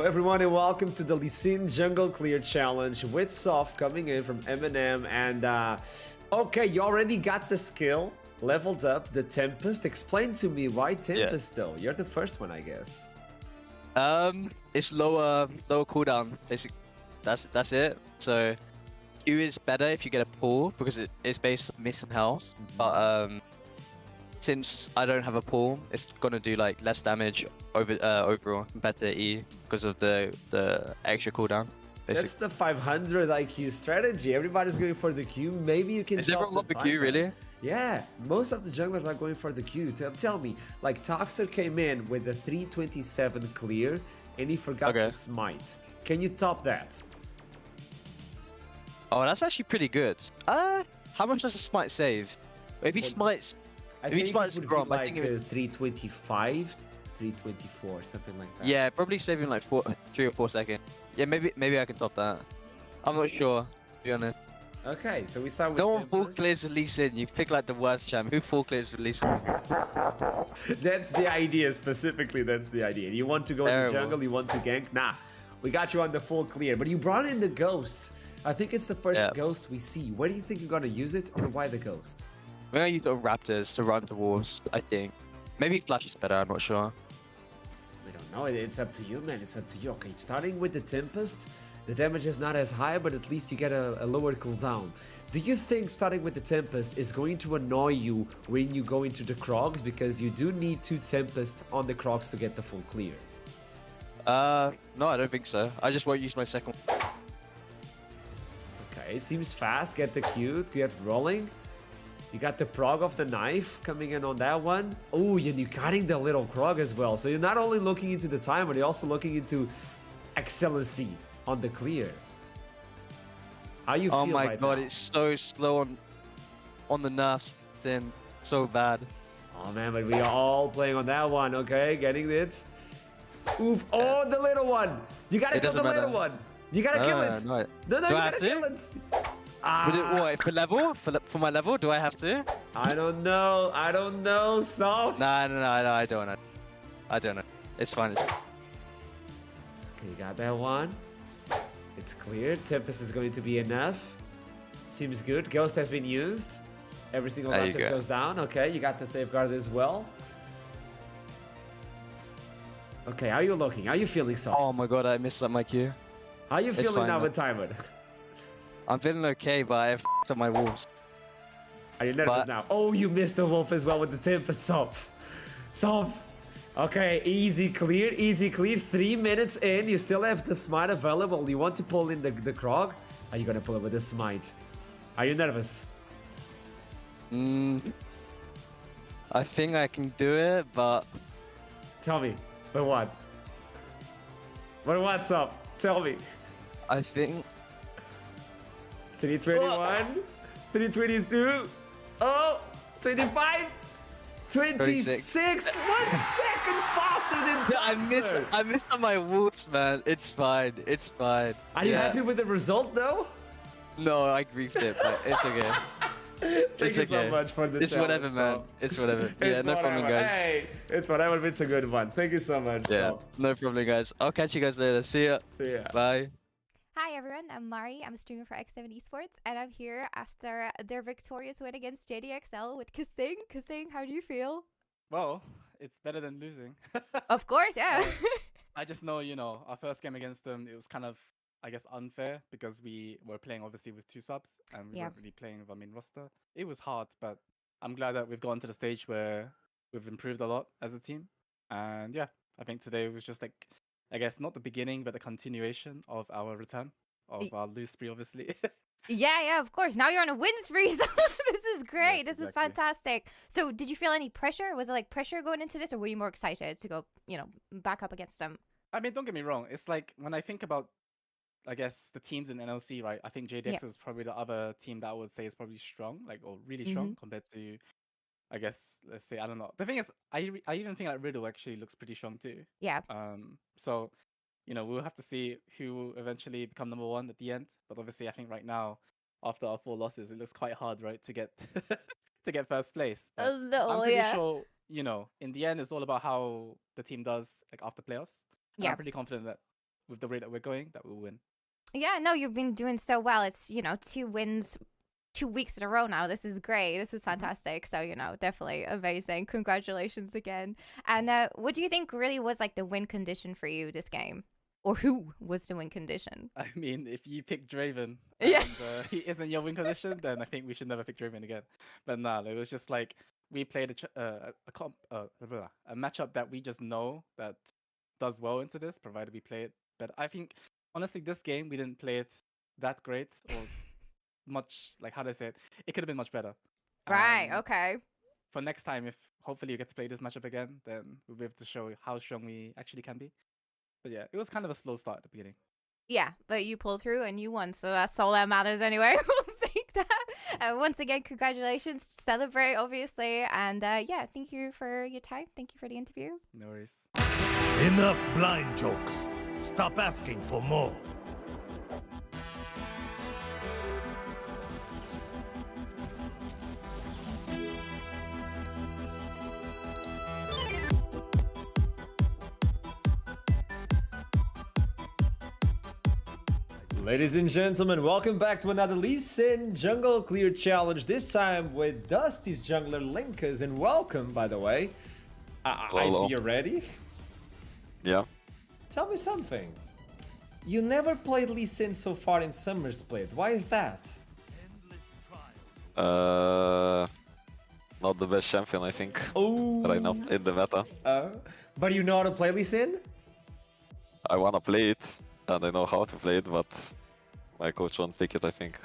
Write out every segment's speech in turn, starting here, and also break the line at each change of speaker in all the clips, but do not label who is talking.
everyone, and welcome to the Lee Sin Jungle Clear Challenge with Soft coming in from Eminem. And okay, you already got the skill leveled up, the Tempest. Explain to me why Tempest though. You're the first one, I guess.
It's lower cooldown. Basically, that's it. So Q is better if you get a pull because it's based on miss and health. But since I don't have a pull, it's gonna do like less damage overall compared to E because of the extra cooldown. Basically.
That's the 500 IQ strategy. Everybody's going for the Q. Maybe you can.
Is everyone got the Q really?
Yeah, most of the junglers are going for the Q. Tell me, like Toxer came in with a 327 clear and he forgot to smite. Can you top that?
Oh, that's actually pretty good. How much does a smite save? If he smites,
I think it would be like 325, 324, something like that.
Yeah, probably saving like 3 or 4 seconds. Yeah, maybe I can top that. I'm not sure, to be honest.
Okay, so we start with.
No one full clears with Lee Sin. You pick like the worst champ. Who full clears with Lee Sin?
That's the idea, specifically. That's the idea. You want to go in the jungle, you want to gank? Nah, we got you on the full clear. But you brought in the ghost. I think it's the first ghost we see. Where do you think you're gonna use it, or why the ghost?
We're gonna use the raptors to run towards, I think. Maybe Flash is better, I'm not sure.
We don't know. It's up to you, man. It's up to you. Okay, starting with the Tempest. The damage is not as high, but at least you get a lower cooldown. Do you think starting with the Tempest is going to annoy you when you go into the Krogs? Because you do need 2 Tempest on the Krogs to get the full clear.
No, I don't think so. I just won't use my second one.
Okay, seems fast. Get the Q, get rolling. You got the prog of the knife coming in on that one. Oh, and you're cutting the little Krog as well. So you're not only looking into the timer, you're also looking into excellency on the clear. How you feel
right now? Oh my god,
now?
It's so slow on the nerfs, then so bad.
Oh man, but we are all playing on that one, okay? Getting it. Oof. Oh, the little one. You gotta kill the little one. You gotta kill it.
No,
you gotta kill it.
What, for level? For my level? Do I have to?
I don't know, Soft.
No, I don't know. It's fine.
Okay, you got that one. It's clear. Tempest is going to be enough. Seems good. Ghost has been used. Every single raptor goes down. Okay, you got the safeguard as well. Okay, how are you looking? How are you feeling, Soft?
Oh my god, I missed up my Q.
How are you feeling now with timer?
I'm feeling okay, but I f***ed up my wolves.
Are you nervous now? Oh, you missed the wolf as well with the Tempest, Soft. Okay, easy clear. 3 minutes in, you still have the smite available. You want to pull in the Krog? Are you gonna pull it with the smite? Are you nervous?
I think I can do it, but...
Tell me, but what? But what's up? Tell me.
I think...
321, 322, oh, 25, 26, 1 second faster than Toxer.
I missed on my wolves, man. It's fine.
Are you happy with the result, though?
No, I griefed it, but it's okay.
Thank you so much for the
It's whatever, man. It's whatever. Yeah, no problem, guys.
Hey, it's whatever. It's a good one. Thank you so much.
Yeah, no problem, guys. I'll catch you guys later. See ya. Bye.
Hi everyone, I'm Mari. I'm a streamer for X7 Esports, and I'm here after their victorious win against JDXL with Kissing. Kissing, how do you feel?
Well, it's better than losing.
Of course, yeah.
I just know, our first game against them, it was kind of, I guess, unfair because we were playing obviously with 2 subs and we weren't really playing with our main roster. It was hard, but I'm glad that we've gotten to the stage where we've improved a lot as a team. And yeah, I think today was just like, I guess not the beginning, but the continuation of our return of our lose spree, obviously.
Yeah, of course. Now you're on a win spree, so this is great.
Yes,
this is fantastic. So did you feel any pressure? Was it like pressure going into this, or were you more excited to go, back up against them?
I mean, don't get me wrong. It's like when I think about, I guess, the teams in NLC, right? I think JDX is probably the other team that I would say is probably strong, or really strong compared to, I guess, let's say, I don't know. The thing is, I even think that Riddle actually looks pretty strong too.
Yeah.
So, we'll have to see who will eventually become number 1 at the end. But obviously, I think right now, after our 4 losses, it looks quite hard, right, to get to get first place. But
a little,
I'm pretty sure, in the end, it's all about how the team does like after playoffs. And I'm pretty confident that with the rate that we're going, that we'll win.
Yeah, no, you've been doing so well. It's, 2 wins 2 weeks in a row now. This is great. This is fantastic. So, definitely amazing. Congratulations again. And what do you think really was like the win condition for you this game? Or who was the win condition?
I mean, if you pick Draven
Yeah.
and he isn't your win condition, then I think we should never pick Draven again. But no, it was just like we played a matchup that we just know that does well into this, provided we play it. But I think honestly, this game we didn't play it that great or much, like, how do I say it? It could have been much better.
Right. Okay.
For next time, if hopefully you get to play this matchup again, then we'll be able to show how strong we actually can be. But yeah, it was kind of a slow start at the beginning.
Yeah, but you pulled through and you won, so that's all that matters anyway. We'll take that. Once again, congratulations. Celebrate, obviously. And yeah, thank you for your time. Thank you for the interview.
No worries.
Enough blind jokes. Stop asking for more.
Ladies and gentlemen, welcome back to another Lee Sin Jungle Clear Challenge, this time with Dusty's jungler Linkus, and welcome, by the way. I see you're ready.
Yeah.
Tell me something. You never played Lee Sin so far in Summer Split. Why is that?
Not the best champion, I think,
Oh.
right now in the meta.
But you know how to play Lee Sin?
I wanna play it, and I know how to play it, but my coach won't pick it, I think.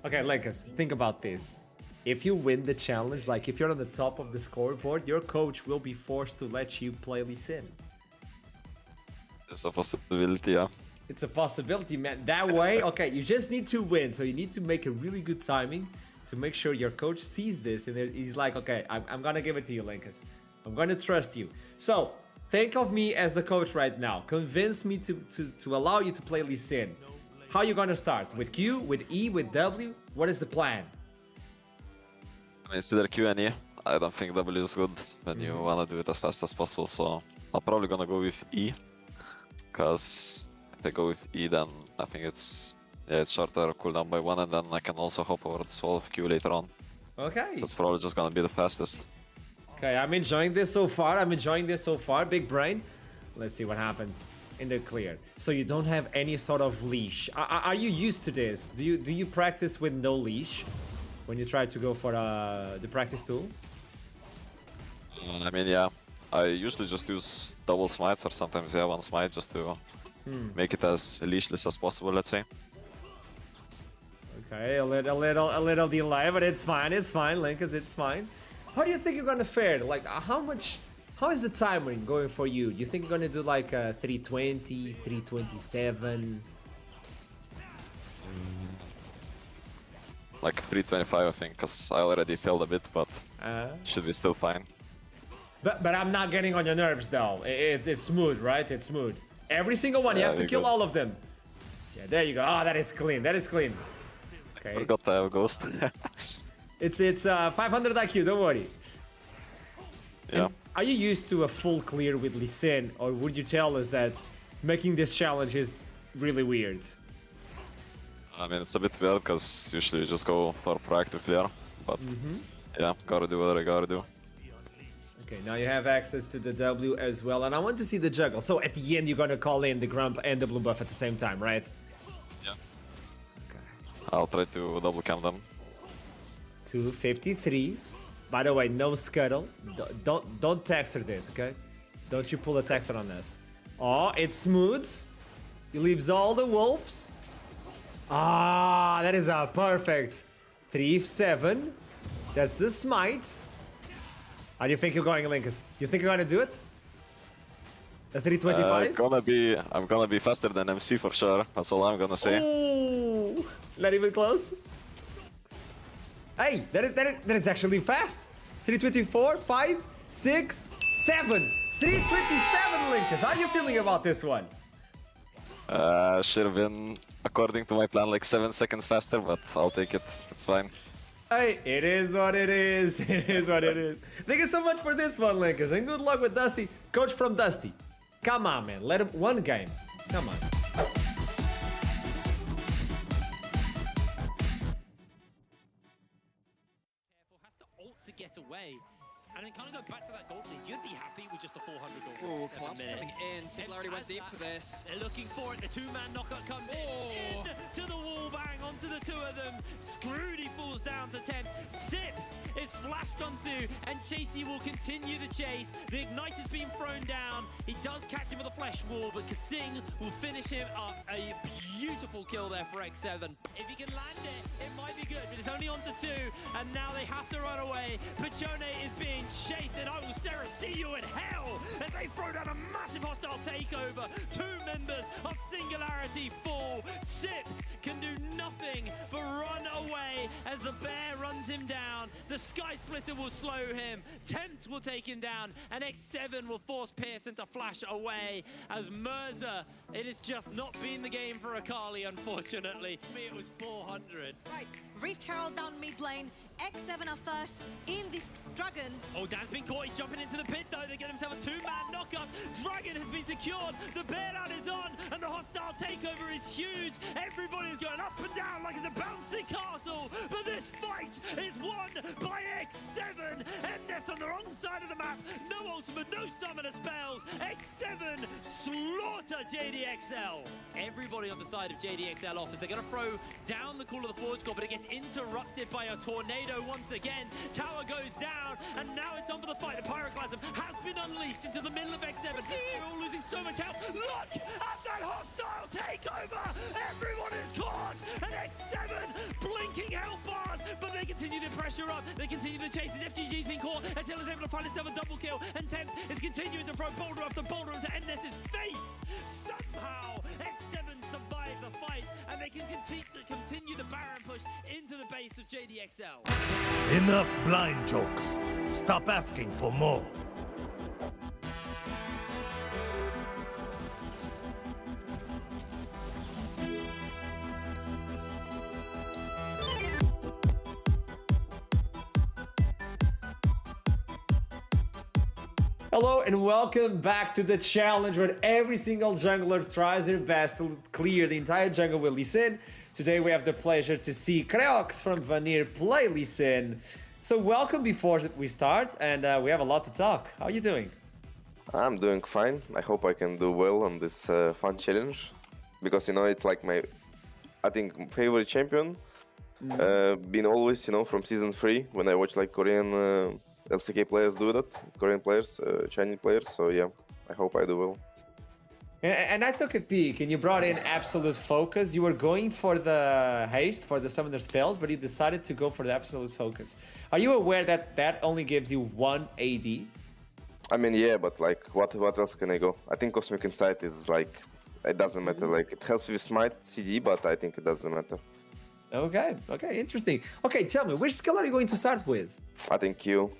Okay, Linkus, think about this. If you win the challenge, like if you're on the top of the scoreboard, your coach will be forced to let you play Lee Sin.
There's a possibility, yeah.
It's a possibility, man. That way, okay, you just need to win. So you need to make a really good timing to make sure your coach sees this and he's like, okay, I'm gonna give it to you, Linkus. I'm gonna trust you. So think of me as the coach right now. Convince me to allow you to play Lee Sin. How are you gonna start? With Q, with E, with W? What is the plan?
I mean, it's either Q and E. I don't think W is good when you wanna do it as fast as possible, so I'm probably gonna go with E. Because if I go with E, then I think it's shorter cooldown by 1, and then I can also hop over the wall of Q later on.
Okay.
So it's probably just gonna be the fastest.
Okay, I'm enjoying this so far. Big brain. Let's see what happens in the clear. So you don't have any sort of leash. Are you used to this? Do you practice with no leash when you try to go for the practice tool?
I mean, yeah. I usually just use double smites or sometimes, yeah, one smite just to make it as leashless as possible, let's say.
Okay, a little delay, but it's fine, Linkus, it's fine. How do you think you're gonna fare? Like, how is the timing going for you? You think you're gonna do like 320, 327?
Like 325, I think, because I already failed a bit, but should be still fine.
But I'm not getting on your nerves though. It's smooth, right? It's smooth. Every single one, you have to kill all of them. Yeah, there you go. Oh, that is clean. Okay.
I forgot to have Ghost.
It's 500 IQ, don't worry.
Yeah.
And are you used to a full clear with Lee Sin, or would you tell us that making this challenge is really weird?
I mean, it's a bit weird, because usually you just go for proactive clear, but yeah, gotta do what I gotta do.
Okay, now you have access to the W as well, and I want to see the juggle. So at the end, you're gonna call in the Grump and the Blue Buff at the same time, right?
Yeah.
Okay.
I'll try to double cam them.
253. By the way, no scuttle. Don't texter this, okay? Don't you pull a texter on this. Oh, it's smooth. He leaves all the wolves. Ah, that is a perfect 3-7. That's the smite. How do you think you're going, Linkus? You think you're gonna do it? A 325?
I'm gonna be faster than MC for sure. That's all I'm gonna say.
Ooh, not even close. Hey, that is actually fast. 324, 5, 6, 7. 327, Linkus. How are you feeling about this one?
Should have been, according to my plan, like 7 seconds faster, but I'll take it. It's fine.
Hey, it is what it is. It is what it is. Thank you so much for this one, Linkus, and good luck with Dusty. Coach from Dusty. Come on, man. Let him one game. Come on.
get away. And then kind of go back to that gold lead. You'd be happy with just a 400 gold
Oh,
lead.
Club's coming in. Singularity went deep for this.
They're looking for it. The two-man knockout comes in to the wall bang onto the two of them. Scroody falls down to 10. Sips is flashed onto, and Chasey will continue the chase. The Igniter's been thrown down. He does catch him with a flesh wall, but Kasing will finish him up. A beautiful kill there for X7. If he can land it might be good, but it's only on to 2, and now they have to run away. Pachone is being chased, and I will Sarah see you in hell as they throw down a massive hostile takeover. 2 members of Singularity fall. Sips can do nothing but run away as the bear runs him down. The Sky Splitter will slow him. Tempt will take him down, and X7 will force Pearson to flash away as Mirza. It has just not been the game for Akali, unfortunately. For me, it was 400.
Right, Rift Herald down mid lane. X7 are first in this Dragon.
Oh, Dan's been caught. He's jumping into the pit, though. They get himself a 2-man knockup. Dragon has been secured. The bailout is on, and the hostile takeover is huge. Everybody's going up and down like it's a bouncing castle. But this fight is won by X7. MNES on the wrong side of the map. No ultimate, no summoner spells. X7 slaughter JDXL. Everybody on the side of JDXL offers. They're going to throw down the call of the forward score, but it gets interrupted by a tornado once again. Tower goes down, and now it's on for the fight. The Pyroclasm has been unleashed into the middle of X7. They're all losing so much health. Look at that hostile takeover! Everyone is caught, and X7 blinking health bars, but they continue the pressure up. They continue the chases. FGG's been caught until he's able to find himself a double kill, and Tempt is continuing to throw boulder after boulder into NS's face. Somehow, X7 survived the fight, and they can continue the Baron push into the base of JDXL.
Enough blind jokes. Stop asking for more.
Hello and welcome back to the challenge where every single jungler tries their best to clear the entire jungle with Lee Sin. Today we have the pleasure to see Creox from Vanir play Lee Sin. So welcome before we start, and we have a lot to talk. How are you doing?
I'm doing fine. I hope I can do well on this fun challenge, because you know it's like my, I think, favorite champion. Been always, you know, from season 3 when I watch like Korean LCK players do that, Korean players, Chinese players. So yeah, I hope I do well.
And I took a peek, and you brought in Absolute Focus. You were going for the haste, for the summoner spells, but you decided to go for the Absolute Focus. Are you aware that that only gives you 1 AD?
I mean, yeah, but like, what else can I go? I think Cosmic Insight is like, it doesn't matter. Like, it helps with Smite CD, but I think it doesn't matter.
Okay, interesting. Okay, tell me, which skill are you going to start with?
I think Q.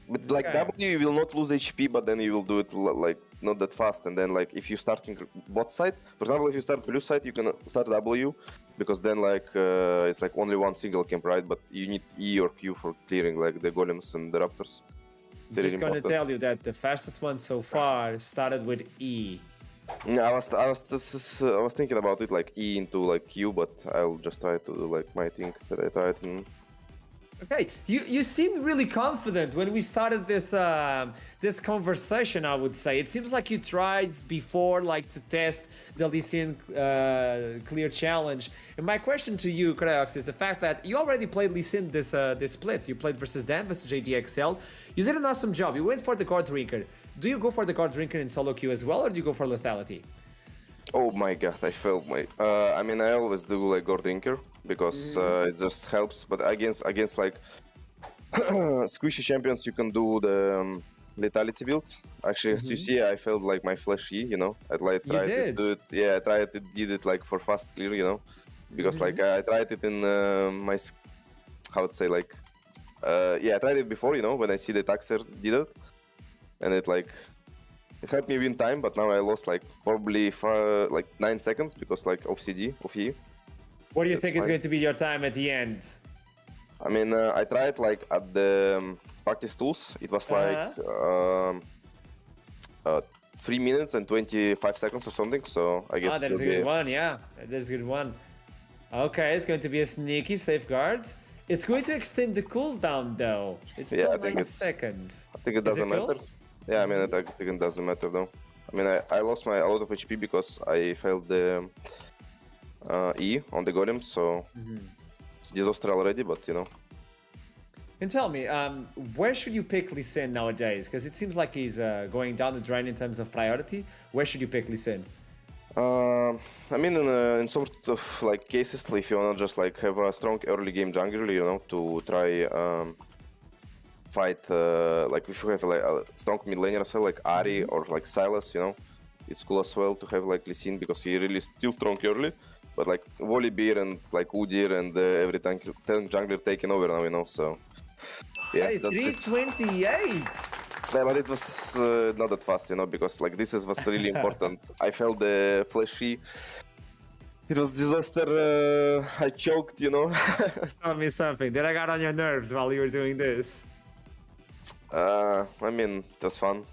With like
Okay.
W, you will not lose HP, but then you will do it like not that fast. And then like if you starting bot side, for example, if you start blue side, you can start W, because then like it's like only one single camp, right? But you need E or Q for clearing like the golems and the raptors. It's
I'm
really
just going to
important.
tell you that the fastest one so far started with E.
Yeah, I was thinking about it like E into like Q, but I'll just try to do like my thing that I tried in.
Okay, you seem really confident when we started this this conversation. I would say it seems like you tried before, like to test the Lee Sin clear challenge. And my question to you, Creox, is the fact that you already played Lee Sin this split. You played versus Dan versus JDXL. You did an awesome job. You went for the God Drinker. Do you go for the God Drinker in solo queue as well, or do you go for lethality?
Oh my god, I failed my. I mean, I always do like God Drinker because it just helps. But against like squishy champions, you can do the lethality build. Actually, as you see, I failed like my flash E. You know, I like tried to do it. Yeah, I tried to did it like for fast clear. You know, because like I tried it in my how to say like yeah, I tried it before. You know, when I see the Taxer did it, and it like. It helped me win time, but now I lost like probably like 9 seconds because like of CD, of E.
What do you think is going to be your time at the end?
I mean, I tried like at the practice tools. It was like 3 minutes and 25 seconds or something. So I guess
that is a good one. Yeah, that is a good one. Okay, it's going to be a sneaky safeguard. It's going to extend the cooldown though. It's
Yeah,
still
I think
9
it's-
seconds.
I think it
Is
doesn't
cool?
matter. Yeah, I mean, I think it doesn't matter though. I mean, I lost a lot of HP because I failed the E on the golem, so it's disaster already, but you know.
And tell me, where should you pick Lee Sin nowadays? Because it seems like he's going down the drain in terms of priority. Where should you pick Lee Sin?
I mean, in sort of like cases, if you wanna just like have a strong early game jungler, you know, to try fight, like if you have like a strong mid laner as well, like Ari or like Silas, you know, it's cool as well to have like Lee Sin because he really still strong early, but like Volibear and like Udyr and every tank jungler taking over now, you know, so yeah,
Hey,
that's it.
328!
Yeah, but it was not that fast, you know, because like this was really important. I felt the flashy. It was disaster. I choked, you know.
Tell me something. Did I got on your nerves while you were doing this?
I mean, it was fun.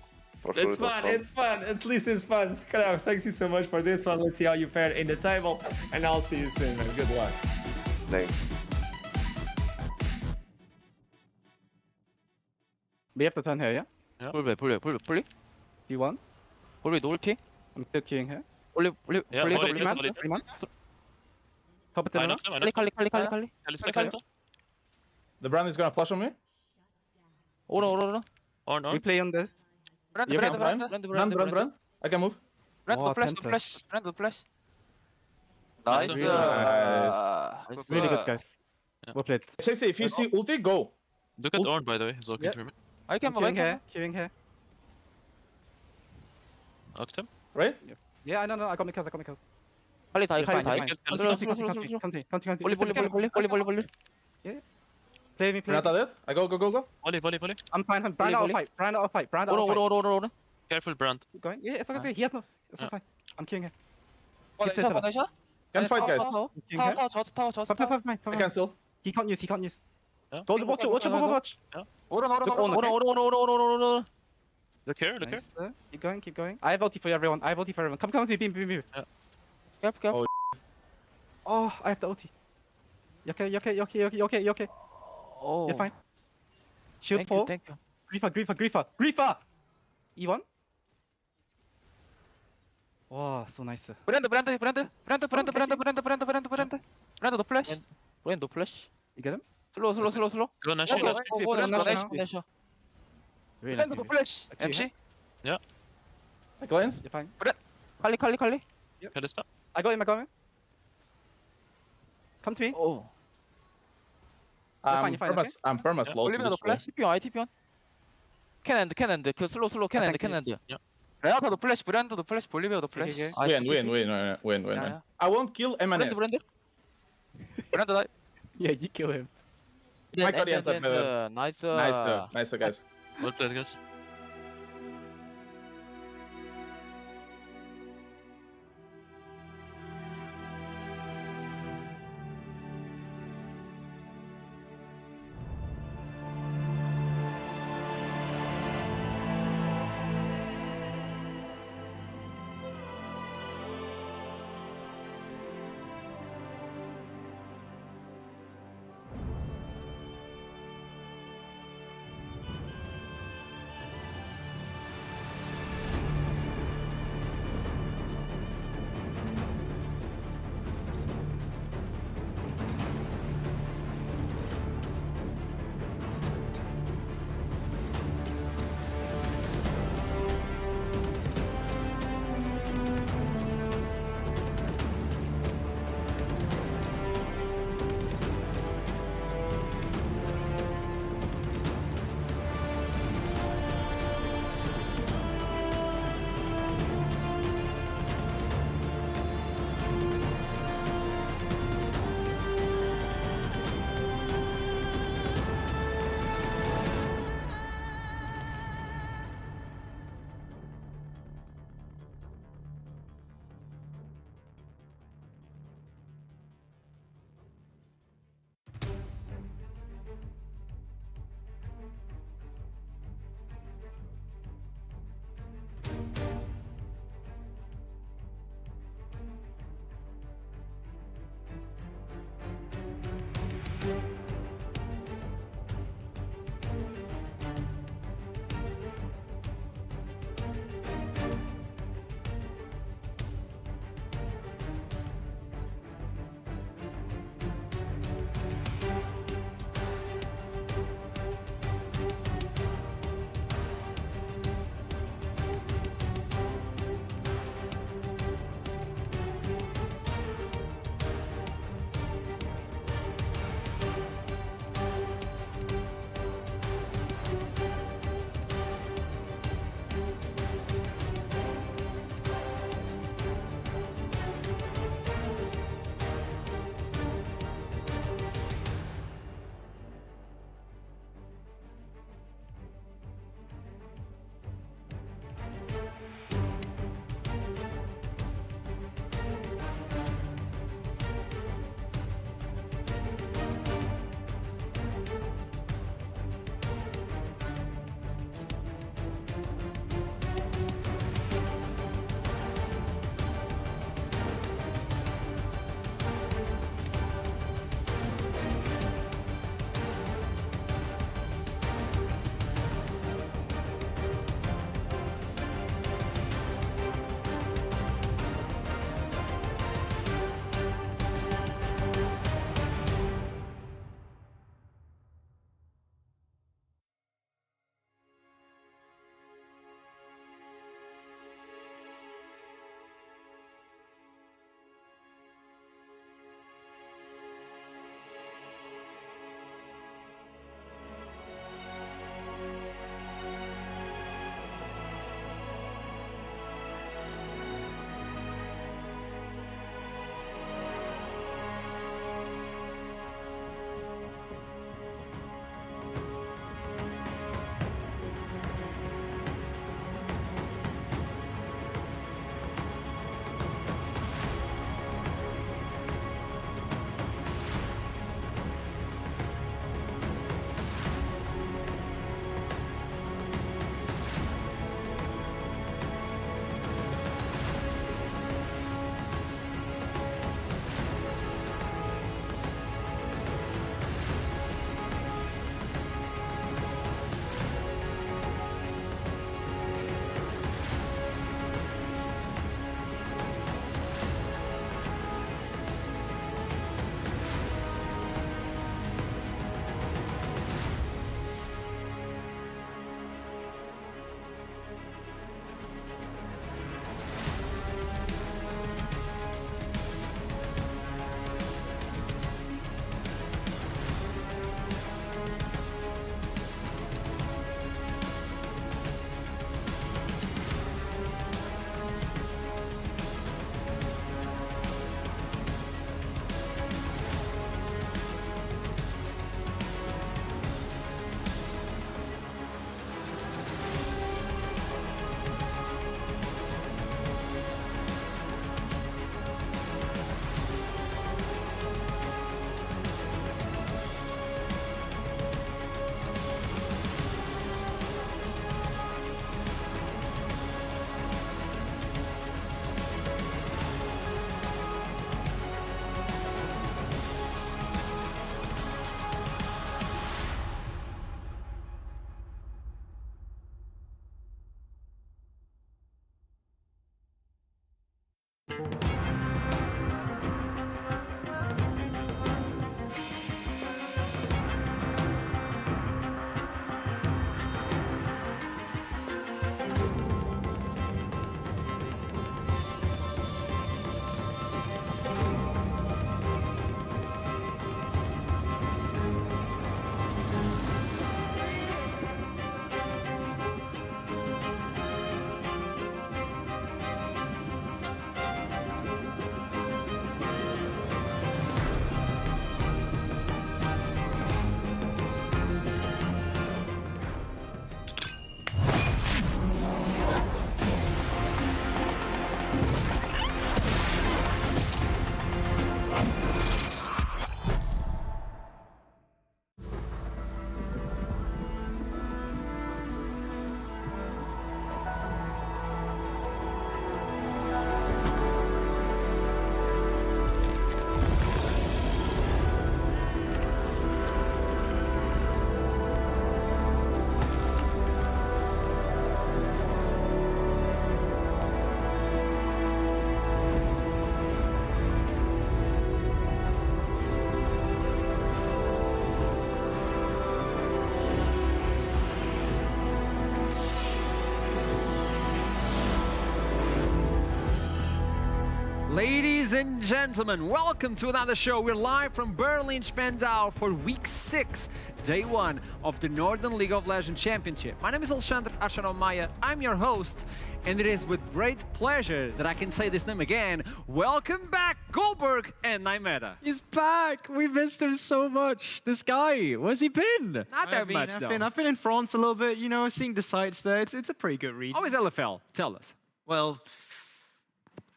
For sure
It's
it was
fun, it's fun. At least it's fun. Kraus, thank you so much for this one. Let's see how you fare in the table. And I'll see you soon, man. Good luck.
Thanks.
We have to turn here, yeah?
풀리.
You want?
풀리 노을키.
I'm still queuing here.
풀리.
Yeah,
풀리.
Molly,
man,
Molly.
man. Top it
I
in.
knocked him, I knocked him.
칼리.
Kalista.
The brand is gonna flash on me.
오라.
On.
We play on this.
You can brand. I can move.
Oh, Pentas.
나이스.
Really good, guys.
Yeah.
Well played.
Chasey, if you see ulti, go.
Look at Orn, by the way. He's walking
Yep.
through me.
Queuing here. Queuing here.
Knocked him.
Right?
Yeah, I know. I got my kills.
칼리 다이.
You're fine, you're
Kalista.
fine. Continue.
볼리.
Play me.
Renata dead. I go.
Volley.
I'm fine. Brand out of fight. Brand out of fight.
오라.
Careful, Brand.
Keep going. Yeah, it's okay. He has no. It's all fine. I'm queuing here.
Can fight, guys.
Fine.
I can still.
He can't use.
Yeah.
Go watch.
오라.
Look here.
Nice. Keep going. I have ulti for everyone. Come to me. Beam.
캡.
Oh, I have the ulti. You okay?
오.
You're fine. Shield 4.
땡큐.
Griefer. E1. Wow, so nice.
브랜드 너 플래시. 브랜드 플래시.
You get him?
슬로우.
Go Nash.
Okay.
나이스.
Really nice.
브랜드 너 플래시.
Okay,
MC.
I cleanse.
You're fine.
칼리.
Kalista.
I got him. Come to me.
오.
You're fine, okay?
I'm perma slow.
올리면 너 플래시. TP온. 캔엔드. 그 슬로우 캔엔드. 레아타 너 플래시. 브랜드 너 플래시. 볼리베어 너 플래시.
Win. I won't kill MNS.
브랜드 나.
Yeah, you kill him.
My guardians are better.
나이스.
Nice, guys.
Well played, guys.
Ladies and gentlemen, welcome to another show. We're live from Berlin Spandau for week 6, day 1 of the Northern League of Legends Championship. My name is Alexander Ashanomaya. I'm your host, and it is with great pleasure that I can say this name again. Welcome back, Goldberg and Naimeta.
He's back. We missed him so much. This guy, where's he been?
Not that much, though.
I've been in France a little bit, you know, seeing the sights there. It's a pretty good region.
How is LFL? Tell us.
Well,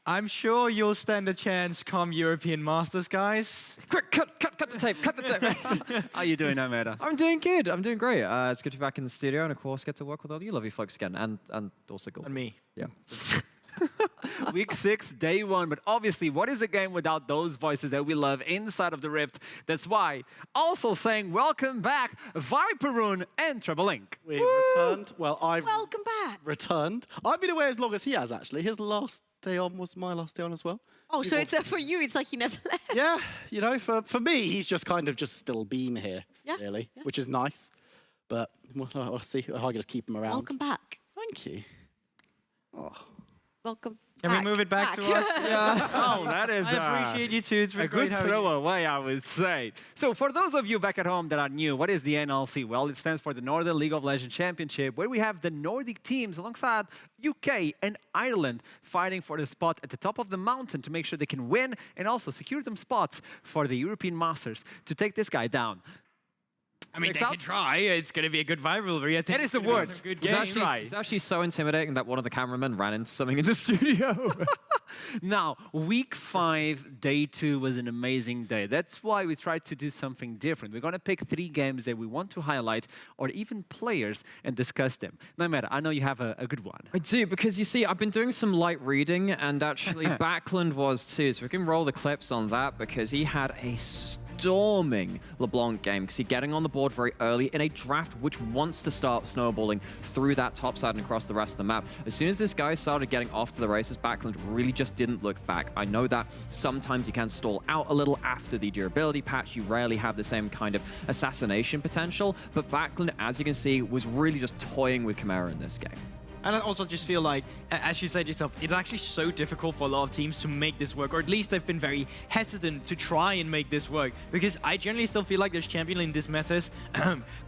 I'm sure you'll stand a chance come European Masters, guys.
Quick, cut the tape, cut the tape.
How are you doing, Naimeta?
I'm doing good. I'm doing great. It's good to be back in the studio and, of course, get to work with all you lovely folks again. And also Gold.
And me.
Yeah.
Week 6, day 1, but obviously, what is a game without those voices that we love inside of the Rift? That's why, also saying welcome back, Viperun and Treblink.
We've returned. Well,
Welcome back.
returned. I've been away as long as he has, actually. His last day on was my last day on as well.
Oh, so it's for you, it's like he never left.
Yeah, you know, for me, he's just kind of just still been here,
Yeah,
really,
yeah.
which is nice. But we'll see how I can just keep him around.
Welcome back.
Thank you. Oh.
Welcome.
Can we move it back to us?
Yeah. Oh, that is
I appreciate you too. It's been
a
great
good
having you.
throwaway, I would say. So for those of you back at home that are new, what is the NLC? Well, it stands for the Northern League of Legends Championship, where we have the Nordic teams alongside UK and Ireland fighting for the spot at the top of the mountain to make sure they can win and also secure them spots for the European Masters to take this guy down.
I mean,
Checks
they
out?
can try. It's going to be a good rivalry. I think
That is the
it's gonna
word.
be some good
It's
games.
actually so intimidating that one of the cameramen ran into something in the studio.
Now, week 5, day 2 was an amazing day. That's why we tried to do something different. We're going to pick 3 games that we want to highlight or even players and discuss them. No matter, I know you have a good one.
I do, because you see, I've been doing some light reading, and actually Backlund was too, so we can roll the clips on that, because he had a storming LeBlanc game, because he's getting on the board very early in a draft which wants to start snowballing through that top side and across the rest of the map. As soon as this guy started getting off to the races, Backlund really just didn't look back. I know that sometimes you can stall out a little after the durability patch. You rarely have the same kind of assassination potential, but Backlund, as you can see, was really just toying with Chimera in this game.
And I also just feel like, as you said yourself, it's actually so difficult for a lot of teams to make this work, or at least they've been very hesitant to try and make this work, because I generally still feel like there's champion in this meta is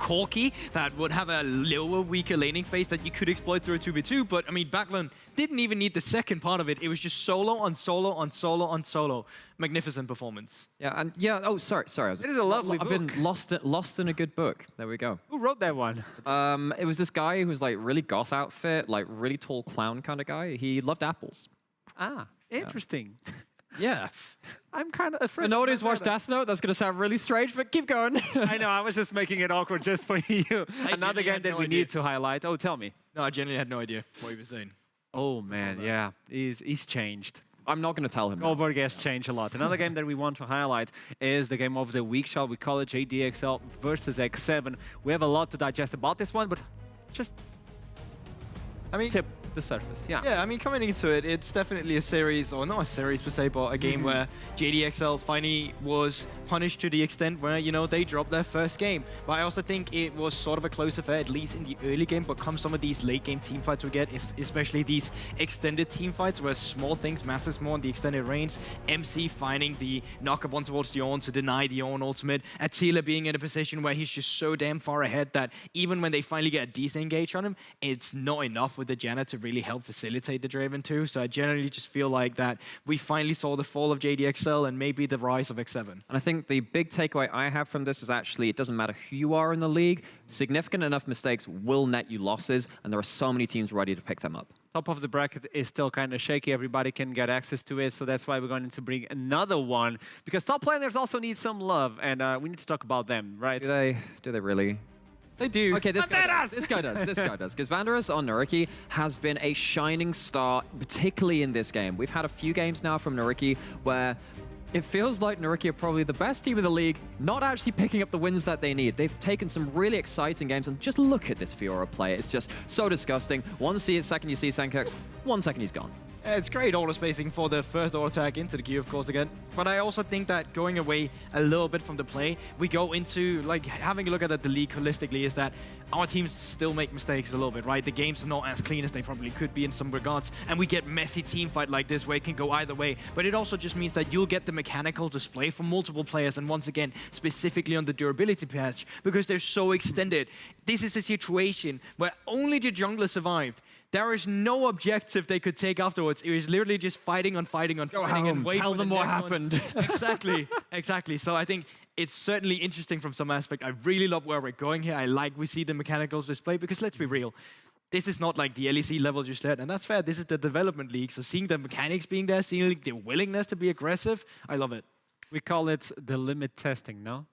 Corki that would have a lower, weaker laning phase that you could exploit through a 2v2, but I mean, Backlund didn't even need the second part of it. It was just solo on solo on solo on solo. Magnificent performance.
Yeah, and yeah, oh, sorry.
It is a lovely
I've
book.
been lost in a good book. There we go.
Who wrote that one?
It was this guy who was like really goth outfit, like really tall clown kind of guy. He loved apples.
Ah, interesting.
Yeah.
I'm kind of afraid.
For no one who's watched Death Note, that's going to sound really strange, but keep going.
I know, I was just making it awkward just for you. Another
genuinely
game
had
that
no
we
idea.
need to highlight. Oh, tell me.
No, I genuinely had no idea what he was saying.
Oh, man, yeah. He's changed.
I'm not going to tell him.
Goldberg has changed a lot. Another game that we want to highlight is the game of the week, shall we call it, JDXL versus X7. We have a lot to digest about this one, but just tip the surface.
Yeah, I mean, coming into it, it's definitely a series, or not a series per se, but a game where JDXL finally was punished to the extent where, you know, they dropped their first game. But I also think it was sort of a close affair, at least in the early game, but come some of these late game team fights we get, especially these extended team fights where small things matters more in the extended range. MC finding the knock-up one towards the Ornn to deny the Ornn ultimate. Attila being in a position where he's just so damn far ahead that even when they finally get a decent engage on him, it's not enough with the Janna to really help facilitate the Draven too. So I generally just feel like that we finally saw the fall of JDXL and maybe the rise of X7.
And I think the big takeaway I have from this is actually it doesn't matter who you are in the league, significant enough mistakes will net you losses, and there are so many teams ready to pick them up.
Top of the bracket is still kind of shaky. Everybody can get access to it, so that's why we're going to bring another one, because top laners also need some love, and we need to talk about them, right?
Do they really?
They do.
Okay, this guy does. This guy does. Because Vanderus on Nariki has been a shining star, particularly in this game. We've had a few games now from Nariki where it feels like Nariki are probably the best team in the league, not actually picking up the wins that they need. They've taken some really exciting games, and just look at this Fiora play. It's just so disgusting. 1 second you see Senkux, 1 second he's gone.
It's great auto spacing for the first auto attack into the queue, of course, again. But I also think that going away a little bit from the play, we go into, like, having a look at the league holistically, is that our teams still make mistakes a little bit, right? The games are not as clean as they probably could be in some regards, and we get messy team fight like this where it can go either way. But it also just means that you'll get the mechanical display from multiple players, and once again, specifically on the durability patch, because they're so extended. This is a situation where only the jungler survived. There is no objective they could take afterwards. It was literally just fighting on fighting on fighting and wait
tell
for
them
the
what
next
happened.
one. Exactly. So I think it's certainly interesting from some aspect. I really love where we're going here. I like we see the mechanicals display, because let's be real. This is not like the LEC level you said, and that's fair. This is the development league. So seeing the mechanics being there, seeing the willingness to be aggressive, I love it.
We call it the limit testing, no?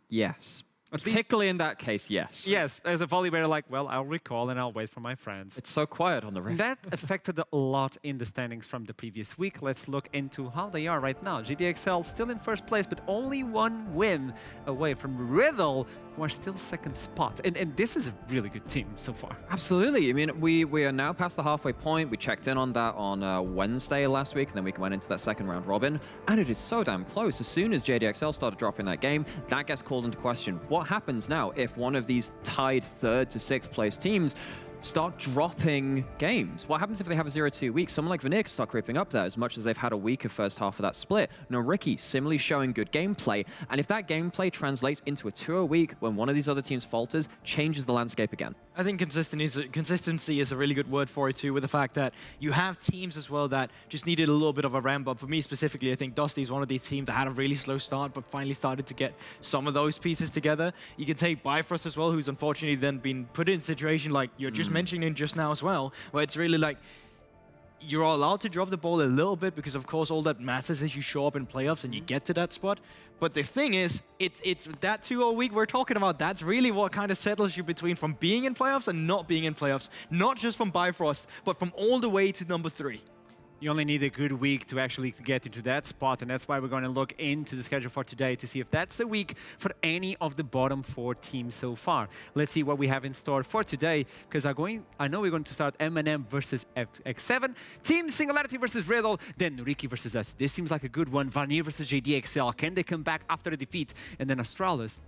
Yes. Particularly in that case, yes.
Yes, as a volleyball, like, well, I'll recall and I'll wait for my friends.
It's so quiet on the Rift.
That affected a lot in the standings from the previous week. Let's look into how they are right now. GDXL still in first place, but only one win away from Riddle, who are still second spot. And this is a really good team so far.
Absolutely. I mean, we are now past the halfway point. We checked in on that on Wednesday last week, and then we went into that second round robin, and it is so damn close. As soon as JDXL started dropping that game, that gets called into question. What happens now if one of these tied 3rd to 6th place teams start dropping games? What happens if they have a 0-2 week? Someone like Vanir can start creeping up there, as much as they've had a weaker first half of that split. Noriki similarly showing good gameplay, and if that gameplay translates into a 2-0 week when one of these other teams falters, changes the landscape again.
I think consistency is a really good word for it too, with the fact that you have teams as well that just needed a little bit of a ramp up. For me specifically, I think Dusty is one of these teams that had a really slow start, but finally started to get some of those pieces together. You can take Bifrost as well, who's unfortunately then been put in a situation like you're just mentioning just now as well, where it's really like, you're allowed to drop the ball a little bit, because of course all that matters is you show up in playoffs and you get to that spot. But the thing is, it's that 2-0 week we're talking about. That's really what kind of settles you between from being in playoffs and not being in playoffs. Not just from Bifrost, but from all the way to number 3.
You only need a good week to actually get into that spot, and that's why we're going to look into the schedule for today to see if that's a week for any of the bottom 4 teams so far. Let's see what we have in store for today, because I know we're going to start M&M versus X7, Team Singularity versus Riddle, then Noriki versus us. This seems like a good one. Vanir versus JDXL. Can they come back after the defeat? And then Astralis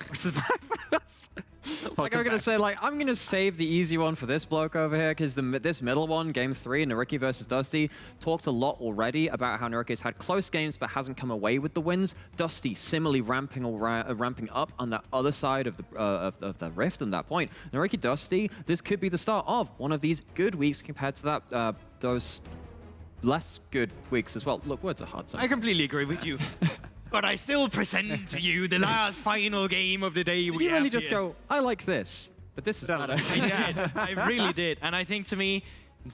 versus Bifrost.
Like I'm going to say, like, I'm going to save the easy one for this bloke over here, because this middle one, Game 3, Noriki versus Dusty, talked a lot already about how Noriki has had close games but hasn't come away with the wins. Dusty similarly ramping up on that other side of the Rift on that point. Noriki Dusty, this could be the start of one of these good weeks compared to that those less good weeks as well. Look, words are hard.
I completely agree with you. But I still present to you the last final game of the day.
Did you really just go, I like this, but this is better?
I did. I really did. And I think to me,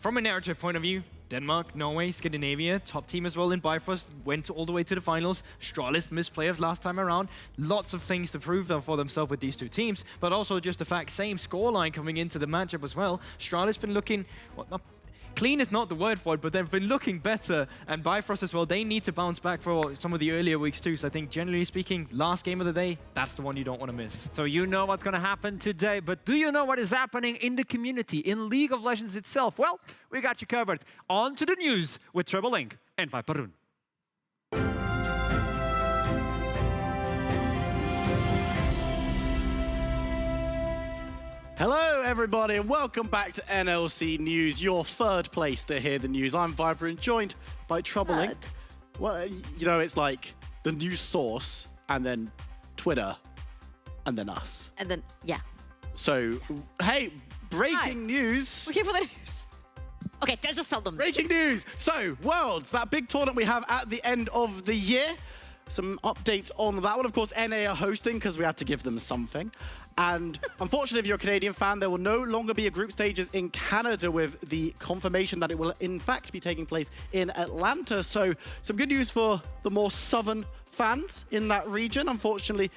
from a narrative point of view, Denmark, Norway, Scandinavia, top team as well in Bifrost, went all the way to the finals. Astralis missed playoffs last time around. Lots of things to prove for themselves with these two teams, but also just the fact, same scoreline coming into the matchup as well. Astralis been looking, well, not clean is not the word for it, but they've been looking better. And Bifrost as well, they need to bounce back for some of the earlier weeks too. So I think generally speaking, last game of the day, that's the one you don't want to miss.
So you know what's going to happen today, but do you know what is happening in the community, in League of Legends itself? Well, we got you covered. On to the news with Treble Link and Viperun.
Hello, everybody, and welcome back to NLC News, your 3rd place to hear the news. I'm Viper and joined by Trouble Link. Well, you know, it's like the news source, and then Twitter, and then us.
And then, yeah.
So, hey, breaking news.
We're here for the news. Okay, let's just tell them.
Breaking news. So, Worlds, that big tournament we have at the end of the year. Some updates on that one. Of course, NA are hosting because we had to give them something. And unfortunately, if you're a Canadian fan, there will no longer be a group stages in Canada, with the confirmation that it will in fact be taking place in Atlanta. So some good news for the more southern fans in that region. Unfortunately,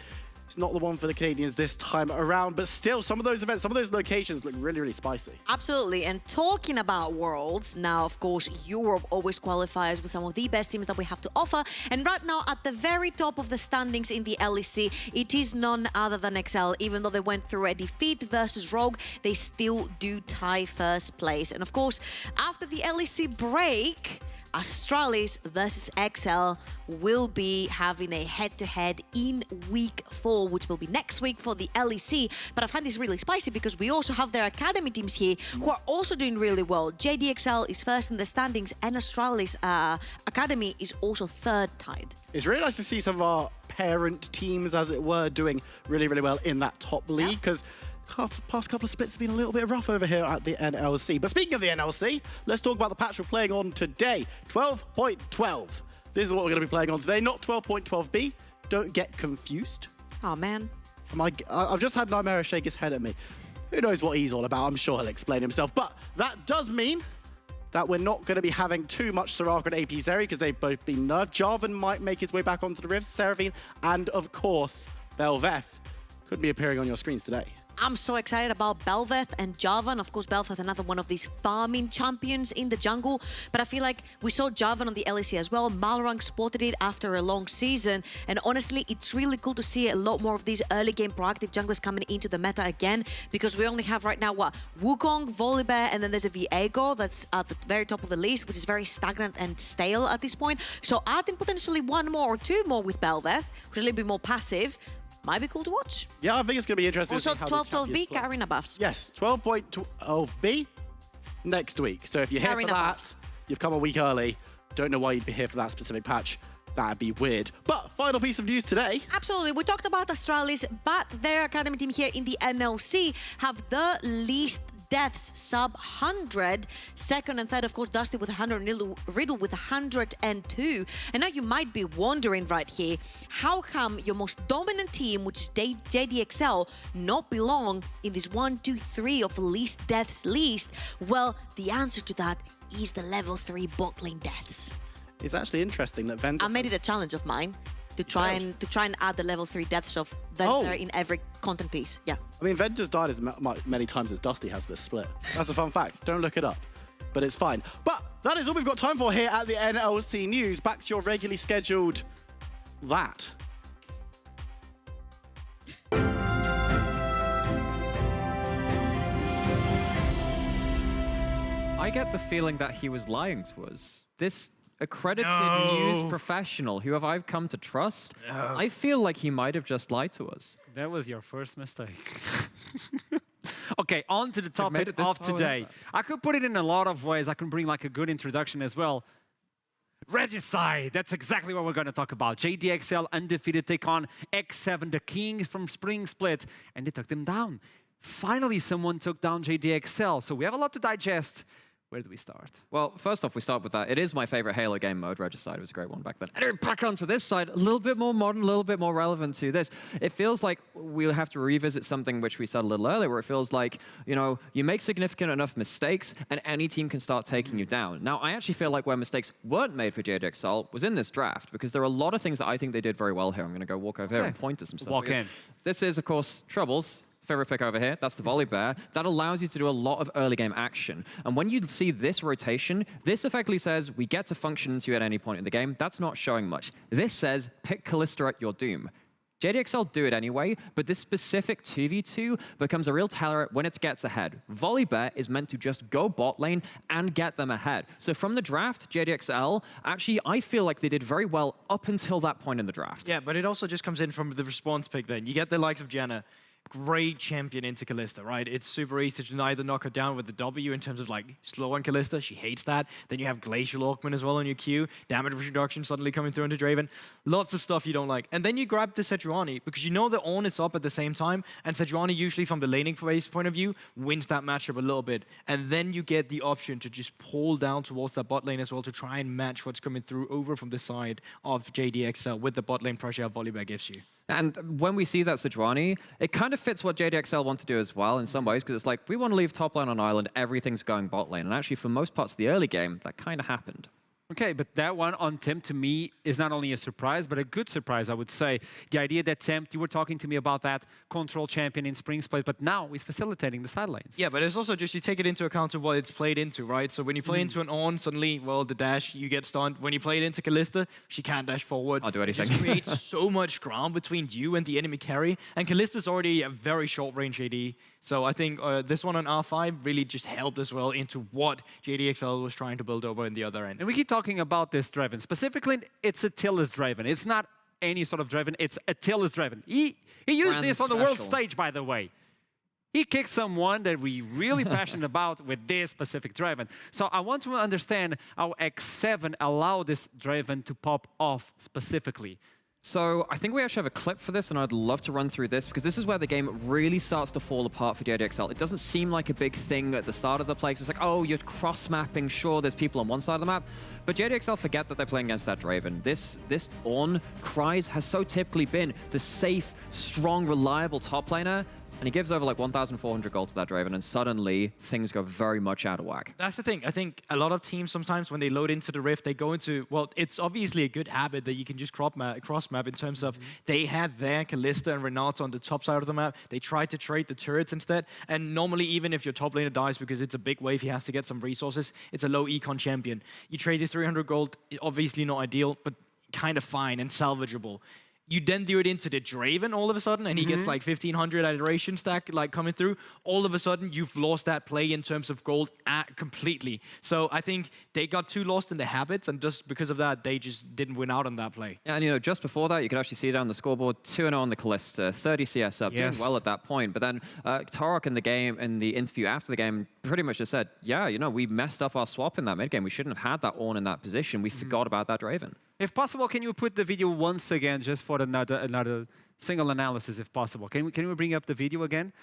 it's not the one for the Canadians this time around, but still, some of those events, some of those locations look really, really spicy.
Absolutely. And talking about Worlds, now, of course, Europe always qualifies with some of the best teams that we have to offer. And right now, at the very top of the standings in the LEC, it is none other than XL. Even though they went through a defeat versus Rogue, they still do tie first place. And of course, after the LEC break, Astralis versus XL will be having a head-to-head in week 4, which will be next week for the LEC. But I find this really spicy because we also have their academy teams here who are also doing really well. JDXL is first in the standings and Astralis academy is also third tied.
It's really nice to see some of our parent teams, as it were, doing really, really well in that top league because past couple of splits have been a little bit rough over here at the NLC. But speaking of the NLC, let's talk about the patch we're playing on today. 12.12. This is what we're going to be playing on today, not 12.12b. Don't get confused.
Oh, man.
I've just had Nightmare shake his head at me. Who knows what he's all about? I'm sure he'll explain himself. But that does mean that we're not going to be having too much Soraka and AP Zeri because they've both been nerfed. Jarvan might make his way back onto the Rifts, Seraphine, and of course, Belveth could be appearing on your screens today.
I'm so excited about Belveth and Jarvan. Of course, Belveth, another one of these farming champions in the jungle. But I feel like we saw Jarvan on the LEC as well. Malrang spotted it after a long season. And honestly, it's really cool to see a lot more of these early game proactive junglers coming into the meta again. Because we only have right now, Wukong, Volibear, and then there's a Viego that's at the very top of the list, which is very stagnant and stale at this point. So adding potentially one more or two more with Belveth, who's a little bit more passive, might be cool to watch.
Yeah, I think it's going to be interesting.
Also, 12.12b, Karina buffs.
Yes, 12.12b next week. So if you're here for that, you've come a week early. Don't know why you'd be here for that specific patch. That'd be weird. But final piece of news today.
Absolutely. We talked about Astralis, but their academy team here in the NLC have the least deaths, sub 100. Second and third, of course, Dusty with 100, Riddle with 102. And now you might be wondering right here, how come your most dominant team, which is JDXL, not belong in this 1, 2, 3 of least deaths list? Well, the answer to that is the level 3 bot lane deaths.
It's actually interesting that Venzer...
I made it a challenge of mine to try and add the level 3 deaths of Venzer in every content piece. Yeah.
I mean, Venzer's died as many times as Dusty has this split. That's a fun fact. Don't look it up. But it's fine. But that is all we've got time for here at the NLC News. Back to your regularly scheduled that.
I get the feeling that he was lying to us. This accredited news professional who I've come to trust, I feel like he might have just lied to us.
That was your first mistake. Okay, on to the topic of today. I could put it in a lot of ways. I can bring like a good introduction as well. Regicide, that's exactly what we're going to talk about. JDXL undefeated take on X7, the king from Spring Split, and they took them down. Finally, someone took down JDXL, so we have a lot to digest. Where do we start?
Well, first off, we start with that. It is my favorite Halo game mode. Regicide was a great one back then. Anyway, back onto this side, a little bit more modern, a little bit more relevant to this. It feels like we'll have to revisit something which we said a little earlier, where it feels like, you know, you make significant enough mistakes and any team can start taking you down. Now, I actually feel like where mistakes weren't made for JDXL was in this draft, because there are a lot of things that I think they did very well here. I'm going to go walk over here and point to some stuff.
Walk in.
This is, of course, Troubles. Favorite pick over here, that's the Volibear. That allows you to do a lot of early game action. And when you see this rotation, this effectively says we get to function into you at any point in the game. That's not showing much. This says pick Kalista at your doom. JDXL do it anyway, but this specific 2v2 becomes a real teller when it gets ahead. Volibear is meant to just go bot lane and get them ahead. So from the draft, JDXL, actually, I feel like they did very well up until that point in the draft.
Yeah, but it also just comes in from the response pick then. You get the likes of Jenna. Great champion into Kalista, right? It's super easy to either knock her down with the W in terms of like slow on Kalista. She hates that. Then you have Glacial Augment as well on your queue. Damage reduction suddenly coming through into Draven. Lots of stuff you don't like. And then you grab the Sejuani because you know the Ornn is up at the same time. And Sejuani usually from the laning phase point of view wins that matchup a little bit. And then you get the option to just pull down towards that bot lane as well to try and match what's coming through over from the side of JDXL with the bot lane pressure Volibear gives you.
And when we see that Sejuani, it kind of fits what JDXL want to do as well in some ways, because it's like, we want to leave top lane on island, everything's going bot lane. And actually, for most parts of the early game, that kind of happened.
Okay, but that one on Temp to me is not only a surprise, but a good surprise, I would say. The idea that Temp, you were talking to me about that control champion in Spring Split, but now he's facilitating the side lanes.
Yeah, but it's also just you take it into account of what it's played into, right? So when you play into an On, suddenly, well, the dash, you get stunned. When you play it into Kalista, she can't dash forward.
I'll do anything.
It just creates so much ground between you and the enemy carry. And Kalista's already a very short-range AD. So I think this one on R5 really just helped as well into what JDXL was trying to build over in the other end.
And we keep talking about this Draven. Specifically, it's Attila's Draven. It's not any sort of Draven, it's Attila's Draven. He used this on the world stage, by the way. He kicked someone that we really passionate about with this specific Draven. So I want to understand how X7 allowed this Draven to pop off specifically.
So I think we actually have a clip for this, and I'd love to run through this, because this is where the game really starts to fall apart for JDXL. It doesn't seem like a big thing at the start of the play, 'cause it's like, oh, you're cross-mapping, sure, there's people on one side of the map, but JDXL forget that they're playing against that Draven. This on Kryze has so typically been the safe, strong, reliable top laner, and he gives over like 1,400 gold to that Draven, and suddenly things go very much out of whack.
That's the thing. I think a lot of teams sometimes when they load into the Rift, they go into, well, it's obviously a good habit that you can just cross-map in terms of they had their Kalista and Renata on the top side of the map. They tried to trade the turrets instead. And normally, even if your top laner dies because it's a big wave, he has to get some resources, it's a low econ champion. You trade the 300 gold, obviously not ideal, but kind of fine and salvageable. You then do it into the Draven all of a sudden, and he gets like 1,500 adoration stack like coming through. All of a sudden, you've lost that play in terms of gold completely. So I think they got too lost in the habits, and just because of that, they just didn't win out on that play.
Yeah, and you know, just before that, you could actually see down the scoreboard, 2-0 on the Kalista, 30 CS up, doing well at that point. But then Torok in the interview after the game, pretty much just said, yeah, you know, we messed up our swap in that mid game. We shouldn't have had that Ornn in that position. We forgot about that Draven.
If possible, can you put the video once again, just for another single analysis, if possible? Can we bring up the video again?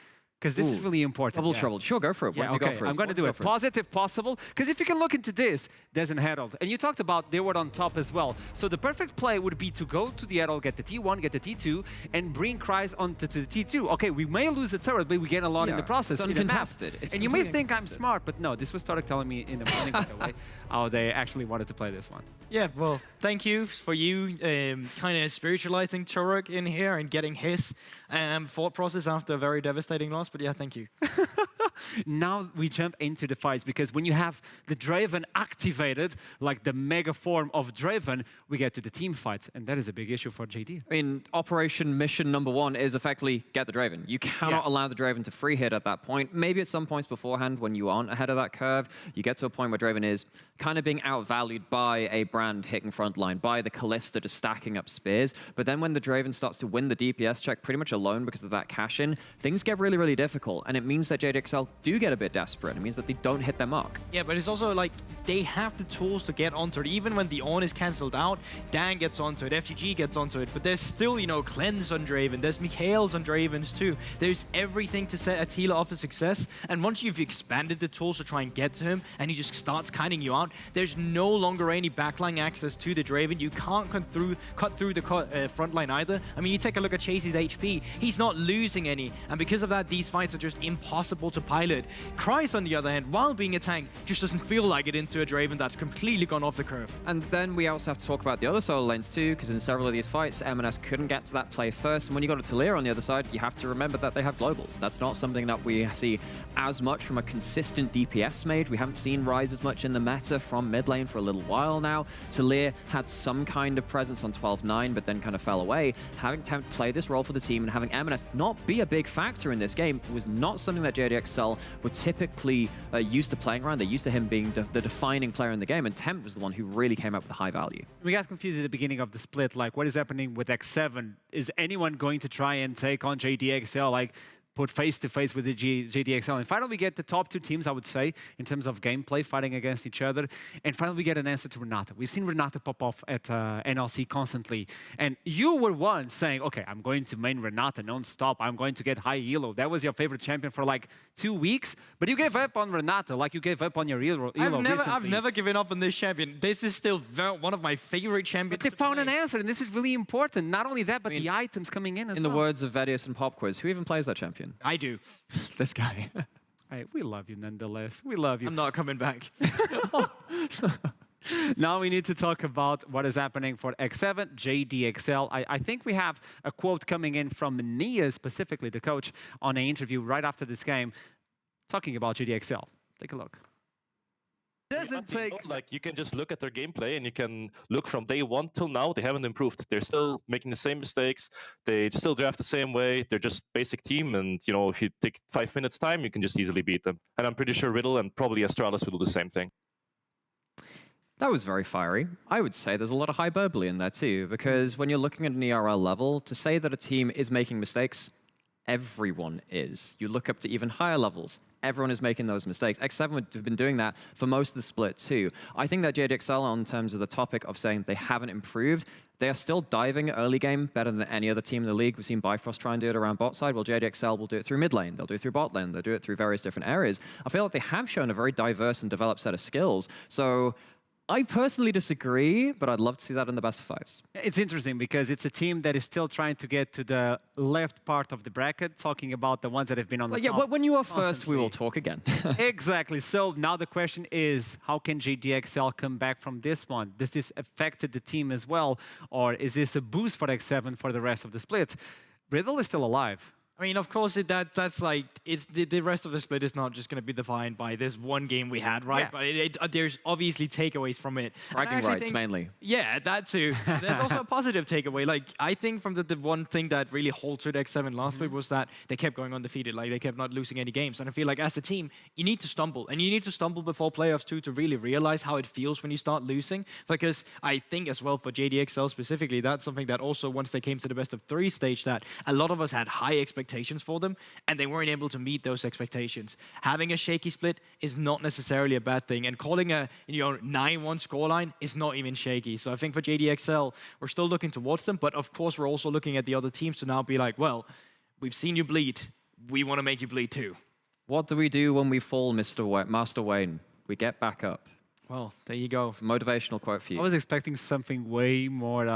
Because this is really important.
Double trouble. Sure, go for it.
Yeah, okay. I'm going to do it. Pause it if possible. Because if you can look into this, there's an Herald. And you talked about they were on top as well. So the perfect play would be to go to the Herald, get the T1, get the T2, and bring Kryze onto the T2. Okay, we may lose a turret, but we gain a lot in the process.
It's uncontested.
And you may think I'm smart, but no, this was Tarek telling me in the morning, by the way, how they actually wanted to play this one.
Yeah, well, thank you for you kind of spiritualizing Turok in here and getting his thought process after a very devastating loss. But yeah, thank you.
Now we jump into the fights, because when you have the Draven activated, like the mega form of Draven, we get to the team fights, and that is a big issue for JD.
I mean, operation mission number one is effectively get the Draven. You cannot allow the Draven to free hit at that point. Maybe at some points beforehand when you aren't ahead of that curve, you get to a point where Draven is kind of being outvalued by a Brand hitting frontline, by the Kalista just stacking up spears. But then when the Draven starts to win the DPS check pretty much alone because of that cash-in, things get really, really difficult. And it means that JDXL do get a bit desperate. It means that they don't hit their mark.
Yeah, but it's also like they have the tools to get onto it. Even when the Ornn is cancelled out, Dan gets onto it, FGG gets onto it. But there's still, you know, Cleanse on Draven. There's Mikhail's on Dravens too. There's everything to set Attila up for success. And once you've expanded the tools to try and get to him, and he just starts kiting you out, there's no longer any backline access to the Draven. You can't cut through the front line either. I mean, you take a look at Chase's HP. He's not losing any. And because of that, these fights are just impossible to pilot. Kryze, on the other hand, while being a tank, just doesn't feel like it into a Draven that's completely gone off the curve.
And then we also have to talk about the other solo lanes too, because in several of these fights, M&S couldn't get to that play first. And when you got a Taliyah on the other side, you have to remember that they have globals. That's not something that we see as much from a consistent DPS mage. We haven't seen Rise as much in the meta from mid lane for a little while now. Taliyah had some kind of presence on 12-9, but then kind of fell away. Having Temp play this role for the team and having M&S not be a big factor in this game was not something that JDXL were typically used to playing around. They're used to him being the defining player in the game, and Temp was the one who really came up with the high value.
We got confused at the beginning of the split, like what is happening with X7? Is anyone going to try and take on JDXL? Like, put face-to-face with the JDXL. And finally, we get the top two teams, I would say, in terms of gameplay, fighting against each other. And finally, we get an answer to Renata. We've seen Renata pop off at NLC constantly. And you were one saying, okay, I'm going to main Renata non-stop. I'm going to get high elo. That was your favorite champion for like 2 weeks. But you gave up on Renata like you gave up on your elo recently.
I've never given up on this champion. This is still one of my favorite champions.
But they found an answer, and this is really important. Not only that, but the items coming in as well.
In the words of Vedius and Pop Quiz, who even plays that champion?
I do.
This guy.
Hey, we love you nonetheless. We love you.
I'm not coming back.
Now we need to talk about what is happening for X7, JDXL. I think we have a quote coming in from Nia, specifically the coach, on an interview right after this game, talking about JDXL. Take a look.
Doesn't take like you can just look at their gameplay and you can look from day one till now. They haven't improved. They're still making the same mistakes. They still draft the same way. They're just basic team, and you know if you take 5 minutes time, you can just easily beat them. And I'm pretty sure Riddle and probably Astralis will do the same thing.
That was very fiery. I would say there's a lot of hyperbole in there too, because when you're looking at an ERL level, to say that a team is making mistakes, everyone is. You look up to even higher levels, everyone is making those mistakes. X7 would have been doing that for most of the split too. I think that JDXL, on terms of the topic of saying they haven't improved, they are still diving early game better than any other team in the league. We've seen Bifrost try and do it around bot side. Well, JDXL will do it through mid lane. They'll do it through bot lane. They'll do it through various different areas. I feel like they have shown a very diverse and developed set of skills. So I personally disagree, but I'd love to see that in the best of fives.
It's interesting because it's a team that is still trying to get to the left part of the bracket, talking about the ones that have been on the top.
Yeah, but when you are
constantly.
first, we will talk again.
Exactly. So now the question is, how can JDXL come back from this one? Does this affect the team as well? Or is this a boost for X7 for the rest of the split? Riddle is still alive.
I mean, of course, that's like, it's the rest of the split is not just going to be defined by this one game we had, right?
Yeah.
But there's obviously takeaways from it.
Bragging rights, mainly.
Yeah, that too. There's also a positive takeaway. Like, I think from the one thing that really halted X7 last week was that they kept going undefeated. Like, they kept not losing any games. And I feel like as a team, you need to stumble. And you need to stumble before playoffs too to really realize how it feels when you start losing. Because I think as well for JDXL specifically, that's something that also once they came to the best of 3 stage, that a lot of us had high expectations for them, and they weren't able to meet those expectations. Having a shaky split is not necessarily a bad thing, and calling a 9-1 scoreline is not even shaky. So I think for JDXL, we're still looking towards them, but of course we're also looking at the other teams to now be like, well, we've seen you bleed. We want to make you bleed too.
What do we do when we fall, Master Wayne? We get back up.
Well, there you go.
Motivational quote for you.
I was expecting something way more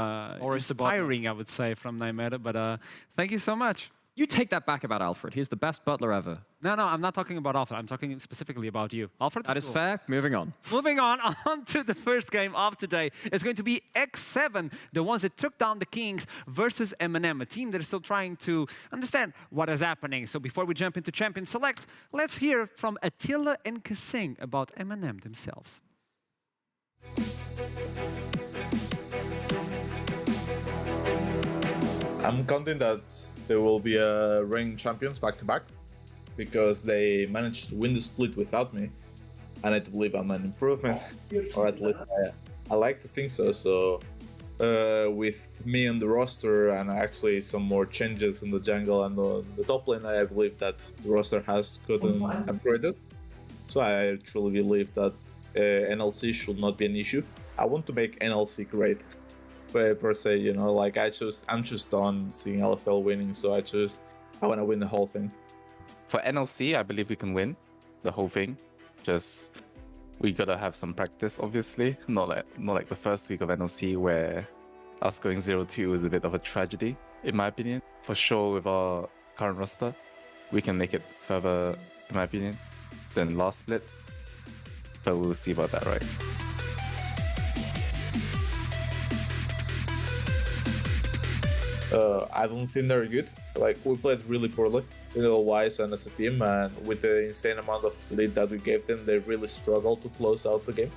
inspiring, I would say, from Nymeta, but thank you so much.
You take that back about Alfred. He's the best butler ever.
No, I'm not talking about Alfred. I'm talking specifically about you. Alfred,
that is fair. Moving on.
Moving on to the first game of today. It's going to be X7, the ones that took down the Kings, versus M&M, a team that is still trying to understand what is happening. So before we jump into Champion Select, let's hear from Attila and Kasing about M&M themselves.
I'm counting that there will be a reigning champions back-to-back because they managed to win the split without me, and I believe I'm an improvement, or at least I like to think so. So with me on the roster and actually some more changes in the jungle and the top lane, I believe that the roster has gotten upgraded. So I truly believe that NLC should not be an issue. I want to make NLC great. Per se, you know, like I'm just done seeing LFL winning, so I want to win the whole thing.
For NLC, I believe we can win the whole thing. Just we gotta have some practice, obviously. Not like the first week of NLC where us going 0-2 was a bit of a tragedy, in my opinion. For sure, with our current roster, we can make it further, in my opinion, than last split. But we'll see about that, right?
I don't think they're good. Like, we played really poorly, wise and as a team, and with the insane amount of lead that we gave them, they really struggled to close out the game.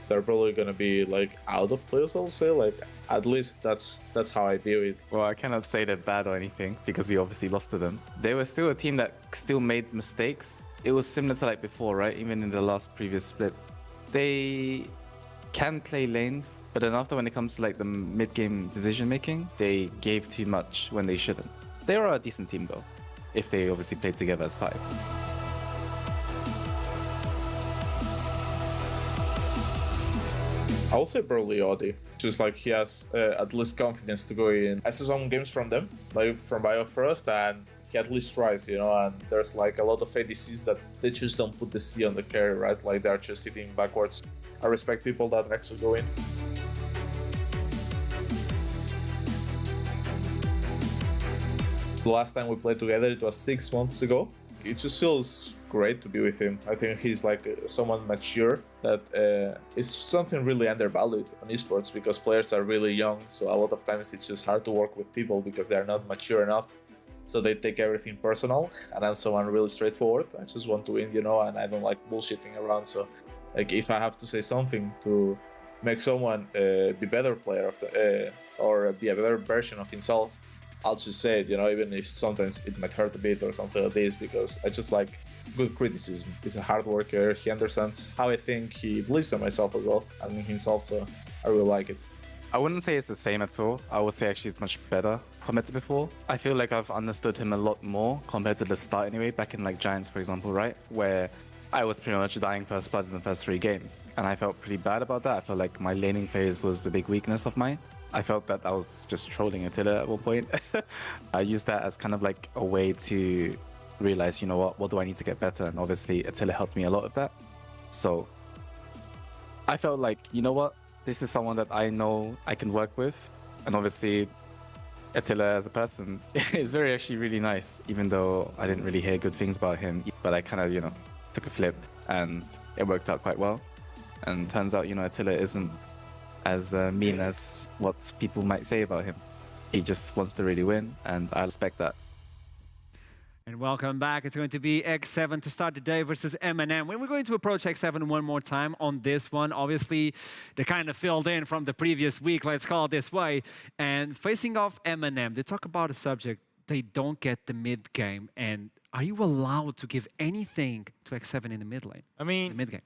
They're probably gonna be like out of playoffs, I'll say. Like, at least that's how I view it.
Well, I cannot say they're bad or anything because we obviously lost to them. They were still a team that still made mistakes. It was similar to like before, right? Even in the last previous split, they can play lane. But then after, when it comes to like the mid-game decision making, they gave too much when they shouldn't. They are a decent team though, if they obviously played together as 5.
I will say probably Audi. Just like he has at least confidence to go in. I saw some games from them, like from Bio first, and he at least tries, you know, and there's like a lot of ADCs that they just don't put the C on the carry, right? Like they're just sitting backwards. I respect people that actually go in. The last time we played together, it was 6 months ago. It just feels great to be with him. I think he's like someone mature that is something really undervalued on esports because players are really young. So a lot of times it's just hard to work with people because they are not mature enough. So they take everything personal, and I'm someone really straightforward. I just want to win, you know, and I don't like bullshitting around. So, like, if I have to say something to make someone be better player of the or be a better version of himself, I'll just say it, you know, even if sometimes it might hurt a bit or something like this, because I just like good criticism. He's a hard worker. He understands how I think. He believes in myself as well, and in himself. So I really like it.
I wouldn't say it's the same at all. I would say actually it's much better compared to before. I feel like I've understood him a lot more compared to the start anyway, back in like Giants, for example, right? Where I was pretty much dying first blood in the first 3 games. And I felt pretty bad about that. I felt like my laning phase was the big weakness of mine. I felt that I was just trolling Attila at one point. I used that as kind of like a way to realize, you know what do I need to get better? And obviously Attila helped me a lot with that. So I felt like, you know what? This is someone that I know I can work with. And obviously Attila as a person is actually really nice, even though I didn't really hear good things about him. But I kind of, you know, took a flip and it worked out quite well. And turns out, you know, Attila isn't as mean as what people might say about him. He just wants to really win, and I respect that.
And welcome back. It's going to be X7 to start the day versus M&M. When we're going to approach X7 one more time on this one, obviously they kind of filled in from the previous week, let's call it this way. And facing off M&M, they talk about a subject, they don't get the mid game. And are you allowed to give anything to X7 in the mid lane?
I mean,
the mid game.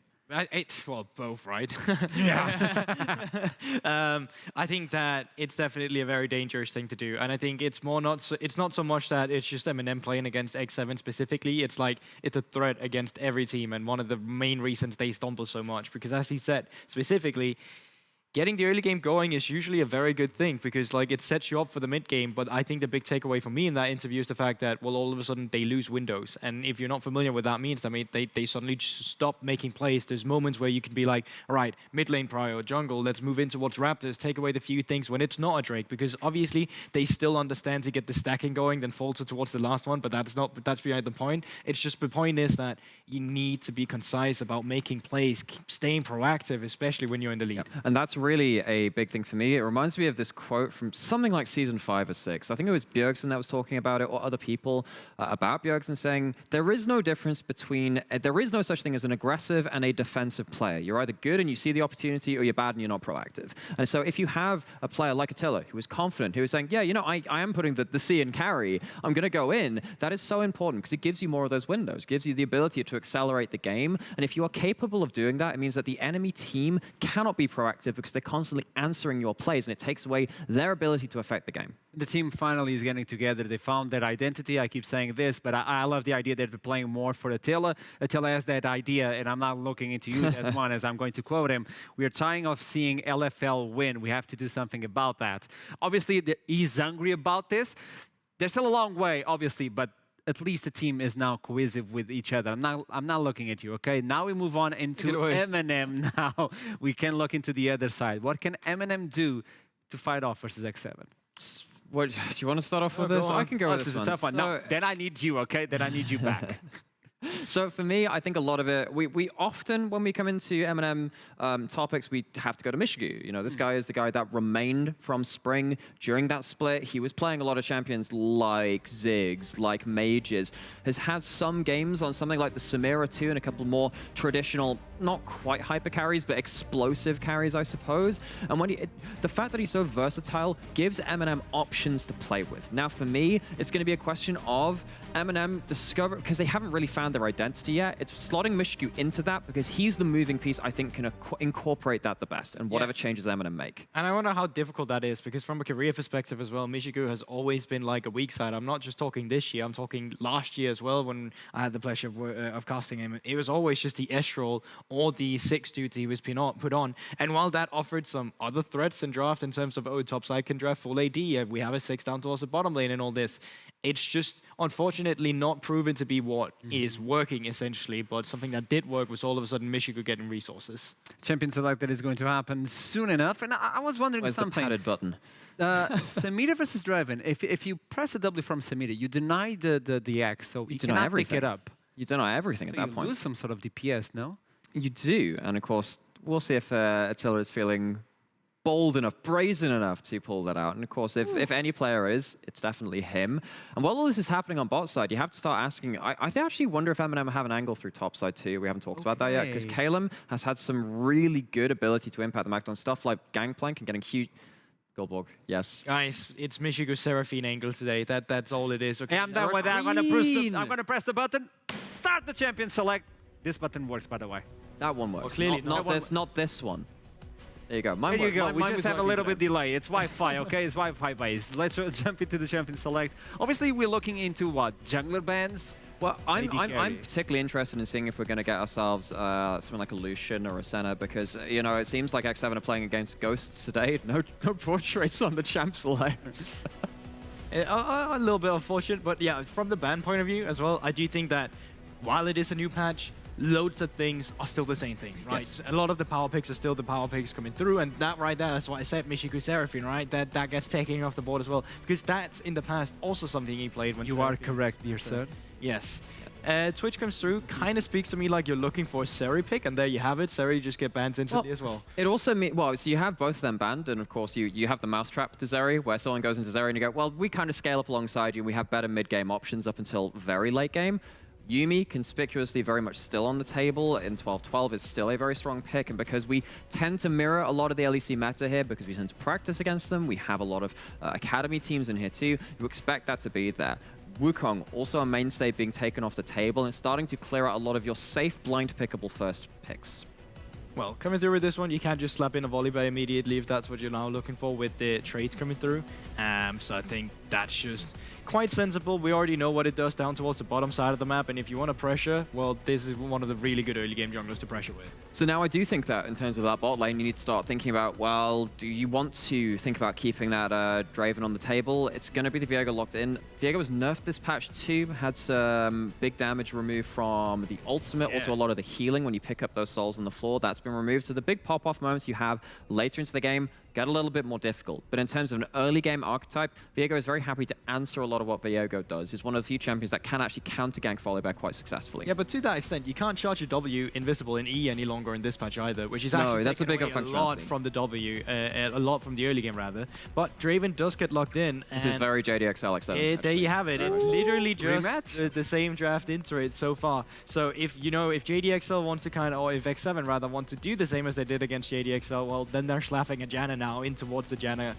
Well, both, right?
Yeah.
I think that it's definitely a very dangerous thing to do, and I think it's more it's not so much that it's just M&M playing against X7 specifically. It's like it's a threat against every team, and one of the main reasons they stumble so much, because as he said specifically, getting the early game going is usually a very good thing because like it sets you up for the mid game. But I think the big takeaway for me in that interview is the fact that, well, all of a sudden they lose windows. And if you're not familiar with that means, I mean, they suddenly just stop making plays. There's moments where you can be like, all right, mid lane prio, jungle, let's move in towards Raptors, take away the few things when it's not a Drake, because obviously they still understand to get the stacking going, then falter towards the last one, but that's behind the point. It's just the point is that you need to be concise about making plays, staying proactive, especially when you're in the lead.
Yeah. And that's really a big thing for me. It reminds me of this quote from something like season 5 or 6. I think it was Bjergsen that was talking about it, or other people about Bjergsen, saying there is no difference between, there is no such thing as an aggressive and a defensive player. You're either good and you see the opportunity, or you're bad and you're not proactive. And so if you have a player like Attila who is confident, who is saying, yeah, you know, I am putting the C in carry, I'm going to go in, that is so important because it gives you more of those windows, gives you the ability to accelerate the game. And if you are capable of doing that, it means that the enemy team cannot be proactive because they're constantly answering your plays, and it takes away their ability to affect the game.
The team finally is getting together. They found their identity. I keep saying this, but I love the idea that they're playing more for Attila. Attila has that idea, and I'm not looking into you that one, as I'm going to quote him. We are tired of seeing LFL win. We have to do something about that. Obviously, he's angry about this. There's still a long way, obviously, but at least the team is now cohesive with each other. I'm not looking at you, okay? Now we move on into M&M now. We can look into the other side. What can M&M do to fight off versus X7?
What, do you want to start off with this? I can go with this
one. This is a tough one. So, no, then I need you, okay? Then I need you back.
So for me, I think a lot of it, we often, when we come into M&M topics, we have to go to Michigu. You know, this guy is the guy that remained from Spring during that split. He was playing a lot of champions like Ziggs, like Mages, has had some games on something like the Samira 2 and a couple more traditional, not quite hyper carries, but explosive carries, I suppose. And when the fact that he's so versatile gives M&M options to play with. Now for me, it's going to be a question of M&M discover, because they haven't really found their identity yet. It's slotting Michigu into that because he's the moving piece I think can incorporate that the best, and whatever changes M&M make.
And I wonder how difficult that is, because from a career perspective as well, Michigu has always been like a weak side. I'm not just talking this year, I'm talking last year as well when I had the pleasure of casting him. It was always just the S-roll or the 6 duty he was put on. And while that offered some other threats in draft in terms of, oh, top side can draft full AD, we have a 6 down towards the bottom lane and all this, it's just unfortunately not proven to be what is working essentially, but something that did work was all of a sudden Michigu getting resources.
Champion Select that is going to happen soon enough, and I was wondering
Where's
something.
The padded button?
Samira versus Draven. If you press a W from Samira, you deny the X, so you cannot pick it up.
You deny everything at that point.
You lose some sort of DPS, no?
You do, and of course, we'll see if Attila is feeling bold enough, brazen enough to pull that out. And of course, if any player is, it's definitely him. And while all this is happening on bot side, you have to start asking, I actually wonder if MNM have an angle through top side too. We haven't talked about that yet, because Kalem has had some really good ability to impact the map on stuff like Gangplank and getting huge... Goldborg, yes.
Guys, it's Michigo Seraphine angle today. That's all it is. Okay.
I'm done with that. I'm gonna press the button. Start the champion select. This button works, by the way.
That one works.
Well, clearly
not this one. There you go.
There you go. We just have a little bit delay. It's Wi-Fi, okay? It's Wi-Fi based. Let's jump into the champion select. Obviously, we're looking into what? Jungler bans?
Well, I'm particularly interested in seeing if we're going to get ourselves something like a Lucian or a Senna, because, you know, it seems like X7 are playing against Ghosts today. No portraits on the champ select.
A little bit unfortunate, but yeah, from the ban point of view as well, I do think that while it is a new patch, loads of things are still the same thing, right?
Yes.
A lot of the power picks are still the power picks coming through, and that right there, that's why I said Michigo Seraphine, right? That gets taken off the board as well, because that's in the past also something he played when
You are correct, dear sir.
Yes. Twitch comes through, kind of speaks to me like you're looking for a Seri pick, and there you have it. Seri just get banned instantly as well.
It also means, well, so you have both of them banned, and of course you have the mousetrap to Zeri, where someone goes into Zeri and you go, well, we kind of scale up alongside you, and we have better mid-game options up until very late game. Yuumi, conspicuously very much still on the table in 12-12, is still a very strong pick, and because we tend to mirror a lot of the LEC meta here, because we tend to practice against them, we have a lot of academy teams in here too, you expect that to be there. Wukong, also a mainstay being taken off the table, and it's starting to clear out a lot of your safe blind pickable first picks.
Well, coming through with this one, you can't just slap in a Volibear immediately if that's what you're now looking for with the traits coming through. So I think that's just quite sensible. We already know what it does down towards the bottom side of the map, and if you want to pressure, well, this is one of the really good early game junglers to pressure with.
So now I do think that in terms of that bot lane, you need to start thinking about, well, do you want to think about keeping that Draven on the table? It's going to be the Viego locked in. Viego was nerfed this patch too, had some big damage removed from the ultimate, also a lot of the healing when you pick up those souls on the floor. That's been removed. So the big pop-off moments you have later into the game get a little bit more difficult. But in terms of an early game archetype, Viego is very happy to answer a lot of what Viego does. He's one of the few champions that can actually counter-gank Volibear quite successfully.
Yeah, but to that extent, you can't charge your W invisible in E any longer in this patch either, which is actually
that's a bigger
a lot from the W, a lot from the early game rather. But Draven does get locked in.
This is very JDXL X7.
There you have it. It's literally just the same draft into it so far. So if JDXL wants to or if X7 rather want to do the same as they did against JDXL, well, then they're slapping a Janna now in towards the Janna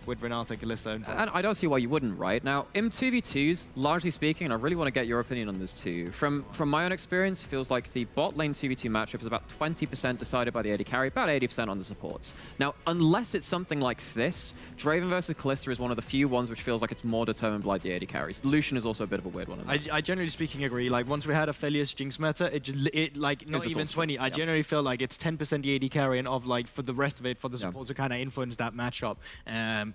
with Renata, Kalista.
And I don't see why you wouldn't, right? Now, in 2v2s, largely speaking, and I really want to get your opinion on this too, from my own experience, it feels like the bot lane 2v2 matchup is about 20% decided by the AD carry, about 80% on the supports. Now, unless it's something like this, Draven versus Kalista is one of the few ones which feels like it's more determined by the AD carries. Lucian is also a bit of a weird one.
I generally speaking agree. Like, once we had a Felius Jinx meta, it like, not even 20. I generally feel like it's 10% the AD carry, and of like, for the rest of it, for the support to kind of influence that matchup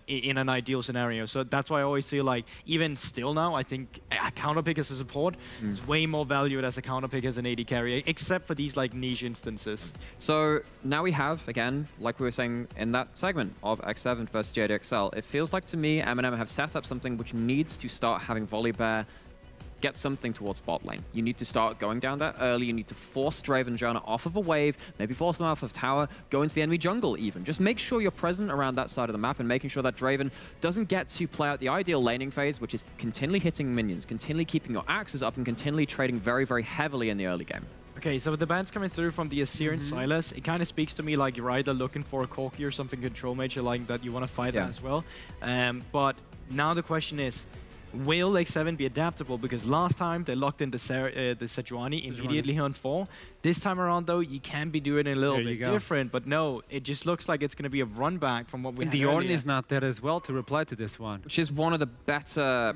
in an ideal scenario. So that's why I always feel like, even still now, I think a counter pick as a support is way more valued as a counter pick as an AD carry, except for these like niche instances.
So now we have, again, like we were saying in that segment of X7 versus JDXL, it feels like to me MNM have set up something which needs to start having Volibear get something towards bot lane. You need to start going down that early. You need to force Draven and Janna off of a wave, maybe force them off of tower, go into the enemy jungle even. Just make sure you're present around that side of the map and making sure that Draven doesn't get to play out the ideal laning phase, which is continually hitting minions, continually keeping your axes up, and continually trading very, very heavily in the early game.
Okay, so with the bans coming through from the Assyrian Silas, it kind of speaks to me like you're either looking for a Corki or something control mage like that you want to fight as well. But now the question is, will X7 be adaptable? Because last time they locked in the Sejuani immediately on 4. This time around, though, you can be doing it a little bit different. But no, it just looks like it's going to be a run back from what we had
the Ornn
earlier.
is not there as well to reply to this one.
Which is one of the better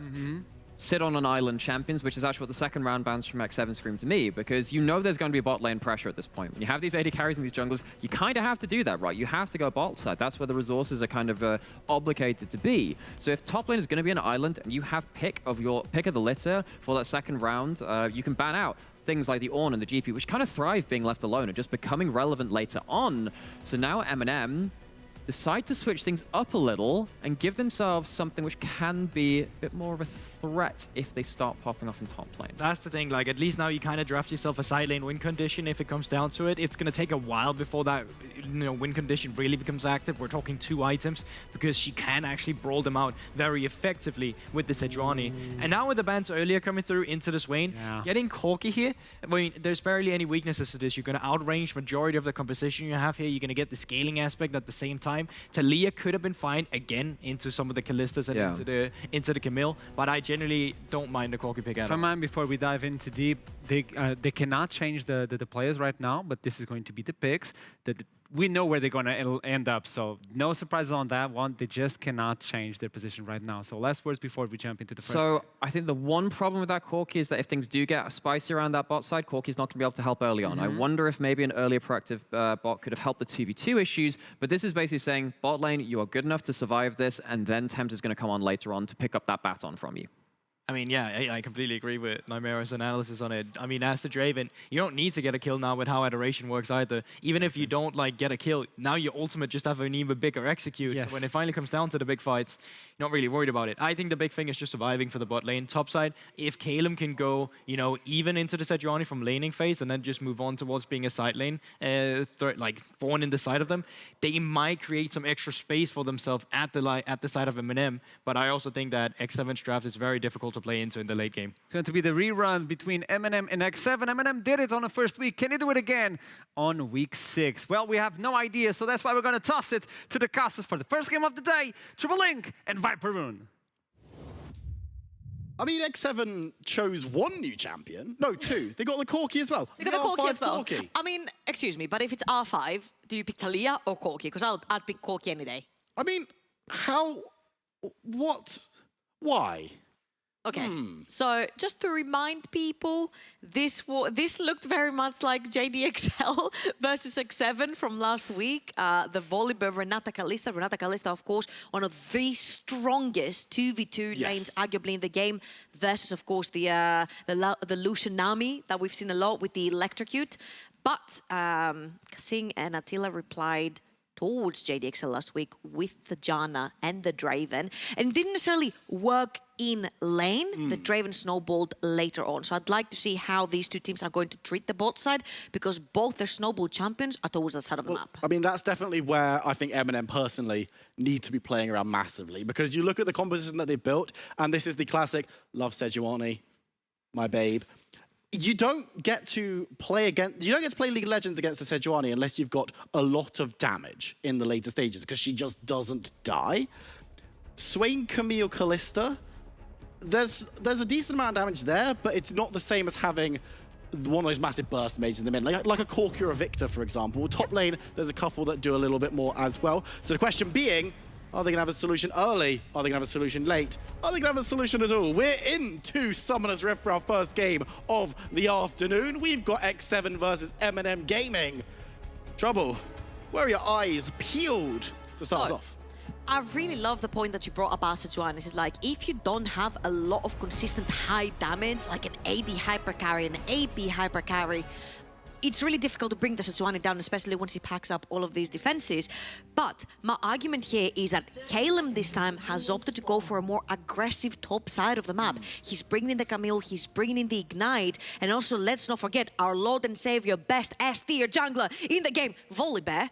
sit on an island champions, which is actually what the second round bans from X7 scream to me, because you know there's going to be bot lane pressure at this point. When you have these AD carries and these junglers, you kind of have to do that, right? You have to go bot side. That's where the resources are kind of obligated to be. So if top lane is going to be an island and you have pick of the litter for that second round, you can ban out things like the Ornn and the GP, which kind of thrive being left alone and just becoming relevant later on. So now MNM, decide to switch things up a little and give themselves something which can be a bit more of a threat if they start popping off in top lane.
That's the thing, like at least now you kind of draft yourself a side lane win condition if it comes down to it. It's going to take a while before that win condition really becomes active. We're talking 2 items because she can actually brawl them out very effectively with the Sejuani. And now with the bans earlier coming through into the Swain, getting Corki here, I mean, there's barely any weaknesses to this. You're going to outrange majority of the composition you have here. You're going to get the scaling aspect at the same time. Talia could have been fine again into some of the Callistas and into the Camille, but I generally don't mind the Corki pick at all.
Before we dive into deep, they cannot change the players right now, but this is going to be the picks. We know where they're going to end up, so no surprises on that one. They just cannot change their position right now. So last words before we jump into the first.
So I think the one problem with that Corki is that if things do get spicy around that bot side, Corki's not going to be able to help early on. I wonder if maybe an earlier proactive bot could have helped the 2v2 issues, but this is basically saying, bot lane, you are good enough to survive this, and then Tempt is going to come on later on to pick up that baton from you.
I mean, yeah, I completely agree with Nymero's analysis on it. I mean, as the Draven, you don't need to get a kill now with how Adoration works either. Even if you don't get a kill, now your ultimate just have an even bigger execute. So when it finally comes down to the big fights, you're not really worried about it. I think the big thing is just surviving for the bot lane. Top side, if Caleb can go, even into the Sejuani from laning phase and then just move on towards being a side lane, fawn in the side of them, they might create some extra space for themselves at the side of Eminem. But I also think that X7's draft is very difficult to play into in the late game.
It's going to be the rerun between Eminem and X7. Eminem did it on the first week. Can he do it again on week 6? Well, we have no idea, so that's why we're going to toss it to the casters for the first game of the day, Triple Link and Viper Rune.
I mean, X7 chose 1 new champion. No, 2. They got the Corki as well.
They got the Corki as well. Corki. I mean, excuse me, but if it's R5, do you pick Talia or Corki? Because I'd pick Corki any day.
I mean, why?
Okay, so just to remind people, this looked very much like JDXL versus X7 from last week. The Volibear Renata Kalista. Renata Kalista, of course, one of the strongest 2v2 lanes arguably in the game, versus, of course, the Lucian Nami that we've seen a lot with the Electrocute. But Kasing and Attila replied towards JDXL last week with the Janna and the Draven, and didn't necessarily work in lane. The Draven snowballed later on. So I'd like to see how these 2 teams are going to treat the bot side, because both their snowball champions are towards the side of the map.
I mean, that's definitely where I think Eminem personally need to be playing around massively, because you look at the composition that they've built, and this is the classic, love Sejuani, my babe. You don't get to play League of Legends against the Sejuani unless you've got a lot of damage in the later stages, because she just doesn't die. Swain, Camille, Callista, there's a decent amount of damage there, but it's not the same as having one of those massive burst mages in the mid, like a Corki or a Victor, for example. Top lane, there's a couple that do a little bit more as well. So the question being, are they going to have a solution early? Are they going to have a solution late? Are they going to have a solution at all? We're into Summoner's Rift for our first game of the afternoon. We've got X7 versus Eminem Gaming. Trouble, where are your eyes peeled to start us off?
I really love the point that you brought about Sejuani. It's like, if you don't have a lot of consistent high damage, like an AD hyper carry, an AP hyper carry, it's really difficult to bring the Sejuani down, especially once he packs up all of these defenses. But my argument here is that Caleb this time has opted to go for a more aggressive top side of the map. He's bringing in the Camille, he's bringing in the Ignite, and also let's not forget our Lord and Savior, best S-tier jungler in the game, Volibear,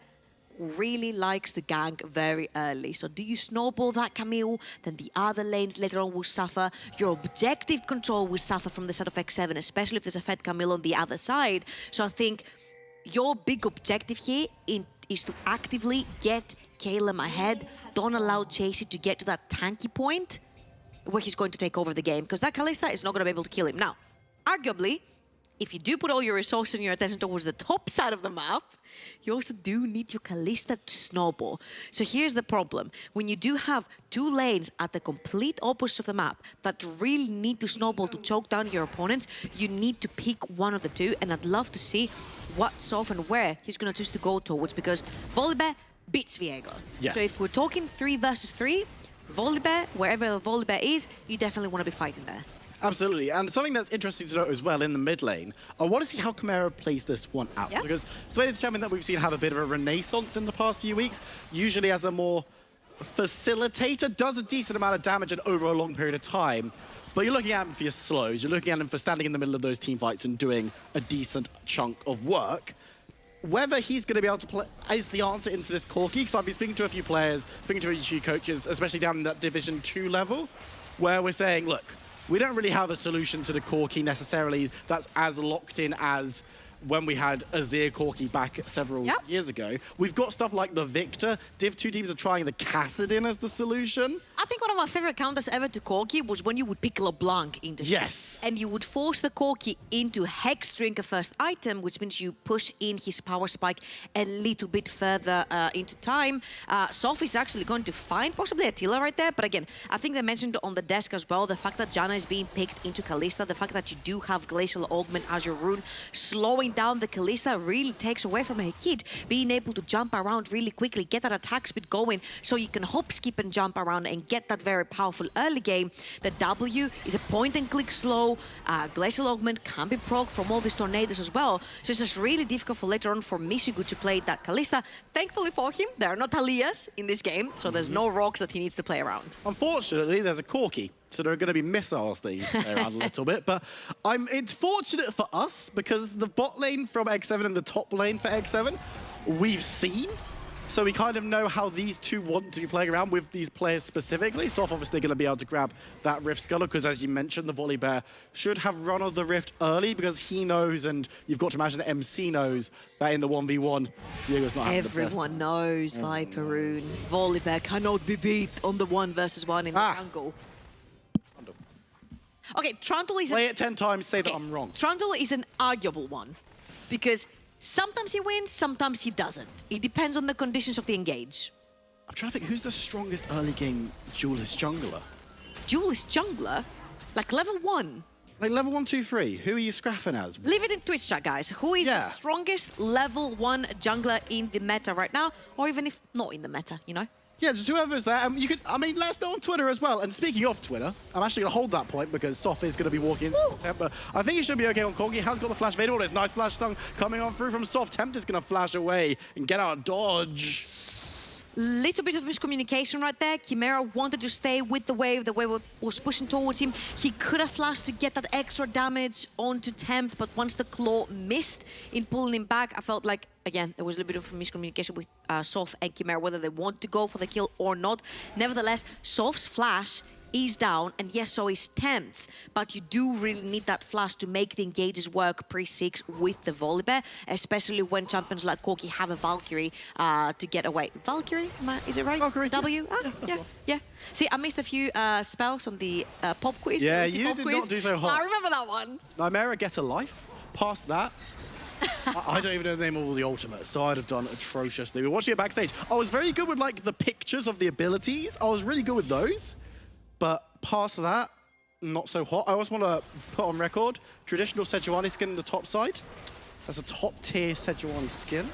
really likes to gank very early. So do you snowball that Camille? Then the other lanes later on will suffer. Your objective control will suffer from the side of X7, especially if there's a fed Camille on the other side. So I think your big objective here is to actively get Caleb ahead. Don't allow Chasey to get to that tanky point where he's going to take over the game, because that Kalista is not going to be able to kill him. Now, arguably, if you do put all your resources and your attention towards the top side of the map, you also do need your Kalista to snowball. So here's the problem. When you do have 2 lanes at the complete opposite of the map that really need to snowball to choke down your opponents, you need to pick one of the 2, and I'd love to see what soft and where he's going to choose to go towards, because Volibear beats Viego.
Yes.
So if we're talking 3 versus 3, Volibear, wherever Volibear is, you definitely want to be fighting there.
Absolutely, and something that's interesting to note as well in the mid lane, I want to see how Chimera plays this one out.
Yeah.
Because Sway is a champion that we've seen have a bit of a renaissance in the past few weeks, usually as a more facilitator, does a decent amount of damage and over a long period of time. But you're looking at him for your slows, you're looking at him for standing in the middle of those team fights and doing a decent chunk of work. Whether he's going to be able to play is the answer into this Corki, because I've been speaking to a few players, speaking to a few coaches, especially down in that Division 2 level, where we're saying, look, we don't really have a solution to the Corki necessarily that's as locked in as when we had Azir Corki back several years ago. We've got stuff like the Victor. Div 2 teams are trying the Kassadin as the solution.
I think one of my favorite counters ever to Corki was when you would pick LeBlanc into
Yes.
and you would force the Corki into Hex drink a first item, which means you push in his power spike a little bit further into time. Soph is actually going to find possibly Attila right there, but again, I think they mentioned on the desk as well, the fact that Janna is being picked into Kalista, the fact that you do have Glacial Augment as your rune, slowing down the Kalista really takes away from her kid, being able to jump around really quickly, get that attack speed going, so you can hop, skip, and jump around and get that very powerful early game. The W is a point-and-click slow. Glacial Augment can be proc from all these tornadoes as well. So it's just really difficult for later on for Mishigu to play that Kalista. Thankfully for him, there are not Aliyahs in this game, so there's no rocks that he needs to play around.
Unfortunately, there's a Corki, so there are going to be missiles that you play around a little bit. But it's fortunate for us because the bot lane from X7 and the top lane for X7, we've seen. So we kind of know how these two want to be playing around with these players specifically. Soph obviously going to be able to grab that Rift Sculler because, as you mentioned, the Volibear should have run of the Rift early because he knows, and you've got to imagine that MC knows, that in the 1v1, Diego's not having the best.
Everyone knows Viperoon. Volibear cannot be beat on the 1 versus 1 in the jungle. Okay, Trundle is...
Play it 10 times, say that I'm wrong.
Trundle is an arguable one because sometimes he wins, sometimes he doesn't. It depends on the conditions of the engage.
I'm trying to think, who's the strongest early game duelist jungler?
Duelist jungler? Like level 1?
Like level 1, 2, 3. Who are you scrapping as?
Leave it in Twitch chat, guys. Who is the strongest level 1 jungler in the meta right now? Or even if not in the meta, you know?
Yeah, just whoever's there. You could, I mean, let us know on Twitter as well. And speaking of Twitter, I'm actually going to hold that point because Soph is going to be walking into his temp. But I think he should be okay on Corgi. He has got the flash available. There's nice flash stun coming on through from Soph. Tempt is going to flash away and get out of dodge.
Little bit of miscommunication right there. Chimera wanted to stay with the wave was pushing towards him. He could have flashed to get that extra damage onto Tempt, but once the claw missed in pulling him back, I felt like, again, there was a little bit of miscommunication with Soph and Chimera, whether they want to go for the kill or not. Nevertheless, Soph's flash is down, and yes, so is Tempt's, but you do really need that flash to make the engages work pre-6 with the Volibear, especially when champions like Corki have a Valkyrie to get away. Valkyrie? Is it right?
Valkyrie.
W?
Yeah,
yeah. See, I missed a few spells on the pop quiz.
Yeah,
the
you did not do so hot.
I remember that one.
Chimera, get a life. Past that. I don't even know the name of all the ultimates, so I'd have done atrociously. We were watching it backstage. I was very good with like the pictures of the abilities. I was really good with those. But past that, not so hot. I also want to put on record, traditional Sejuani skin on the top side. That's a top tier Sejuani skin.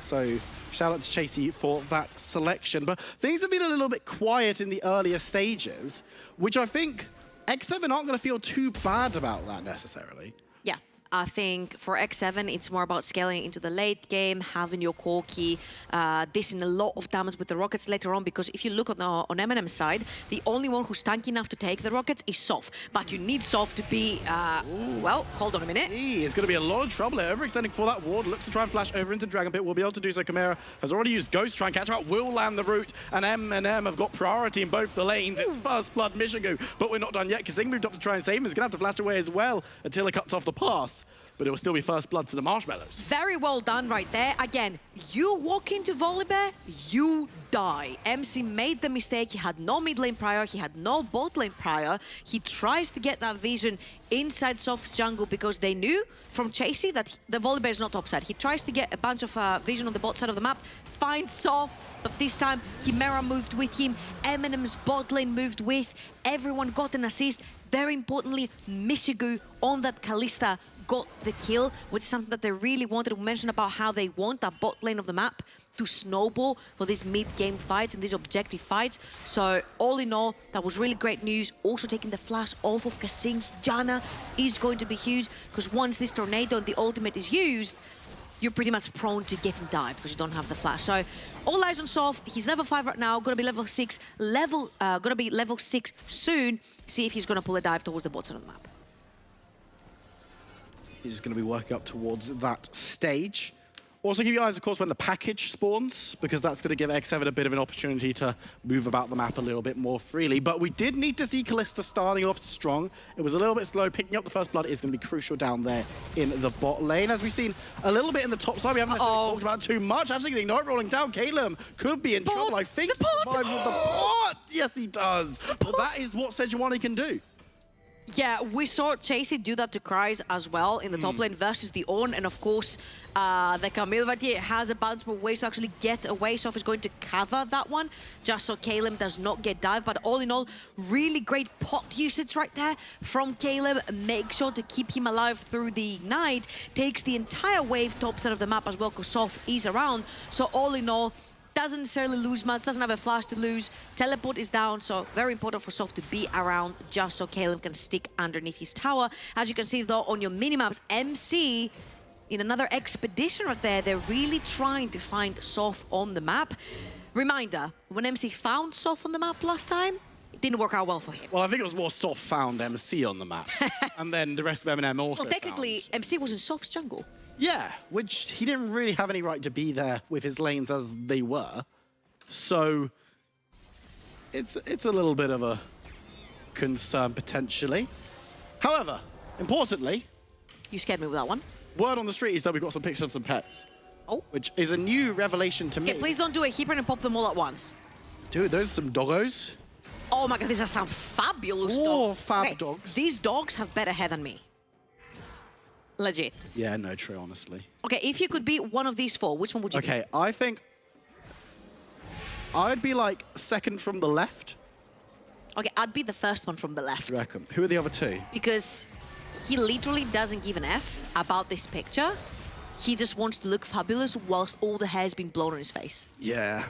So shout out to Chasey for that selection. But things have been a little bit quiet in the earlier stages, which I think X7 aren't going to feel too bad about that necessarily.
Yeah. I think for X7, it's more about scaling into the late game, having your Corki, dishing a lot of damage with the rockets later on, because if you look on Eminem's side, the only one who's tanky enough to take the rockets is Soph. But you need Soph to be, well, hold on a minute.
It's going to be a lot of trouble here. Overextending for that ward, looks to try and flash over into Dragon Pit. Will be able to do so. Chimera has already used Ghost to try and catch him out. Will land the root, and M&M have got priority in both the lanes. It's first blood Mishigu, but we're not done yet. Kazing moved up to try and save him. He's going to have to flash away as well until he cuts off the pass. But it will still be first blood to the Marshmallows.
Very well done right there. Again, you walk into Volibear, you die. MC made the mistake. He had no mid lane prior. He had no bot lane prior. He tries to get that vision inside Soph's jungle because they knew from Chasey that the Volibear is not topside. He tries to get a bunch of vision on the bot side of the map, finds Soph, but this time Chimera moved with him. Eminem's bot lane moved with. Everyone got an assist. Very importantly, Mishigu on that Kalista got the kill, which is something that they really wanted to mention about how they want that bot lane of the map to snowball for these mid-game fights and these objective fights. So all in all, that was really great news. Also taking the flash off of Kasing's Janna is going to be huge, because once this tornado and the ultimate is used, you're pretty much prone to getting dived because you don't have the flash. So all eyes on Soph. He's level 5 right now, gonna be level 6 soon. See if he's gonna pull a dive towards the bot side of the map.
He's going to be working up towards that stage. Also keep your eyes, of course, when the package spawns, because that's going to give X7 a bit of an opportunity to move about the map a little bit more freely. But we did need to see Kalista starting off strong. It was a little bit slow. Picking up the first blood is going to be crucial down there in the bot lane. As we've seen a little bit in the top side, we haven't necessarily talked about too much. Actually, getting not rolling down. Caleb could be in trouble. I think he survives with the pot. Yes, he does. But that is what Sejuani can do.
Yeah, we saw Chasey do that to Kryze as well in the top lane versus the Ornn, and of course, the Camille Vatier has a bunch more ways to actually get away. Soph is going to cover that one, just so Caleb does not get dived. But all in all, really great pot usage right there from Caleb. Make sure to keep him alive through the night. Takes the entire wave top side of the map as well, because Soph is around. So all in all, doesn't necessarily lose much, doesn't have a flash to lose. Teleport is down, so very important for Soph to be around just so Caleb can stick underneath his tower. As you can see though on your minimaps, MC in another expedition right there. They're really trying to find Soph on the map. Reminder, when MC found Soph on the map last time, it didn't work out well for him.
Well, I think it was more Soph found MC on the map. And then the rest of M&M also
Well, technically, MC was in Soph's jungle.
Yeah, which he didn't really have any right to be there with his lanes as they were. So it's a little bit of a concern potentially. However, importantly,
you scared me with that one.
Word on the street is that we've got some pictures of some pets.
Oh.
Which is a new revelation to me.
Yeah, please don't do it. Keep it and pop them all at once.
Dude, those are some doggos.
Oh my god, these are some fabulous dogs.
Oh, fab dogs.
These dogs have better hair than me. Legit.
Yeah, no, true, honestly.
Okay, if you could be one of these four, which one would you be?
Okay, I think I'd be like second from the left.
Okay, I'd be the first one from the left.
You reckon? Who are the other two?
Because he literally doesn't give an F about this picture. He just wants to look fabulous whilst all the hair's been blown on his face.
Yeah,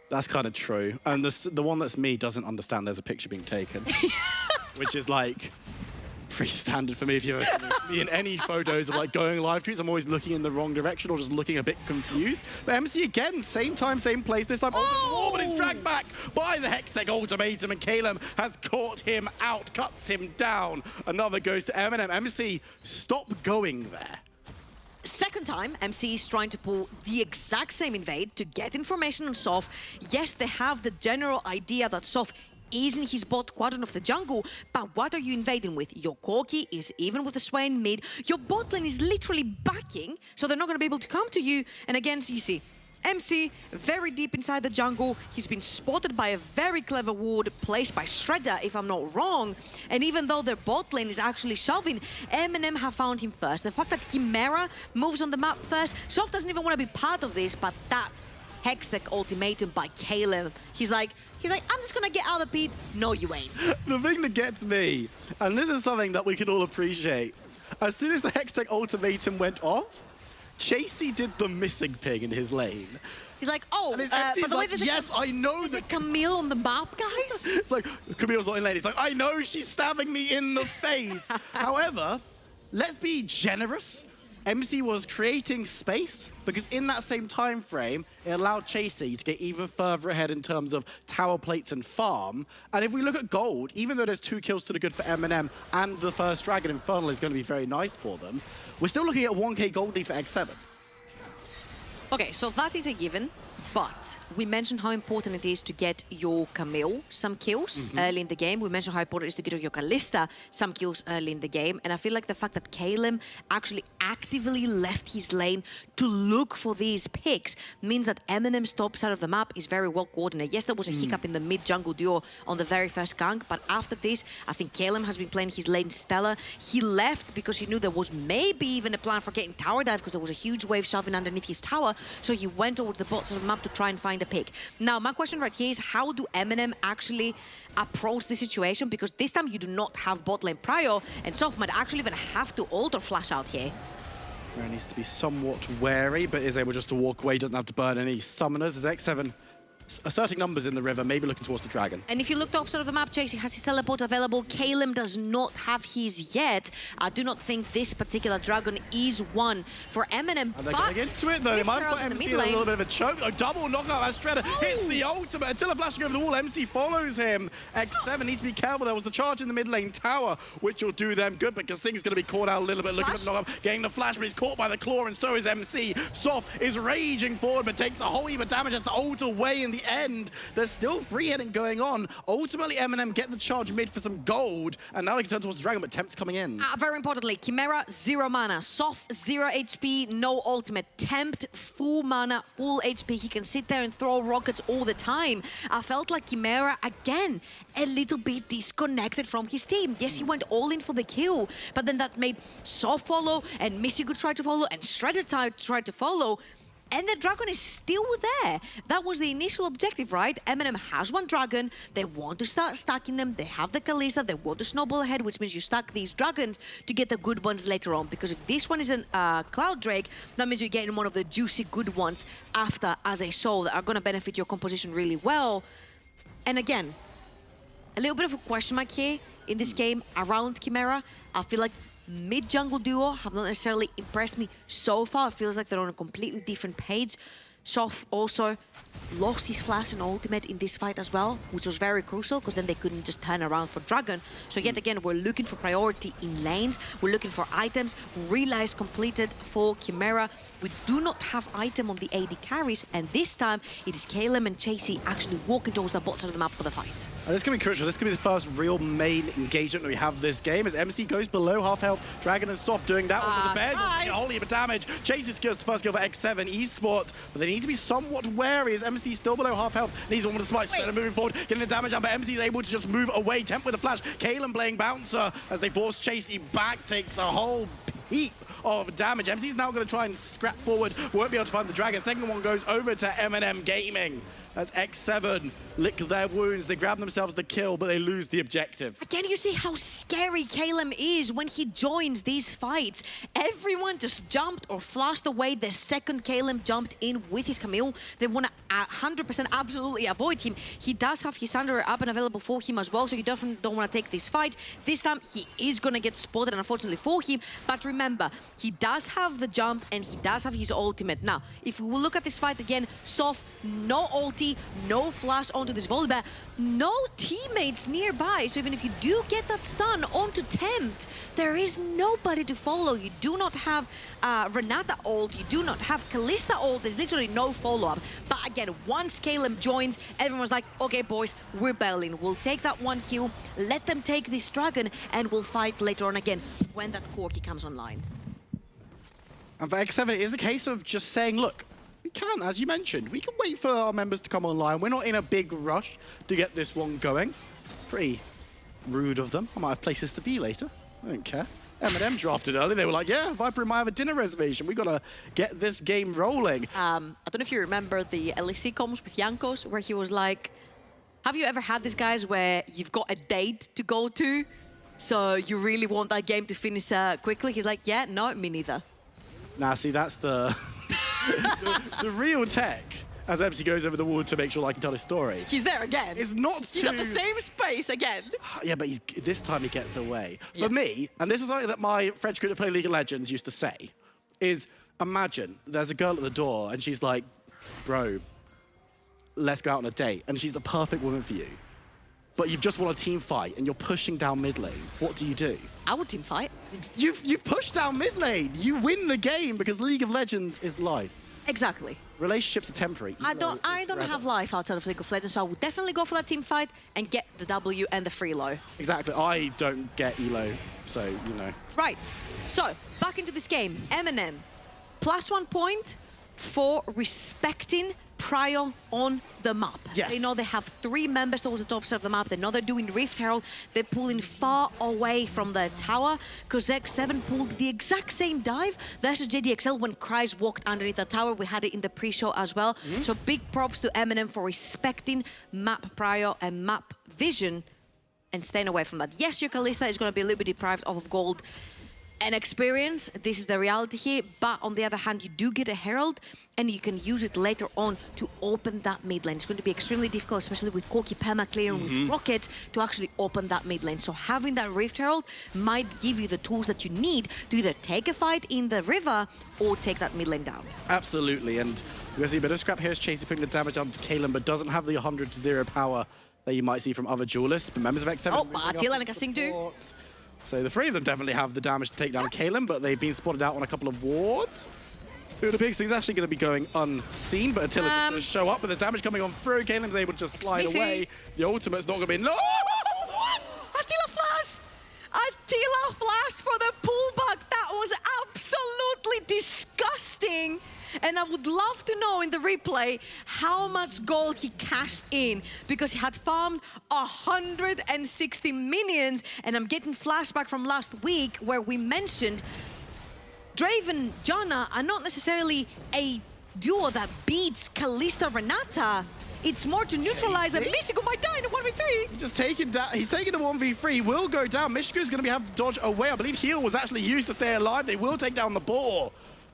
that's kind of true. And the one that's me doesn't understand there's a picture being taken. Which is like pretty standard for me. If you've ever seen me in any photos of like going live tweets, I'm always looking in the wrong direction or just looking a bit confused. But MC again, same time, same place. This time, but it's dragged back by the Hextech Ultimatum, and Caleb has caught him out, cuts him down. Another goes to Eminem. MC, stop going there.
Second time, MC is trying to pull the exact same invade to get information on Soph. Yes, they have the general idea that Soph is in his bot quadrant of the jungle, but what are you invading with? Your Corki is even with the Swain mid. Your bot lane is literally backing, so they're not going to be able to come to you. And again, so you see, MC very deep inside the jungle. He's been spotted by a very clever ward placed by Shredder, if I'm not wrong. And even though their bot lane is actually shoving, M&M have found him first. The fact that Chimera moves on the map first, Soph doesn't even want to be part of this, but that Hextech Ultimatum by Caleb. He's like, I'm just gonna get out of beat. No, you ain't.
The thing that gets me, and this is something that we can all appreciate, as soon as the Hextech Ultimatum went off, Chasey did the missing ping in his lane.
He's like, oh,
and his
by
MC's
the way,
like, yes, I know
there's a Camille on the map, guys.
It's like, Camille's not in lane. It's like, I know she's stabbing me in the face. However, let's be generous. MC was creating space because in that same time frame, it allowed Chasey to get even further ahead in terms of tower plates and farm. And if we look at gold, even though there's 2 kills to the good for M&M and the first Dragon Infernal is going to be very nice for them, we're still looking at 1k gold lead for X7.
Okay, so that is a given, but we mentioned how important it is to get your Camille some kills early in the game. We mentioned how important it is to get your Kalista some kills early in the game. And I feel like the fact that Caleb actually actively left his lane to look for these picks means that Eminem's top side of the map is very well coordinated. Yes, there was a hiccup in the mid-jungle duo on the very first gank, but after this, I think Caleb has been playing his lane stellar. He left because he knew there was maybe even a plan for getting tower dive because there was a huge wave shoving underneath his tower. So he went towards the bot side of the map have to try and find a pick. Now, my question right here is how do Eminem actually approach the situation? Because this time you do not have bot lane prio, and Soft might actually even have to ult or flash out here.
He needs to be somewhat wary, but is able just to walk away, doesn't have to burn any summoners. As X7 asserting numbers in the river, maybe looking towards the dragon.
And if you look to opposite of the map, Chasey has his teleport available. Kalem does not have his yet. I do not think this particular dragon is one for Eminem.
And they're getting into it, though. They might have got MC in a little bit of a choke. A double knockout as Shredder hits the ultimate. Attila flashing over the wall. MC follows him. X7 needs to be careful. There was the charge in the mid lane tower, which will do them good, but Kasing's going to be caught out a little bit. Looking at the knockup, getting the flash, but he's caught by the claw, and so is MC. Soft is raging forward, but takes a whole heap of damage as the ult away in the end. There's still free hitting going on. Ultimately, Eminem get the charge mid for some gold, and now they can turn towards the dragon, but Tempt's coming in.
Very importantly, Chimera, 0 mana. Soft, 0 HP, no ultimate. Tempt, full mana, full HP. He can sit there and throw rockets all the time. I felt like Chimera, again, a little bit disconnected from his team. Yes, he went all in for the kill, but then that made Soft follow, and Missy could try to follow, and Shredder tried to follow. And the dragon is still there. That was the initial objective, right? Eminem has one dragon. They want to start stacking them. They have the Kalista. They want to snowball ahead, which means you stack these dragons to get the good ones later on. Because if this one is a Cloud Drake, that means you're getting one of the juicy good ones after as a soul that are going to benefit your composition really well. And again, a little bit of a question mark here in this game around Chimera. I feel like mid-jungle duo have not necessarily impressed me so far. It feels like they're on a completely different page. Soft also lost his flash and ultimate in this fight as well, which was very crucial because then they couldn't just turn around for Dragon. So yet again, we're looking for priority in lanes. We're looking for items. Relays completed for Chimera. We do not have item on the AD carries, and this time it is Kalem and Chasey actually walking towards the bot side of the map for the fight.
And this can be crucial. This can be the first real main engagement we have this game as MC goes below half health. Dragon and Soft doing that one for the bears. A whole heap of damage. Chasey secures the first kill for X7 Esports, but they need to be somewhat wary as MC still below half health. Needs one with a smite. Shredder moving forward, getting the damage down, but MC is able to just move away. Temp with a flash. Kalem playing Bouncer as they force Chasey back. Takes a whole heap of damage. MC's now going to try and scrap forward. Won't be able to find the dragon. Second one goes over to Eminem Gaming as X7 lick their wounds. They grab themselves the kill, but they lose the objective.
Again, you see how scary Kalem is when he joins these fights. Everyone just jumped or flashed away the second Kalem jumped in with his Camille. They want to 100% absolutely avoid him. He does have his Sunderer up and available for him as well, so you definitely don't want to take this fight. This time, he is going to get spotted, unfortunately for him. But remember, he does have the jump and he does have his ultimate. Now, if we will look at this fight again, Soft, no ulti, no flash onto this Volibear, no teammates nearby. So even if you do get that stun onto Tempt, there is nobody to follow. You do not have Renata ult, you do not have Kalista ult. There's literally no follow-up. But again, once Kalem joins, everyone's like, okay, boys, we're bailing. We'll take that one kill, let them take this dragon, and we'll fight later on again when that Corki comes online.
And for X7, it is a case of just saying, look, we can, as you mentioned, we can wait for our members to come online. We're not in a big rush to get this one going. Pretty rude of them. I might have places to be later. I don't care. Eminem drafted early. They were like, yeah, Viper might have a dinner reservation. We got to get this game rolling.
I don't know if you remember the NLC comms with Jankos, where he was like, have you ever had this, guys, where you've got a date to go to, so you really want that game to finish quickly? He's like, yeah, no, me neither.
Nah, see, that's the the real tech as MC goes over the wall to make sure I can tell his story.
He's there again.
It's not
He's at the same space again.
Yeah, but this time he gets away. For me, and this is something that my French group that play League of Legends used to say, is imagine there's a girl at the door and she's like, bro, let's go out on a date. And she's the perfect woman for you. But you've just won a team fight and you're pushing down mid lane. What do you do?
I would team fight.
You've pushed down mid lane. You win the game because League of Legends is life.
Exactly.
Relationships are temporary.
I don't have life outside of League of Legends, so I would definitely go for that team fight and get the W and the free low.
Exactly. I don't get elo, so you know.
Right. So back into this game. Eminem, +1 point for respecting prio on the map.
Yes.
They know they have 3 members towards the top side of the map. They know they're doing Rift Herald. They're pulling far away from the tower because X7 pulled the exact same dive versus JDXL when Kryze walked underneath the tower. We had it in the pre-show as well. So big props to Eminem for respecting map prio and map vision and staying away from that. Yes, your Kalista is going to be a little bit deprived of gold and experience. This is the reality here, but on the other hand, you do get a Herald and you can use it later on to open that mid lane. It's going to be extremely difficult, especially with Corki perma clearing with Rocket, to actually open that mid lane. So having that Rift Herald might give you the tools that you need to either take a fight in the river or take that mid lane down.
Absolutely, and we're going to see a bit of scrap here as Chasey putting the damage onto Kalen, but doesn't have the 100-0 power that you might see from other duelists. But members of X7...
Oh, but Attila and Cassing too.
So the 3 of them definitely have the damage to take down Kalen, but they've been spotted out on a couple of wards. The big thing's actually going to be going unseen, but Attila's just going to show up with the damage coming on through. Kalen's able to just slide away. The ultimate's not going to be... No!
What? Attila flashed! Attila flashed for the pullback. That was absolutely disgusting. And I would love to know in the replay how much gold he cashed in, because he had farmed 160 minions. And I'm getting flashback from last week where we mentioned Draven, Janna are not necessarily a duo that beats Kalista Renata. It's more to neutralize that Michigo might die in a 1v3.
He's just taking down. He's taking the 1v3. Will go down. Michigo's going to have to dodge away. I believe heal was actually used to stay alive. They will take down the boar.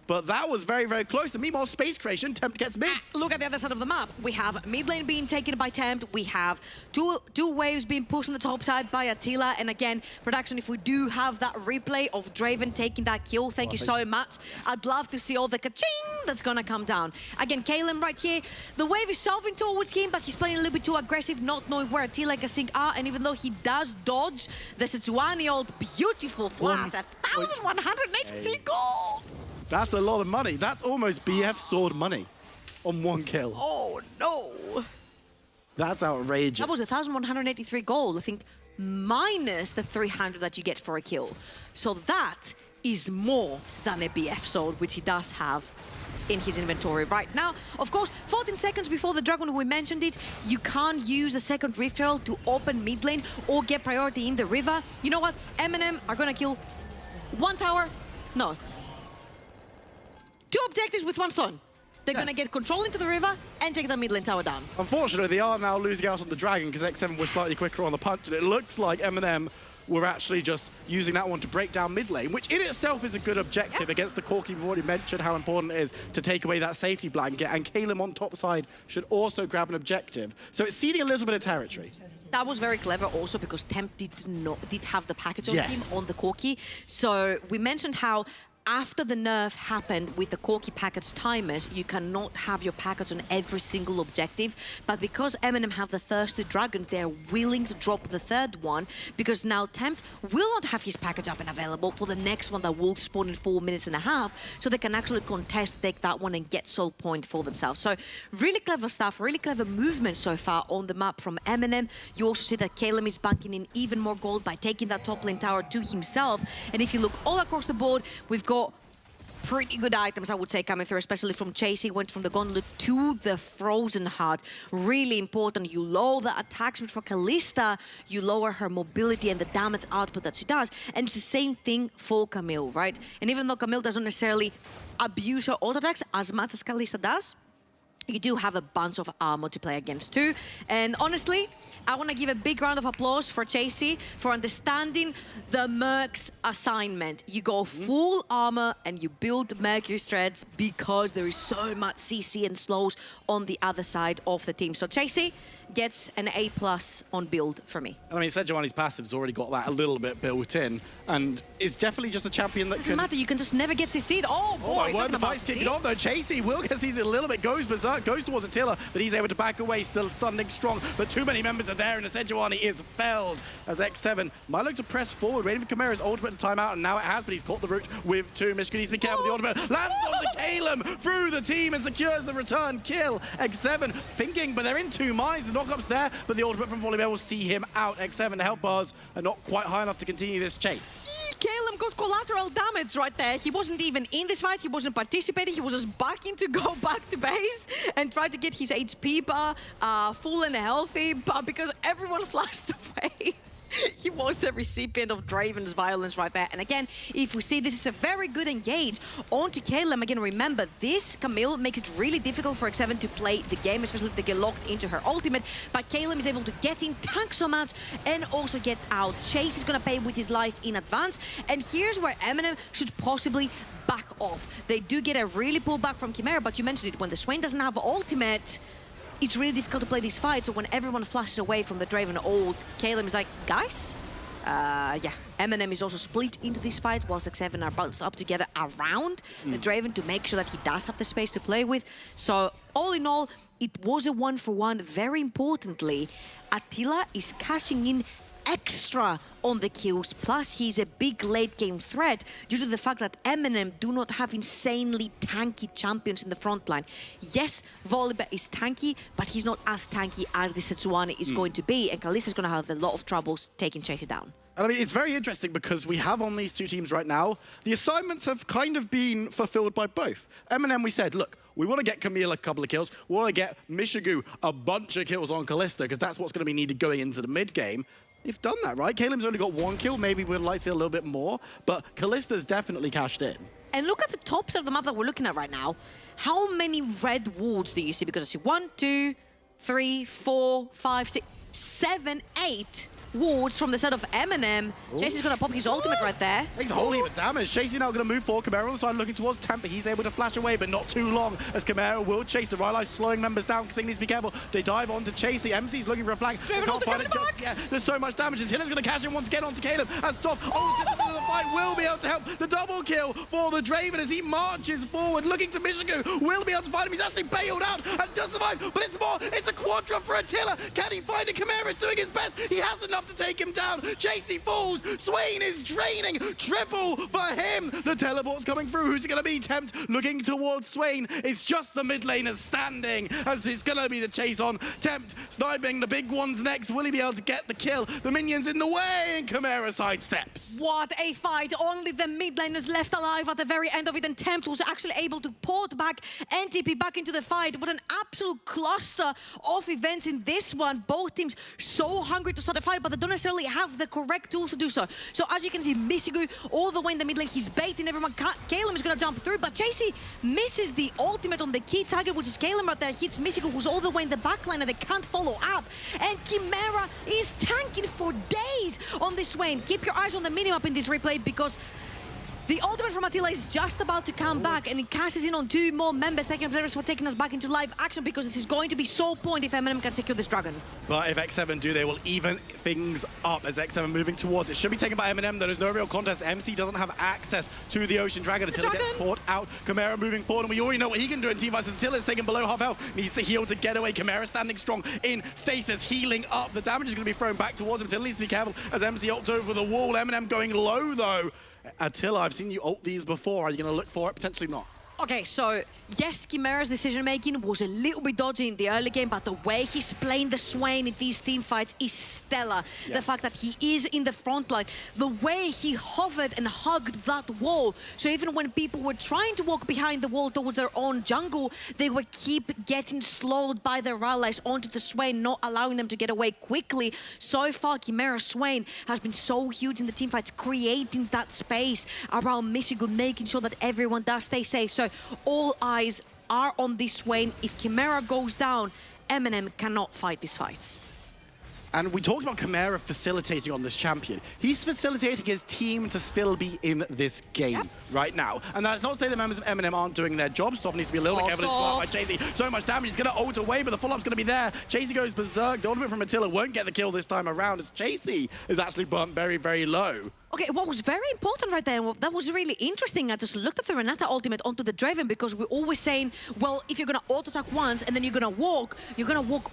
But that was very, very close. And meanwhile, Space Creation, Tempt gets mid.
Look at the other side of the map. We have mid lane being taken by Tempt. We have two waves being pushed on the top side by Attila. And again, production, if we do have that replay of Draven taking that kill, thank you so much. I'd love to see all the ka-ching that's gonna come down. Again, Kalen right here. The wave is shoving towards him, but he's playing a little bit too aggressive, not knowing where Attila and Cassing are. And even though he does dodge the Sejuani old beautiful flash, 1,183 gold.
That's a lot of money. That's almost BF sword money on 1 kill.
Oh, no.
That's outrageous.
That was 1,183 gold, I think, minus the 300 that you get for a kill. So that is more than a BF sword, which he does have in his inventory right now. Of course, 14 seconds before the Dragon, we mentioned it, you can't use the second Rift Herald to open mid lane or get priority in the river. You know what? Eminem are gonna kill 1 tower. No. 2 objectives with 1 stone. They're going to get control into the river and take the mid lane tower down.
Unfortunately, they are now losing out on the Dragon because X7 was slightly quicker on the punch, and it looks like Eminem were actually just using that one to break down mid lane, which in itself is a good objective against the Corki. We've already mentioned how important it is to take away that safety blanket, and Caleb on top side should also grab an objective. So it's ceding a little bit of territory.
That was very clever also because Tempt did have the package on him on the Corki. So we mentioned how after the nerf happened with the Corki package timers, you cannot have your package on every single objective. But because Eminem have the first 2 dragons, they're willing to drop the 3rd one, because now Tempt will not have his package up and available for the next one that will spawn in 4.5 minutes. So they can actually contest to take that one and get soul point for themselves. So really clever stuff, really clever movement so far on the map from Eminem. You also see that Caleb is banking in even more gold by taking that top lane tower to himself. And if you look all across the board, we've got pretty good items, I would say, coming through, especially from Chasey. Went from the Gauntlet to the Frozen Heart. Really important. You lower the attack speed for Kalista, you lower her mobility and the damage output that she does. And it's the same thing for Camille, right? And even though Camille doesn't necessarily abuse her auto attacks as much as Kalista does, you do have a bunch of armor to play against too. And honestly, I want to give a big round of applause for Chasey for understanding the Merc's assignment. You go full armor and you build Mercury threads because there is so much CC and slows on the other side of the team. So Chasey gets an A+ on build for me.
And I mean, Sejuani's passive's already got that a little bit built in, and it's definitely just a champion that
doesn't matter, you can just never get CC'd. Oh boy,
my word, the fight's kicking off though. Chasey will get CC'd a little bit, goes berserk, goes towards Attila, but he's able to back away, still standing strong, but too many members are there, and the Sejuani is felled as X7 might look to press forward, waiting for Chimera's ultimate to time out, and now it has, but he's caught the root with 2. Michigan needs to be careful with the ultimate, lands onto Caleb through the team and secures the return kill. X7 thinking, but they're in 2 minds, the knockup's there, but the ultimate from Volleyball will see him out. X7, the health bars are not quite high enough to continue this chase.
Caleb got collateral damage right there. He wasn't even in this fight. He wasn't participating. He was just backing to go back to base and try to get his HP bar full and healthy. But because everyone flashed away, he was the recipient of Draven's violence right there. And again, if we see this is a very good engage onto Caleb. Again, remember, this Camille makes it really difficult for X7 to play the game, especially if they get locked into her ultimate. But Caleb is able to get in, tank so much, and also get out. Chase is going to pay with his life in advance. And here's where Eminem should possibly back off. They do get a really pullback from Chimera, but you mentioned it, when the Swain doesn't have ultimate, it's really difficult to play this fight. So when everyone flashes away from the Draven ult, Caleb is like, guys, yeah. Eminem is also split into this fight whilst X7 are bounced up together around the Draven to make sure that he does have the space to play with. So all in all, it was a 1-for-1. Very importantly, Attila is cashing in extra on the kills, plus he's a big late game threat due to the fact that Eminem do not have insanely tanky champions in the front line. Yes, Volibear is tanky, but he's not as tanky as the Setsuane is going to be, and Kalista is going to have a lot of troubles taking Chase down.
I mean, it's very interesting because we have on these two teams right now, the assignments have kind of been fulfilled by both. Eminem, we said, look, we want to get Camille a couple of kills. We want to get Mishigu a bunch of kills on Kalista because that's what's going to be needed going into the mid game. You've done that, right? Caleb's only got 1 kill. Maybe we'd like to see a little bit more, but Kallista's definitely cashed in.
And look at the top side of the map that we're looking at right now. How many red wards do you see? Because I see 1, 2, 3, 4, 5, 6, 7, 8 wards from the side of Eminem. Chase is going to pop his ultimate right there.
Takes a whole heap of damage. Chasey now going to move forward. Chimera on the side looking towards Temper. He's able to flash away, but not too long as Chimera will chase. The Rylai's slowing members down because he needs to be careful. They dive onto Chasey. MC's looking for a flank. Can't find it just yet. There's so much damage. And Tiller's going to cash in once again onto Caleb. As Soft ults into the fight will be able to help the double kill for the Draven as he marches forward, looking to Mishigu. Will be able to find him. He's actually bailed out and does survive, but it's more. It's a quadra for Attila. Can he find it? Chimera's doing his best. He has enough to take him down. Chasey falls. Swain is draining. Triple for him. The teleport's coming through. Who's it going to be? Tempt looking towards Swain. It's just the mid laners standing as it's going to be the chase on. Tempt sniping the big ones next. Will he be able to get the kill? The minions in the way and Chimera sidesteps.
What a fight. Only the mid laners left alive at the very end of it, and Tempt was actually able to port back NTP back into the fight. What an absolute cluster of events in this one. Both teams so hungry to start a fight, but they don't necessarily have the correct tools to do so. So as you can see, Mishigu all the way in the mid lane, he's baiting everyone. Caleb is going to jump through, but Chasey misses the ultimate on the key target, which is Caleb right there. Hits Mishigu, who's all the way in the back line, and they can't follow up. And Chimera is tanking for days on this Swain. Keep your eyes on the minimap in this replay because the ultimate from Attila is just about to come back, and it casts in on 2 more members, taking us back into live action because this is going to be so point if Eminem can secure this dragon.
But if X7 do, they will even things up as X7 moving towards it. Should be taken by Eminem. There is no real contest. MC doesn't have access to the Ocean Dragon until it gets caught out. Chimera moving forward, and we already know what he can do in team fights. Attila is taken below half health. Needs to heal to get away. Chimera standing strong in stasis, healing up. The damage is going to be thrown back towards him. Attila needs to be careful as MC ults over the wall. Eminem going low, though. Attila, I've seen you ult these before. Are you going to look for it? Potentially not.
Okay, so yes, Chimera's decision-making was a little bit dodgy in the early game, but the way he's playing the Swain in these team fights is stellar. Yes. The fact that he is in the front line, the way he hovered and hugged that wall. So even when people were trying to walk behind the wall towards their own jungle, they would keep getting slowed by their allies onto the Swain, not allowing them to get away quickly. So far, Chimera Swain has been so huge in the team fights, creating that space around Mishigu, making sure that everyone does stay safe. So all eyes are on this Swain. If Chimera goes down, Eminem cannot fight these fights.
And we talked about Chimera facilitating on this champion. He's facilitating his team to still be in this game right now. And that's not to say the members of Eminem aren't doing their job. Soft needs to be a little bit careful by Chasey. So much damage. He's going to ult away, but the follow-up's going to be there. Chasey goes berserk. The ultimate from Attila won't get the kill this time around as Chasey is actually bumped very, very low.
Okay, what was very important right there, that was really interesting. I just looked at the Renata ultimate onto the Draven because we're always saying, well, if you're going to auto-attack once and then you're going to walk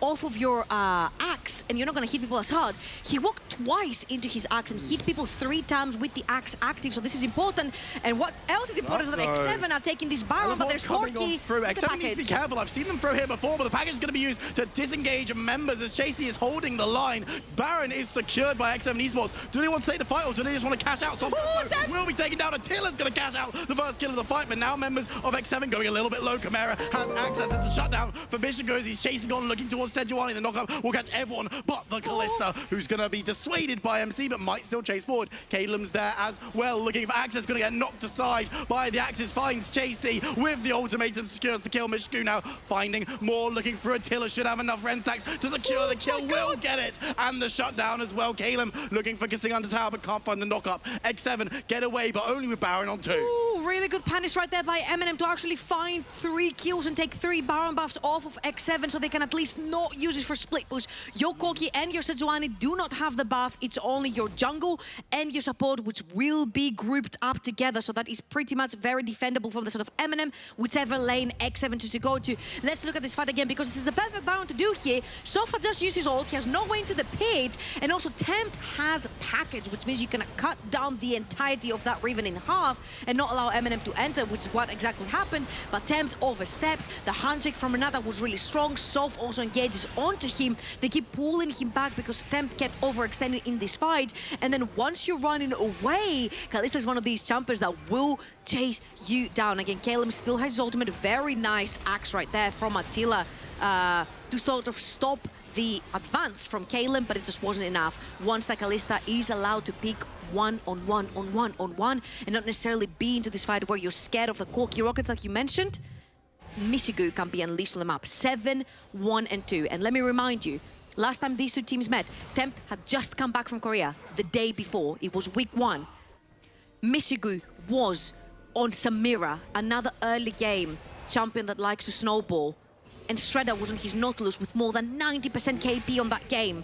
off of your axe and you're not going to hit people as hard. He walked twice into his axe and hit people 3 times with the axe active, so this is important. And what else is important is that X7 are taking this Baron, but there's Corki.
X7 needs to be careful. I've seen them throw here before, but the package is going to be used to disengage members as Chasey is holding the line. Baron is secured by X7 Esports. Do they want to take the fight or do they just want want to cash out. So will be taken down. Attila's going to cash out the first kill of the fight, but now members of X7 going a little bit low. Chimera has access. It's a shutdown for Michigo as he's chasing on, looking towards Sejuani. The knockup will catch everyone but the Kalista, who's going to be dissuaded by MC, but might still chase forward. Caelim's there as well, looking for access, going to get knocked aside by the Axis, finds Chasey with the ultimatum, secures the kill. Michigo now finding more, looking for Attila, should have enough Ren stacks to secure the kill, will get it, and the shutdown as well. Caelim looking for Kasing under tower, but can't find the knockup. X7 get away, but only with Baron on 2.
Ooh, really good punish right there by Eminem to actually find 3 kills and take 3 Baron buffs off of X7 so they can at least not use it for split push. Your Corki and your Sejuani do not have the buff. It's only your jungle and your support which will be grouped up together. So that is pretty much very defendable from the side of Eminem, whichever lane X7 chooses to go to. Let's look at this fight again because this is the perfect Baron to do here. Sofa just used his ult. He has no way into the pit. And also Tempt has package, which means you can cut down the entirety of that Riven in half and not allow Eminem to enter, which is what exactly happened. But Tempt oversteps. The handshake from Renata was really strong. Soph also engages onto him. They keep pulling him back because Tempt kept overextending in this fight. And then once you're running away, Kalista is one of these champions that will chase you down. Again, Caelim still has his ultimate. Very nice axe right there from Attila to sort of stop the advance from Caelim, but it just wasn't enough. Once the Kalista is allowed to pick one on one and not necessarily be into this fight where you're scared of the Corki rockets like you mentioned, Michigo can be unleashed on the map. 7, 1, and 2. And let me remind you, last time these two teams met, Tempt had just come back from Korea the day before. It was week 1. Michigo was on Samira, another early game champion that likes to snowball. And Shredder was on his Nautilus with more than 90% KP on that game.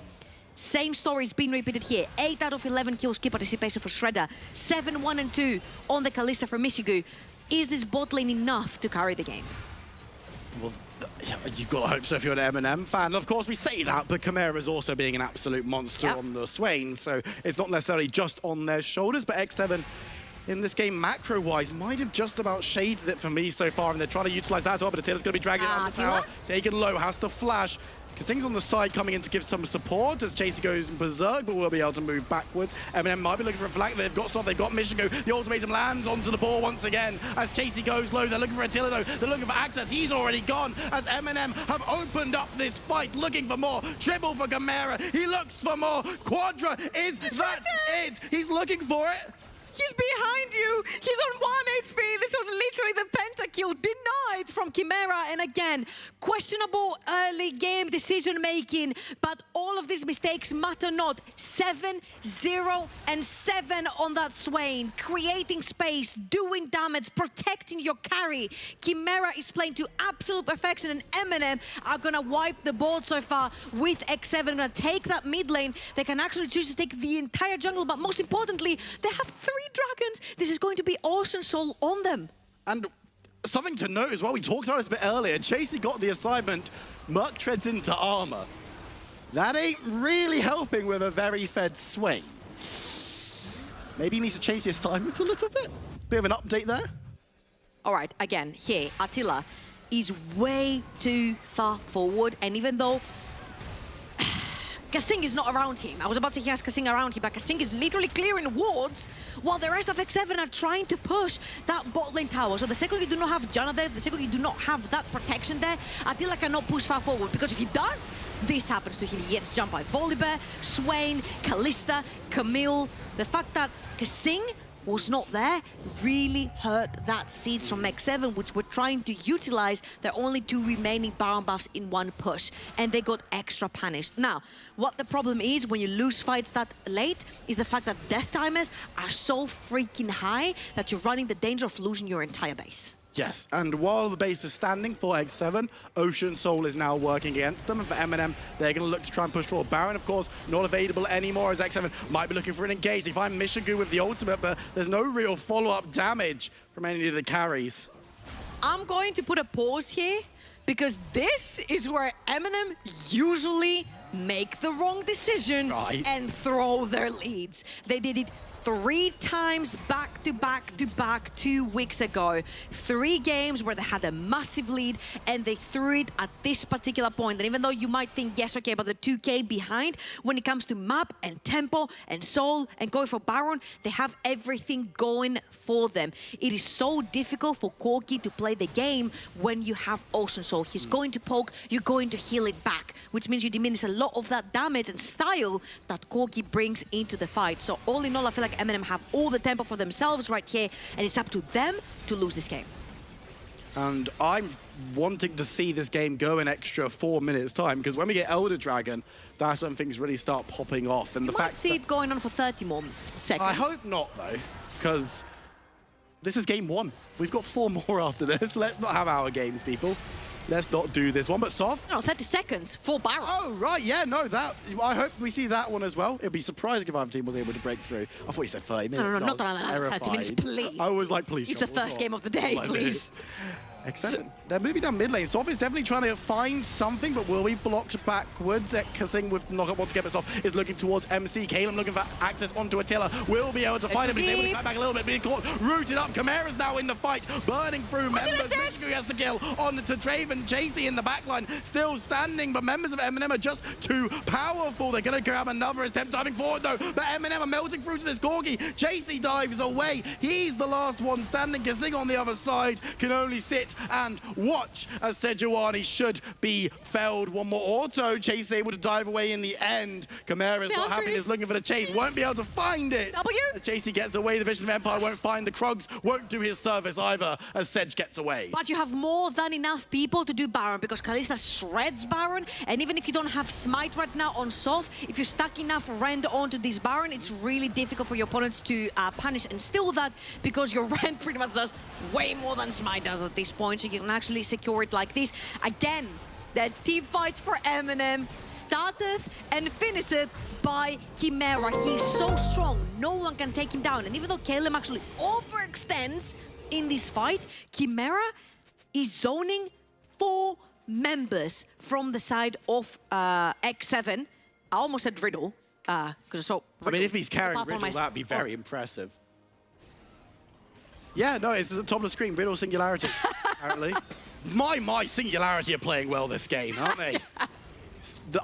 Same story is being repeated here. 8 out of 11 kills key participation for Shredder. 7, 1, and 2 on the Kalista for Michigo. Is this bot lane enough to carry the game?
Well, you've got to hope so if you're an Eminem fan. Of course, we say that, but Chimera is also being an absolute monster on the Swain, so it's not necessarily just on their shoulders, but X7 in this game, macro-wise, might have just about shaded it for me so far, and they're trying to utilize that as well, but Attila's going to be dragging it on the tower. Taken low, has to flash. Kasing's on the side coming in to give some support as Chasey goes berserk, but will be able to move backwards. Eminem might be looking for a flank. They've got stuff. They've got Michigo. The ultimatum lands onto the ball once again as Chasey goes low. They're looking for Attila, though. They're looking for access. He's already gone as Eminem have opened up this fight, looking for more. Triple for Chimera. He looks for more. Quadra, is that it? He's looking for it.
He's behind you. He's on 1 HP. This was literally the pentakill denied from Chimera. And again, questionable early game decision making, but all of these mistakes matter not. 7, 0, and 7 on that Swain. Creating space, doing damage, protecting your carry. Chimera is playing to absolute perfection, and Eminem are gonna wipe the board so far with X7. Gonna take that mid lane. They can actually choose to take the entire jungle, but most importantly, they have 3 dragons. This is going to be Ocean Soul on them.
And something to note as well, we talked about this a bit earlier. Chasey got the assignment, Merc treads into armor. That ain't really helping with a very fed Swain. Maybe he needs to change the assignment a little bit. Bit of an update there.
All right, again, here, Attila is way too far forward, and even though Kasing is not around him. I was about to say he has Kasing around him, but Kasing is literally clearing wards while the rest of X7 are trying to push that bot lane tower. So the second you do not have Janna there, the second you do not have that protection there, Attila cannot push far forward, because if he does, this happens to him. He gets jumped by Volibear, Swain, Kalista, Camille. The fact that Kasing was not there really hurt that seeds from X7, which were trying to utilize their only 2 remaining Baron buffs in one push, and they got extra punished. Now, what the problem is when you lose fights that late is the fact that death timers are so freaking high that you're running the danger of losing your entire base.
Yes, and while the base is standing for X7, Ocean Soul is now working against them, and for Eminem, they're going to look to try and push forward. Baron, of course, not available anymore, as X7 might be looking for an engage. They find Michigo with the ultimate, but there's no real follow-up damage from any of the carries.
I'm going to put a pause here, because this is where Eminem usually make the wrong decision and throw their leads. They did it 3 times back to back 2 weeks ago. 3 games where they had a massive lead and they threw it at this particular point. And even though you might think, yes, okay, but the 2K behind, when it comes to map and tempo and soul and going for Baron, they have everything going for them. It is so difficult for Corki to play the game when you have Ocean Soul. He's going to poke, you're going to heal it back, which means you diminish a lot of that damage and style that Corki brings into the fight. So all in all, I feel like MNM have all the tempo for themselves right here, and it's up to them to lose this game.
And I'm wanting to see this game go an extra 4 minutes time, because when we get Elder Dragon, that's when things really start popping off. And
You
the
might
fact
see it going on for 30 more seconds.
I hope not, though, because this is game 1. We've got 4 more after this. Let's not have our games, people. Let's not do this one. But Sov?
No, 30 seconds for Baron.
Oh, right. Yeah, no, that. I hope we see that one as well. It'd be surprising if our team was able to break through. I thought you said 30 minutes.
No, not another 30 minutes, please.
I was like, please.
It's the first game of the day, please.
Excellent. They're moving down mid lane. Sof is definitely trying to find something, but will be blocked backwards. Kissing with knockup once again, but Sof is looking towards MC. Kalem looking for access onto Attila. Will be able to find him. He's able to come back a little bit, being caught, rooted up. Chimera's now in the fight, burning through members. Michigan has the kill on to Draven. JC in the backline, still standing, but members of MNM are just too powerful. They're going to grab another attempt diving forward, though, but MNM are melting through to this Gorgie. JC dives away. He's the last one standing. Kissing on the other side can only sit and watch as Sejuani should be felled. One more auto. Chase able to dive away in the end. Chimera's not happy. He's looking for the chase. Won't be able to find it. As Chasey gets away, the Vision of Empire won't find the Krugs. Won't do his service either as Sedge gets away.
But you have more than enough people to do Baron, because Kalista shreds Baron, and even if you don't have Smite right now on Sof, if you stack enough Rend onto this Baron, it's really difficult for your opponents to punish and steal that, because your Rend pretty much does way more than Smite does at this point, so you can actually secure it like this. Again, the team fights for MNM started and finished by Chimera. He's so strong, no one can take him down. And even though Kalem actually overextends in this fight, Chimera is zoning 4 members from the side of X7. I almost said Riddle, because so.
I mean, if he's carrying Riddle, that'd be very impressive. Yeah, no, it's at the top of the screen. Riddle Singularity, apparently. My Singularity are playing well this game, aren't they?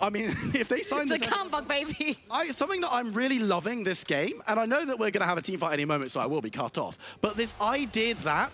I mean, if they sign this...
It's a comeback, baby.
Something that I'm really loving this game, and I know that we're going to have a team fight any moment, so I will be cut off, but this idea that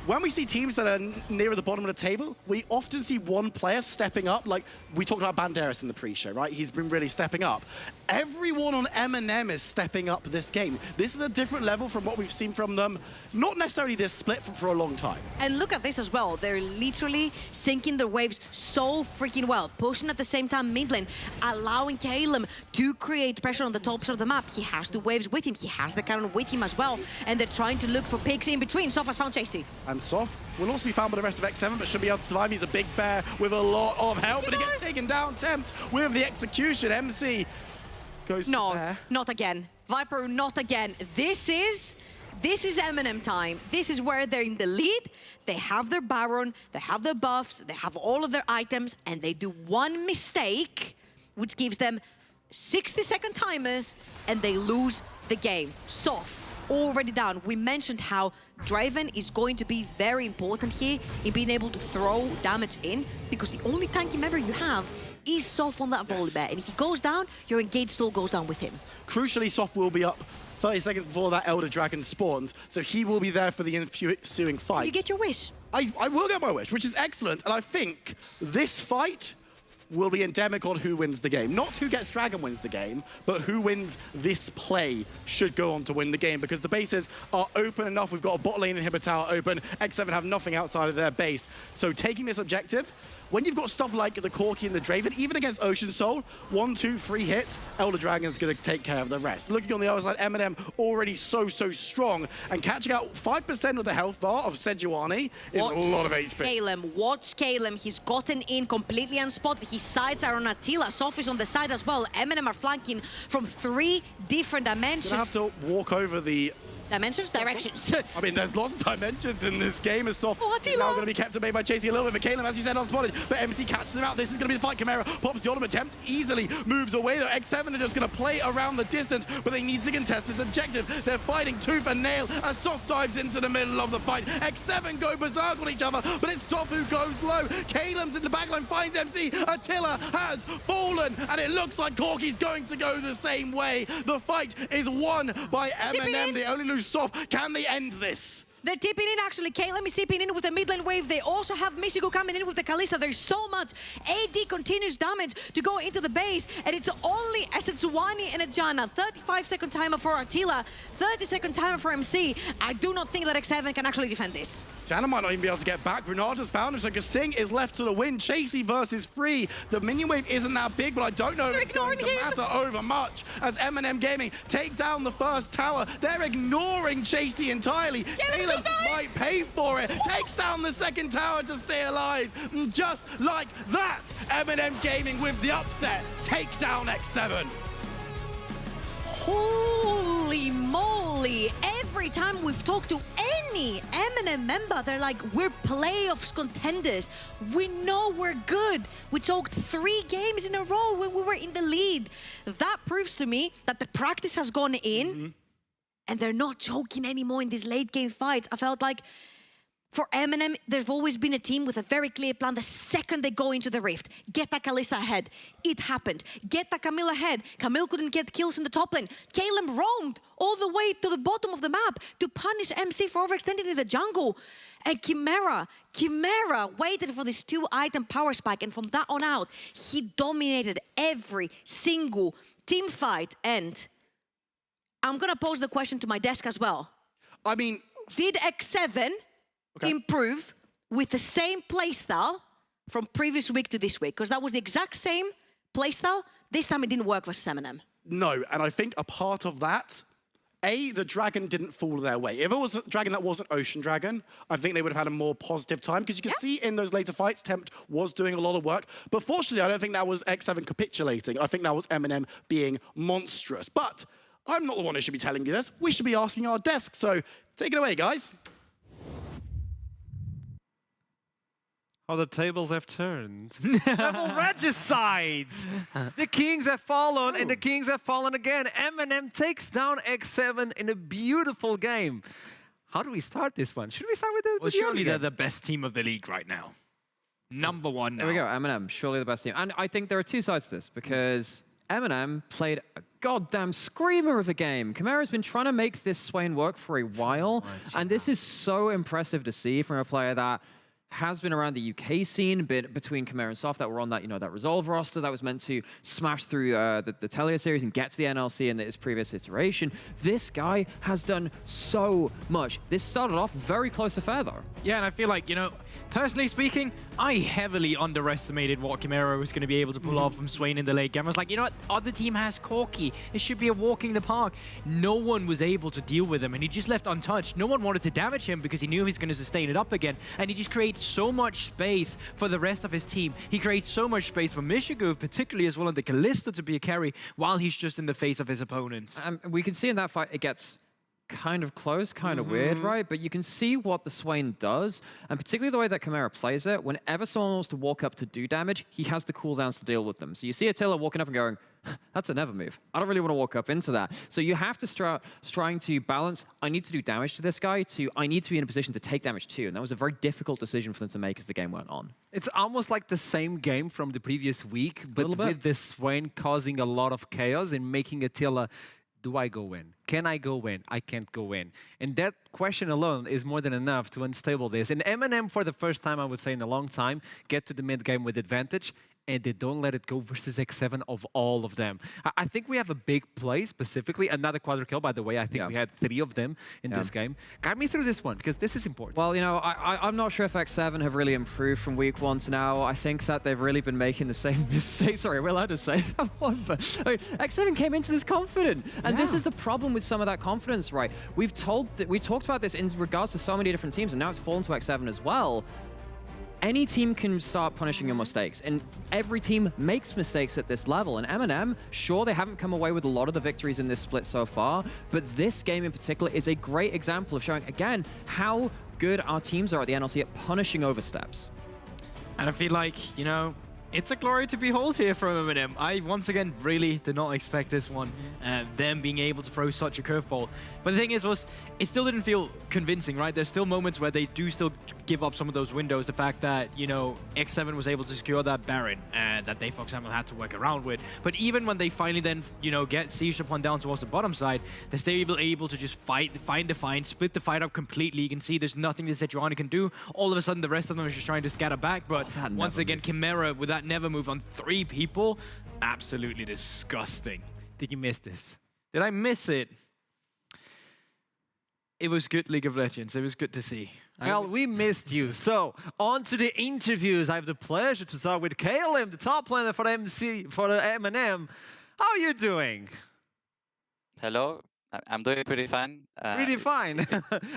when we see teams that are nearer the bottom of the table, we often see one player stepping up. Like, we talked about Banderas in the pre-show, right? He's been really stepping up. Everyone on MNM is stepping up this game. This is a different level from what we've seen from them, not necessarily this split for a long time.
And look at this as well. They're literally sinking the waves so freaking well. Pushing at the same time mid lane, allowing Kalem to create pressure on the tops of the map. He has the waves with him. He has the cannon with him as well. And they're trying to look for picks in between. Sof has found JC.
And Sof will also be found by the rest of X7, but should be able to survive. He's a big bear with a lot of help, but he gets taken down. Tempt with the execution. MC goes to bear.
Not again. Viper, not again. This is MNM time. This is where they're in the lead. They have their Baron, they have their buffs, they have all of their items, and they do one mistake, which gives them 60-second timers, and they lose the game. Sof already down. We mentioned how Draven is going to be very important here in being able to throw damage in, because the only tanky member you have is Sof on that volley bear, and if he goes down, your engage still goes down with him.
Crucially, Sof will be up 30 seconds before that Elder Dragon spawns, so he will be there for the ensuing fight.
You get your wish.
I will get my wish, which is excellent, and I think this fight will be endemic on who wins the game. Not who gets Dragon wins the game, but who wins this play should go on to win the game, because the bases are open enough. We've got a bot lane inhibitor tower open. X7 have nothing outside of their base. So taking this objective, when you've got stuff like the Corki and the Draven, even against Ocean Soul, 1, 2, 3 hits, Elder Dragon's going to take care of the rest. Looking on the other side, MNM already so strong, and catching out 5% of the health bar of Sejuani is a lot of HP.
Watch Kalem. He's gotten in completely unspotted. His sides are on Attila. Sof is on the side as well. MNM are flanking from 3 different dimensions.
Gonna have to walk over the
directions.
I mean, there's lots of dimensions in this game. As Sof is now going to be kept at bay by Chasey a little bit. But Kalem, as you said, unspotted. but MC catches them out. This is going to be the fight. Chimera pops the ultimate attempt, easily moves away though. X7 are just going to play around the distance, but they need to contest this objective. They're fighting tooth and nail as Soft dives into the middle of the fight. X7 go berserk on each other, but it's Soft who goes low. Calem's in the backline, finds MC. Attila has fallen, and it looks like Corky's going to go the same way. The fight is won by M&M. They only lose Soft. Can they end this?
They're tipping in, actually. Calem is tipping in with the mid lane wave. They also have Michigo coming in with the Kalista. There's so much AD continuous damage to go into the base, and it's only Essetsuwani and Ajana. 35-second timer for Attila, 30-second timer for MC. I do not think that X7 can actually defend this.
Jana might not even be able to get back. Renata's found him, so Gasing is left to the win. Chasey versus Free. The minion wave isn't that big, but I don't know if it's going to matter over much as M&M Gaming take down the first tower. They're ignoring Chasey entirely. Might pay for it. Takes down the second tower to stay alive. And just like that, M&M Gaming with the upset. Take down X7.
Holy moly! Every time we've talked to any M&M member, they're like, we're playoffs contenders. We know we're good. We choked 3 games in a row when we were in the lead. That proves to me that the practice has gone in. And they're not choking anymore in these late game fights. I felt like for M&M, there's always been a team with a very clear plan. The second they go into the rift, get that Kalista ahead. It happened. Get that Camille ahead. Camille couldn't get kills in the top lane. Calem roamed all the way to the bottom of the map to punish MC for overextending in the jungle. And Chimera waited for this 2-item power spike, and from that on out, he dominated every single team fight. And I'm gonna pose the question to my desk as well.
I mean,
did X7 improve with the same playstyle from previous week to this week? Because that was the exact same playstyle. This time it didn't work versus M&M.
No, and I think a part of that, the dragon didn't fall their way. If it was a dragon that wasn't Ocean Dragon, I think they would have had a more positive time, because you can see in those later fights, Tempt was doing a lot of work. But fortunately, I don't think that was X7 capitulating. I think that was M&M being monstrous. But I'm not the one who should be telling you this. We should be asking our desk. So take it away, guys.
How the tables have turned. Double regicides! The Kings have fallen, and the Kings have fallen again. M&M takes down X7 in a beautiful game. How do we start this one? Should we start with the
Well, surely they're the best team of the league right now. Number one now.
There we go, M&M, surely the best team. And I think there are 2 sides to this, because M&M played a goddamn screamer of a game. Chimera's been trying to make this Swain work for a while, and this is so impressive to see from a player that has been around the UK scene, bit between Chimera and Soft that were on that, that Resolve roster that was meant to smash through the Telia series and get to the NLC in its previous iteration. This guy has done so much. This started off very close to fair, though.
Yeah, and I feel like, personally speaking, I heavily underestimated what Chimera was going to be able to pull off from Swain in the late game. I was like, you know what? Other team has Corki. It should be a walk in the park. No one was able to deal with him, and he just left untouched. No one wanted to damage him because he knew he's going to sustain it up again, and he just creates so much space for the rest of his team. He creates so much space for Michigo, particularly as well, and the Kalista to be a carry while he's just in the face of his opponents.
We can see in that fight, it gets kind of close, kind of weird, right? But you can see what the Swain does, and particularly the way that Chimera plays it. Whenever someone wants to walk up to do damage, he has the cooldowns to deal with them. So you see Attila walking up and going, that's a never move. I don't really want to walk up into that. So you have to trying to balance, I need to do damage to this guy, to I need to be in a position to take damage too. And that was a very difficult decision for them to make as the game went on.
It's almost like the same game from the previous week, but with this Swain causing a lot of chaos and making Attila, do I go in? Can I go in? I can't go in. And that question alone is more than enough to unstable this. And M&M, for the first time, I would say in a long time, get to the mid game with advantage, and they don't let it go versus X7 of all of them. I think we have a big play, specifically. Another quadra kill, by the way. I think we had 3 of them in this game. Guide me through this one, because this is important.
Well, I'm not sure if X7 have really improved from week 1 to now. I think that they've really been making the same mistakes. Sorry, we're allowed to say that one, but X7 came into this confident. And this is the problem with some of that confidence, right? We talked about this in regards to so many different teams, and now it's fallen to X7 as well. Any team can start punishing your mistakes, and every team makes mistakes at this level. And M&M, sure, they haven't come away with a lot of the victories in this split so far, but this game in particular is a great example of showing, again, how good our teams are at the NLC at punishing oversteps.
And I feel like, you know, it's a glory to behold here from Eminem. I, once again, really did not expect this one, them being able to throw such a curveball. But the thing is, it still didn't feel convincing, right? There's still moments where they do still give up some of those windows. The fact that, you know, X7 was able to secure that Baron, that they, for example, had to work around with. But even when they finally then, you know, get sieged upon down towards the bottom side, they're still able to just find the find, split the fight up completely. You can see there's nothing that Sejuani can do. All of a sudden, the rest of them are just trying to scatter back. But once again, Chimera with that never move on 3 people, absolutely disgusting.
Did you miss this?
Did I miss it? It was good League of Legends. It was good to see.
Well, we missed you. So, on to the interviews. I have the pleasure to start with Caleb, the top laner for the M&M. How are you doing?
Hello. I'm doing pretty fine.
Pretty fine.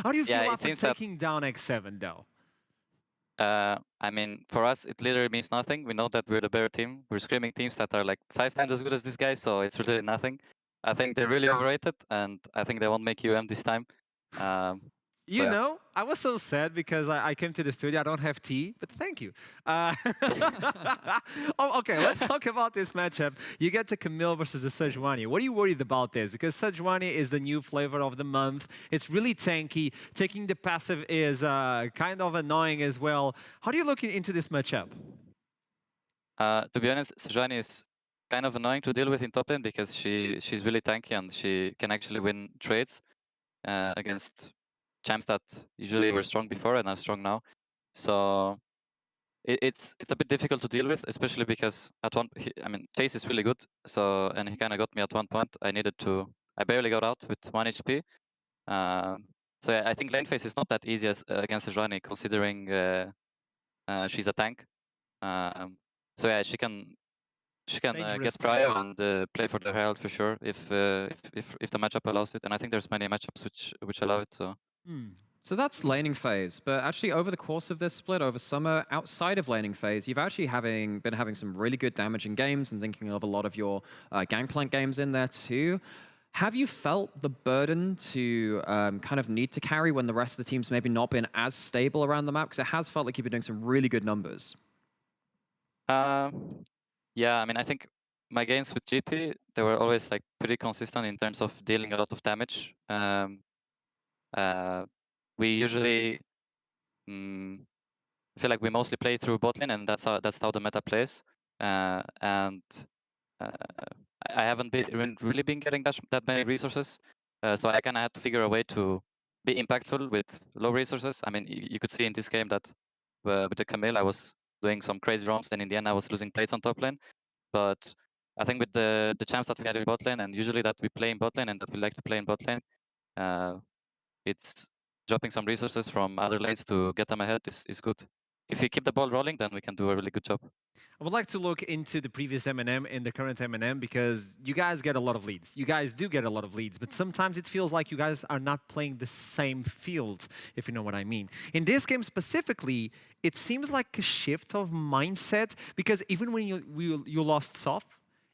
How do you feel after
that
taking down X7, though?
I mean, for us, it literally means nothing. We know that we're the better team. We're screaming teams that are like 5 times as good as this guy, so it's really nothing. I think they're really overrated, and I think they won't make UM this time.
You know, I was so sad because I came to the studio. I don't have tea, but thank you. Oh, okay, let's talk about this matchup. You get to Camille versus the Sejuani. What are you worried about this? Because Sejuani is the new flavor of the month. It's really tanky. Taking the passive is kind of annoying as well. How do you look into this matchup?
To be honest, Sejuani is kind of annoying to deal with in top lane because she's really tanky and she can actually win trades against champs that usually were strong before and are strong now. So it's a bit difficult to deal with, especially because I mean, Chase is really good. So, and he kind of got me at one point. I barely got out with 1 HP. So yeah, I think lane phase is not that easy against Sejuani, considering she's a tank. So yeah, she can get prio and play for the Herald for sure if the matchup allows it. And I think there's many matchups which allow it. So.
So that's laning phase, but actually over the course of this split over summer, outside of laning phase, you've actually been having some really good damaging games and thinking of a lot of your Gangplank games in there too. Have you felt the burden to kind of need to carry when the rest of the team's maybe not been as stable around the map? Because it has felt like you've been doing some really good numbers.
Yeah, I mean, I think my games with GP, they were always like pretty consistent in terms of dealing a lot of damage. We usually feel like we mostly play through bot lane, and that's how the meta plays. And I haven't really been getting that many resources, so I kind of had to figure a way to be impactful with low resources. I mean, you could see in this game that with the Camille, I was doing some crazy roams, and in the end, I was losing plates on top lane. But I think with the champs that we had in bot lane, and usually that we play in bot lane and that we like to play in bot lane, it's dropping some resources from other lanes to get them ahead is good. If we keep the ball rolling, then we can do a really good job.
I would like to look into the previous M&M and the current M&M because you guys get a lot of leads. You guys do get a lot of leads, but sometimes it feels like you guys are not playing the same field, if you know what I mean. In this game specifically, it seems like a shift of mindset because even when you lost soft,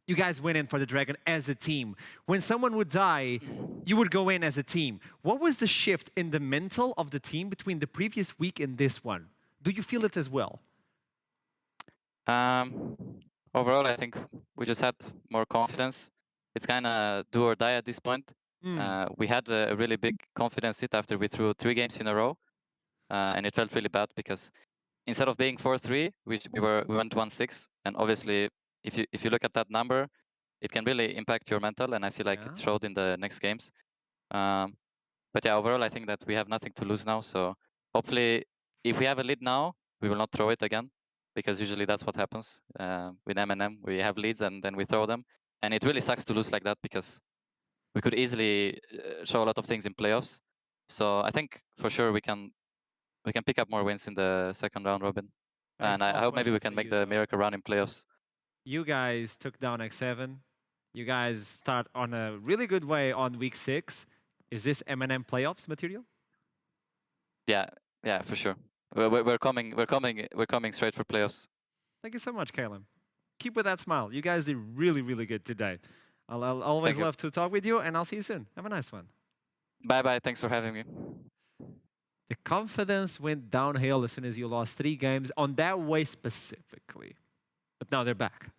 you guys went in for the Dragon as a team. When someone would die, you would go in as a team. What was the shift in the mental of the team between the previous week and this one? Do you feel it as well?
Overall, I think we just had more confidence. It's kind of do or die at this point. We had a really big confidence hit after we threw 3 games in a row, and it felt really bad because instead of being 4-3, we went 1-6, and obviously, if you look at that number, it can really impact your mental, and I feel like it showed in the next games. But yeah, overall, I think that we have nothing to lose now. So hopefully, if we have a lead now, we will not throw it again, because usually that's what happens with M&M. We have leads and then we throw them, and it really sucks to lose like that because we could easily show a lot of things in playoffs. So I think for sure we can pick up more wins in the second round robin, and I hope maybe we can make the miracle run in playoffs.
You guys took down X7. You guys start on a really good way on week 6. Is this M&M playoffs material?
Yeah, for sure. We're coming straight for playoffs.
Thank you so much, Caleb. Keep with that smile. You guys did really, really good today. I'll always love to talk with you, and I'll see you soon. Have a nice one.
Bye-bye. Thanks for having me.
The confidence went downhill as soon as you lost 3 games on that way specifically. But now they're back.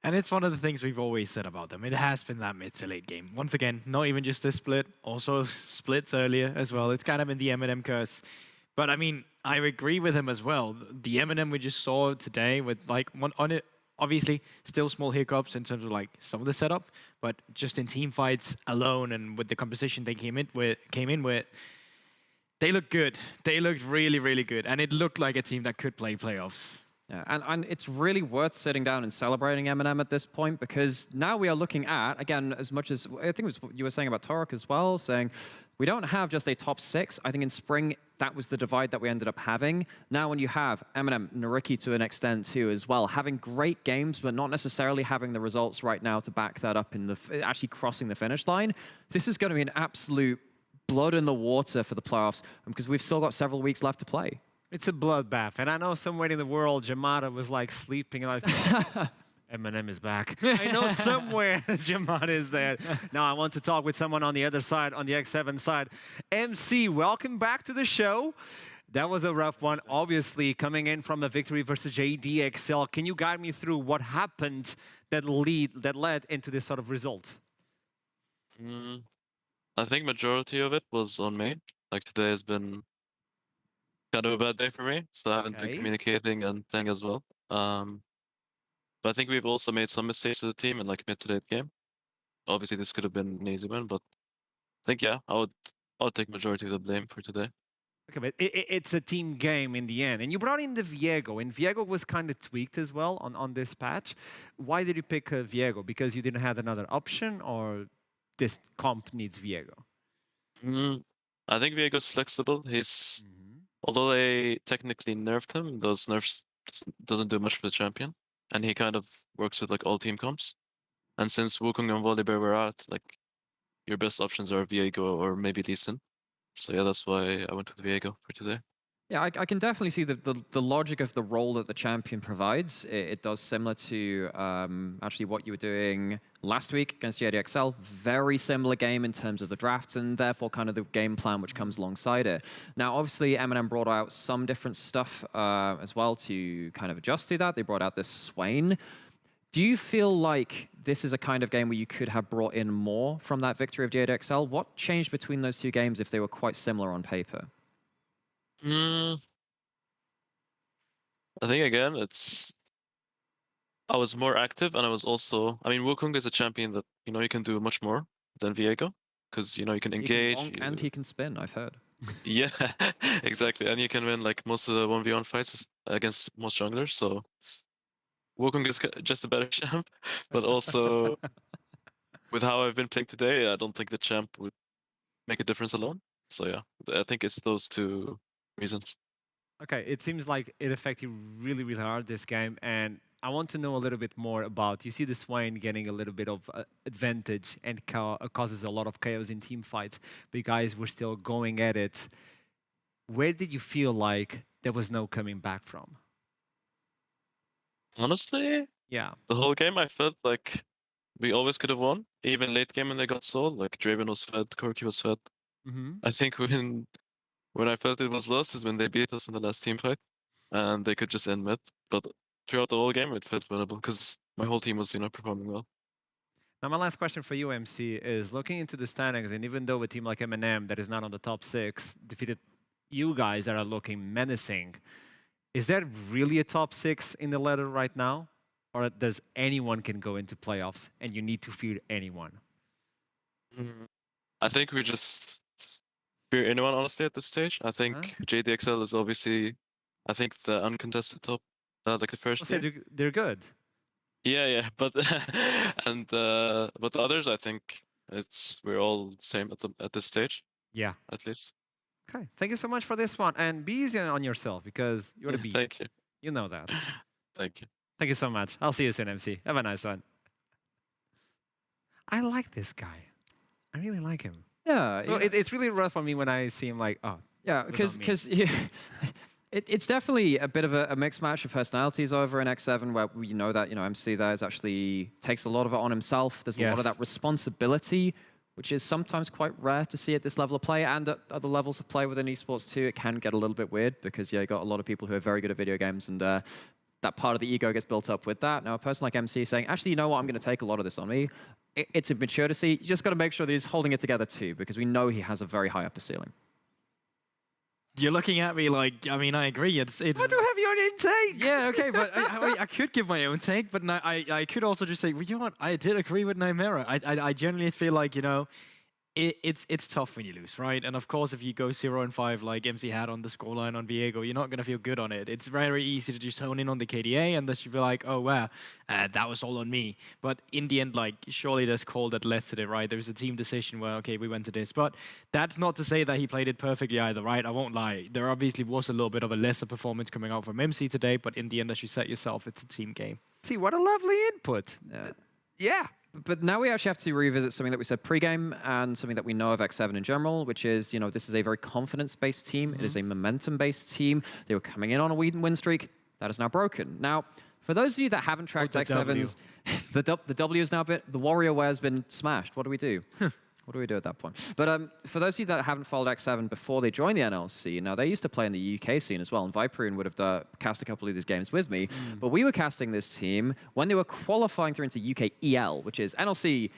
And it's one of the things we've always said about them. It has been that mid to late game. Once again, not even just this split, also splits earlier as well. It's kind of been the Eminem curse. But I mean, I agree with him as well. The Eminem we just saw today with like on it, obviously still small hiccups in terms of like some of the setup, but just in team fights alone and with the composition they came in with, they looked good. They looked really, really good. And it looked like a team that could play playoffs.
Yeah, and it's really worth sitting down and celebrating Eminem at this point, because now we are looking at, again, as much as, I think it was what you were saying about Torok as well, saying we don't have just a top 6. I think in spring, that was the divide that we ended up having. Now when you have Eminem, Nariki to an extent too as well, having great games, but not necessarily having the results right now to back that up in the, actually crossing the finish line, this is going to be an absolute blood in the water for the playoffs, because we've still got several weeks left to play.
It's a bloodbath. And I know somewhere in the world, Jamada was like sleeping. Like, Eminem is back. I know somewhere Jamada is there. Now I want to talk with someone on the other side, on the X7 side. MC, welcome back to the show. That was a rough one, obviously, coming in from a victory versus JDXL. Can you guide me through what happened that led into this sort of result?
I think majority of it was on me. Like today has been kind of a bad day for me, so I haven't been communicating and playing as well. But I think we've also made some mistakes as a team in like mid to late game. Obviously, this could have been an easy win, but I think I would take majority of the blame for today.
Okay, but it's a team game in the end, and you brought in the Viego, and Viego was kind of tweaked as well on this patch. Why did you pick Viego? Because you didn't have another option, or this comp needs Viego?
I think Viego's flexible. He's although they technically nerfed him, those nerfs doesn't do much for the champion, and he kind of works with like all team comps. And since Wukong and Volibear were out, like your best options are Viego or maybe Lee Sin. So yeah, that's why I went with Viego for today.
Yeah, I can definitely see the logic of the role that the champion provides. It does similar to actually what you were doing last week against JDXL. Very similar game in terms of the drafts and therefore kind of the game plan which comes alongside it. Now, obviously, Eminem brought out some different stuff as well to kind of adjust to that. They brought out this Swain. Do you feel like this is a kind of game where you could have brought in more from that victory of JDXL? What changed between those two games if they were quite similar on paper?
I think again, I was more active, and I was also. I mean, Wukong is a champion that you can do much more than Viego, because you can engage.
He can bonk and he can spin. I've heard.
Yeah, exactly, and you can win like most of the 1v1 fights against most junglers. So Wukong is just a better champ, but also with how I've been playing today, I don't think the champ would make a difference alone. So yeah, I think it's those two reasons.
Okay, it seems like it affected you really, really hard this game, and I want to know a little bit more about, you see the Swain getting a little bit of advantage and causes a lot of chaos in team fights, but you guys were still going at it. Where did you feel like there was no coming back from?
Honestly,
yeah,
the whole game I felt like we always could have won, even late game when they got sold, like Draven was fed, Corki was fed. I think when I felt it was lost is when they beat us in the last team fight, and they could just end mid. But throughout the whole game, it felt winnable because my whole team was, performing well.
Now, my last question for you, MC, is looking into the standings, and even though a team like Eminem that is not on the top 6 defeated you guys that are looking menacing, is there really a top 6 in the ladder right now, or does anyone can go into playoffs and you need to fear anyone?
I think we just fear anyone, honestly, at this stage. I think JDXL is obviously, I think, the uncontested top, like the first team.
They're good.
Yeah, but and but the others, I think we're all the same at this stage.
Yeah,
at least.
Okay, thank you so much for this one, and be easy on yourself because you're the beast.
Thank you.
You know that.
Thank you.
Thank you so much. I'll see you soon, MC. Have a nice one. I like this guy. I really like him.
Yeah.
So it's really rough for me when I see him like, oh.
Yeah, because it's definitely a bit of a mixed match of personalities over in X7, where we know that MC there is actually takes a lot of it on himself. There's a lot of that responsibility which is sometimes quite rare to see at this level of play and at other levels of play within esports too. It can get a little bit weird because you got a lot of people who are very good at video games, and that part of the ego gets built up with that. Now, a person like MC saying, actually, you know what, I'm going to take a lot of this on me. It's immature to see. You just got to make sure that he's holding it together too, because we know he has a very high upper ceiling.
You're looking at me like, I mean, I agree. It's.
I do have your own take.
Yeah, okay, but I could give my own take, but I could also just say, well, you know what? I did agree with Nymera. I genuinely feel like, you know, it's tough when you lose, right? And of course, if you go 0-5 like MC had on the scoreline on Viego, you're not going to feel good on it. It's very easy to just hone in on the KDA and just be like, oh, wow, that was all on me. But in the end, like, surely there's call that led to it, right? There's a team decision where, okay, we went to this. But that's not to say that he played it perfectly either, right? I won't lie. There obviously was a little bit of a lesser performance coming out from MC today, but in the end, as you said yourself, it's a team game.
See, what a lovely input. Yeah.
But now we actually have to revisit something that we said pre-game and something that we know of X7 in general, which is, you know, this is a very confidence-based team. It is a momentum-based team. They were coming in on a win streak. That is now broken. Now, for those of you that haven't tracked X7's, the W is now the WarriorWare has been smashed. What do we do? What do we do at that point? But for those of you that haven't followed X7 before they joined the NLC, now they used to play in the UK scene as well, and Viperian would have cast a couple of these games with me. But we were casting this team when they were qualifying through into UK EL, which is NLC,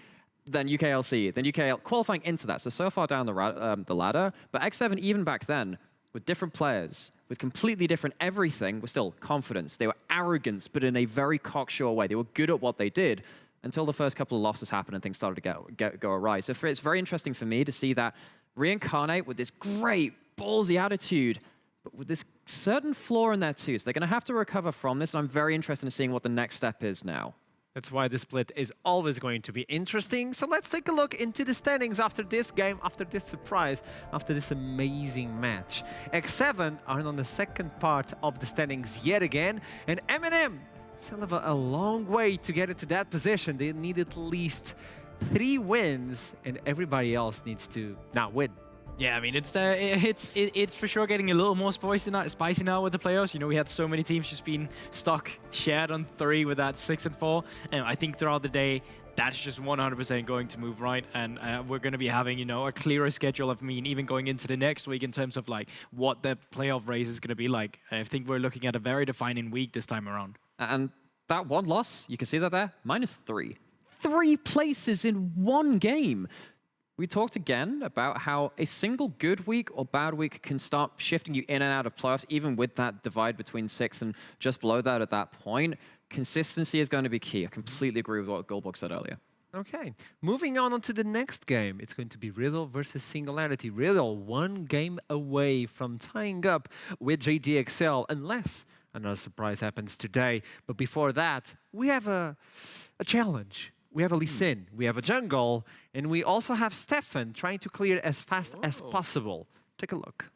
then UKLC, then UKL, qualifying into that. So far down the ladder. But X7, even back then, with different players, with completely different everything, was still confidence. They were arrogance, but in a very cocksure way. They were good at what they did, until the first couple of losses happened and things started to go awry. So it's very interesting for me to see that reincarnate with this great ballsy attitude, but with this certain flaw in there too. So they're going to have to recover from this, and I'm very interested in seeing what the next step is now.
That's why the split is always going to be interesting. So let's take a look into the standings after this game, after this surprise, after this amazing match. X7 are on the second part of the standings yet again, and M&M still have a long way to get into that position. They need at least 3 wins, and everybody else needs to now win.
Yeah, I mean, it's for sure getting a little more spicy now with the playoffs. You know, we had so many teams just being stuck, shared on 3 with that 6 and 4. And I think throughout the day, that's just 100% going to move right. And we're going to be having, you know, a clearer schedule. I mean, even going into the next week in terms of like what the playoff race is going to be like. I think we're looking at a very defining week this time around.
And that one loss, you can see that there, -3. 3 places in 1 game. We talked again about how a single good week or bad week can start shifting you in and out of playoffs, even with that divide between 6th and just below that at that point. Consistency is going to be key. I completely agree with what Goldbook said earlier.
Okay, moving on to the next game. It's going to be Riddle versus Singularity. Riddle 1 game away from tying up with JDXL, unless another surprise happens today. But before that, we have a challenge. We have a Lee Sin, we have a jungle, and we also have Stefan trying to clear as fast as possible. Take a look.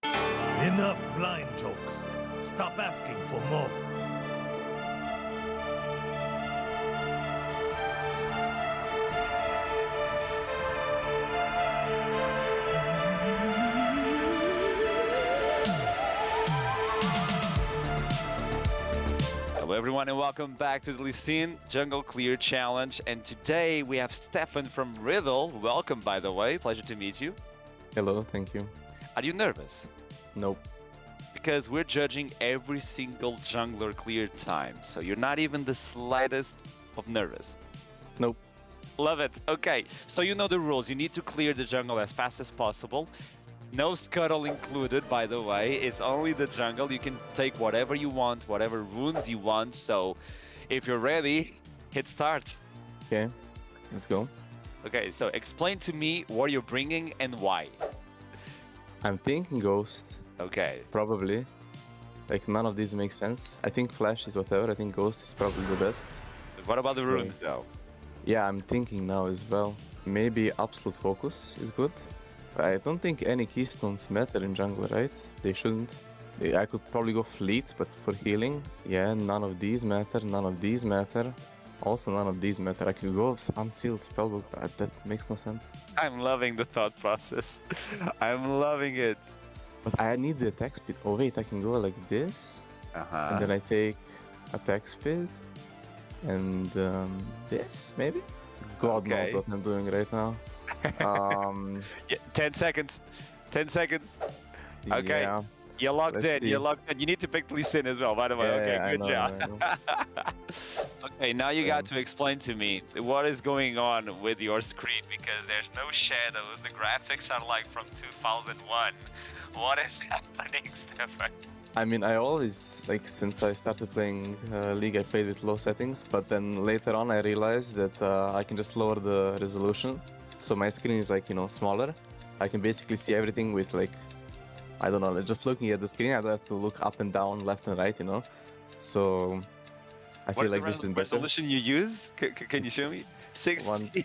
Enough blind jokes. Stop asking for more.
Hello everyone and welcome back to the Lee Sin Jungle Clear Challenge, and today we have Stefan from Riddle. Welcome, by the way, pleasure to meet you.
Hello, thank you.
Are you nervous?
Nope.
Because we're judging every single jungler clear time, so you're not even the slightest of nervous.
Nope.
Love it. Okay, so you know the rules. You need to clear the jungle as fast as possible. No scuttle included, by the way. It's only the jungle. You can take whatever you want, whatever runes you want. So if you're ready, hit start.
Okay, let's go.
Okay, so explain to me what you're bringing and why.
I'm thinking Ghost.
Okay.
Probably. Like, none of these makes sense. I think Flash is whatever. I think Ghost is probably the best.
What about the runes, though?
Yeah, I'm thinking now as well. Maybe Absolute Focus is good. I don't think any keystones matter in jungle, right? They shouldn't. I could probably go Fleet, but for healing, yeah, none of these matter, none of these matter. Also, none of these matter. I could go Unsealed Spellbook, but that makes no sense.
I'm loving the thought process. I'm loving it.
But I need the attack speed. Oh wait, I can go like this. And then I take attack speed. And this, maybe? God knows what I'm doing right now.
Yeah, 10 seconds. 10 seconds. Okay.
Yeah.
You're locked in.
See.
You're locked in. You need to pick Lee Sin as well, by the way. Okay,
I
good
know,
job.
I know.
Okay, now you got to explain to me what is going on with your screen because there's no shadows. The graphics are like from 2001. What is happening, Stefan?
I mean, I always, like, since I started playing League, I played with low settings, but then later on I realized that I can just lower the resolution. So my screen is, like, you know, smaller. I can basically see everything with, like, I don't know, just looking at the screen, I don't have to look up and down, left and right, you know? So I feel like this is better.
Resolution you use? Can you show me? 16?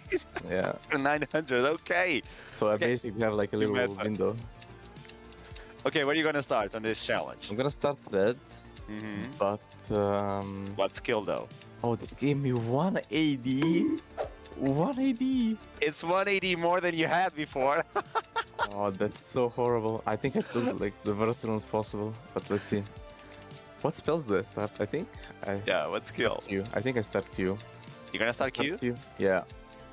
Yeah.
900, okay.
So I basically have, like, a little window.
Okay, where are you gonna start on this challenge?
I'm gonna start red, but...
What skill, though?
Oh, this gave me 180. 180.
It's 180 more than you had before.
Oh, that's so horrible. I think I took like the worst ones possible, but let's see. What spells do I start? I think
Yeah, what skill?
Q. I think I start Q.
You're gonna start Q?
Yeah.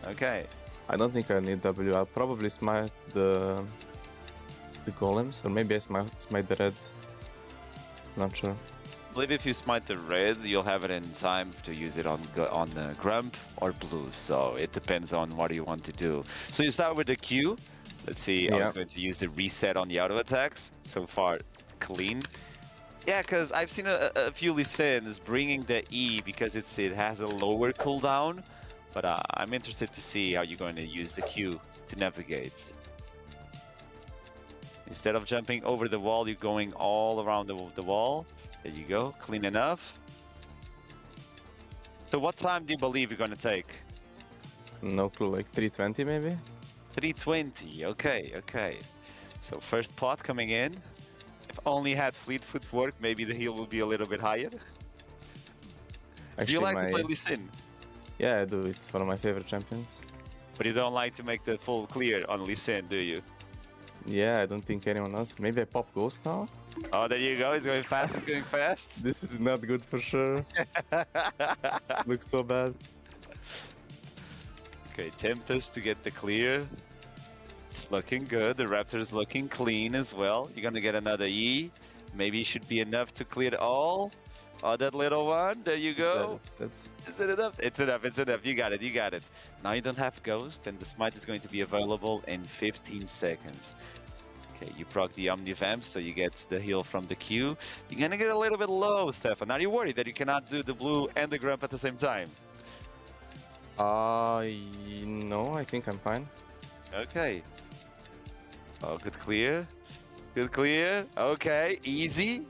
Okay.
I don't think I need W. I'll probably smite the golems, or maybe I smite the red. Not sure.
I believe if you smite the reds, you'll have it in time to use it on the grump or blue. So it depends on what you want to do. So you start with the Q. Let's see. I was going to use the reset on the auto attacks. So far, clean. Yeah, because I've seen a few Lee Sins bringing the E because it has a lower cooldown. But I'm interested to see how you're going to use the Q to navigate. Instead of jumping over the wall, you're going all around the wall. There you go, clean enough. So what time do you believe you're going to take?
No clue, like 320 maybe?
320, okay. So first pot coming in. If only had fleet footwork, maybe the heal would be a little bit higher.
Actually,
do you like to play Lee Sin?
Yeah, I do. It's one of my favorite champions.
But you don't like to make the full clear on Lee Sin, do you?
Yeah, I don't think anyone else. Maybe I pop Ghost now?
Oh, there you go. He's going fast. He's going fast.
This is not good for sure. Looks so bad.
Okay, Tempest to get the clear. It's looking good. The Raptor's looking clean as well. You're going to get another E. Maybe it should be enough to clear it all. Oh, that little one. There you go. Is it enough? It's enough. It's enough. You got it. You got it. Now you don't have Ghost, and the Smite is going to be available in 15 seconds. Okay, you proc the Omnivamp, so you get the heal from the Q. You're going to get a little bit low, Stefan. Are you worried that you cannot do the blue and the grump at the same time?
No, I think I'm fine.
Okay. Oh, good clear. Good clear. Okay, easy.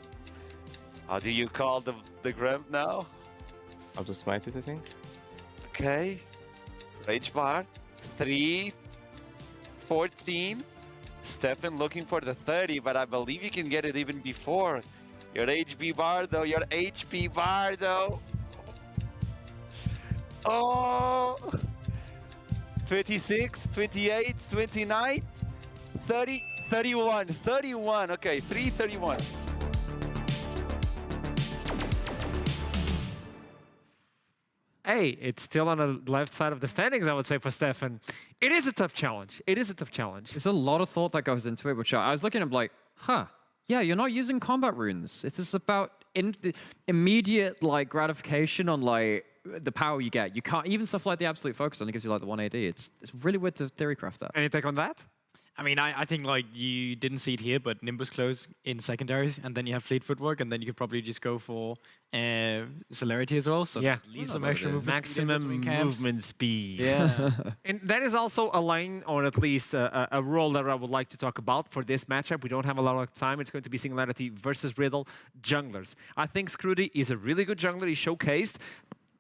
How do you call the grump now?
I'll just smite it, I think.
Okay. Rage bar. 3. 14. Stefan looking for the 30, but I believe you can get it even before. Your HP bar though. Your HP bar though. Oh. 26, 28, 29, 30, 31, 31. Okay, 331.
Hey, it's still on the left side of the standings, I would say, for Stefan. It is a tough challenge. It is a tough challenge.
There's a lot of thought that goes into it, which I was looking at like, yeah, you're not using combat runes. It is about immediate like gratification on like the power you get. You can't, even stuff like the Absolute Focus only gives you like the 180. It's really weird to theorycraft that.
Any take on that?
I mean, I think like you didn't see it here, but Nimbus close in secondaries, and then you have fleet footwork, and then you could probably just go for celerity as well. So
yeah,
at least some extra movement
maximum movement speed.
Yeah,
and that is also a line, or at least a role that I would like to talk about for this matchup. We don't have a lot of time. It's going to be Singularity versus Riddle junglers. I think Scrudy is a really good jungler. He's showcased.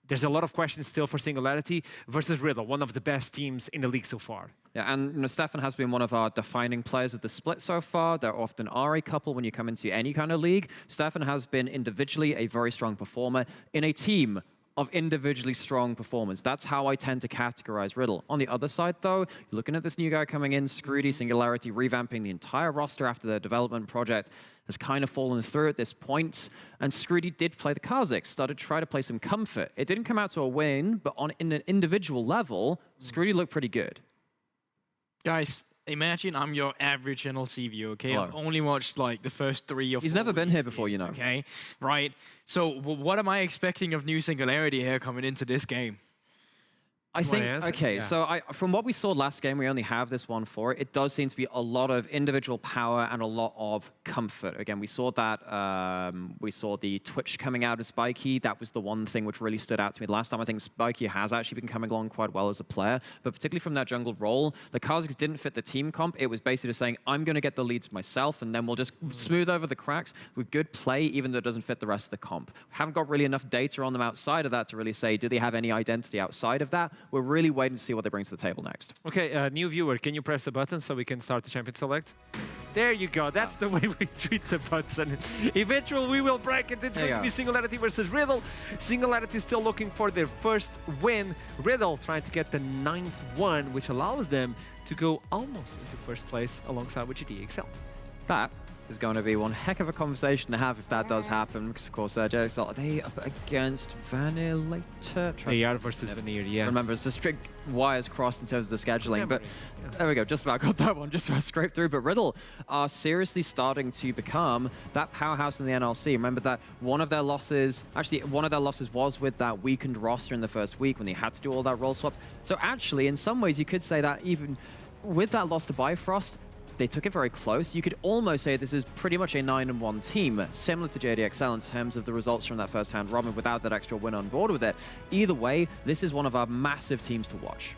There's a lot of questions still for Singularity versus Riddle, one of the best teams in the league so far.
Yeah, and Stefan has been one of our defining players of the split so far. There often are a couple when you come into any kind of league. Stefan has been individually a very strong performer in a team of individually strong performers. That's how I tend to categorize Riddle. On the other side, though, you're looking at this new guy coming in, Scrudy, Singularity, revamping the entire roster after their development project has kind of fallen through at this point. And Scrudy did play the Kha'Zix, started to try to play some comfort. It didn't come out to a win, but in an individual level, Scrudy looked pretty good.
Guys, imagine I'm your average NLC viewer, okay?
Hello.
I've only watched like the first 3 or 4.
He's never been here before, you know.
Okay, right. So what am I expecting of new Singularity here coming into this game?
I think, okay, so from what we saw last game, we only have this one for it. It does seem to be a lot of individual power and a lot of comfort. Again, we saw that, we saw the Twitch coming out of Spikey. That was the one thing which really stood out to me last time. I think Spikey has actually been coming along quite well as a player, but particularly from that jungle role, the Kha'Zix didn't fit the team comp. It was basically just saying, I'm going to get the leads myself, and then we'll just smooth over the cracks with good play, even though it doesn't fit the rest of the comp. We haven't got really enough data on them outside of that to really say, do they have any identity outside of that? We're really waiting to see what they bring to the table next.
Okay, new viewer, can you press the button so we can start the champion select? There you go. That's the way we treat the button. Eventually, we will break it. It's going to be Singularity versus Riddle. Singularity still looking for their first win. Riddle trying to get the 9th one, which allows them to go almost into first place alongside with GDXL.
That is going to be one heck of a conversation to have if that does happen, because of course JXL, are they up against Vanillator?
They are versus Veneer, yeah.
Remember, it's just strict wires crossed in terms of the scheduling, but there we go, just about got that one, just about scraped through. But Riddle are seriously starting to become that powerhouse in the NLC. Remember that one of their losses was with that weakened roster in the first week when they had to do all that role swap. So actually, in some ways, you could say that even with that loss to Bifrost, they took it very close. You could almost say this is pretty much a 9-1 team, similar to JDXL in terms of the results from that first round robin without that extra win on board with it. Either way, this is one of our massive teams to watch.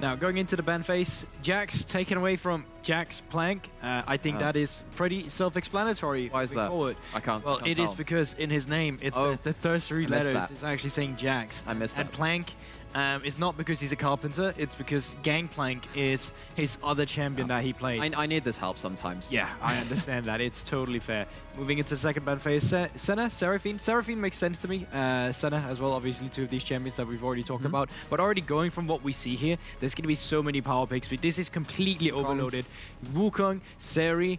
Now, going into the ban phase, Jax taken away from Jax Plank. I think that is pretty self-explanatory.
Why is that?
Forward.
I can't.
Well, it is because in his name, it says the first 3 letters is actually saying Jax.
I missed that.
And Plank is not because he's a carpenter, it's because Gangplank is his other champion that he plays.
I need this help sometimes.
Yeah, I understand that. It's totally fair. Moving into the second ban phase, Senna, Seraphine. Seraphine makes sense to me. Senna as well, obviously 2 of these champions that we've already talked about. But already going from what we see here, there's going to be so many power picks. But this is completely overloaded. Wukong, Seri,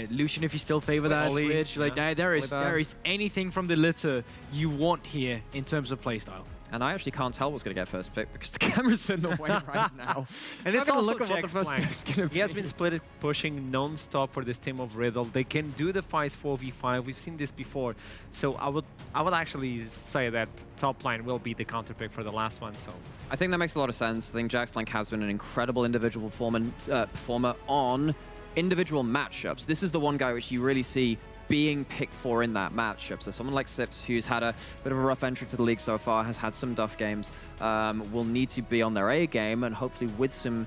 Lucian if you still favor that, Twitch, like there is anything from the litter you want here in terms of playstyle.
And I actually can't tell what's going to get first pick because the camera's in the way right now.
And it's also
look at what the first pick's going to be.
He has been split pushing non-stop for this team of Riddle. They can do the fights 4v5. We've seen this before. So I would actually say that top line will be the counter pick for the last one. So
I think that makes a lot of sense. I think Jax Blank has been an incredible individual performer on individual matchups. This is the one guy which you really see being picked for in that matchup. So someone like Sips, who's had a bit of a rough entry to the league so far, has had some duff games, will need to be on their A game, and hopefully with some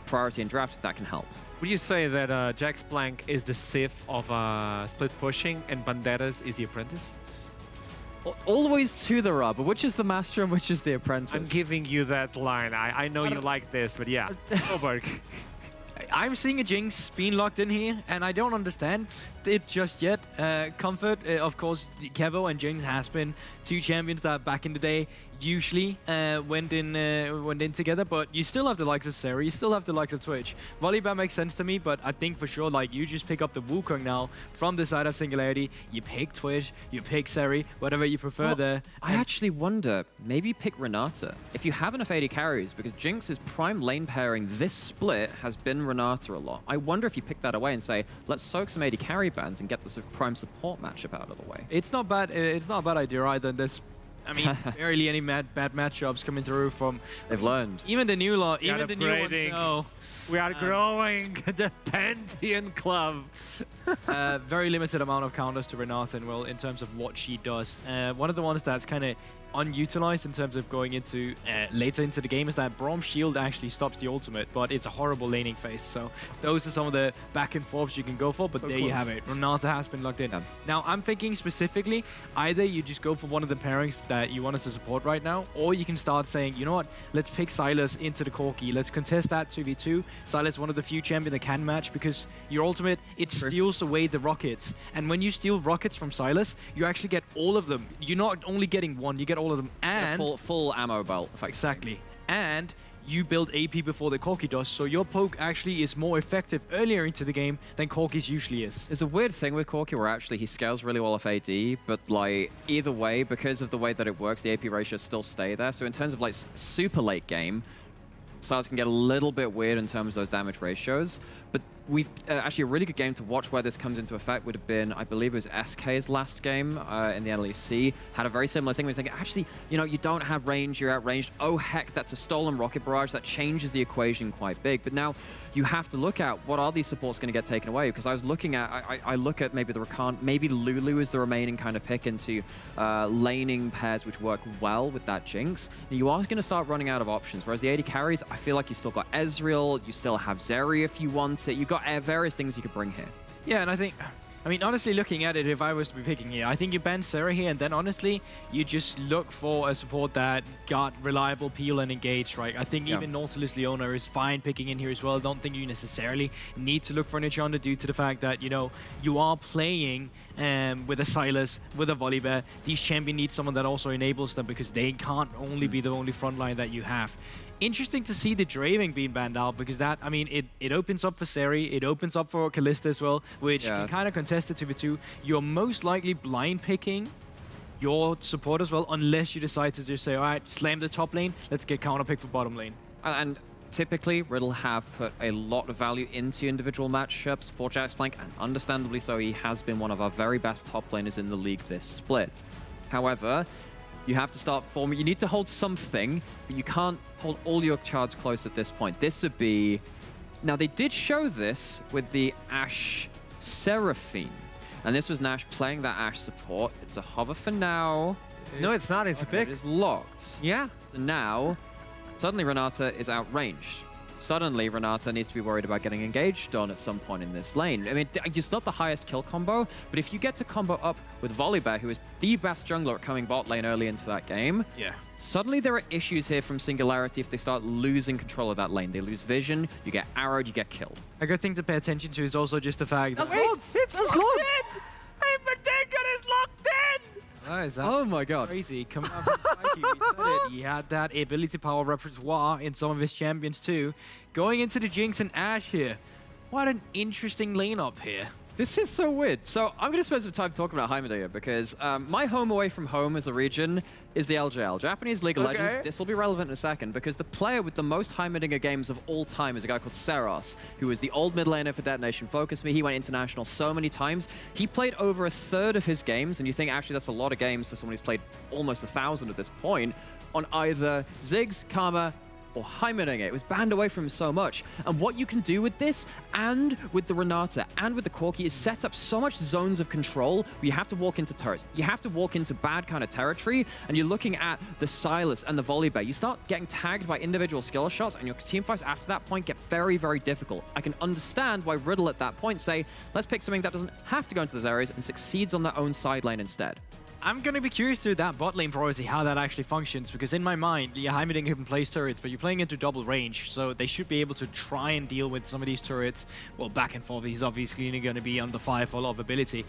priority in draft, if that can help.
Would you say that Jax Blank is the Sif of split pushing and Banderas is the apprentice?
Always to the rub, which is the master and which is the apprentice?
I'm giving you that line. I know you like this, but yeah. Oberg.
I'm seeing a Jinx being locked in here, and I don't understand it just yet. Comfort, of course, Kevo and Jinx has been 2 champions that back in the day usually went in together, but you still have the likes of Seri, you still have the likes of Twitch. Volibear makes sense to me, but I think for sure, like, you just pick up the Wukong now from the side of Singularity, you pick Twitch, you pick Seri, whatever you prefer there.
I actually wonder, maybe pick Renata. If you have enough AD carries, because Jinx's prime lane pairing this split has been Renata a lot. I wonder if you pick that away and say, let's soak some AD carry bans and get the prime support matchup out of the way.
It's not bad. It's not a bad idea either. There's, I mean, barely any bad matchups coming through from.
They've learned.
Even the new law, even the new ones know.
We are growing the Pantheon Club.
Very limited amount of counters to Renata, and well, in terms of what she does. One of the ones that's kind of unutilized in terms of going into later into the game is that Braum's shield actually stops the ultimate, but it's a horrible laning phase. So those are some of the back and forths you can go for, but so there you have it. Renata has been locked in. Yeah. Now I'm thinking specifically, either you just go for one of the pairings that you want us to support right now, or you can start saying, you know what, let's pick Silas into the Corki. Let's contest that 2v2. Silas, one of the few champions that can match, because your ultimate, it steals away the rockets. And when you steal rockets from Silas, you actually get all of them. You're not only getting one, you get all of them, and
full ammo belt.
Exactly. And you build AP before the Corki does, so your poke actually is more effective earlier into the game than Corki's usually is.
There's a weird thing with Corki where actually he scales really well off AD, but like either way, because of the way that it works, the AP ratios still stay there. So in terms of like super late game, styles can get a little bit weird in terms of those damage ratios. But we've actually a really good game to watch where this comes into effect would have been, I believe it was SK's last game in the NLC. Had a very similar thing. We think, actually, you know, you don't have range, you're outranged. Oh, heck, that's a stolen rocket barrage. That changes the equation quite big. But now you have to look at what are these supports going to get taken away? Because I was looking at, I look at maybe the Rakan, maybe Lulu is the remaining kind of pick into laning pairs which work well with that Jinx. And you are going to start running out of options. Whereas the AD carries, I feel like you still got Ezreal, you still have Zeri if you want it. You've got various things you could bring here.
Yeah, and I mean, honestly, looking at it, if I was to be picking here, I think you ban Sarah here, and then honestly, you just look for a support that got reliable peel and engage, right? I think even Nautilus Leona is fine picking in here as well. I don't think you necessarily need to look for an Echanda due to the fact that, you know, you are playing with a Sylas, with a Volibear. These champion need someone that also enables them because they can't only be the only front line that you have. Interesting to see the Draven being banned out because that, I mean, it opens up for Seri, it opens up for Kalista as well, which can kind of contest the 2v2. You're most likely blind picking your support as well, unless you decide to just say, all right, slam the top lane, let's get counter pick for bottom lane.
And typically, Riddle have put a lot of value into individual matchups for Jaxplank, and understandably so, he has been one of our very best top laners in the league this split. However, you have to start forming. You need to hold something, but you can't hold all your cards close at this point. This would be... Now, they did show this with the Ashe Seraphine. And this was Nash playing that Ashe support. It's a hover for now.
No, it's not. It's a pick.
It is locked.
Yeah.
So now, suddenly Renata is outranged. Suddenly, Renata needs to be worried about getting engaged on at some point in this lane. I mean, it's not the highest kill combo, but if you get to combo up with Volibear, who is the best jungler at coming bot lane early into that game, suddenly there are issues here from Singularity if they start losing control of that lane. They lose vision, you get arrowed, you get killed.
A good thing to pay attention to is also just the fact that...
It's locked in! Heimerdinger is locked in!
Oh my god. Crazy. Coming out from Spiky, we said it. He had that ability power repertoire in some of his champions too. Going into the Jinx and Ashe here. What an interesting lane up here.
This is so weird. So I'm going to spend some time talking about Heimerdinger because my home away from home as a region is the LJL, Japanese League of Legends. This will be relevant in a second because the player with the most Heimerdinger games of all time is a guy called Seros, who was the old mid laner for Detonation Focus Me. He went international so many times. He played over a third of his games, and you think actually that's a lot of games for someone who's played almost 1,000 at this point, on either Ziggs, Karma, or Heimerdinger. It was banned away from him so much. And what you can do with this, and with the Renata, and with the Corki, is set up so much zones of control where you have to walk into turrets. You have to walk into bad kind of territory, and you're looking at the Sylas and the Volibear. You start getting tagged by individual skill shots, and your team fights after that point get very, very difficult. I can understand why Riddle at that point say, let's pick something that doesn't have to go into those areas and succeeds on their own side lane instead.
I'm going to be curious to that bot lane priority, how that actually functions, because in my mind, Heimerdinger can place turrets, but you're playing into double range, so they should be able to try and deal with some of these turrets. Well, back and forth, he's obviously going to be under fire for a lot of ability.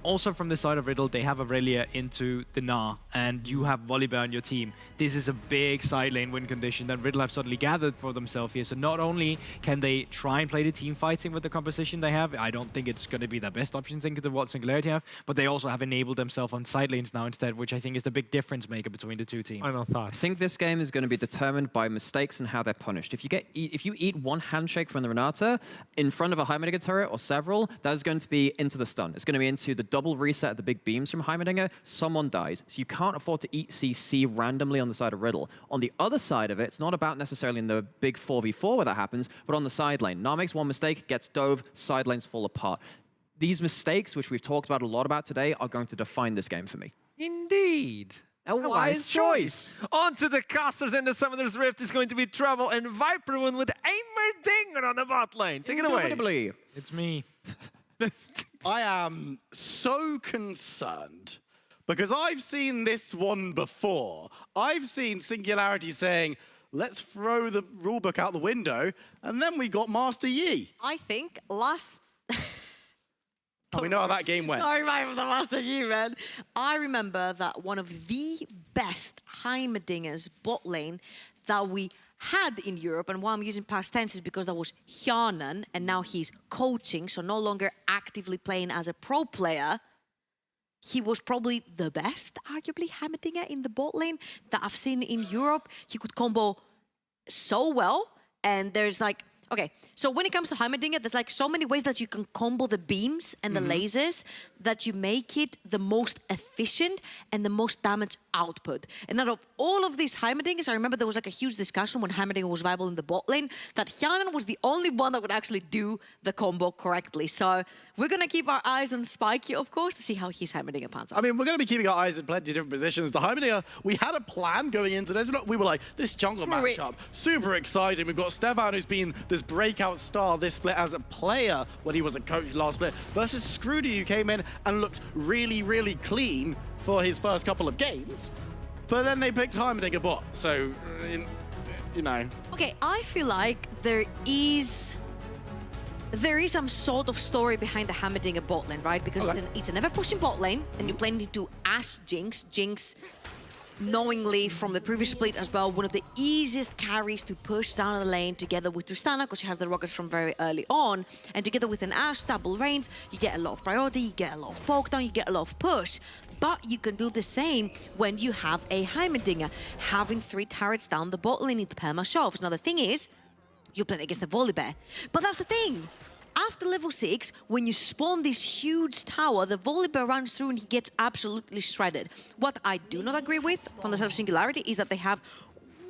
Also from the side of Riddle, they have Aurelia into the Gnar, and you have Volibear on your team. This is a big side lane win condition that Riddle have suddenly gathered for themselves here. So not only can they try and play the team fighting with the composition they have, I don't think it's going to be the best option thinking of what Singularity have, but they also have enabled themselves on side lanes now instead, which I think is the big difference maker between the two teams.
Final thoughts.
I think this game is going to be determined by mistakes and how they're punished. If you eat one handshake from the Renata in front of a Heimerdinger turret or several, that is going to be into the stun. It's going to be into the double reset of the big beams from Heimerdinger. Someone dies. So you can't afford to eat CC randomly on the side of Riddle. On the other side of it, it's not about necessarily in the big 4v4 where that happens, but on the side lane. Gnar makes one mistake, gets dove, side lanes fall apart. These mistakes, which we've talked about a lot about today, are going to define this game for me.
Indeed. A wise choice. On to the casters, and the Summoner's Rift is going to be trouble, and Viper win with Heimerdinger on the bot lane. Take it away.
It's me.
I am so concerned because I've seen this one before. I've seen Singularity saying, let's throw the rulebook out the window, and then we got Master Yi.
I think last...
We know how that game went.
Sorry, man, for the Master Yi, man. I remember that one of the best Heimerdingers bot lane that we had in Europe, and why I'm using past tense is because that was Hjanan, and now he's coaching, so no longer actively playing as a pro player. He was probably the best, arguably, Heimerdinger in the bot lane that I've seen in Europe. He could combo so well, and there's like, okay, so when it comes to Heimerdinger, there's like so many ways that you can combo the beams and the lasers that you make it the most efficient and the most damage output. And out of all of these Heimerdingers, I remember there was like a huge discussion when Heimerdinger was viable in the bot lane that Hjanan was the only one that would actually do the combo correctly. So we're going to keep our eyes on Spikey, of course, to see how his Heimerdinger pans out.
I mean, we're going to be keeping our eyes in plenty of different positions. The Heimerdinger, we had a plan going into this. We were like, this jungle matchup, super exciting. We've got Stefan, who's been this breakout star this split as a player when he was a coach last split, versus Scrooty, who came in and looked really, really clean for his first couple of games. But then they picked Heimerdinger bot, so, you know.
Okay, I feel like there is some sort of story behind the Heimerdinger bot lane, right? Because it's an ever-pushing bot lane, and you're playing into Ash Jinx. Jinx, knowingly from the previous split as well, one of the easiest carries to push down the lane together with Tristana, because she has the rockets from very early on. And together with an Ashe double range, you get a lot of priority, you get a lot of poke down, you get a lot of push. But you can do the same when you have a Heimerdinger, having 3 turrets down the bot lane in the perma shoves. Now the thing is, you're playing against the Volibear. But that's the thing. After level 6, when you spawn this huge tower, the Volibear runs through and he gets absolutely shredded. What I do not agree with from the side of Singularity is that they have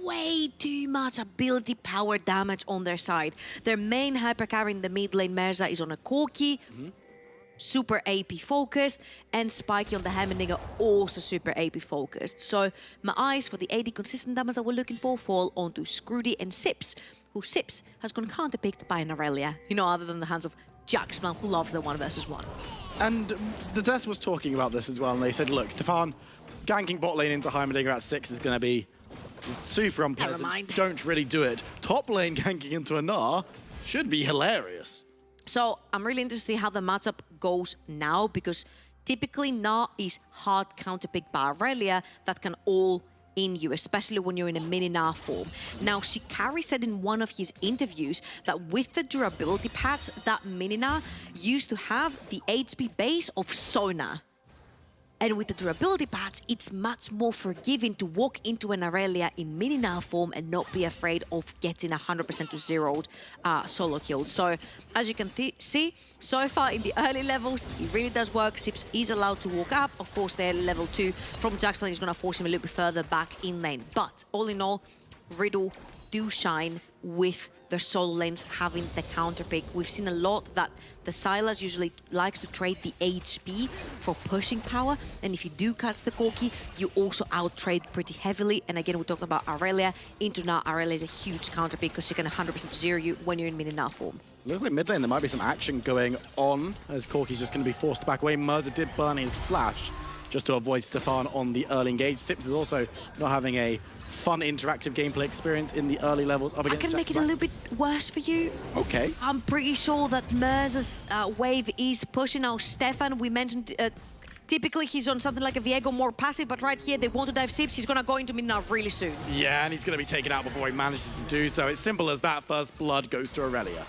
way too much ability power damage on their side. Their main hyper carry in the mid lane, Merza, is on a Corki, super AP focused, and Spikey on the Heimerdinger, also super AP focused. So my eyes for the AD consistent damage that we're looking for fall onto Scrooty and Sips, who Sips has gone counterpicked by an Aurelia, you know, other than the hands of Jaxman, who loves the 1v1.
And the test was talking about this as well, and they said, look, Stefan, ganking bot lane into Heimerdinger at 6 is going to be super unpleasant.
Never mind.
Don't really do it. Top lane ganking into a Gnar should be hilarious.
So I'm really interested in how the matchup goes now, because typically Gnar is hard counterpicked by Aurelia that can all in you, especially when you're in a mini Gnar form. Now, Shikari said in one of his interviews that with the durability patch, that mini Gnar used to have the HP base of Sona. And with the durability patch, it's much more forgiving to walk into an Aurelia in mini Gnar form and not be afraid of getting 100% to zeroed solo killed. So, as you can see, so far in the early levels, it really does work. Sips is allowed to walk up. Of course, they're level 2 from Jackson is going to force him a little bit further back in lane. But all in all, Riddle do shine with their solo lanes having the counter pick. We've seen a lot that the Sylas usually likes to trade the HP for pushing power, and if you do catch the Corki, you also out-trade pretty heavily. And again, we talked about Aurelia. Into Gnar, Aurelia is a huge counter pick because she can 100% zero you when you're in mini Gnar form.
Looks like mid lane there might be some action going on, as Corki's just going to be forced back away. Merza did burn his flash just to avoid Stefan on the early engage. Sips is also not having a fun interactive gameplay experience in the early levels up against
I can make it a little bit worse for you.
Okay.
I'm pretty sure that Merza's wave is pushing out Stefan. We mentioned typically he's on something like a Viego, more passive, but right here they want to dive Sips. He's going to go into mid Gnar really soon.
Yeah, and he's going to be taken out before he manages to do so. It's simple as that. First blood goes to Aurelia.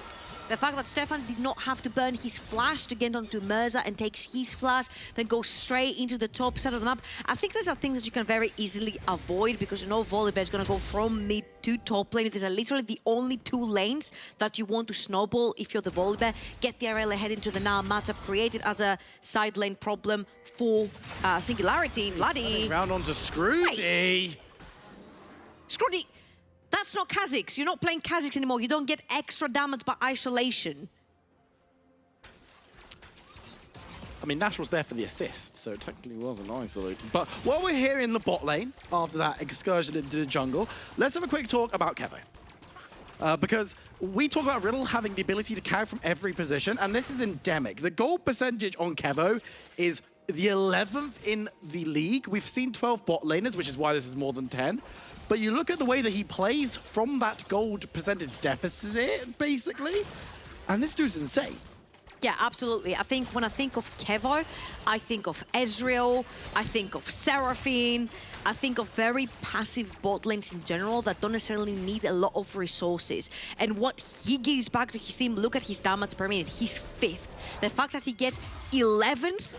The fact that Stefan did not have to burn his flash to get onto Merza and takes his flash, then goes straight into the top side of the map. I think these are things that you can very easily avoid because you know Volibear is going to go from mid to top lane. These are literally the only 2 lanes that you want to snowball if you're the Volibear. Get the Aurelia head into the Gnar matchup, create it as a side lane problem for Singularity. Bloody.
Round onto Scrooty.
Hey. Scrooty. That's not Kha'Zix. You're not playing Kha'Zix anymore. You don't get extra damage by isolation.
I mean, Nash was there for the assist, so it technically wasn't isolated. But while we're here in the bot lane, after that excursion into the jungle, let's have a quick talk about Kevo. Because we talk about Riddle having the ability to carry from every position, and this is endemic. The gold percentage on Kevo is the 11th in the league. We've seen 12 bot laners, which is why this is more than 10. But you look at the way that he plays from that gold percentage deficit, basically, and this dude's insane.
Yeah, absolutely. I think when I think of Kevo, I think of Ezreal, I think of Seraphine, I think of very passive bot lanes in general that don't necessarily need a lot of resources. And what he gives back to his team, look at his damage per minute, he's 5th. The fact that he gets 11th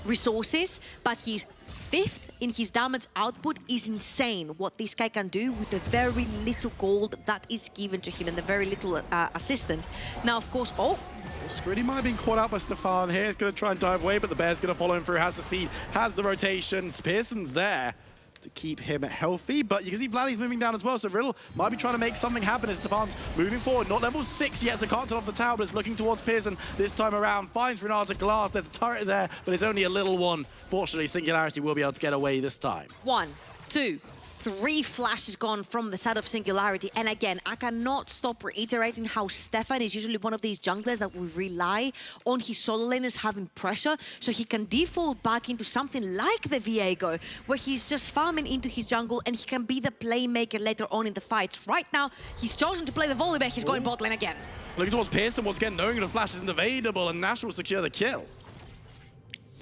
resources, but he's 5th in his damage output is insane. What this guy can do with the very little gold that is given to him and the very little assistance. Now, of course,
Scrooty might have been caught out by Stefan here. He's going to try and dive away, but the Bear's going to follow him through. Has the speed, has the rotation. Pearson's there to keep him healthy, but you can see Vladdy's moving down as well, so Riddle might be trying to make something happen as Stefan's moving forward. Not level 6 yet, so can't turn off the tower, but is looking towards Pearson this time around. Finds Renata Glass. There's a turret there, but it's only a little one. Fortunately, Singularity will be able to get away this time.
1, 2, 3 flashes gone from the side of Singularity. And again, I cannot stop reiterating how Stefan is usually one of these junglers that will rely on his solo laners having pressure, so he can default back into something like the Viego, where he's just farming into his jungle and he can be the playmaker later on in the fights. Right now, he's chosen to play the Volibear. He's going bot lane again.
Looking towards Pearson once again, knowing the flash isn't available, and Nash will secure the kill.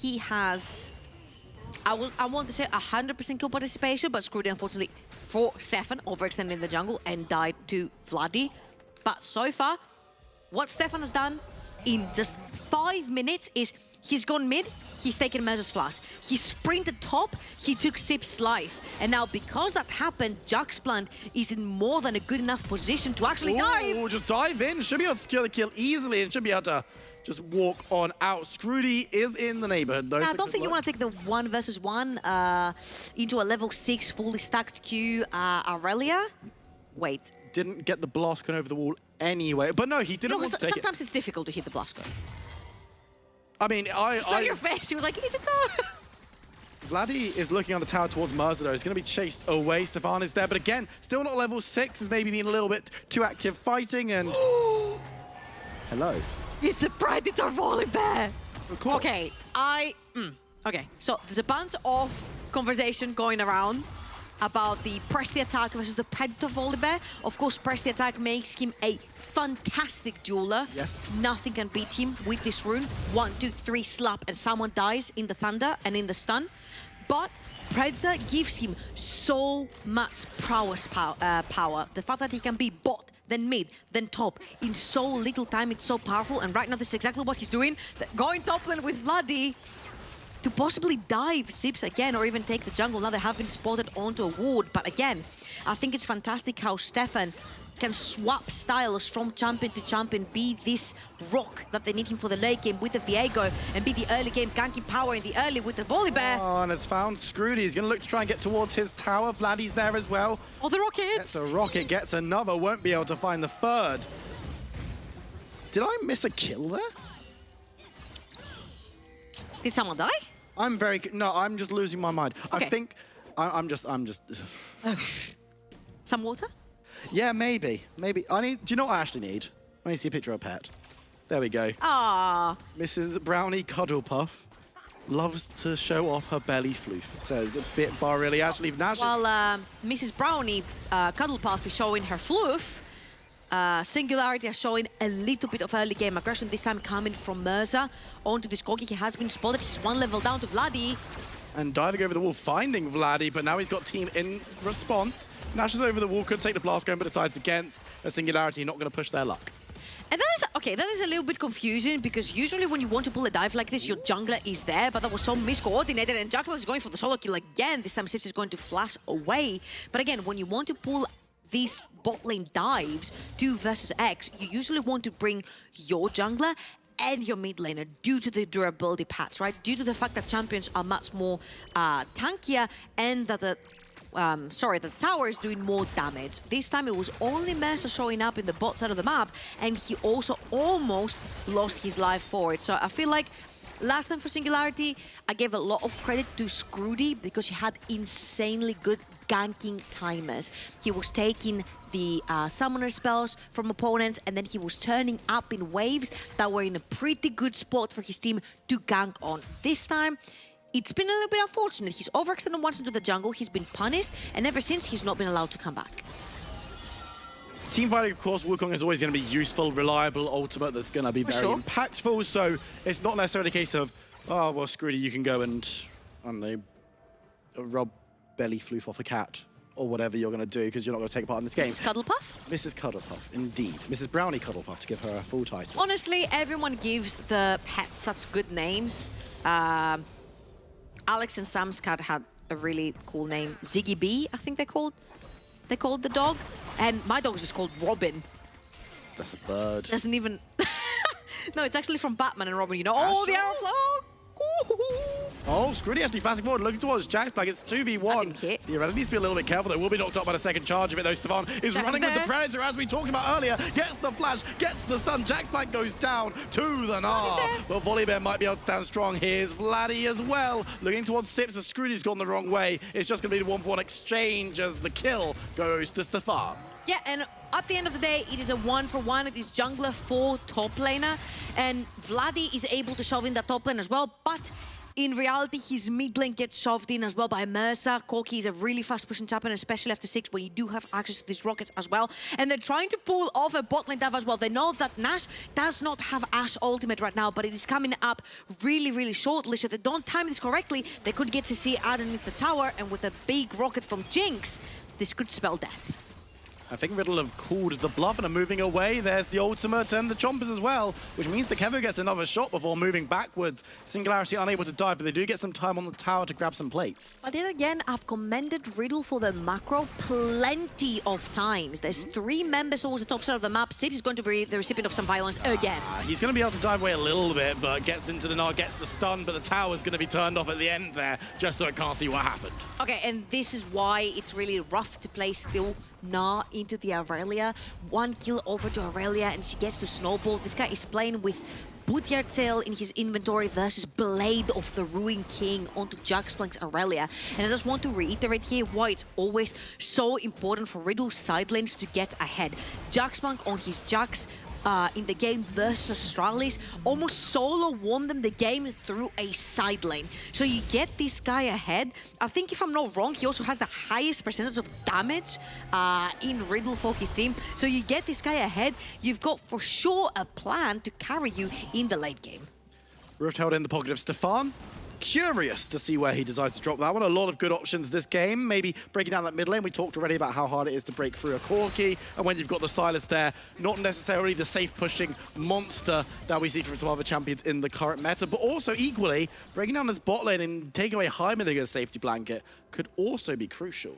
He has... I want to say 100% kill participation, but Scrooty, unfortunately, for Stefan, overextended in the jungle and died to Vladdy. But so far, what Stefan has done in just 5 minutes is he's gone mid, he's taken Measure's flash. He sprinted top, he took Sip's life. And now, because that happened, Juxplant is in more than a good enough position to actually dive.
Just dive in. Should be able to secure the kill easily and should be able to just walk on out. Scrooty is in the neighborhood, though.
I don't think you want to take the 1 versus 1 into a level 6 fully stacked Q Aurelia. Wait.
Didn't get the blast gun over the wall anyway. But no, he didn't want to take it.
Sometimes it's difficult to hit the blast gun.
I mean, I
saw your face. He was like, is it though?
Vladdy is looking on the tower towards Mercer, though. He's going to be chased away. Stefan is there, but again, still not level 6. Has maybe been a little bit too active fighting, and... Hello.
It's a Predator Volibear! Okay, Okay, so there's a bunch of conversation going around about the press the attack versus the Predator Volibear. Of course, press the attack makes him a fantastic dueler.
Yes.
Nothing can beat him with this rune. 1, 2, 3 slap and someone dies in the thunder and in the stun. But Predator gives him so much prowess power. The fact that he can be bot, then mid, then top in so little time, it's so powerful. And right now, this is exactly what he's doing. Going top lane with Vladdy to possibly dive Sips again or even take the jungle. Now they have been spotted onto a ward. But again, I think it's fantastic how Stefan can swap styles from champion to champion, be this rock that they need him for the late game with the Viego, and be the early game ganking power in the early with the Volibear.
Oh, and it's found Scrooty. He's going to look to try and get towards his tower. Vladdy's there as well.
Oh, the rockets!
Gets a rocket, gets another, won't be able to find the third. Did I miss a kill there?
Did someone die?
No, I'm just losing my mind.
Okay.
I think I'm just.
Some water?
Yeah, maybe. Do you know what I actually need? I need to see a picture of a pet. There we go.
Ah.
Mrs. Brownie Cuddlepuff loves to show off her belly floof, says a bit barily. Actually, Nash.
Well, Mrs. Brownie Cuddlepuff is showing her floof. Singularity is showing a little bit of early game aggression, this time coming from Merza onto this Corgi. He has been spotted. He's 1 level down to Vladdy.
And diving over the wall, finding Vladdy, but now he's got team in response. Nash is over the wall, could take the blast gun, but decides against a Singularity, not going to push their luck.
And that is a little bit confusing, because usually when you want to pull a dive like this, your jungler is there, but that was so miscoordinated, and Jackal is going for the solo kill again. This time Sips is going to flash away. But again, when you want to pull these bot lane dives 2 versus X, you usually want to bring your jungler and your mid laner due to the durability patch, right? Due to the fact that champions are much more tankier and that the tower is doing more damage. This time it was only Mercer showing up in the bot side of the map, and he also almost lost his life for it. So I feel like last time for Singularity, I gave a lot of credit to Scrooty because he had insanely good ganking timers. He was taking the summoner spells from opponents, and then he was turning up in waves that were in a pretty good spot for his team to gank on. This time, it's been a little bit unfortunate. He's overextended once into the jungle, he's been punished, and ever since, he's not been allowed to come back.
Teamfighting, of course, Wukong is always going to be useful, reliable, ultimate that's going to be very impactful, so it's not necessarily a case of, oh, well, Scrooty, you can go and, I don't know, rob belly floof off a cat, or whatever you're going to do, because you're not going to take part in this game.
Mrs. Cuddlepuff?
Mrs. Cuddlepuff, indeed. Mrs. Brownie Cuddlepuff, to give her a full title.
Honestly, everyone gives the pets such good names. Alex and Sam's cat had a really cool name. Ziggy B, I think they called the dog. And my dog's just called Robin.
That's a bird.
Doesn't even... No, it's actually from Batman and Robin. You know, oh, the arrow flow!
Oh, Scrooty actually fast forward, looking towards Jaxpack. It's 2v1. He needs to be a little bit careful. They will be knocked up by the second charge of it, though. Stefan is running with the Predator, as we talked about earlier. Gets the flash, gets the stun. Jaxpack goes down to the Gnar. But Volibear might be able to stand strong. Here's Vladdy as well. Looking towards Sips, as Scrooty's gone the wrong way. It's just going to be the 1-for-1 exchange as the kill goes to Stefan.
Yeah, and at the end of the day, it is a 1-for-1. It is jungler for top laner. And Vladdy is able to shove in the top lane as well, but in reality, his mid lane gets shoved in as well by Mercer. Corki is a really fast pushing champion, especially after 6, where you do have access to these rockets as well. And they're trying to pull off a bot lane dive as well. They know that Nash does not have Ashe ultimate right now, but it is coming up really, really shortly. So if they don't time this correctly, they could get to see underneath the tower. And with a big rocket from Jinx, this could spell death.
I think Riddle have called the bluff and are moving away. There's the ultimate and the chompers as well, which means that Kevo gets another shot before moving backwards. Singularity unable to dive, but they do get some time on the tower to grab some plates.
But then again, I've commended Riddle for the macro plenty of times. There's 3 members towards the top side of the map. Sid is going to be the recipient of some violence again.
He's going to be able to dive away a little bit, but gets into the Gnar, gets the stun, but the tower's going to be turned off at the end there, just so it can't see what happened.
Okay, and this is why it's really rough to play still Gnar into the Aurelia. 1 kill over to Aurelia and she gets to snowball. This guy is playing with Bootyard Sail in his inventory versus Blade of the Ruin King onto Jaxplank's Aurelia. And I just want to reiterate here why it's always so important for Riddle's side lanes to get ahead. Jaxplank on his Jax in the game versus Astralis almost solo won them the game through a side lane. So you get this guy ahead. I think if I'm not wrong, he also has the highest percentage of damage in Riddle for his team. So you get this guy ahead, you've got for sure a plan to carry you in the late game.
Rift held in the pocket of Stefan. Curious to see where he decides to drop that one. A lot of good options this game. Maybe breaking down that mid lane. We talked already about how hard it is to break through a Corki. And when you've got the Silas there, not necessarily the safe pushing monster that we see from some other champions in the current meta, but also equally, breaking down this bot lane and taking away Heimerdinger's safety blanket could also be crucial.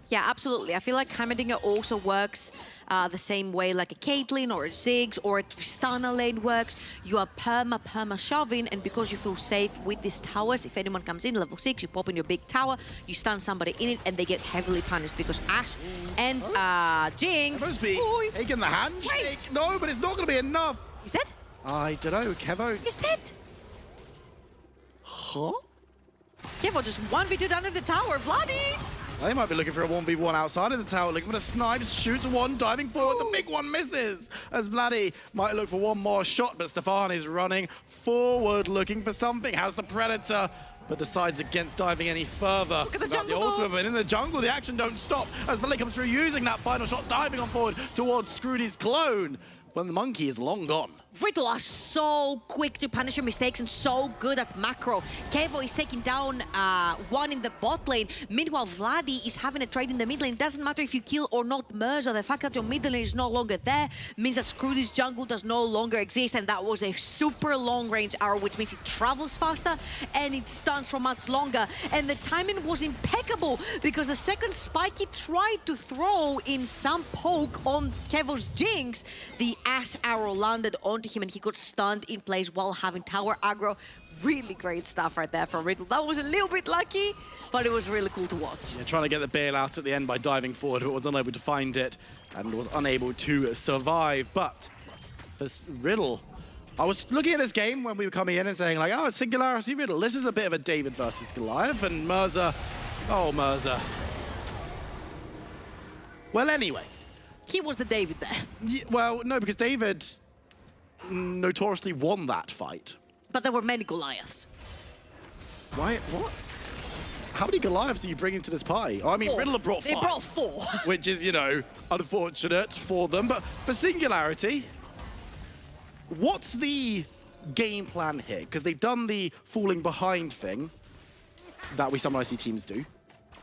Yeah, absolutely. I feel like Heimerdinger also works the same way like a Caitlyn or a Ziggs or a Tristana lane works. You are perma shoving, and because you feel safe with these towers, if anyone comes in level 6, you pop in your big tower, you stun somebody in it, and they get heavily punished because Ashe and Jinx...
Must be taking the handshake. No, but it's not going to be enough.
Is that?
I don't know, Kevo.
Is that?
Huh?
Kevo just 1v2 down in the tower. Vladdy!
They might be looking for a 1v1 outside of the tower, looking for the snipes, shoots one, diving forward, the big one misses, as Vladdy might look for one more shot, but Stefan is running forward, looking for something, has the Predator, but decides against diving any further.
Look at the
jungle. The ultimate, but in the jungle, the action don't stop, as Vladdy comes through using that final shot, diving on forward towards Scrooty's clone, when the monkey is long gone.
Riddle are so quick to punish your mistakes and so good at macro. Kevo is taking down one in the bot lane. Meanwhile, Vladdy is having a trade in the mid lane. It doesn't matter if you kill or not Merza. The fact that your mid lane is no longer there means that Scrooty's jungle does no longer exist. And that was a super long range arrow, which means it travels faster and it stuns for much longer. And the timing was impeccable because the second Spiky tried to throw in some poke on Kevo's Jinx, the Ashe arrow landed onto him and he got stunned in place while having tower aggro. Really great stuff right there from Riddle. That was a little bit lucky, but it was really cool to watch.
Yeah, trying to get the bailout at the end by diving forward, but was unable to find it and was unable to survive. But for Riddle, I was looking at this game when we were coming in and saying like, oh, it's Singularity Riddle. This is a bit of a David versus Goliath, and Merza, oh, Merza. Well, anyway.
He was the David there.
Yeah, well, no, because David notoriously won that fight.
But there were many Goliaths.
Why? What? How many Goliaths do you bring into this party? Oh, I mean,
4.
Riddle brought 5.
They brought 4.
Which is, you know, unfortunate for them. But for Singularity, what's the game plan here? Because they've done the falling behind thing that we sometimes see teams do.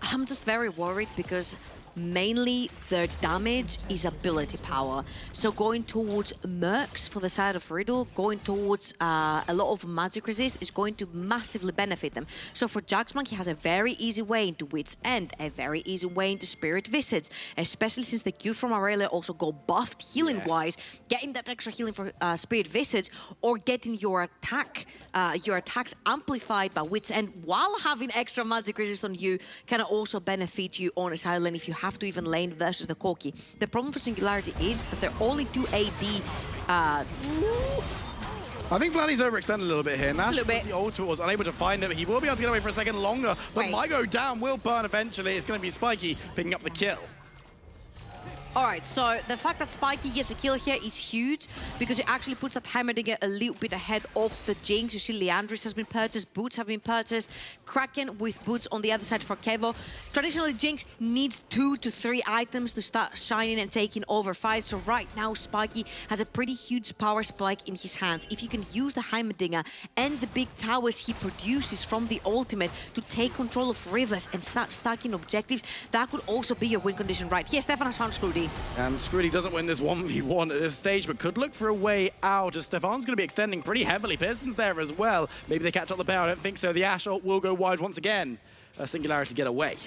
I'm just very worried because mainly their damage is ability power. So going towards Mercs for the side of Riddle, going towards a lot of magic resist is going to massively benefit them. So for Jaxmonk, he has a very easy way into Wit's End, a very easy way into Spirit Visage, especially since the Q from Aurelia also go buffed healing-wise, getting that extra healing for Spirit Visage, or getting your attacks amplified by Wit's End while having extra magic resist on you can also benefit you on a side lane if you have to even lane versus the Corki. The problem for Singularity is that they're only 2 AD.
I think Vladdy's overextended a little bit here. Nash, the ultimate was unable to find it. He will be able to get away for a second longer, but might go down, will burn eventually. It's going to be Spiky picking up the kill.
All right, so the fact that Spiky gets a kill here is huge because it actually puts that Heimerdinger a little bit ahead of the Jinx. You see Leandris has been purchased, Boots have been purchased, Kraken with Boots on the other side for Kevo. Traditionally, Jinx needs 2 to 3 items to start shining and taking over fights. So right now, Spiky has a pretty huge power spike in his hands. If you can use the Heimerdinger and the big towers he produces from the ultimate to take control of rivers and start stacking objectives, that could also be your win condition right here. Stefan has found Scrooty.
And Scrooty doesn't win this 1v1 at this stage, but could look for a way out, as Stefan's going to be extending pretty heavily. Pearson's there as well. Maybe they catch up the bear. I don't think so. The Ashe ult will go wide once again. Singularity get away.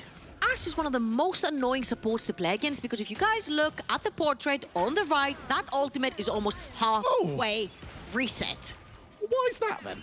Ashe is one of the most annoying supports to play against because if you guys look at the portrait on the right, that ultimate is almost halfway reset.
Why is that then?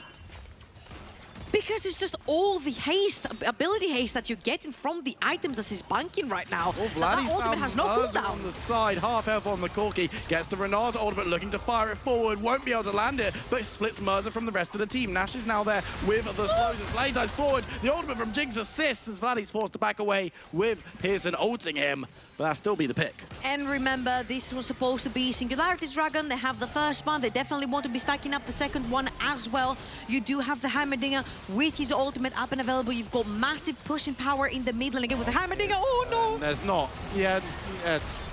Because it's just all the haste, ability haste that you're getting from the items that he's banking right now.
Oh, Vladdy's
that ultimate has no cooldown.
on the side, half health on the Corki, gets the Renard ultimate, looking to fire it forward, won't be able to land it, but splits Merza from the rest of the team. Nash is now there with the slows as Vladdy dives forward. The ultimate from Jinx assists as Vladdy's forced to back away with Pearson ulting him. But that'll still be the pick.
And remember, this was supposed to be Singularity's Dragon. They have the first one. They definitely want to be stacking up the second one as well. You do have the Heimerdinger with his ultimate up and available. You've got massive pushing power in the middle. And again with the Heimerdinger. Oh, no.
There's not. Yeah, it's...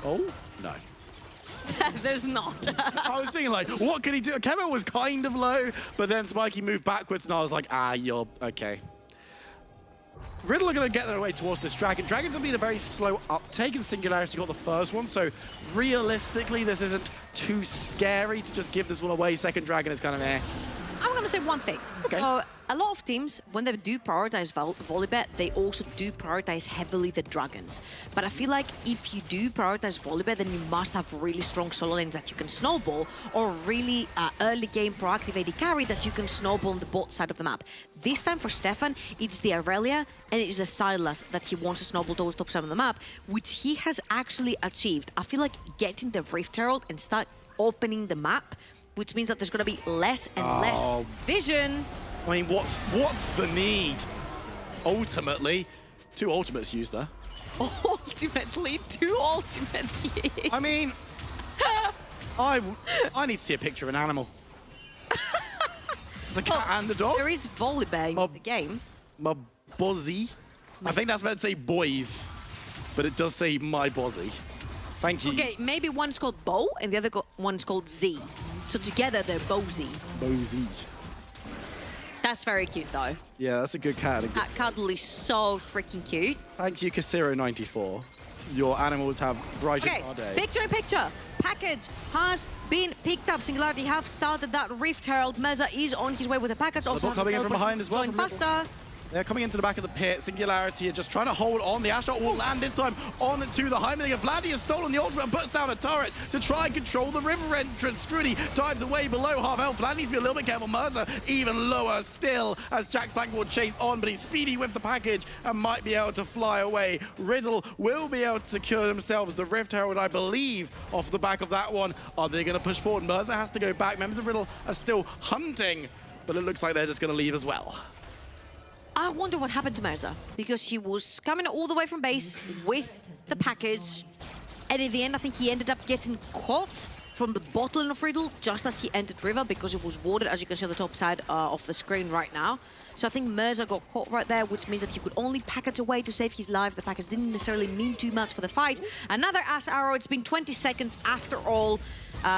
Oh, no.
There's not.
I was thinking, like, what could he do? Kevin was kind of low, but then Spiky moved backwards, and I was like, you're... Okay. Riddle are going to get their way towards this Dragon. Dragons have been a very slow uptake, and Singularity got the first one, so realistically, this isn't too scary to just give this one away. Second Dragon is kind of
I'm going to say one thing.
Okay.
So, a lot of teams, when they do prioritize Volleybet, they also do prioritize heavily the Dragons. But I feel like if you do prioritize Volleybet, then you must have really strong solo lanes that you can snowball, or really early game proactive AD carry that you can snowball on the bot side of the map. This time for Stefan, it's the Aurelia and it's the Sylas that he wants to snowball towards top side of the map, which he has actually achieved. I feel like getting the Rift Herald and start opening the map, which means that there's going to be less and less vision.
I mean, what's the need? Ultimately, 2 ultimates used there.
Ultimately, 2 ultimates used.
I mean, I need to see a picture of an animal. It's a cat and a dog.
There is Volleyball in the game.
My bozzy. I think that's meant to say boys, but it does say my bozzy. Thank you.
Okay, maybe one's called Bo and the other one's called Z. So together they're Bozy.
Bozy.
That's very cute though.
Yeah, that's a good cat.
That cuddle is so freaking cute.
Thank you, Casero94. Your animals have brightened
Okay,
our day.
picture in picture. Package has been picked up. Singularity have started that Rift Herald. Meza is on his way with the package. Also
coming in from behind as well.
Join faster.
They're coming into the back of the pit. Singularity are just trying to hold on. The Ashe will land this time on to the Heimerdinger. Vladdy has stolen the ultimate and puts down a turret to try and control the river entrance. Scrooty dives away below half health. Vladdy needs to be a little bit careful. Merza even lower still as Jax Blank will chase on, but he's speedy with the package and might be able to fly away. Riddle will be able to secure themselves the Rift Herald, I believe, off the back of that one. Are they going to push forward? Merza has to go back. Members of Riddle are still hunting, but it looks like they're just going to leave as well.
I wonder what happened to Merza, because he was coming all the way from base with the package, and in the end I think he ended up getting caught from the bottle of Riddle just as he entered river because it was warded, as you can see on the top side of the screen right now. So I think Merza got caught right there, which means that he could only package away to save his life. The package didn't necessarily mean too much for the fight. Another Ashe arrow. It's been 20 seconds after all,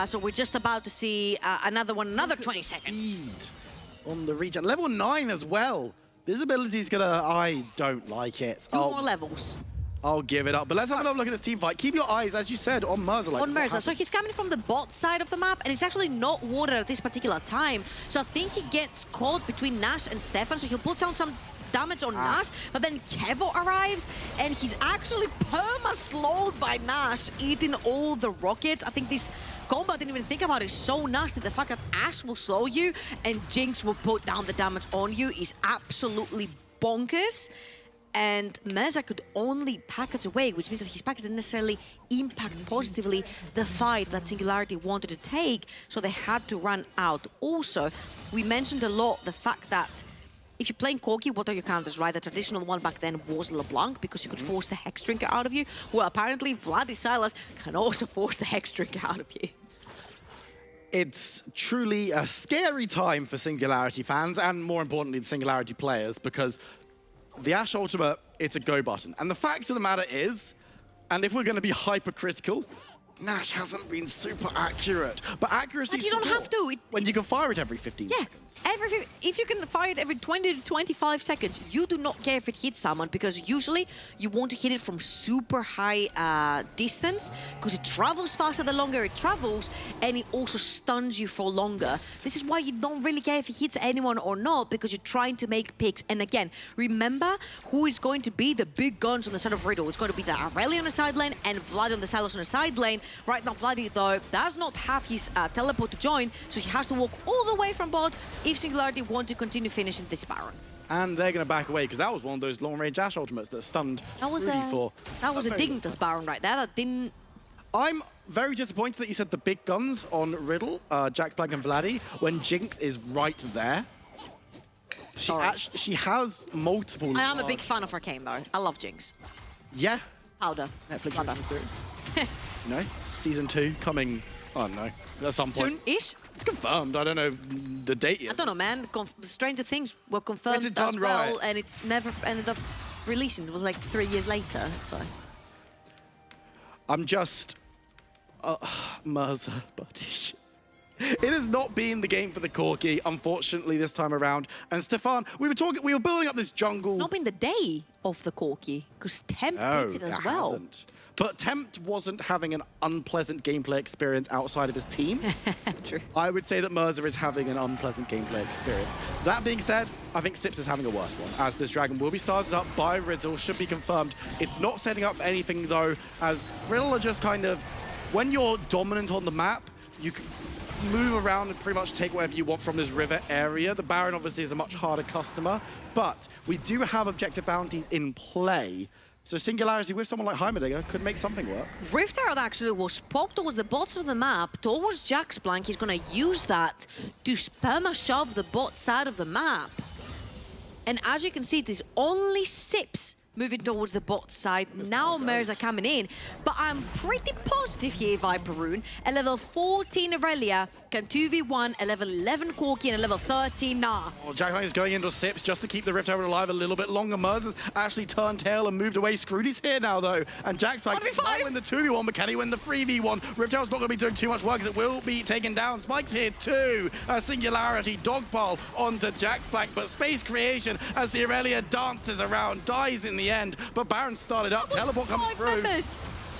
so we're just about to see another one, another 20 seconds.
Speed on the regen. Level 9 as well. This ability is gonna... I don't like it.
Two more levels.
I'll give it up. But let's have another look at this team fight. Keep your eyes, as you said, on Mirza. Like,
on Mirza. So he's coming from the bot side of the map, and it's actually not water at this particular time. So I think he gets caught between Nash and Stefan, so he'll put down some damage on Nash, but then Kevo arrives, and he's actually perma-slowed by Nash, eating all the rockets. I think this combo, I didn't even think about it, is so nasty. The fact that Ash will slow you and Jinx will put down the damage on you is absolutely bonkers. And Mirza could only package away, which means that his package didn't necessarily impact positively the fight that Singularity wanted to take, so they had to run out. Also, we mentioned a lot the fact that if you're playing Corki, what are your counters, right? The traditional one back then was LeBlanc, because you could force the Hex Drinker out of you. Well, apparently Vladi Silas can also force the Hex Drinker out of you.
It's truly a scary time for Singularity fans, and more importantly, the Singularity players, because the Ashe ultimate, it's a go button. And the fact of the matter is, and if we're going to be hypercritical, Nash hasn't been super accurate. But accuracy
But you don't have to.
When you can fire it every 15 seconds.
If you can fire it every 20 to 25 seconds, you do not care if it hits someone, because usually you want to hit it from super high distance, because it travels faster the longer it travels, and it also stuns you for longer. This is why you don't really care if it hits anyone or not, because you're trying to make picks. And again, remember who is going to be the big guns on the side of Riddle. It's going to be the Aurelia on the side lane and Vlad on the Silas on the side lane. Right now, Vladi, though, does not have his teleport to join, so he has to walk all the way from bot if Singularity want to continue finishing this Baron.
And they're going to back away, because that was one of those long-range Ashe ultimates that stunned Rudy for...
That was a Dignitas Baron right there. That didn't...
I'm very disappointed that you said the big guns on Riddle, Jax Black and Vladi, when Jinx is right there. She has multiple...
I am a big fan of Arcane, though. I love Jinx.
Yeah.
Powder.
Netflix original series. No? Season 2 coming... Oh, no. At some point.
Soon-ish?
It's confirmed. I don't know the date yet.
I don't know, man. Stranger Things were confirmed
It's
as
done
well,
right.
and it never ended up releasing. It was like 3 years later, so...
I'm just... Mirza, buddy. It has not been the game for the Corki, unfortunately, this time around. And Stefan, we were building up this jungle...
It's not been the day of the Corki, because Tempt picked it as well.
Hasn't. But Tempt wasn't having an unpleasant gameplay experience outside of his team.
True.
I would say that Mirza is having an unpleasant gameplay experience. That being said, I think Sips is having a worse one, as this Dragon will be started up by Riddle, should be confirmed. It's not setting up for anything, though, as Riddle are just kind of... When you're dominant on the map, you can move around and pretty much take whatever you want from this river area. The Baron obviously is a much harder customer, but we do have objective bounties in play. So Singularity with someone like Heimerdinger could make something work.
Rift Herald actually was popped towards the bottom of the map, towards Jax Blank. He's going to use that to perma-shove the bot side of the map. And as you can see, it is only Sips moving towards the bot side. Now Mirza coming in, but I'm pretty positive here, Viperoon. A level 14 Aurelia can 2v1 a level 11 Corki and a level 13 Nah.
Well, Jack is going into Sips just to keep the Rift Herald alive a little bit longer. Mirza's actually turned tail and moved away. Scroody's here now, though. And Jack's back might win the 2v1, but can he win the 3v1? Rift Herald's not going to be doing too much work, as it will be taken down. Spike's here too. Singularity dogpile onto Jack's Black, but space creation as the Aurelia dances around, dies in the end. But Baron started up, teleport coming through.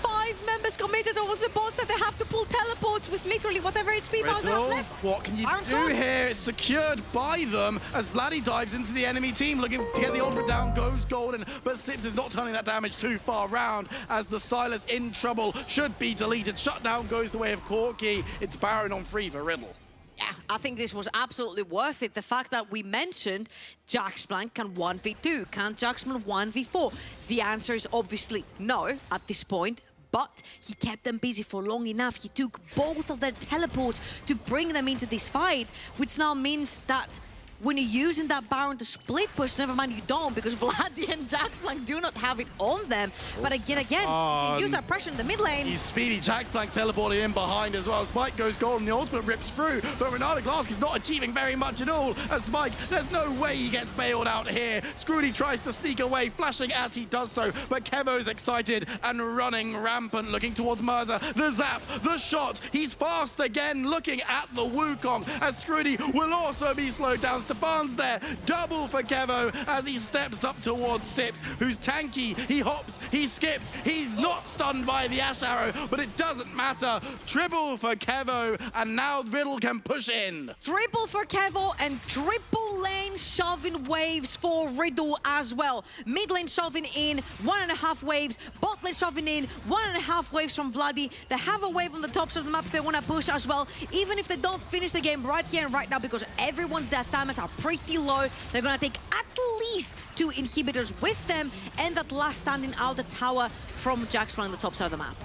5 members committed towards the bot, so they have to pull teleports with literally whatever HP Baron have left.
What can you do here? It's secured by them as Vladdy dives into the enemy team, looking to get the ultimate down, goes golden, but Sips is not turning that damage too far round as the Silas in trouble, should be deleted. Shutdown goes the way of Corki. It's Baron on free for Riddle.
Yeah, I think this was absolutely worth it. The fact that we mentioned Jax Blank can 1v2, can Jaxman 1v4? The answer is obviously no at this point, but he kept them busy for long enough. He took both of their teleports to bring them into this fight, which now means that when you're using that Baron to split push, never mind you don't, because Vladi and Jax Blank do not have it on them. But again, you can use that pressure in the mid lane.
He's speedy. Jax Blank teleporting in behind as well. Spike goes golden, the ultimate rips through, but Renata Glask is not achieving very much at all. As Spike, there's no way he gets bailed out here. Scroody tries to sneak away, flashing as he does so, but Kevo's excited and running rampant, looking towards Mirza. The zap, the shot, he's fast again, looking at the Wukong, as Scroody will also be slowed down. Stefan's there. Double for Kevo as he steps up towards Sips, who's tanky. He hops, he skips. He's not stunned by the Ash Arrow, but it doesn't matter. Triple for Kevo, and now Riddle can push in.
Triple for Kevo and triple lane shoving waves for Riddle as well. Mid lane shoving in 1.5 waves, bot lane shoving in 1.5 waves from Vladdy. They have a wave on the tops of the map they want to push as well, even if they don't finish the game right here and right now, because everyone's death damage are pretty low. They're going to take at least 2 inhibitors with them, and that last standing out the tower from Jaxplan on the top side of the map.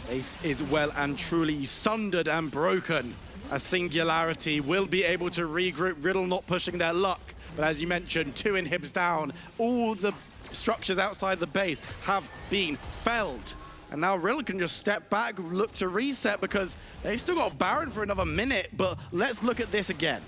Ace is well and truly sundered and broken. A Singularity will be able to regroup. Riddle not pushing their luck, but as you mentioned, 2 inhibs down. All the structures outside the base have been felled. And now Riddle can just step back, look to reset, because they've still got Baron for another minute. But let's look at this again.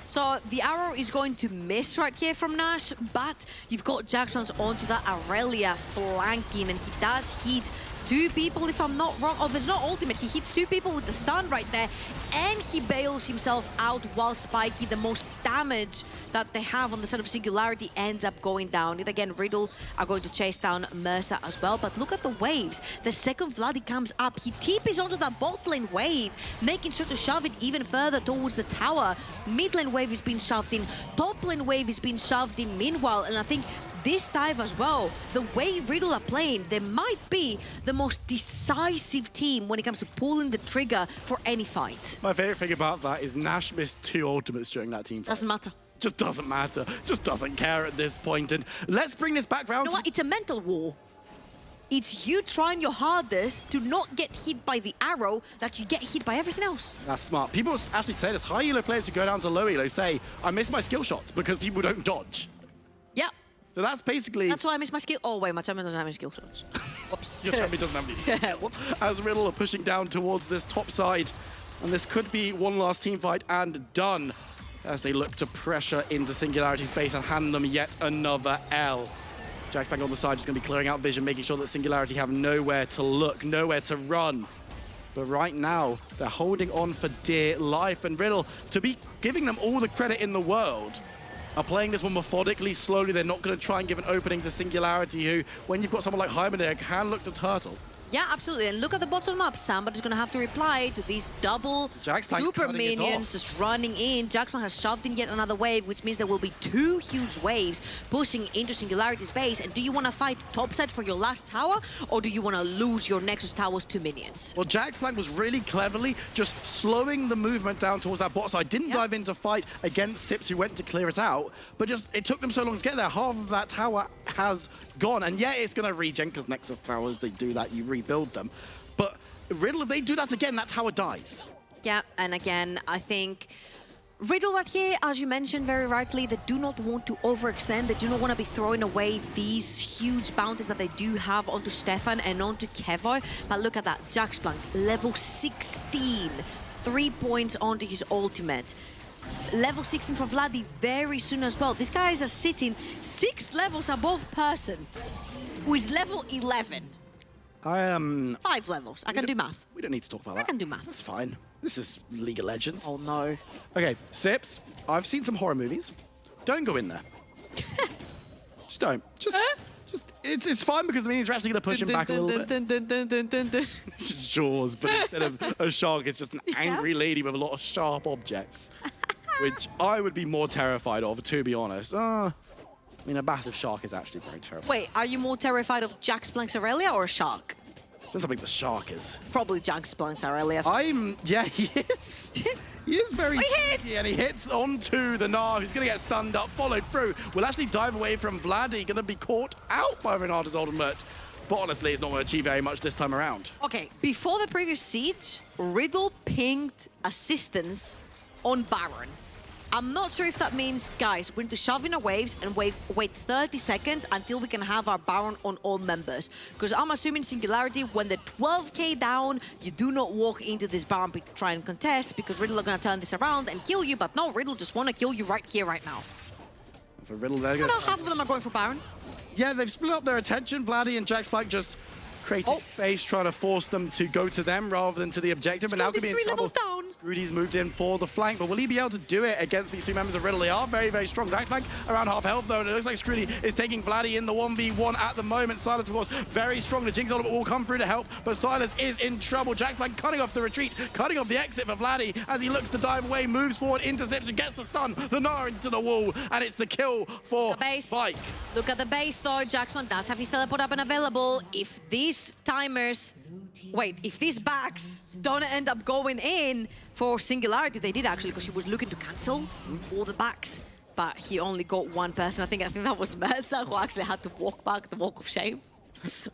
So the arrow is going to miss right here from Nash, but you've got Jaxplan's onto that Aurelia flanking, and he does hit 2 people, if I'm not wrong. Oh, there's no ultimate. He hits 2 people with the stun right there, and he bails himself out while Spiky, the most damage that they have on the side of Singularity, ends up going down. And again, Riddle are going to chase down Mercer as well, but look at the waves. The second Vladdy comes up, he TPs onto that bot lane wave, making sure to shove it even further towards the tower. Mid lane wave is being shoved in, top lane wave is being shoved in meanwhile, and I think this dive as well, the way Riddle are playing, they might be the most decisive team when it comes to pulling the trigger for any fight.
My favorite thing about that is Nash missed 2 ultimates during that team fight.
Doesn't matter.
Just doesn't matter. Just doesn't care at this point. And let's bring this back round.
You know what? It's a mental war. It's you trying your hardest to not get hit by the arrow that you get hit by everything else.
That's smart. People actually say this. High elo players who go down to low elo say, I miss my skill shots because people don't dodge.
Yeah.
So that's basically...
That's why I miss my skill... Oh, wait, my champion doesn't have any skill shots. Whoops.
Your champion doesn't have any skill
Yeah, whoops.
As Riddle are pushing down towards this top side. And this could be one last team fight and done, as they look to pressure into Singularity's base and hand them yet another L. Jaxplank on the side is going to be clearing out vision, making sure that Singularity have nowhere to look, nowhere to run. But right now, they're holding on for dear life. And Riddle, to be giving them all the credit in the world, are playing this one methodically, slowly. They're not going to try and give an opening to Singularity, who, when you've got someone like Gameday, can look to turtle.
Yeah, absolutely. And look at the bottom map. Somebody's going to have to reply to these double super minions just running in. Jaxplan has shoved in yet another wave, which means there will be 2 huge waves pushing into Singularity's base. And do you want to fight topside for your last tower, or do you want to lose your Nexus towers to minions?
Well, Jaxplank was really cleverly just slowing the movement down towards that bot side. Didn't dive into fight against Sips, who went to clear it out, but just it took them so long to get there. Half of that tower has gone, and yeah, it's going to regen, because Nexus towers, they do that, you rebuild them. But Riddle, if they do that again, that tower dies.
Yeah, and again, I think Riddle right here, as you mentioned very rightly, they do not want to overextend. They do not want to be throwing away these huge bounties that they do have onto Stefan and onto Kevo. But look at that, Jaxplank, level 16, 3 points onto his ultimate. Level 16 for Vladdy very soon as well. These guys are sitting 6 levels above Person, who is level 11.
I am...
5 levels. I can do math.
We don't need to talk about that.
I can do math.
That's fine. This is League of Legends.
Oh, no.
Okay, Sips, I've seen some horror movies. Don't go in there. Just don't. Just it's fine, because the minions are actually going to push him back a little bit. It's just Jaws, but instead of a shark, it's just an angry lady with a lot of sharp objects, which I would be more terrified of, to be honest. I mean, a massive shark is actually very terrifying.
Wait, are you more terrified of Jaxplank's Aurelia or a shark?
Depends how big the shark is.
Probably Jaxplank's Aurelia.
Yeah, he is. He is very sneaky, and he hits onto the Gnar, who's going to get stunned up, followed through. Will actually dive away from Vladdy, going to be caught out by Renata's ultimate. But honestly, it's not going to achieve very much this time around.
Okay, before the previous siege, Riddle pinged assistance on Baron. I'm not sure if that means, guys, we need to shove in our waves and wait 30 seconds until we can have our Baron on all members. Because I'm assuming Singularity, when they're 12k down, you do not walk into this Baron pit to try and contest, because Riddle are going to turn this around and kill you. But no, Riddle just want to kill you right here, right now.
For Riddle, they're
going half of them are going for Baron.
Yeah, they've split up their attention. Vladdy and Jaxplank just creating space, trying to force them to go to them rather than to the objective. And now could be in trouble. Rudy's moved in for the flank, but will he be able to do it against these two members of Riddle? They are very, very strong. Jack Flank around half health, though, and it looks like Strudy is taking Vladdy in the 1v1 at the moment. Silas, of course, very strong. The Jinx ultimate will come through to help, but Silas is in trouble. Jack Flank cutting off the retreat, cutting off the exit for Vladdy as he looks to dive away, moves forward, intercepts and gets the stun, the Nara into the wall, and it's the kill for Bike.
Look at the base, though. Jaxman does have his teleport up and available. If these timers... Wait, if these backs don't end up going in for Singularity, they did actually, because he was looking to cancel all the backs, but he only got one person. I think that was Merza, who actually had to walk back the walk of shame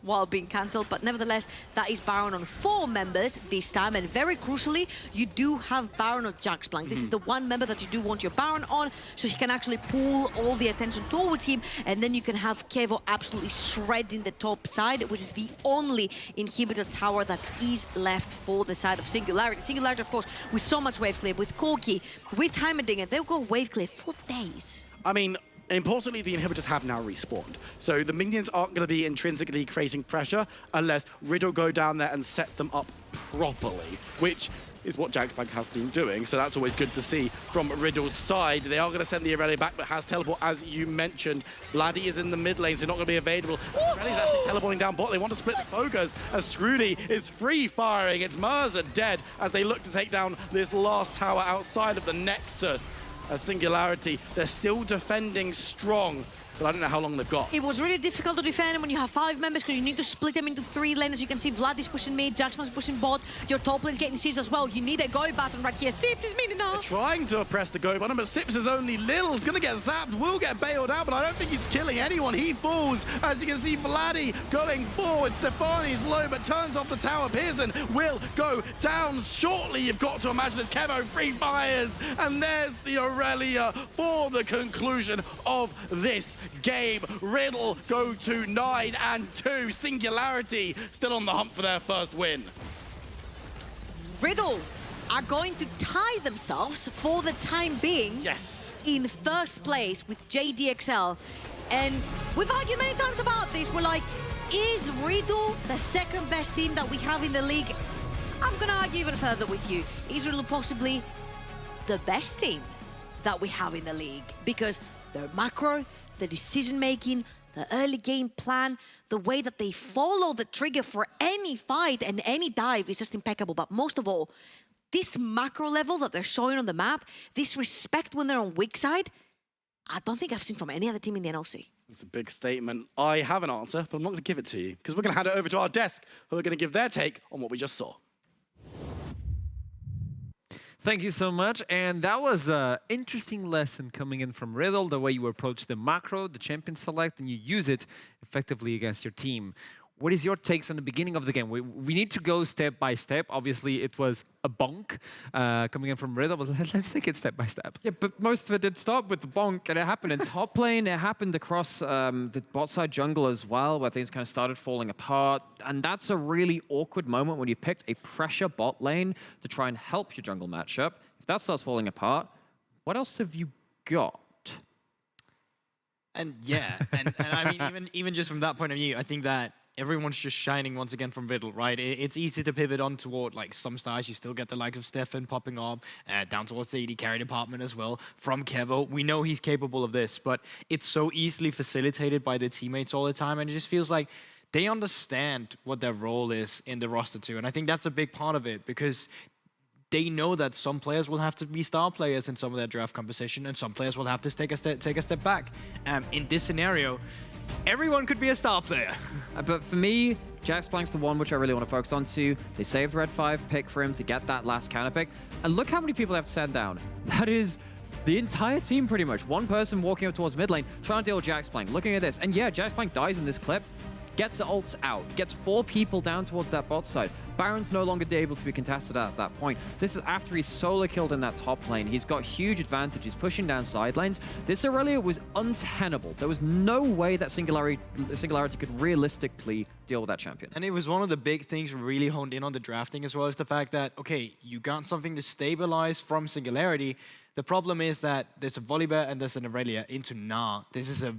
while being cancelled. But nevertheless, that is Baron on 4 members this time, and very crucially, you do have Baron on Jax Blank. This is the one member that you do want your Baron on, so he can actually pull all the attention towards him, and then you can have Kevo absolutely shredding the top side, which is the only inhibitor tower that is left for the side of Singularity. Singularity, of course, with so much wave clear, with Corki, with Heimerdinger, they'll go wave clear for days.
I mean, importantly, the inhibitors have now respawned. So the minions aren't going to be intrinsically creating pressure unless Riddle go down there and set them up properly, which is what Jaxbank has been doing. So that's always good to see from Riddle's side. They are going to send the Irelia back, but has teleport, as you mentioned. Vladdy is in the mid lane, so not going to be available. Irelia's actually teleporting down bot. They want to split the focus as Scrudy is free-firing. It's Merza dead as they look to take down this last tower outside of the Nexus. A Singularity, they're still defending strong, but I don't know how long they've got.
It was really difficult to defend when you have 5 members because you need to split them into 3 lanes. As you can see, Vlad is pushing mid, Jaxman's pushing bot. Your top lane's getting seized as well. You need a go button right here. Sips is mean enough.
They're trying to press the go button, but Sips is only Lil's going to get zapped, will get bailed out, but I don't think he's killing anyone. He falls. As you can see, Vladdy going forward. Stefani's low, but turns off the tower. Pearson will go down shortly. You've got to imagine as Kevo free fires, and there's the Irelia for the conclusion of this game. Riddle go to 9-2. Singularity still on the hunt for their first win.
Riddle are going to tie themselves for the time being in first place with JDXL. And we've argued many times about this. We're like, is Riddle the second best team that we have in the league? I'm going to argue even further with you. Is Riddle possibly the best team that we have in the league? Because their macro, the decision-making, the early game plan, the way that they follow the trigger for any fight and any dive is just impeccable. But most of all, this macro level that they're showing on the map, this respect when they're on weak side, I don't think I've seen from any other team in the NLC.
It's a big statement. I have an answer, but I'm not going to give it to you because we're going to hand it over to our desk who are going to give their take on what we just saw.
Thank you so much. And that was an interesting lesson coming in from Riddle, the way you approach the macro, the champion select, and you use it effectively against your team. What is your takes on the beginning of the game? We need to go step by step. Obviously, it was a bonk coming in from Riddle, but let's take it step by step.
Yeah, but most of it did start with the bonk, and it happened in top lane. It happened across the bot side jungle as well, where things kind of started falling apart. And that's a really awkward moment when you picked a pressure bot lane to try and help your jungle matchup. If that starts falling apart, what else have you got?
And yeah, and I mean, even just from that point of view, I think that everyone's just shining once again from Riddle, right? It's easy to pivot on toward like some stars. You still get the likes of Stefan popping up, down towards the AD carry department as well from Kevo. We know he's capable of this, but it's so easily facilitated by their teammates all the time, and it just feels like they understand what their role is in the roster too. And I think that's a big part of it because they know that some players will have to be star players in some of their draft composition, and some players will have to take a step back. In this scenario, everyone could be a star player.
But for me, Jax Blank's the one which I really want to focus on too. They saved Red 5 pick for him to get that last counter pick. And look how many people they have to send down. That is the entire team pretty much. One person walking up towards mid lane, trying to deal with Jax Blank. Looking at this. And yeah, Jax Blank dies in this clip. Gets the ults out, gets 4 people down towards that bot side. Baron's no longer able to be contested at that point. This is after he's solo killed in that top lane. He's got huge advantage. He's pushing down side lanes. This Irelia was untenable. There was no way that Singularity could realistically deal with that champion.
And it was one of the big things really honed in on the drafting as well, is the fact that, okay, you got something to stabilize from Singularity. The problem is that there's a Volibear and there's an Irelia into Gnar. This is a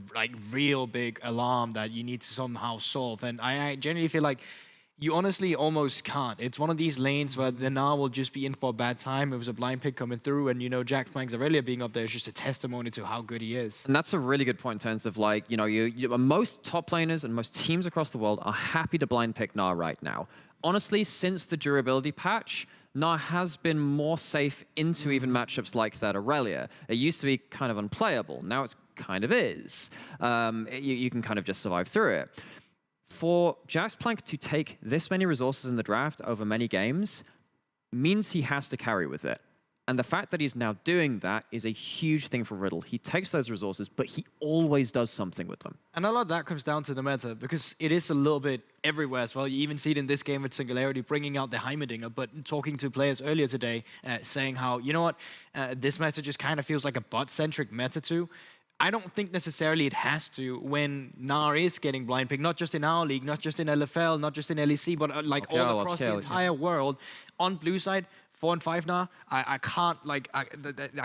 real big alarm that you need to somehow solve. And I genuinely feel like you honestly almost can't. It's one of these lanes where the Gnar will just be in for a bad time. It was a blind pick coming through, and Jaxplank's Aurelia being up there is just a testimony to how good he is.
And that's a really good point in terms of like, most top laners and most teams across the world are happy to blind pick Gnar right now. Honestly, since the durability patch, Gnar has been more safe into even matchups like that Aurelia. It used to be kind of unplayable. Now it kind of is. You can kind of just survive through it. For Jaxplank to take this many resources in the draft over many games means he has to carry with it. And the fact that he's now doing that is a huge thing for Riddle. He takes those resources, but he always does something with them.
And a lot of that comes down to the meta, because it is a little bit everywhere as well. You even see it in this game with Singularity, bringing out the Heimerdinger, but talking to players earlier today, saying how, you know what, this meta just kind of feels like a bot-centric meta too. I don't think necessarily it has to when Gnar is getting blind picked, not just in our league, not just in LFL, not just in LEC, but all across the entire world. On blue side, 4 and 5 Gnar, I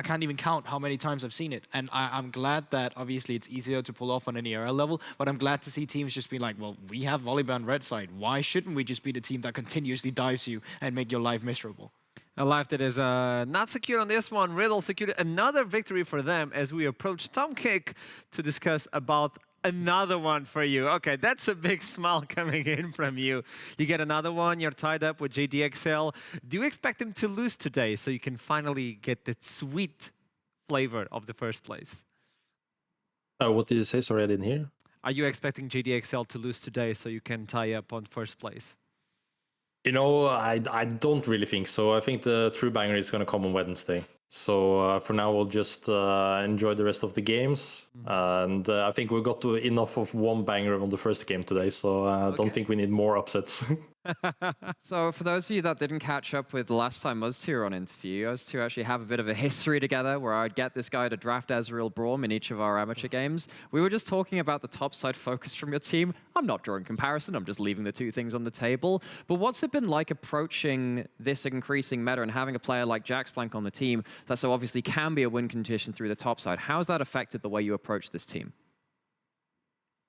can't even count how many times I've seen it. And I'm glad that obviously it's easier to pull off on an ERL level, but I'm glad to see teams just be like, well, we have Volibear red side. Why shouldn't we just be the team that continuously dives you and make your life miserable?
A life that is not secure on this one. Riddle secured another victory for them as we approach TomKick to discuss about another one for you. Okay, that's a big smile coming in from you. You get another one, you're tied up with JDXL. Do you expect him to lose today so you can finally get that sweet flavor of the first place?
What did you say? Sorry, I didn't hear.
Are you expecting JDXL to lose today so you can tie up on first place?
You know, I don't really think so. I think the true banger is going to come on Wednesday. So for now, we'll just enjoy the rest of the games. And I think we got enough of one banger on the first game today. So I don't think we need more upsets.
So for those of you that didn't catch up with last time us two were on interview, us two actually have a bit of a history together where I'd get this guy to draft Ezreal Braum in each of our amateur games. We were just talking about the top side focus from your team. I'm not drawing comparison, I'm just leaving the two things on the table. But what's it been like approaching this increasing meta and having a player like Jaxplank on the team that so obviously can be a win condition through the top side? How has that affected the way you approach this team?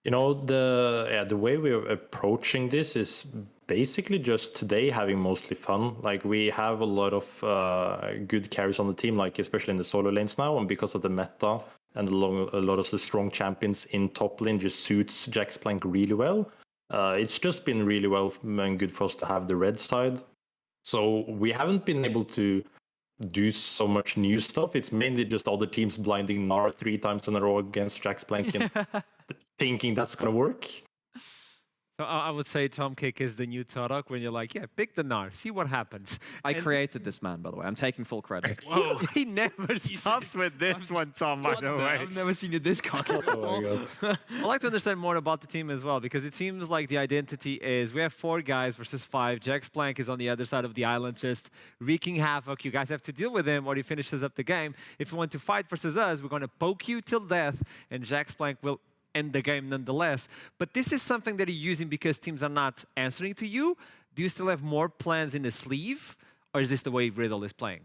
You know, the way we're approaching this is basically just today having mostly fun. Like, we have a lot of good carries on the team, like especially in the solo lanes now, and because of the meta and a lot of the strong champions in top lane just suits Jaxplank really well. It's just been really well and good for us to have the red side. So we haven't been able to do so much new stuff. It's mainly just other teams blinding Gnar 3 times in a row against Jaxplank and thinking that's gonna work.
So I would say TomKick is the new Torok when you're like, yeah, pick the Gnar, see what happens.
I created this man, by the way. I'm taking full credit.
Whoa. He never stops with this one, Tom, by the way.
I've never seen you this cocky before.
I'd like to understand more about the team as well, because it seems like the identity is we have 4 guys versus 5. Jaxplank is on the other side of the island just wreaking havoc. You guys have to deal with him or he finishes up the game. If you want to fight versus us, we're going to poke you till death, and Jaxplank will end the game nonetheless. But this is something that you're using because teams are not answering to you. Do you still have more plans in the sleeve, or is this the way Riddle is playing?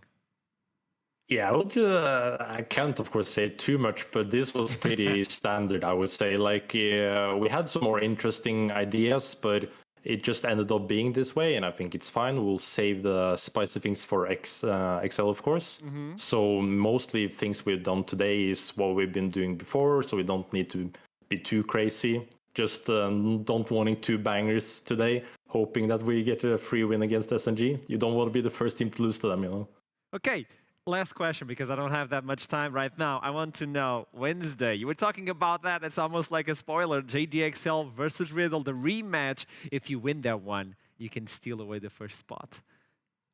Yeah, I can't, of course, say too much, but this was pretty standard, I would say. Like, we had some more interesting ideas, but it just ended up being this way, and I think it's fine. We'll save the spicy things for XL, of course. So mostly things we've done today is what we've been doing before, so we don't need to be too crazy. Just don't wanting 2 bangers today, hoping that we get a free win against SNG. You don't want to be the first team to lose to them, you know?
Okay, last question, because I don't have that much time right now. I want to know, Wednesday, you were talking about that. It's almost like a spoiler. JDXL versus Riddle, the rematch. If you win that one, you can steal away the first spot.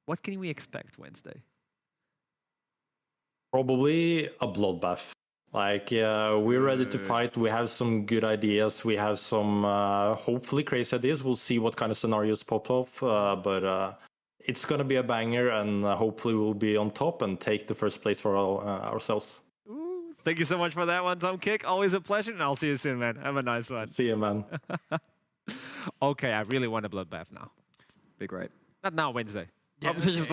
What can we expect Wednesday?
Probably a bloodbath. Like, we're ready to fight. We have some good ideas. We have some hopefully crazy ideas. We'll see what kind of scenarios pop off. But it's going to be a banger, and hopefully we'll be on top and take the first place for ourselves.
Ooh, thank you so much for that one, TomKick. Always a pleasure, and I'll see you soon, man. Have a nice one.
See you, man.
Okay, I really want a bloodbath now.
Be great.
Not now, Wednesday.
Yeah,
it's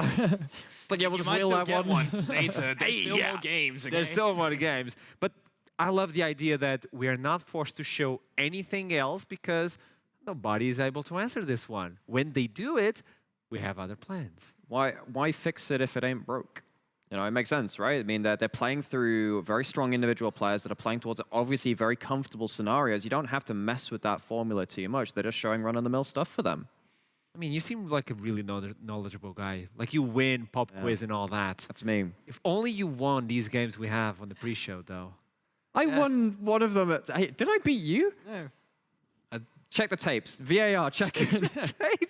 like, yeah, we'll just wheel that one.
Later. There's still more games. Okay?
There's still more games. But I love the idea that we are not forced to show anything else because
Nobody is able to answer this one. When they do it, we have other plans.
Why fix it if it ain't broke? You know, it makes sense, right? I mean, they're playing through very strong individual players that are playing towards obviously very comfortable scenarios. You don't have to mess with that formula too much. They're just showing run-of-the-mill stuff for them.
I mean, you seem like a really knowledgeable guy. Like you win pop quiz and all that.
That's me.
If only you won these games we have on the pre-show, though.
I won one of them. Did I beat you?
No.
Check the tapes. VAR, check it.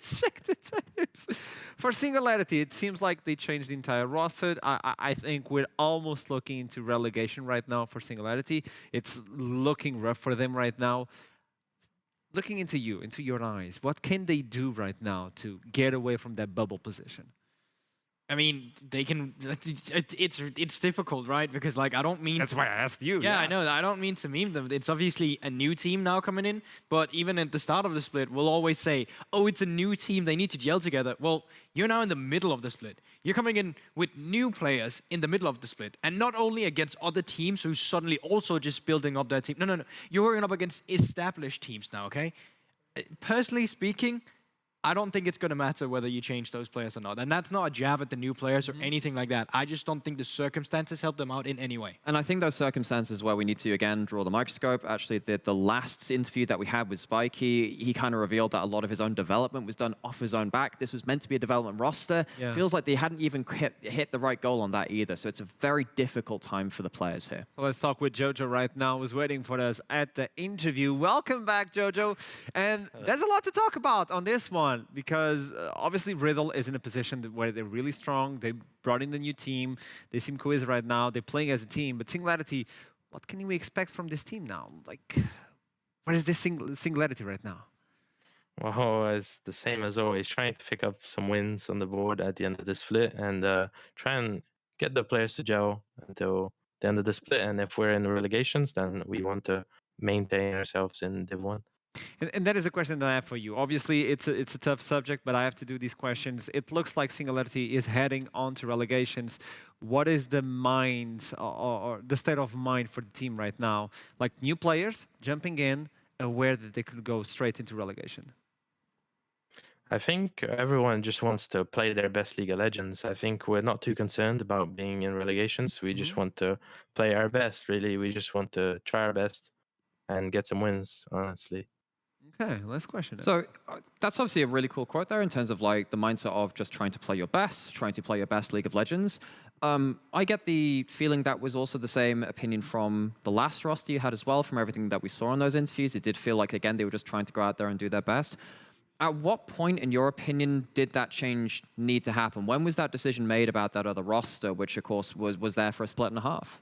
Check the tapes. For Singularity, it seems like they changed the entire roster. I think we're almost looking into relegation right now for Singularity. It's looking rough for them right now. Looking into your eyes, what can they do right now to get away from that bubble position?
I mean, they can. It's difficult, right? Because like I don't mean.
That's why I asked you.
Yeah, I know. I don't mean to meme them. It's obviously a new team now coming in. But even at the start of the split, we'll always say, "Oh, it's a new team. They need to gel together." Well, you're now in the middle of the split. You're coming in with new players in the middle of the split, and not only against other teams who suddenly also just building up their team. No. You're going up against established teams now. Okay. Personally speaking, I don't think it's going to matter whether you change those players or not. And that's not a jab at the new players or anything like that. I just don't think the circumstances help them out in any way.
And I think those circumstances where we need to, again, draw the microscope. Actually, the last interview that we had with Spikey, he kind of revealed that a lot of his own development was done off his own back. This was meant to be a development roster.
Yeah.
Feels like they hadn't even hit the right goal on that either. So it's a very difficult time for the players here.
So let's talk with Jojo right now, who's waiting for us at the interview. Welcome back, Jojo. And there's a lot to talk about on this one because obviously Riddle is in a position where they're really strong. They brought in the new team. They seem cohesive right now. They're playing as a team. But Singularity, what can we expect from this team now? Like, what is this Singularity right now?
Well, it's the same as always, trying to pick up some wins on the board at the end of the split and try and get the players to gel until the end of the split. And if we're in the relegations, then we want to maintain ourselves in Div 1.
And that is a question that I have for you. Obviously, it's a tough subject, but I have to do these questions. It looks like Singularity is heading on to relegations. What is the mind or the state of mind for the team right now? Like new players jumping in, aware that they could go straight into relegation.
I think everyone just wants to play their best League of Legends. I think we're not too concerned about being in relegations. We just want to play our best, really. We just want to try our best and get some wins, honestly.
Okay, last question.
So that's obviously a really cool quote there in terms of like the mindset of just trying to play your best, trying to play your best League of Legends. I get the feeling that was also the same opinion from the last roster you had as well, from everything that we saw in those interviews. It did feel like, again, they were just trying to go out there and do their best. At what point, in your opinion, did that change need to happen? When was that decision made about that other roster, which, of course, was there for a split and a half?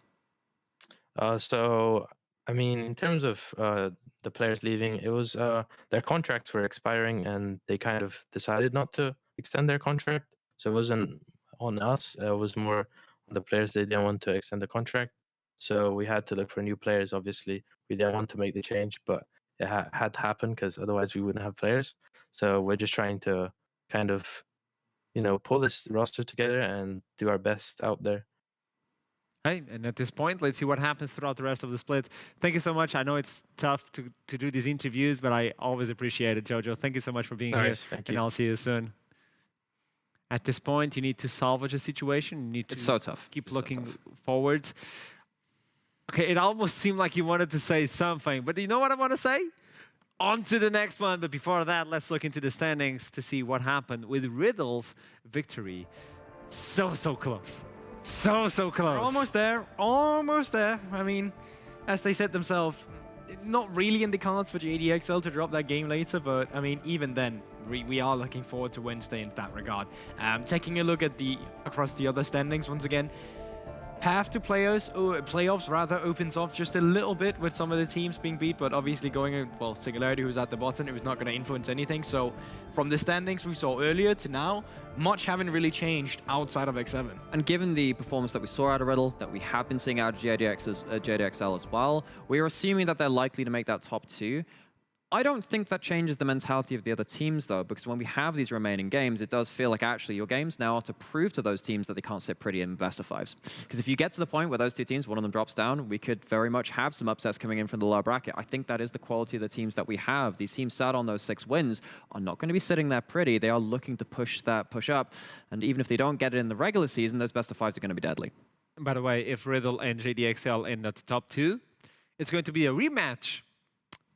So, I mean, in terms of the players leaving, it was their contracts were expiring and they kind of decided not to extend their contract. So it wasn't on us. It was more on the players. They didn't want to extend the contract. So we had to look for new players, obviously. We didn't want to make the change, but it had to happen because otherwise we wouldn't have players. So we're just trying to kind of, pull this roster together and do our best out there.
Hey, and at this point, let's see what happens throughout the rest of the split. Thank you so much. I know it's tough to do these interviews, but I always appreciate it, Jojo. Thank you so much for being here.
Thank
and
you.
I'll see you soon. At this point, you need to salvage a situation. You need to
It's so tough.
Keep looking forwards. Okay, it almost seemed like you wanted to say something, but you know what I want to say? On to the next one. But before that, let's look into the standings to see what happened with Riddle's victory. So close. So close.
We're almost there. Almost there. I mean, as they said themselves, not really in the cards for JDXL to drop that game later, but I mean, even then, we are looking forward to Wednesday in that regard. Taking a look at across the other standings once again, path to playoffs rather opens up just a little bit with some of the teams being beat, but obviously Singularity, who's at the bottom, it was not going to influence anything. So from the standings we saw earlier to now, much haven't really changed outside of X7.
And given the performance that we saw out of Riddle, that we have been seeing out of JDXL as well, we're assuming that they're likely to make that top 2. I don't think that changes the mentality of the other teams, though, because when we have these remaining games, it does feel like actually your games now are to prove to those teams that they can't sit pretty in best of fives. Because if you get to the point where those two teams, one of them drops down, we could very much have some upsets coming in from the lower bracket. I think that is the quality of the teams that we have. These teams sat on those 6 wins are not going to be sitting there pretty. They are looking to push up. And even if they don't get it in the regular season, those best of fives are going to be deadly.
By the way, if Riddle and JDXL in the top 2, it's going to be a rematch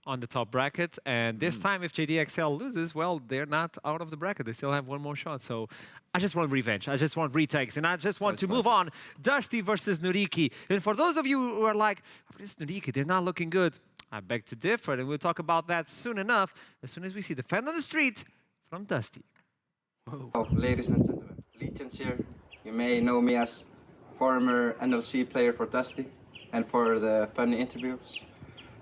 on the top bracket, and this time if JDXL loses, well, they're not out of the bracket. They still have one more shot, so I just want revenge. I just want retakes, and I just want to move on. Dusty versus Nuriki. And for those of you who are like, this Nuriki, they're not looking good, I beg to differ, and we'll talk about that soon enough, as soon as we see the fan on the street from Dusty.
Oh, ladies and gentlemen, Legends here. You may know me as former NLC player for Dusty and for the funny interviews.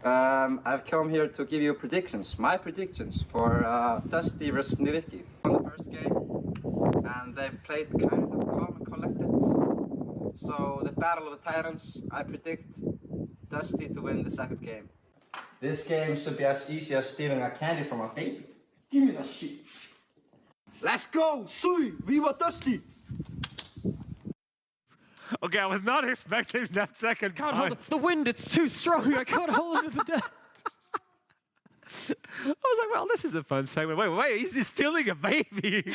I've come here to give you predictions, my predictions for Dusty versus Nuriki on the first game, and they've played kind of calm and collected. So the Battle of the Tyrants, I predict Dusty to win the second game. This game should be as easy as stealing a candy from a baby. Give me that shit. Let's go! Sui! Viva Dusty!
Okay, I was not expecting that second comment.
The wind, it's too strong. I can't hold it to the deck.
I was like, well, this is a fun segment. Wait, he's stealing a baby.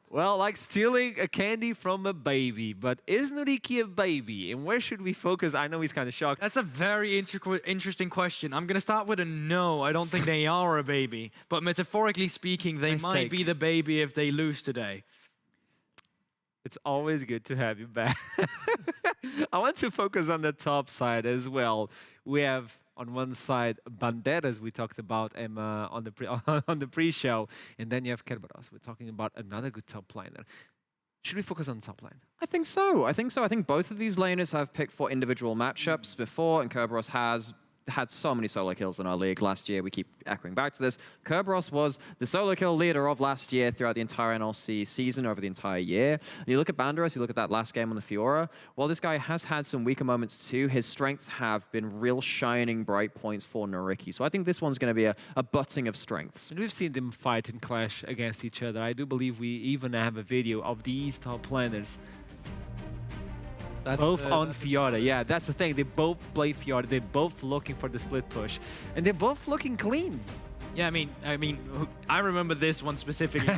Well, like stealing a candy from a baby. But is Nuriki a baby? And where should we focus? I know he's kind of shocked.
That's a very interesting question. I'm going to start with a no. I don't think they are a baby. But metaphorically speaking, they might be the baby if they lose today.
It's always good to have you back. I want to focus on the top side as well. We have on one side Banderas, we talked about Emma on the pre-show, and then you have Kerberos. We're talking about another good top liner. Should we focus on top lane?
I think so. I think both of these laners have picked for individual matchups before, and Kerberos has had so many solo kills in our league last year. We keep echoing back to this. Kerberos was the solo kill leader of last year throughout the entire NLC season over the entire year. And you look at Banderas, you look at that last game on the Fiora, while this guy has had some weaker moments too, his strengths have been real shining bright points for Nuriki. So I think this one's going to be a butting of strengths.
And we've seen them fight and clash against each other. I do believe we even have a video of these top laners. Both on Fiora. Yeah, that's the thing. They both play Fiora. They're both looking for the split push. And they're both looking clean.
Yeah, I mean, I remember this one specifically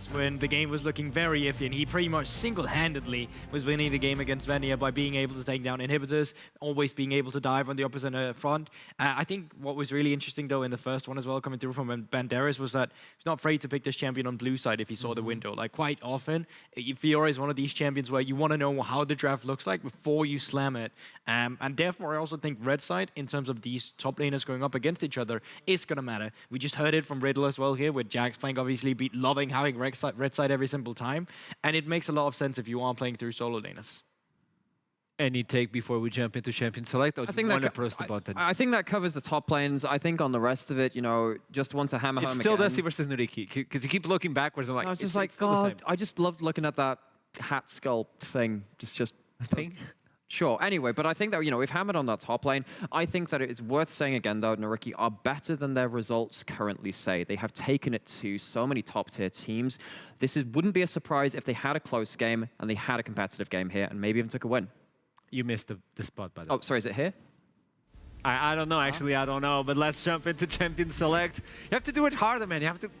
when the game was looking very iffy, and he pretty much single-handedly was winning the game against Venia by being able to take down inhibitors, always being able to dive on the opposite front. I think what was really interesting, though, in the first one as well, coming through from Banderas, was that he's not afraid to pick this champion on blue side if he saw the window. Like, quite often, Fiora is one of these champions where you want to know how the draft looks like before you slam it. And therefore, I also think red side, in terms of these top laners going up against each other, is going to matter. We just heard it from Riddle as well here, with Jax playing obviously loving having red side every simple time. And it makes a lot of sense if you are playing through solo laners.
Any take before we jump into Champion Select? Or do you want to press the button?
I think that covers the top lanes. I think on the rest of it, you know, just want to hammer home
It's still
again.
Dusty versus Nuriki, because you keep looking backwards. I'm like,
I was just like, God, I just loved looking at that hat skull thing. Just
a thing?
Sure. Anyway, but I think that, you know, we've hammered on that top lane. I think that it is worth saying again, though, Nuriki are better than their results currently say. They have taken it to so many top-tier teams. Wouldn't be a surprise if they had a close game and they had a competitive game here and maybe even took a win.
You missed the spot, by the way.
Oh, sorry, is it here?
I don't know, actually, I don't know. But let's jump into Champion Select. You have to do it harder, man. You have to...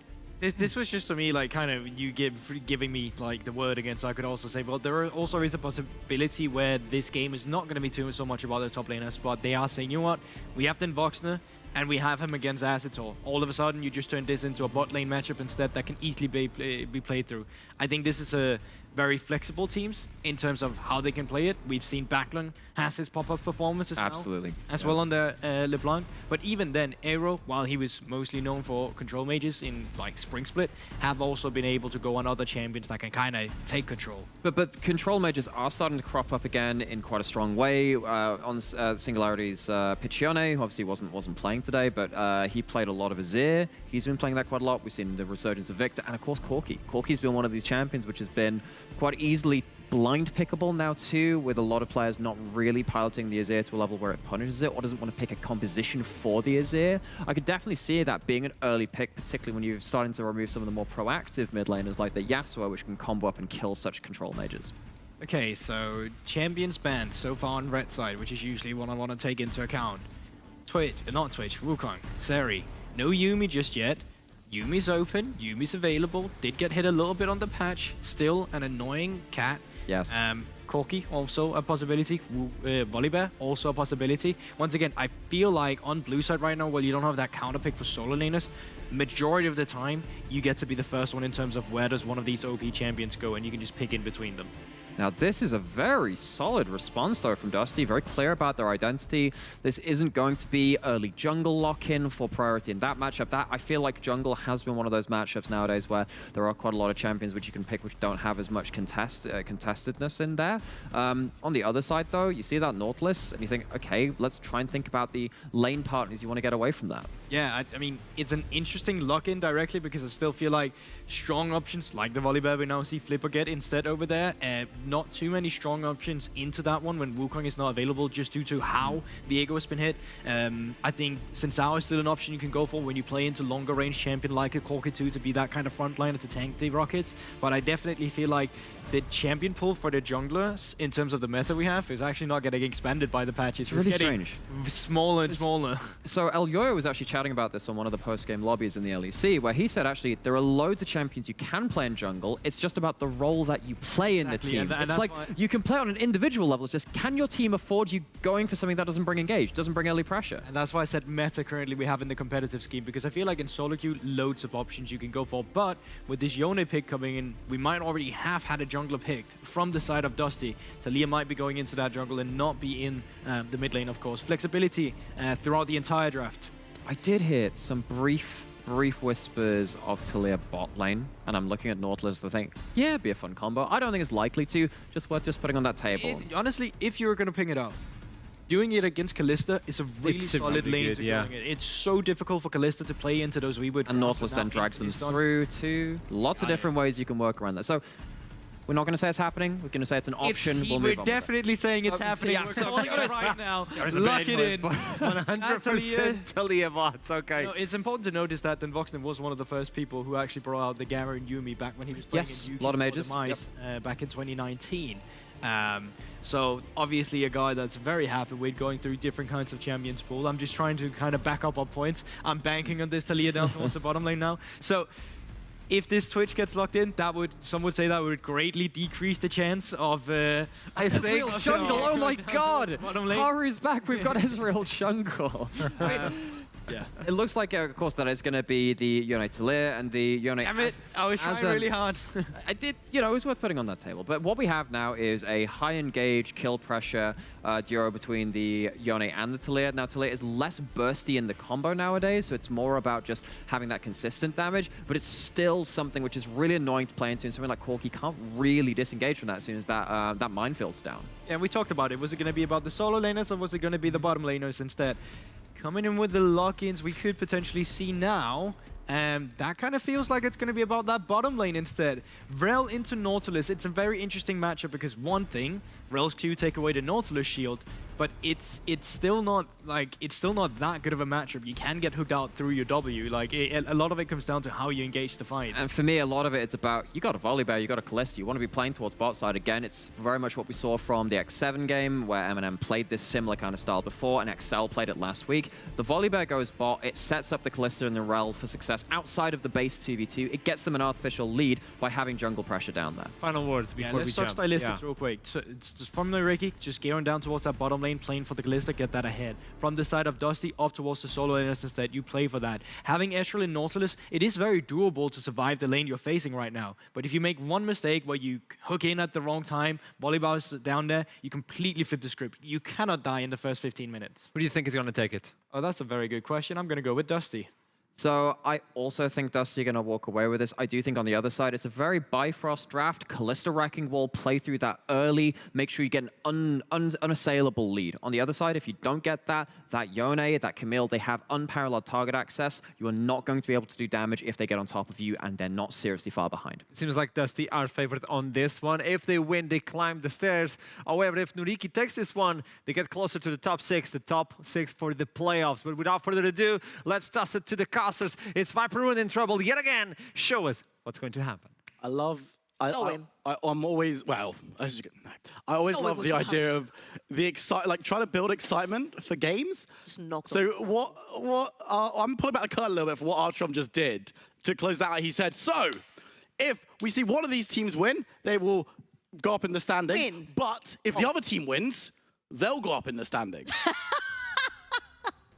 This was just for me, like, kind of you giving me like the word again, so I could also say, well, there also is a possibility where this game is not going to be so much about the top laners, but they are saying, you know what, we have Den Voxner and we have him against Acitor. All of a sudden, you just turn this into a bot lane matchup instead that can easily be played through. I think this is a very flexible teams in terms of how they can play it. We've seen Backlund has his pop-up performances
Absolutely.
now, as well on the LeBlanc. But even then, Aero, while he was mostly known for control mages in like Spring Split, have also been able to go on other champions that can kind of take control.
But control mages are starting to crop up again in quite a strong way. On Singularity's Piccione, who obviously wasn't playing today, but he played a lot of Azir. He's been playing that quite a lot. We've seen the resurgence of Victor, and of course Corki. Corki's been one of these champions which has been quite easily blind pickable now too, with a lot of players not really piloting the Azir to a level where it punishes it or doesn't want to pick a composition for the Azir. I could definitely see that being an early pick, particularly when you're starting to remove some of the more proactive mid laners like the Yasuo, which can combo up and kill such control mages.
Okay, so champions banned so far on red side, which is usually one I want to take into account. Not Twitch, Wukong, Seri. No Yuumi just yet. Yuumi's open, Yuumi's available, did get hit a little bit on the patch, still an annoying cat.
Yes.
Corki, also a possibility. Volibear, also a possibility. Once again, I feel like on blue side right now, while you don't have that counter pick for solo laners, majority of the time, you get to be the first one in terms of where does one of these OP champions go, and you can just pick in between them.
Now, this is a very solid response, though, from Dusty. Very clear about their identity. This isn't going to be early jungle lock-in for priority in that matchup. That, I feel like jungle has been one of those matchups nowadays where there are quite a lot of champions which you can pick which don't have as much contestedness in there. On the other side, though, you see that Nautilus, and you think, okay, let's try and think about the lane partners you want to get away from that.
Yeah, I mean, it's an interesting lock-in directly because I still feel like strong options like the Volibear we now see Flipper get instead over there. Not too many strong options into that one when Wukong is not available just due to how Viego has been hit. I think Sensao is still an option you can go for when you play into longer range champion like a Corki 2 to be that kind of frontliner to tank the rockets. But I definitely feel like the champion pool for the junglers in terms of the meta we have is actually not getting expanded by the patches.
It's really
getting
strange.
Smaller and smaller.
So El Yoyo was actually chatting about this on one of the post-game lobbies in the LEC, where he said actually there are loads of champions you can play in jungle. It's just about the role that you play in the team.
And
it's like you can play on an individual level. It's just, can your team afford you going for something that doesn't bring engage, doesn't bring early pressure?
And that's why I said meta currently we have in the competitive scheme, because I feel like in solo queue, loads of options you can go for. But with this Yone pick coming in, we might already have had a jungler picked from the side of Dusty. Talia might be going into that jungle and not be in the mid lane, of course. Flexibility throughout the entire draft.
I did hear some brief whispers of Talia bot lane, and I'm looking at Nautilus to think, yeah, it'd be a fun combo. I don't think it's likely to, just worth just putting on that table.
Honestly, if you're going to pick it up, doing it against Kalista is a really solid lane to go in. It's so difficult for Kalista to play into those Weewood.
And Nautilus then drags them through too. Lots of different ways you can work around that. So we're not going to say it's happening. We're going to say it's an option.
We're definitely saying it's happening.
Yeah,
we're calling it right now.
Lock it in. 100% Talia bots. Okay.
No, it's important to notice that Voxnen was one of the first people who actually brought out the Gamma and Yuumi back when he was playing in UK
a lot of mages.
Back in 2019. So obviously a guy that's very happy with going through different kinds of champions pool. I'm just trying to kind of back up our points. I'm banking on this Talia down towards the bottom lane now. So if this Twitch gets locked in, some would say that would greatly decrease the chance of
Ezreal jungle, oh my god! Haru's back, we've got Ezreal jungle. Yeah. It looks like, of course, that is going to be the Yone Talia and the Yone.
Damn it! I was trying really hard.
I did, it was worth putting on that table. But what we have now is a high engage, kill pressure duo between the Yone and the Talia. Now, Talia is less bursty in the combo nowadays, so it's more about just having that consistent damage, but it's still something which is really annoying to play into, and something like Corki can't really disengage from that as soon as that minefield's down.
Yeah, we talked about it. Was it going to be about the solo laners, or was it going to be the bottom laners instead? Coming in with the lock-ins we could potentially see now, and that kind of feels like it's going to be about that bottom lane instead. Rel into Nautilus, it's a very interesting matchup because one thing, Rel's Q take away the Nautilus shield, but it's still not that good of a matchup. You can get hooked out through your W. A lot of it comes down to how you engage the fight.
And for me, a lot of it, it's about, you got a Volibear, you got a Kalista, you want to be playing towards bot side. Again, it's very much what we saw from the X7 game, where Eminem played this similar kind of style before, and XL played it last week. The Volibear goes bot, it sets up the Kalista and the Rel for success outside of the base 2v2. It gets them an artificial lead by having jungle pressure down there.
Final words before
we jump. Let's talk stylistics real quick. So it's just from the Ricky, just gearing down towards that bottom lane, playing for the Kalista, get that ahead. From the side of Dusty, up towards the solo laners instead, you play for that. Having Ezreal and Nautilus, it is very doable to survive the lane you're facing right now. But if you make one mistake where you hook in at the wrong time, Volibear's down there, you completely flip the script. You cannot die in the first 15 minutes.
Who do you think is going to take it?
Oh, that's a very good question. I'm going to go with Dusty.
So I also think Dusty are going to walk away with this. I do think on the other side, it's a very Bifrost draft. Callista Wrecking Wall, play through that early. Make sure you get an unassailable lead. On the other side, if you don't get that Yone, that Camille, they have unparalleled target access. You are not going to be able to do damage if they get on top of you, and they're not seriously far behind.
It seems like Dusty are favored on this one. If they win, they climb the stairs. However, if Nuriki takes this one, they get closer to the top 6 for the playoffs. But without further ado, let's toss it to the casters. It's Viper in trouble yet again. Show us what's going to happen.
I'm always, well, as you can know, I always love the idea of the like trying to build excitement for games.
Just knock
so I'm pulling back the curtain a little bit for what Artrom just did to close that out. He said, so if we see one of these teams win, they will go up in the standings. But if the other team wins, they'll go up in the standings.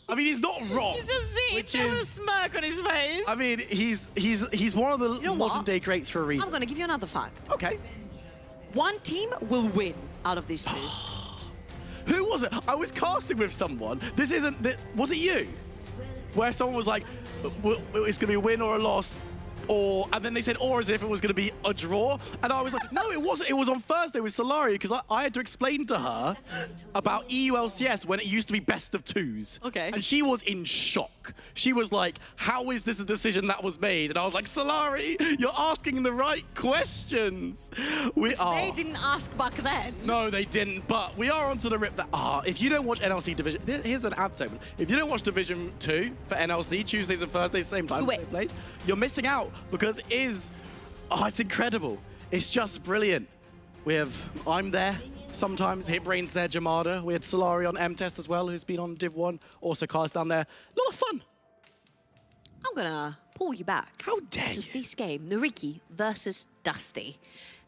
I mean, he's not wrong.
He's just sitting there with a smirk on his face.
I mean, he's one of the modern day greats for a reason.
I'm going to give you another fact.
Okay.
One team will win out of these two.
Who was it? I was casting with someone. This isn't... Was it you? Where someone was like, it's going to be a win or a loss. And then they said, or as if it was going to be a draw. And I was like, no, it wasn't. It was on Thursday with Solari, because I had to explain to her about EULCS when it used to be best of 2s.
Okay.
And she was in shock. She was like, how is this a decision that was made? And I was like, Solari, you're asking the right questions.
They didn't ask back then.
No, they didn't. But we are onto the rip that, if you don't watch NLC Division, here's an ad segment. If you don't watch Division 2 for NLC, Tuesdays and Thursdays, same time, same place, you're missing out. Because it's incredible. It's just brilliant. I'm there sometimes, Hitbrain's there, Jamada. We had Solari on M-Test as well, who's been on Div 1. Also Cars down there. A lot of fun.
I'm gonna pull you back.
How dare you?
To this game, Nuriki versus Dusty.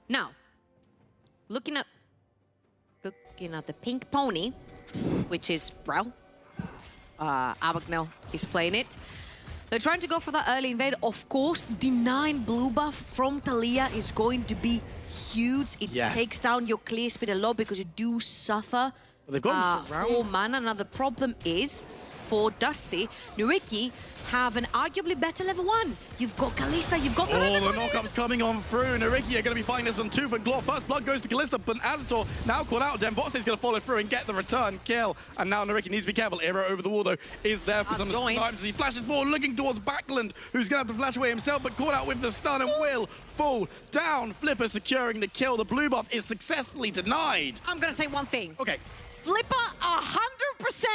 Now, looking at the pink pony, which is Rel. Abagnale is playing it. They're trying to go for that early invade. Of course, denying blue buff from Talia is going to be huge. It takes down your clear speed a lot because you do suffer
they've got
4 mana. Now the problem is, for Dusty, Nuriki have an arguably better level 1. You've got Kalista, you've got...
the knockup's coming on through. Nuriki are going to be fighting this on Tooth and Claw. First blood goes to Kalista, but Azator now caught out. Denvox's going to follow through and get the return kill. And now Nuriki needs to be careful. Arrow over the wall, though, is there for some snipes as he flashes forward, looking towards Backland, who's going to have to flash away himself, but caught out with the stun and will fall down. Flipper securing the kill. The blue buff is successfully denied.
I'm going to say one thing.
Okay.
Flipper, 100%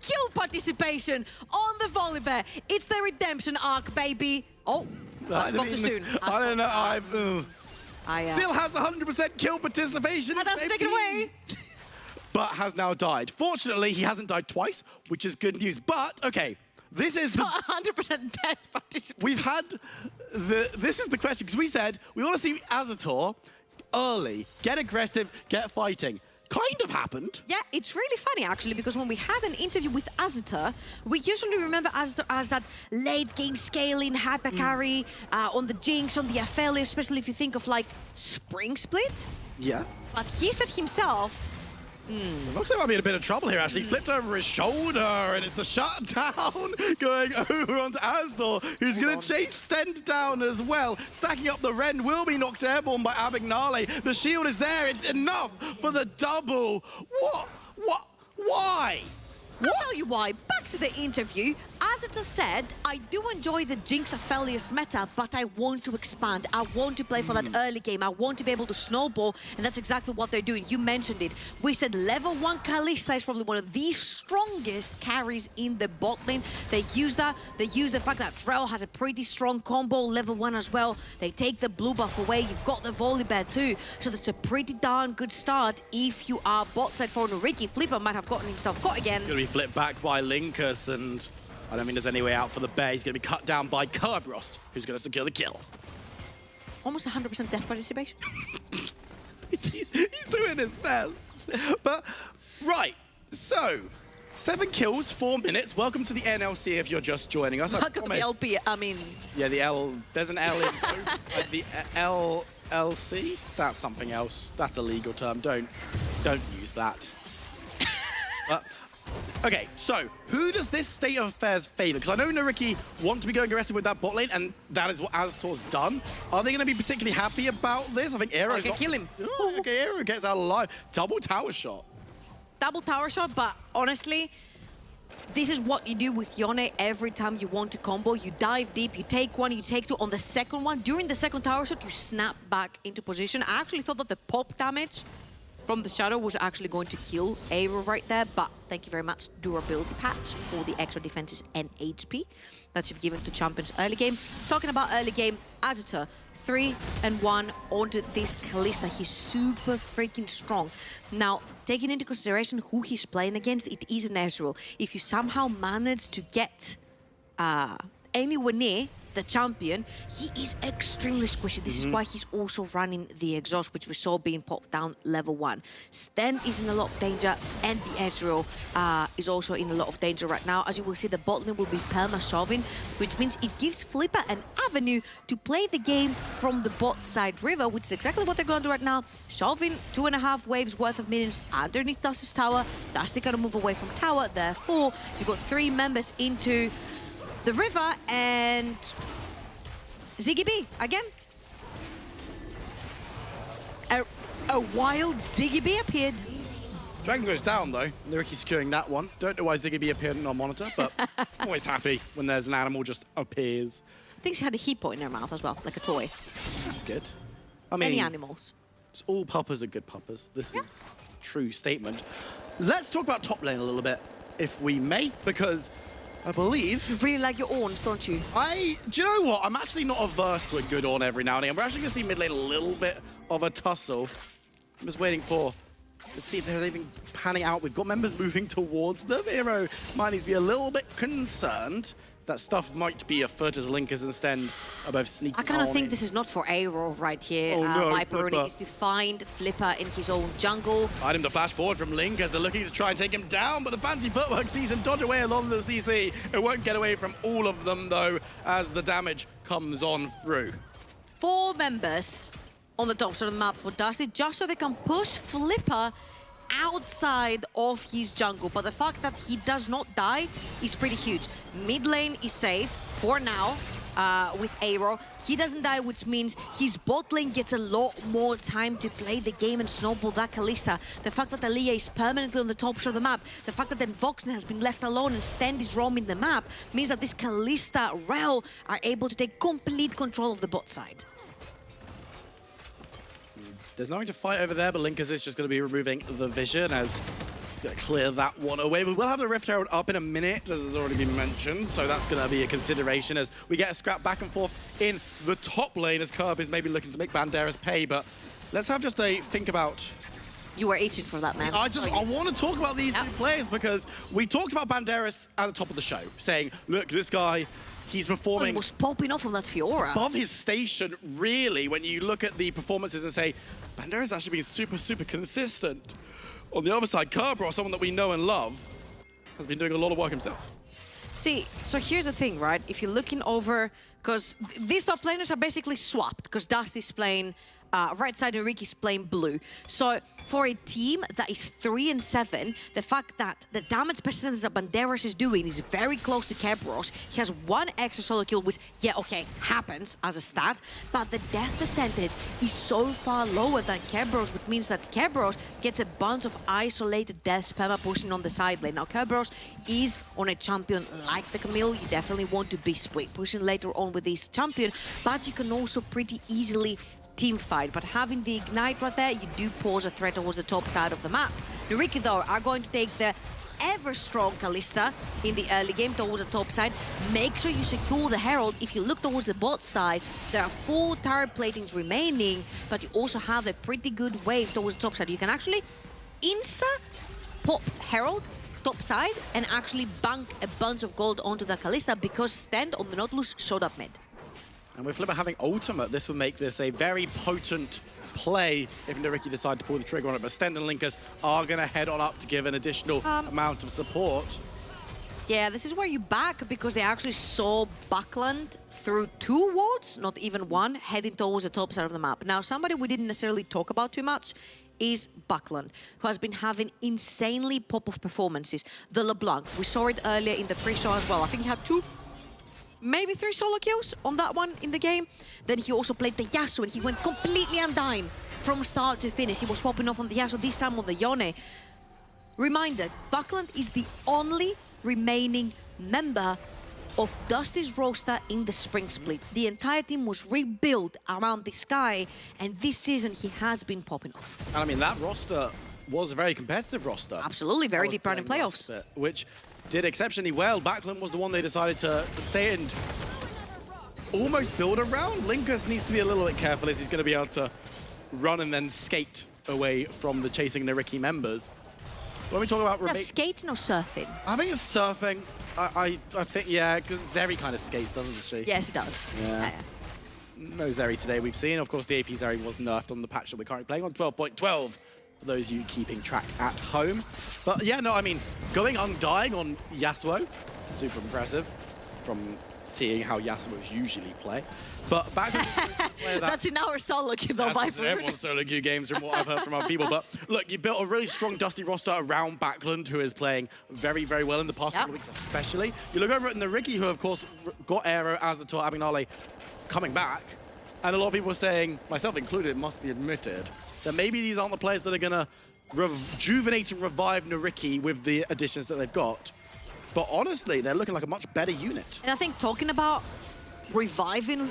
kill participation on the Volibear. It's the redemption arc, baby. Oh, I spoke too soon.
I don't know. Still has 100% kill participation.
And that's taken away.
But has now died. Fortunately, he hasn't died twice, which is good news. But, okay, this is the...
100% dead participation.
We've had... This is the question, because we said we want to see Azator early, get aggressive, get fighting. Kind of happened.
Yeah, it's really funny, actually, because when we had an interview with Azator, we usually remember Azator as that late-game scaling, hyper carry on the Jinx, on the Aphelios, especially if you think of, like, Spring Split.
Yeah.
But he said himself...
Looks like he might be in a bit of trouble here, actually. Flipped over his shoulder, and it's the shutdown going over onto Asdor, who's going to chase Stend down as well. Stacking up the Ren, will be knocked airborne by Abagnale. The shield is there. It's enough for the double. What? Why?
I'll tell you why. Back to the interview. Azator said, I do enjoy the Jinx Aphelios meta, but I want to expand. I want to play for that early game. I want to be able to snowball, and that's exactly what they're doing. You mentioned it. We said level 1 Kalista is probably one of the strongest carries in the bot lane. They use that. They use the fact that Drell has a pretty strong combo, level 1 as well. They take the blue buff away. You've got the Volibear too. So that's a pretty darn good start if you are bot side for Nuriki. Flipper might have gotten himself caught again.
Flipped back by Linkus, and I don't think there's any way out for the bear. He's going to be cut down by Kerberos, who's going to secure the kill.
Almost 100% death participation.
He's doing his best. But, right, so 7 kills, 4 minutes. Welcome to the NLC if you're just joining us.
Welcome to the LP, I mean...
Yeah, the L, there's an L in like the LLC. That's something else. That's a legal term. Don't use that. But, Okay, so who does this state of affairs favor? Because I know Nariki want to be going aggressive with that bot lane, and that is what Aztor's done. Are they going to be particularly happy about this? I think Aero's
Okay, kill him.
Oh, okay, Aero gets out alive. Double tower shot.
Double tower shot, but honestly, this is what you do with Yone every time you want to combo. You dive deep, you take one, you take two. On the second one, during the second tower shot, you snap back into position. I actually thought that the pop damage from the Shadow was actually going to kill Aero right there, but thank you very much, durability patch, for the extra defenses and HP that you've given to champions early game. Talking about early game, Azita, 3-1 onto this Kalista. He's super freaking strong. Now, taking into consideration who he's playing against, it is an Ezreal. If you somehow manage to get anywhere near the champion, he is extremely squishy. This is why he's also running the exhaust, which we saw being popped down level 1. Sten is in a lot of danger, and the Ezreal is also in a lot of danger right now. As you will see, the bot lane will be perma shoving, which means it gives Flipper an avenue to play the game from the bot side river, which is exactly what they're going to do right now. Shoving 2.5 waves worth of minions underneath Dusty's tower. Dusty gonna move away from tower, therefore you've got 3 members into the river, and Ziggy B again. A wild Ziggy B appeared.
Dragon goes down though. Nariki securing that one. Don't know why Ziggy B appeared on our monitor, but I'm always happy when there's an animal just appears.
I think she had a hippo in her mouth as well, like a toy.
That's good. I mean,
any animals.
All puppers are good puppers. This is a true statement. Let's talk about top lane a little bit, if we may, because I believe...
You really like your Orns, don't you?
Do you know what? I'm actually not averse to a good Orn every now and again. We're actually going to see mid lane a little bit of a tussle. I'm just waiting for... Let's see if they're even panning out. We've got members moving towards them. Hero might need to be a little bit concerned that stuff might be afoot as Linkers and Sten are both sneaking.
I kind of think this is not for Aero right here.
Oh, no,
Viper really needs to find Flipper in his own jungle.
Item to flash forward from Link as they're looking to try and take him down, but the fancy footwork sees him dodge away along the CC. It won't get away from all of them, though, as the damage comes on through.
4 members on the top side of the map for Dusty, just so they can push Flipper outside of his jungle. But the fact that he does not die is pretty huge. Mid lane is safe for now with Aero. He doesn't die, which means his bot lane gets a lot more time to play the game and snowball that Kalista. The fact that Aaliyah is permanently on the top side of the map, the fact that then Voxen has been left alone and Stand is roaming the map, means that this Kalista Rel are able to take complete control of the bot side.
There's nothing to fight over there, but Linkers is just going to be removing the vision as he's going to clear that one away. We will have the Rift Herald up in a minute, as has already been mentioned, so that's going to be a consideration as we get a scrap back and forth in the top lane as Curb is maybe looking to make Banderas pay, but let's have just a think about...
You were itching for that, man.
I want to talk about these 2 players because we talked about Banderas at the top of the show, saying, look, this guy... He's performing...
He was popping off on that Fiora.
Above his station, really, when you look at the performances and say, Bandera's actually been super, super consistent. On the other side, Kerberos, someone that we know and love, has been doing a lot of work himself.
See, so here's the thing, right? If you're looking over... Because these top laners are basically swapped, because Dusty's playing right side and Ricky's playing blue. So for a team that is 3-7, the fact that the damage percentage that Banderas is doing is very close to Kerberos. He has 1 extra solo kill, which, yeah, okay, happens as a stat, but the death percentage is so far lower than Kerberos, which means that Kerberos gets a bunch of isolated deaths perma pushing on the side lane. Now, Kerberos is on a champion like the Camille. You definitely want to be split pushing later on with this champion, but you can also pretty easily team fight. But having the Ignite right there, you do pose a threat towards the top side of the map. Nariki, though, are going to take the ever-strong Kalista in the early game towards the top side. Make sure you secure the Herald. If you look towards the bot side, there are 4 turret platings remaining, but you also have a pretty good wave towards the top side. You can actually insta-pop Herald top side and actually bank a bunch of gold onto the Kalista because Stand on the Nautilus showed up mid.
And with Flipper having ultimate, this will make this a very potent play if Nariki decides to pull the trigger on it. But Sten and Linkers are going to head on up to give an additional amount of support.
Yeah, this is where you back because they actually saw Buckland through 2 wards, not even 1, heading towards the top side of the map. Now, somebody we didn't necessarily talk about too much is Buckland, who has been having insanely pop-off performances. The LeBlanc, we saw it earlier in the pre-show as well. I think he had 2, maybe 3 solo kills on that one in the game. Then he also played the Yasuo and he went completely undying from start to finish. He was popping off on the Yasuo, this time on the Yone. Reminder, Buckland is the only remaining member of Dusty's roster in the spring split. The entire team was rebuilt around this guy, and this season he has been popping off.
And I mean, that roster was a very competitive roster.
Absolutely, very deep round in playoffs.
Which did exceptionally well. Backland was the one they decided to stay and almost build around. Linkus needs to be a little bit careful as he's going to be able to run and then skate away from the chasing Nariki members. When we talk about...
Is that skating or surfing?
I think it's surfing. I think, yeah, because Zeri kind of skates, doesn't she?
Yes, it does.
Yeah. No Zeri today we've seen. Of course, the AP Zeri was nerfed on the patch that we're currently playing on 12.12, for those of you keeping track at home. But yeah, no, I mean, going undying on Yasuo, super impressive from seeing how Yasuos usually play. But back
That's in our solo queue though,
that's in everyone's solo queue games from what I've heard from other people. But look, you built a really strong Dusty roster around Backland, who is playing very, very well in the past couple of weeks especially. You look over at Nariki, who of course got Aero, Azator, Abignale coming back. And a lot of people are saying, myself included, it must be admitted, that maybe these aren't the players that are going to rejuvenate and revive Nariki with the additions that they've got. But honestly, they're looking like a much better unit.
And I think talking about reviving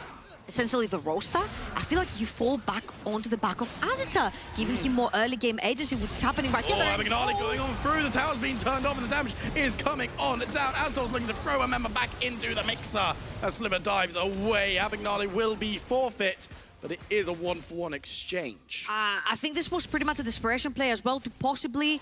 essentially the roster, I feel like you fall back onto the back of Azita, giving him more early game agency, which is happening right here.
Abignale going on through, the tower's being turned off and the damage is coming on down. Aztor's looking to throw a member back into the mixer as Flipper dives away. Abignale will be forfeit, but it is a 1-for-1 exchange.
I think this was pretty much a desperation play as well to possibly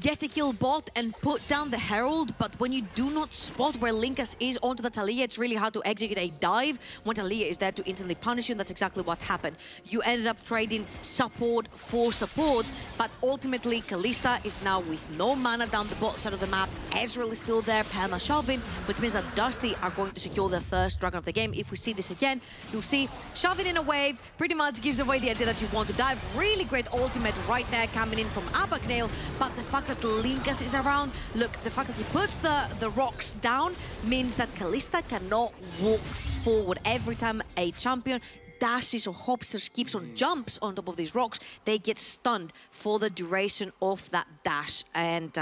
get a kill bot and put down the Herald, but when you do not spot where Linkus is onto the Taliyah, it's really hard to execute a dive when Taliyah is there to instantly punish you, and that's exactly what happened. You ended up trading support for support, but ultimately Kalista is now with no mana down the bottom side of the map. Ezreal is still there, Perma Shelvin, which means that Dusty are going to secure their first dragon of the game. If we see this again, you'll see Shelvin in a wave, pretty much gives away the idea that you want to dive. Really great ultimate right there coming in from Abagnale, but the fact that Linkus is around, look, the fact that he puts the rocks down means that Kalista cannot walk forward. Every time a champion dashes or hops or skips or jumps on top of these rocks, they get stunned for the duration of that dash. And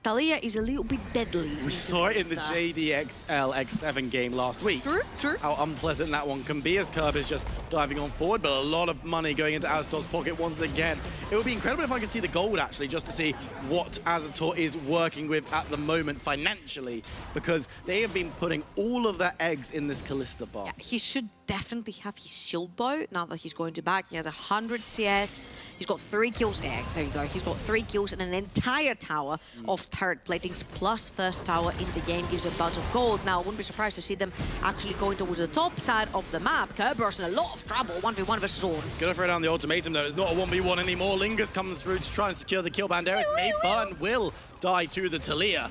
Taliyah is a little bit deadly.
We saw it in the JDXL X7 game last week.
True.
How unpleasant that one can be as Curb is just diving on forward, but a lot of money going into Azator's pocket once again. It would be incredible if I could see the gold actually, just to see what Azator is working with at the moment financially, because they have been putting all of their eggs in this Kalista box.
Yeah, he should definitely have his shield bow now that he's going to back. He has 100 CS. He's got 3 kills. Yeah, there you go. He's got 3 kills and an entire tower of turret platings plus first tower in the game gives a bunch of gold. Now, I wouldn't be surprised to see them actually going towards the top side of the map. Kerberos in a lot of trouble. 1v1 versus Zorn.
Gonna throw down the ultimatum though. It's not a 1v1 anymore. Lingus comes through to try and secure the kill. Banderas Nate Burton will die to the Taliyah.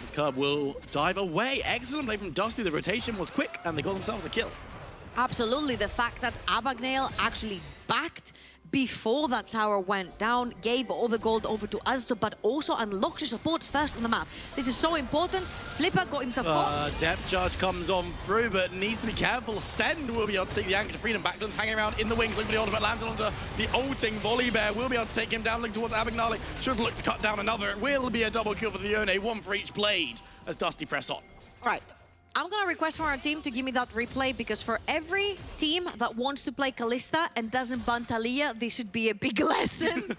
This Curb will dive away. Excellent play from Dusty. The rotation was quick and they got themselves a kill.
Absolutely. The fact that Abagnale actually backed before that tower went down, gave all the gold over to Aztor, but also unlocked your support first on the map. This is so important. Flipper got himself caught.
Depth charge comes on through, but needs to be careful. Stend will be able to take the anchor to freedom. Backland's hanging around in the wings, looking for the ultimate, lands onto the ulting volley bear. Will be able to take him down, looking towards Abignale. Should look to cut down another. It will be a double kill for the Yone, 1 for each blade as Dusty press on.
Right. I'm gonna request from our team to give me that replay, because for every team that wants to play Kalista and doesn't ban Taliyah, this should be a big lesson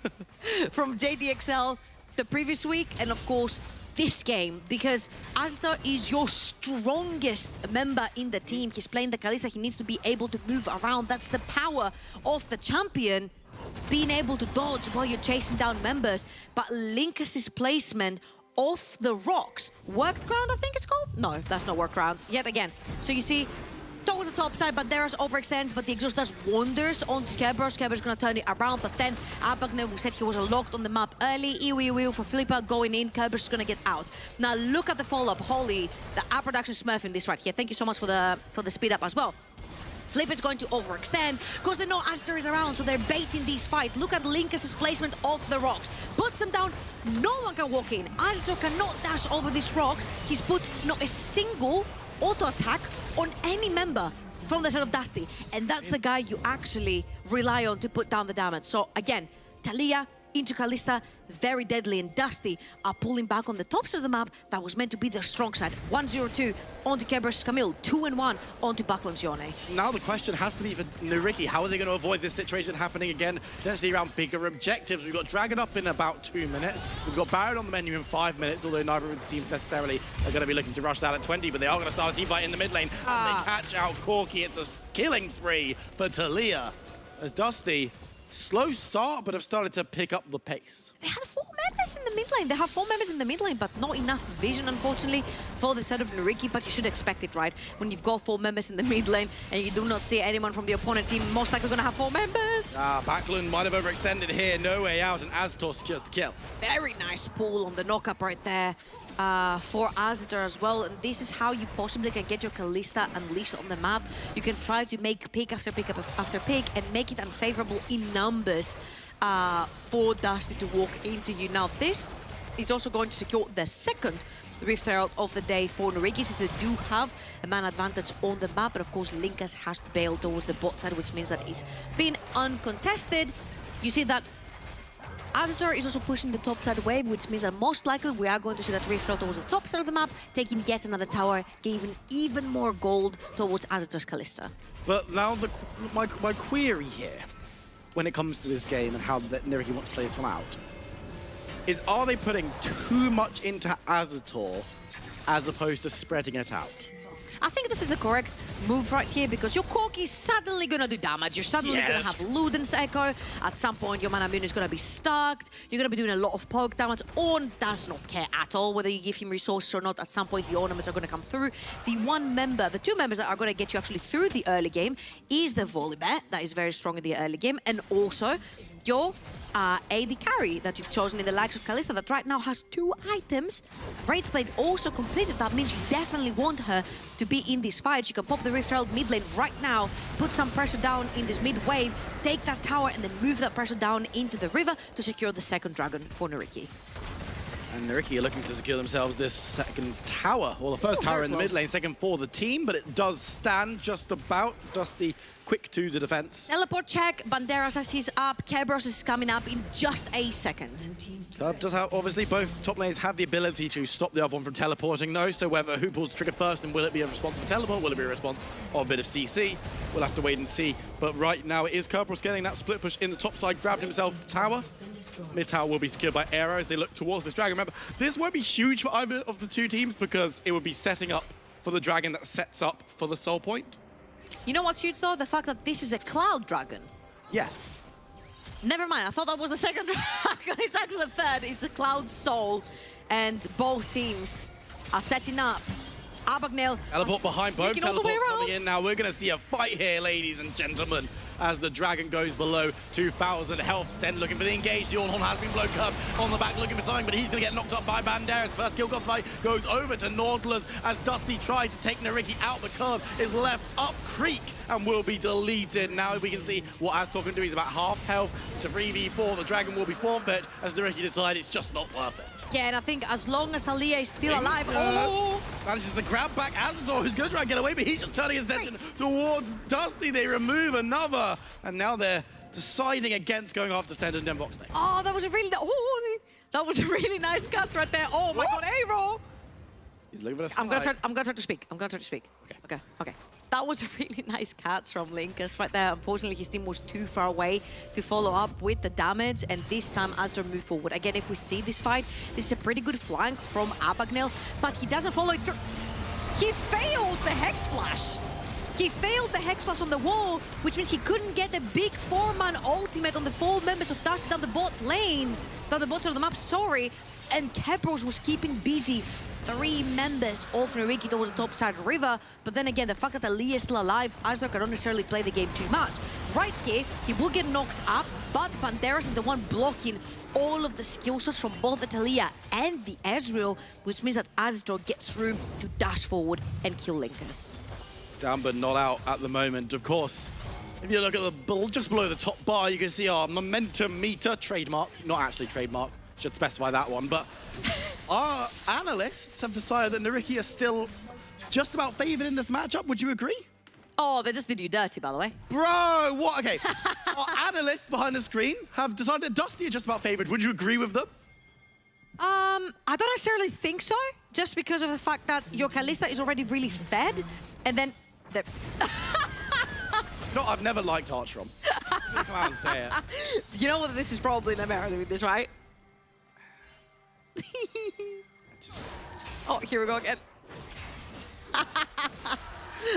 from JDXL the previous week and of course this game, because Azta is your strongest member in the team. He's playing the Kalista, he needs to be able to move around. That's the power of the champion, being able to dodge while you're chasing down members. But Linkus's placement off the rocks. Worked ground, I think it's called? No, that's not worked ground. Yet again. So you see, towards the top side, Banderas overextends, but the exhaust does wonders onto Kerberos. Kerberos gonna turn it around, but then Abagnale said he was locked on the map early. Ew for Flipper going in. Kerberos is gonna get out. Now look at the follow-up. Holy, the app production smurfing this right here. Thank you so much for the speed up as well. Flip is going to overextend because they know Aster is around, so they're baiting this fight. Look at Linkus' placement of the rocks. Puts them down, no one can walk in. Aster cannot dash over these rocks. He's put not a single auto attack on any member from the side of Dusty. And that's the guy you actually rely on to put down the damage. So again, Taliyah into Kalista, very deadly, and Dusty are pulling back on the top side of the map that was meant to be their strong side. 1-0-2 onto Kerberos Camille, 2-1 onto Buckland's Yone.
Now the question has to be for Nariki, how are they going to avoid this situation happening again, potentially around bigger objectives? We've got Dragon up in about 2 minutes, we've got Baron on the menu in 5 minutes, although neither of the teams necessarily are going to be looking to rush that at 20, but they are going to start a team fight in the mid lane, and they catch out Corki. It's a killing spree for Taliyah, as Dusty, slow start, but have started to pick up the pace.
They had 4 members in the mid lane. They have 4 members in the mid lane, but not enough vision, unfortunately, for the side of Nariki. But you should expect it, right? When you've got 4 members in the mid lane and you do not see anyone from the opponent team, most likely going to have 4 members.
Backlund might have overextended here. No way out, and Aztor secures the kill.
Very nice pull on the knock-up right there. For Aztor as well, and this is how you possibly can get your Kalista unleashed on the map. You can try to make pick after pick after pick and make it unfavorable in numbers for Dusty to walk into you. Now this is also going to secure the second Rift Herald of the day for Nariki, since they do have a man advantage on the map, but of course Linkus has to bail towards the bot side, which means that it's been uncontested. You see that Aztor is also pushing the top side wave, which means that most likely we are going to see that Rift Herald towards the top side of the map, taking yet another tower, giving even more gold towards Aztor's Kalista.
But now my query here, when it comes to this game and how Nariki wants to play this one out, is are they putting too much into Aztor as opposed to spreading it out?
I think this is the correct move right here, because your Corki is suddenly going to do damage. You're suddenly going to have Luden's Echo. At some point, your Mana Moon is going to be stacked. You're going to be doing a lot of poke damage. Ornn does not care at all whether you give him resources or not. At some point, the ornaments are going to come through. The 2 members that are going to get you actually through the early game is the Volibear, that is very strong in the early game, and also your AD carry that you've chosen in the likes of Kalista, that right now has 2 items. Raidsblade also completed. That means you definitely want her to be in these fights. You can pop the Rift Herald mid lane right now, put some pressure down in this mid wave, take that tower, and then move that pressure down into the river to secure the second dragon for Nariki.
And Nariki are looking to secure themselves this second tower, or the first tower in the mid lane, second for the team, but it does stand just about. Dusty quick to the defense.
Teleport check, Banderas as he's up, Kerberos is coming up in just a second.
Does have, obviously, both top lanes have the ability to stop the other one from teleporting, though, so whether who pulls the trigger first, and will it be a response of a teleport, will it be a response of a bit of CC? We'll have to wait and see. But right now it is Kerberos getting that split push in the top side, grabbed himself the tower. Mid tower will be secured by arrows. They look towards this dragon. Remember, this won't be huge for either of the 2 teams, because it would be setting up for the dragon that sets up for the soul point.
You know what's huge though? The fact that this is a cloud dragon.
Yes.
Never mind, I thought that was the second dragon. It's actually the third. It's a cloud soul. And both teams are setting up. Abagnale
teleport behind both teleports coming in now. We're going to see a fight here, ladies and gentlemen, as the dragon goes below 2,000 health. Then looking for the engage. The Ornn has been blown up on the back, looking for something, but he's going to get knocked up by Banderas. First kill fight goes over to Nautilus as Dusty tried to take Nariki out. The curve is left up Creek and will be deleted. Now we can see what Aztor can do. He's about half health to 3v4. The dragon will be forfeit as Nariki decides it's just not worth it.
Yeah, and I think as long as Taliyah is still alive,
manages to grab back Aztor, who's going to try and get away, but he's just turning his attention towards Dusty. They remove another, and now they're deciding against going after standard and box name.
Oh, that was a really nice cut right there. Oh my God, Aero!
He's looking for a
I'm gonna try to speak. Okay. That was a really nice catch from Linkus right there. Unfortunately, his team was too far away to follow up with the damage, and this time Aztor moved forward. Again, if we see this fight, this is a pretty good flank from Abagnale, but he doesn't follow it through. He failed the Hex Flash. He failed the Hex Flash on the wall, which means he couldn't get a big 4-man ultimate on the 4 members of Dusty down the bot lane, down the bot side of the map, sorry. And Kerberos was keeping busy 3 members of Nariki towards the top side river. But then again, the fact that Taliyah is still alive, Aztor cannot necessarily play the game too much. Right here, he will get knocked up, but Banderas is the one blocking all of the skill shots from both the Taliyah and the Ezreal, which means that Aztor gets room to dash forward and kill Linkus.
Down but not out at the moment. Of course, if you look at the just below the top bar, you can see our momentum meter trademark. Not actually trademark, should specify that one. But our analysts have decided that Nariki is still just about favored in this matchup. Would you agree?
Oh, they just did you dirty, by the way.
Bro, what? Okay. Our analysts behind the screen have decided that Dusty is just about favored. Would you agree with them?
I don't necessarily think so, just because of the fact that your Kalista is already really fed, and then the...
No, I've never liked Archrom. Come out and say it.
You know what? This is probably an America with this, right? Oh, here we go again.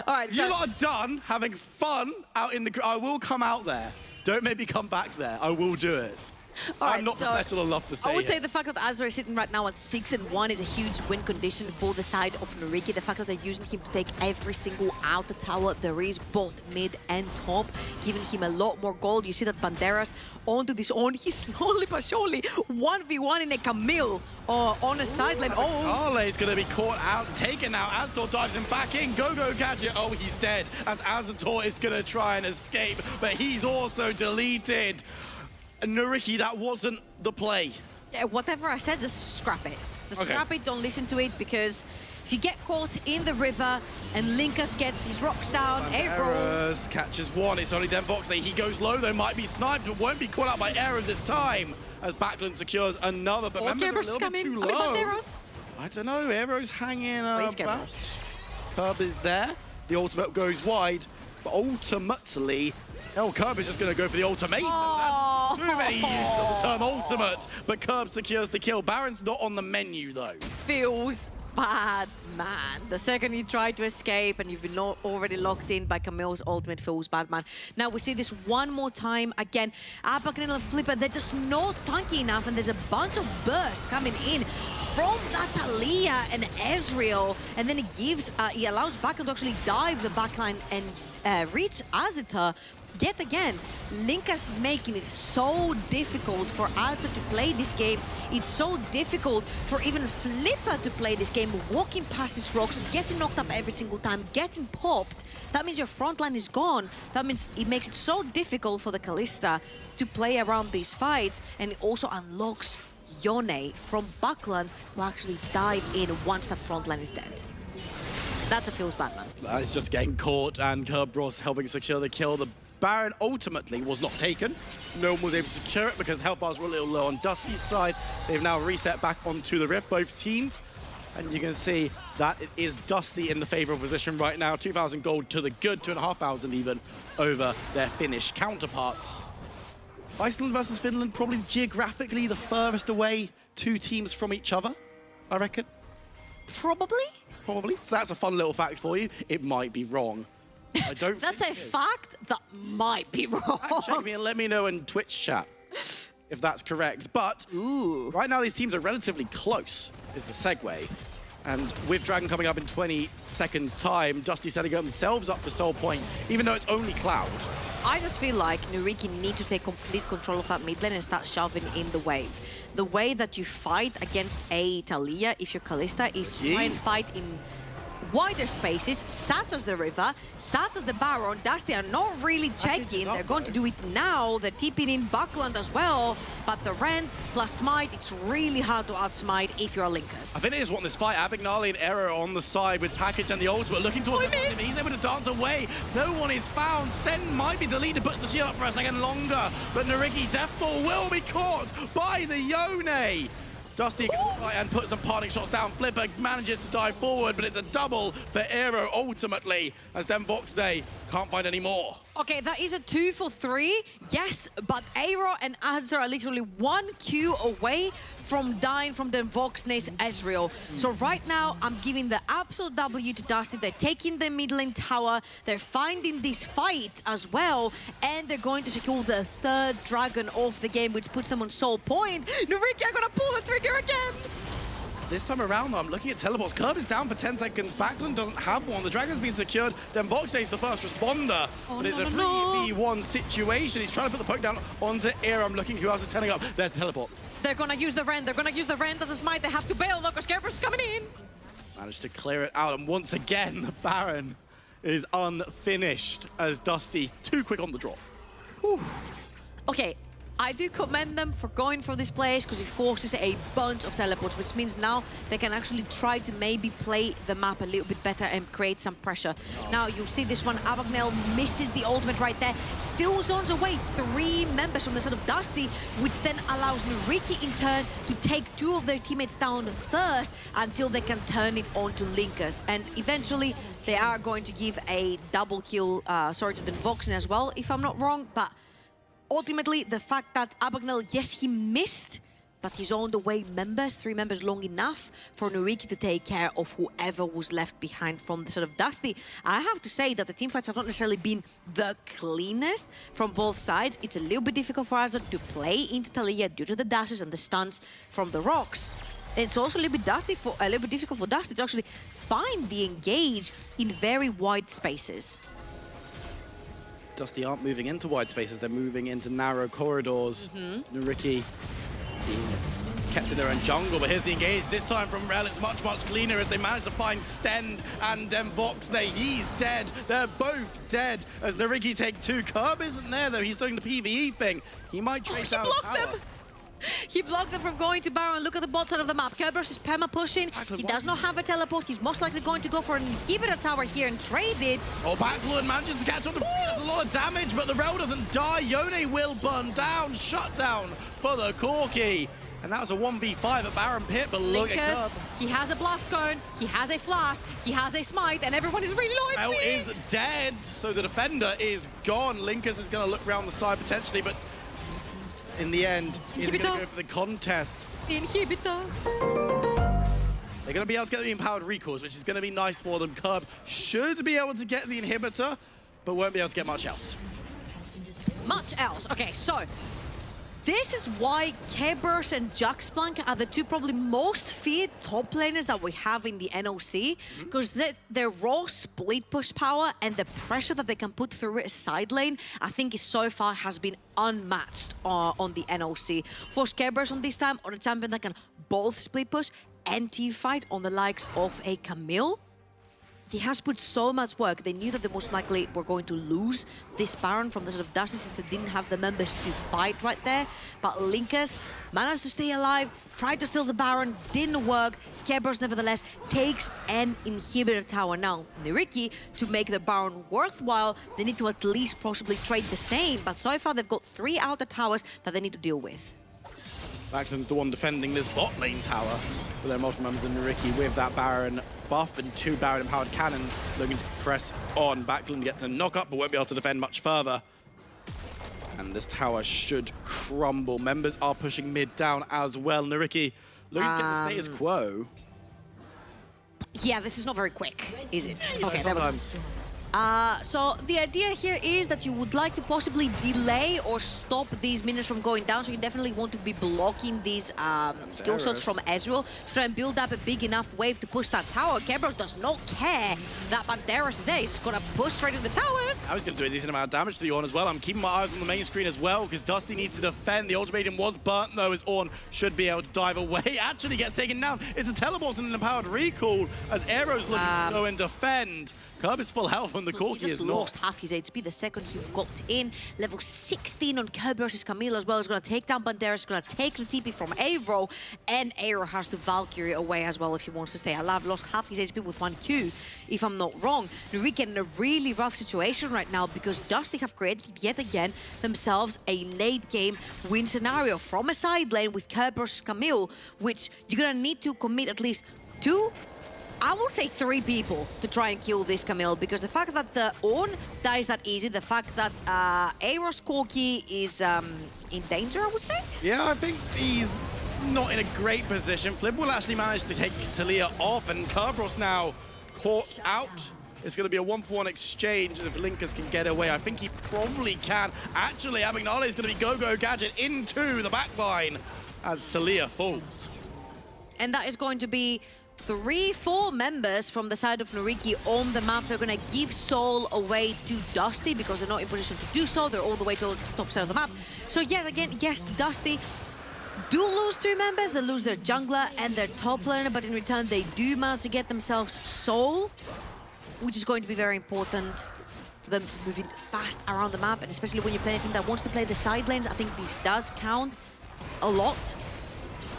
All right,
you lot are done having fun out in the... I will come out there. Don't make me come back there. I will do it. I'm not professional enough to stay
I would
here.
say the fact that Azure is sitting right now at 6-1 is a huge win condition for the side of Nariki. The fact that they're using him to take every single outer tower there is, both mid and top, giving him a lot more gold. You see that Banderas onto this own. He's slowly but surely 1v1 in a Camille on a sideline.
Oh, Carly's going to be caught out and taken now. Aztor dives him back in. Go Gadget. Oh, he's dead as Aztor is going to try and escape, but he's also deleted. Nariki, that wasn't the play.
Yeah, whatever I said, just scrap it. Just scrap it, don't listen to it, because if you get caught in the river and Linkus gets his rocks down,
Errors catches one. It's only Denvoxley. He goes low, though, might be sniped, but won't be caught out by Error this time, as Backlund secures another, but remember, a little bit too low. I don't know, Arrow's hanging about. Curb is there. The ultimate goes wide, but ultimately, Curb is just going to go for the ultimate. That's too many uses of the term ultimate, but Curb secures the kill. Baron's not on the menu, though.
Feels bad, man. The second you try to escape and you've been already locked in by Camille's ultimate, feels bad, man. Now we see this one more time again. Abakan and Flipper, they're just not tanky enough, and there's a bunch of bursts coming in from Natalia and Ezreal, and then he allows Backlund to actually dive the backline and reach Azita. Yet again, Linkus is making it so difficult for Azta to play this game. It's so difficult for even Flipper to play this game, walking past these rocks, getting knocked up every single time, getting popped. That means your front line is gone. That means it makes it so difficult for the Kalista to play around these fights, and it also unlocks Yone from Backlund to actually dive in once that front line is dead. That's a feels bad, man.
He's just getting caught, and Kerberos helping secure the kill. The Baron ultimately was not taken. No one was able to secure it because health bars were a little low on Dusty's side. They've now reset back onto the Rift, both teams. And you can see that it is Dusty in the favorable position right now. 2,000 gold to the good, 2,500 even over their Finnish counterparts. Iceland versus Finland, probably geographically the furthest away two teams from each other, I reckon.
Probably.
So that's a fun little fact for you. It might be wrong. I don't
That's a fact that might be wrong.
Check me and let me know in Twitch chat if that's correct. But right now these teams are relatively close, is the segue. And with Dragon coming up in 20 seconds time, Dusty setting themselves up for Soul Point, even though it's only Cloud.
I just feel like Nariki need to take complete control of that mid lane and start shoving in the wave. The way that you fight against a Talia, if you're Kalista, is to try and fight in wider spaces, such as the river, such as the Baron. Dusty are not really checking. They're going to do it now. They're tipping in Backlund as well. But the Rend plus Smite, it's really hard to outsmite if you're a Linkus.
I think they just want this fight. Abignali and Error on the side with Package and the ultimate looking towards him. He's able to dance away. No one is found. Sten might be the leader, puts the shield up for a second longer. But Nariki Deathball will be caught by the Yone. Dusty can try and put some parting shots down. Flipper manages to dive forward, but it's a double for Aero ultimately, as then Voxday can't find any more.
Okay, that is a 2 for 3. Yes, but Aero and Azure are literally 1 Q away from dying from the Voxnay's Ezreal. So right now, I'm giving the absolute W to Dusty. They're taking the mid lane tower. They're finding this fight as well. And they're going to secure the 3rd dragon of the game, which puts them on Soul Point. Nariki are going to pull the trigger again.
This time around, though, I'm looking at teleports. Curb is down for 10 seconds. Backlund doesn't have one. The dragon's been secured. Then Voxday is the first responder. But it's a 3v1 situation. He's trying to put the poke down onto Era. I'm looking who else is turning up. There's the teleport.
They're going to use the Rend. They're going to use the Rend as a smite. They have to bail though, because Kerberos is coming in.
Managed to clear it out. And once again, the Baron is unfinished as Dusty too quick on the draw.
Whew. Okay, I do commend them for going for this place because it forces a bunch of teleports, which means now they can actually try to maybe play the map a little bit better and create some pressure. Now you'll see this one, Abagnale misses the ultimate right there, still zones away 3 members from the side of Dusty, which then allows Nuriki in turn to take 2 of their teammates down first until they can turn it on to Linkers. And eventually they are going to give a double kill, sorry, to the Voxen as well, if I'm not wrong, but ultimately, the fact that Abagnale, yes, he missed, but he's on the way members, 3 members long enough for Nuriki to take care of whoever was left behind from the side of Dusty. I have to say that the teamfights have not necessarily been the cleanest from both sides. It's a little bit difficult for us to play into Taliyah due to the dashes and the stunts from the rocks. It's also a little bit difficult for Dusty to actually find the engage in very wide spaces.
Dusty aren't moving into wide spaces, they're moving into narrow corridors. Nuriki being kept in their own jungle, but here's the engage. This time from Rel, it's much, much cleaner as they manage to find Stend and Voxnay. He's dead. They're both dead as Nuriki take 2. Curb isn't there, though. He's doing the PvE thing. He might trace out a tower.
He blocked them from going to Baron. Look at the bot side of the map. Kerberos is perma-pushing. He does not have a teleport. He's most likely going to go for an inhibitor tower here and trade it.
Oh, Backlund manages to catch on to There's a lot of damage, but the Rel doesn't die. Yone will burn down. Shut down for the Corki. And that was a 1v5 at Baron Pit, but look at Curb.
He has a blast cone, he has a flash, he has a smite, and everyone is really low.
Rel is dead, so the defender is gone. Linkers is going to look around the side potentially, but in the end, he's going to go for the contest.
The inhibitor.
They're going to be able to get the empowered recalls, which is going to be nice for them. Curb should be able to get the inhibitor, but won't be able to get much else.
Much else. Okay, so this is why Kerberos and Jaxplank are the 2 probably most feared top laners that we have in the NLC, because their raw split push power and the pressure that they can put through a side lane, I think so far has been unmatched on the NLC. Force Kerberos on this time on a champion that can both split push and team fight on the likes of a Camille. He has put so much work. They knew that they most likely were going to lose this Baron from the sort of Dusty since they didn't have the members to fight right there. But Linkers managed to stay alive, tried to steal the Baron, didn't work. Kerberos nevertheless takes an inhibitor tower. Now, Nuriki, to make the Baron worthwhile, they need to at least possibly trade the same. But so far, they've got 3 outer towers that they need to deal with.
Backlund's the one defending this bot lane tower. But there are multiple members of Nuriki with that Baron buff and 2 Baron empowered cannons looking to press on. Backlund gets a knock up, but won't be able to defend much further. And this tower should crumble. Members are pushing mid down as well. Nuriki looking to get the status quo.
Yeah, this is not very quick, is it?
Okay, sometimes.
So the idea here is that you would like to possibly delay or stop these minions from going down, so you definitely want to be blocking these skill shots from Ezreal to try and build up a big enough wave to push that tower. Kerberos does not care that Banderas is there. He's going to push straight into the towers.
I was going to do a decent amount of damage to the Ornn as well. I'm keeping my eyes on the main screen as well because Dusty needs to defend. The ultimatum was burnt though as Ornn should be able to dive away. Actually gets taken down. It's a teleport and an empowered recall as Arrow's looking to go and defend. Curb is full health on the Corki.
He just lost half his HP the second he got in. Level 16 on Kerberos' Camille as well. He's going to take down Banderas, he's going to take the TP from Aero, and Aero has to Valkyrie away as well if he wants to stay alive. Lost half his HP with 1 Q, if I'm not wrong. Nuriki in a really rough situation right now because Dusty have created yet again themselves a late game win scenario from a side lane with Kerberos' Camille, which you're going to need to commit at least 2, I will say 3 people to try and kill this Camille, because the fact that the Ornn dies that easy, the fact that Aeros Corki is in danger, I would say?
Yeah, I think he's not in a great position. Flip will actually manage to take Taliyah off, and Kerberos now caught out. It's going to be a 1-for-1 exchange, and if Linkers can get away, I think he probably can. Actually, Abagnale is going to be Go-Go Gadget into the backline as Taliyah falls.
And that is going to be 3-4 members from the side of Nuriki on the map. They're going to give Soul away to Dusty because they're not in position to do so. They're all the way to the top side of the map. So yet again, yes, Dusty do lose 2 members. They lose their jungler and their top laner, but in return, they do manage to get themselves Soul. which is going to be very important for them moving fast around the map, and especially when you're playing a team that wants to play the side lanes. I think this does count a lot.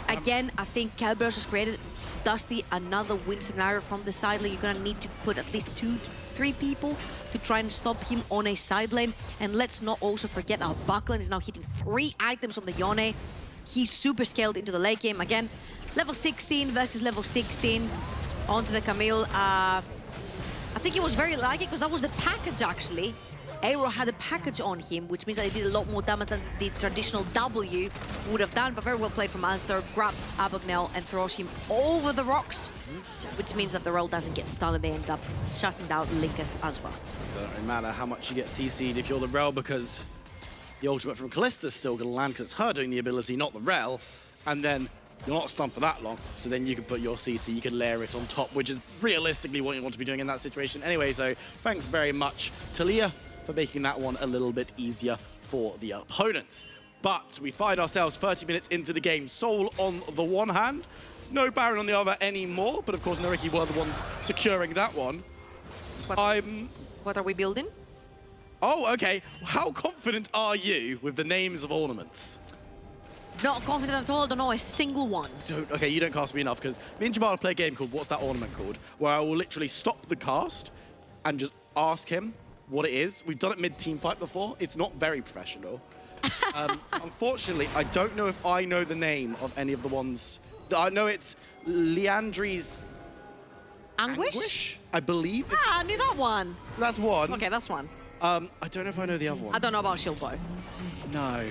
Again, I think Kerberos has created Dusty another win scenario from the side lane. You're gonna need to put at least 2 to 3 people to try and stop him on a side lane. And let's not also forget our Buckland is now hitting 3 items on the Yone. He's super scaled into the late game. Again, level 16 versus level 16 onto the Camille. I think he was very lucky because that was the package actually. Aero had a package on him, which means that he did a lot more damage than the traditional W would have done, but very well played from Alistair. Grabs Abagnale and throws him over the rocks, which means that the roll doesn't get stunned and they end up shutting down Linkus as well.
Doesn't matter how much you get CC'd if you're the Rel, because the ultimate from Callista's still going to land because it's her doing the ability, not the Rel, and then you're not stunned for that long, so then you can put your CC, you can layer it on top, which is realistically what you want to be doing in that situation anyway. So thanks very much, Talia, for making that one a little bit easier for the opponents. But we find ourselves 30 minutes into the game. Soul on the one hand, no Baron on the other anymore, but of course Nariki were the ones securing that one.
What are we building?
Oh, okay. How confident are you with the names of ornaments?
Not confident at all, I don't know a single one.
Okay, you don't cast me enough, because me and Jamal play a game called What's That Ornament Called? Where I will literally stop the cast and just ask him what it is. We've done it mid-team fight before. It's not very professional. Unfortunately, I don't know if I know the name of any of the ones. I know it's Leandri's
Anguish?
I believe.
Ah, I knew that one.
That's one.
Okay, that's one.
I don't know if I know the other one.
I don't know about Shieldbow.
No.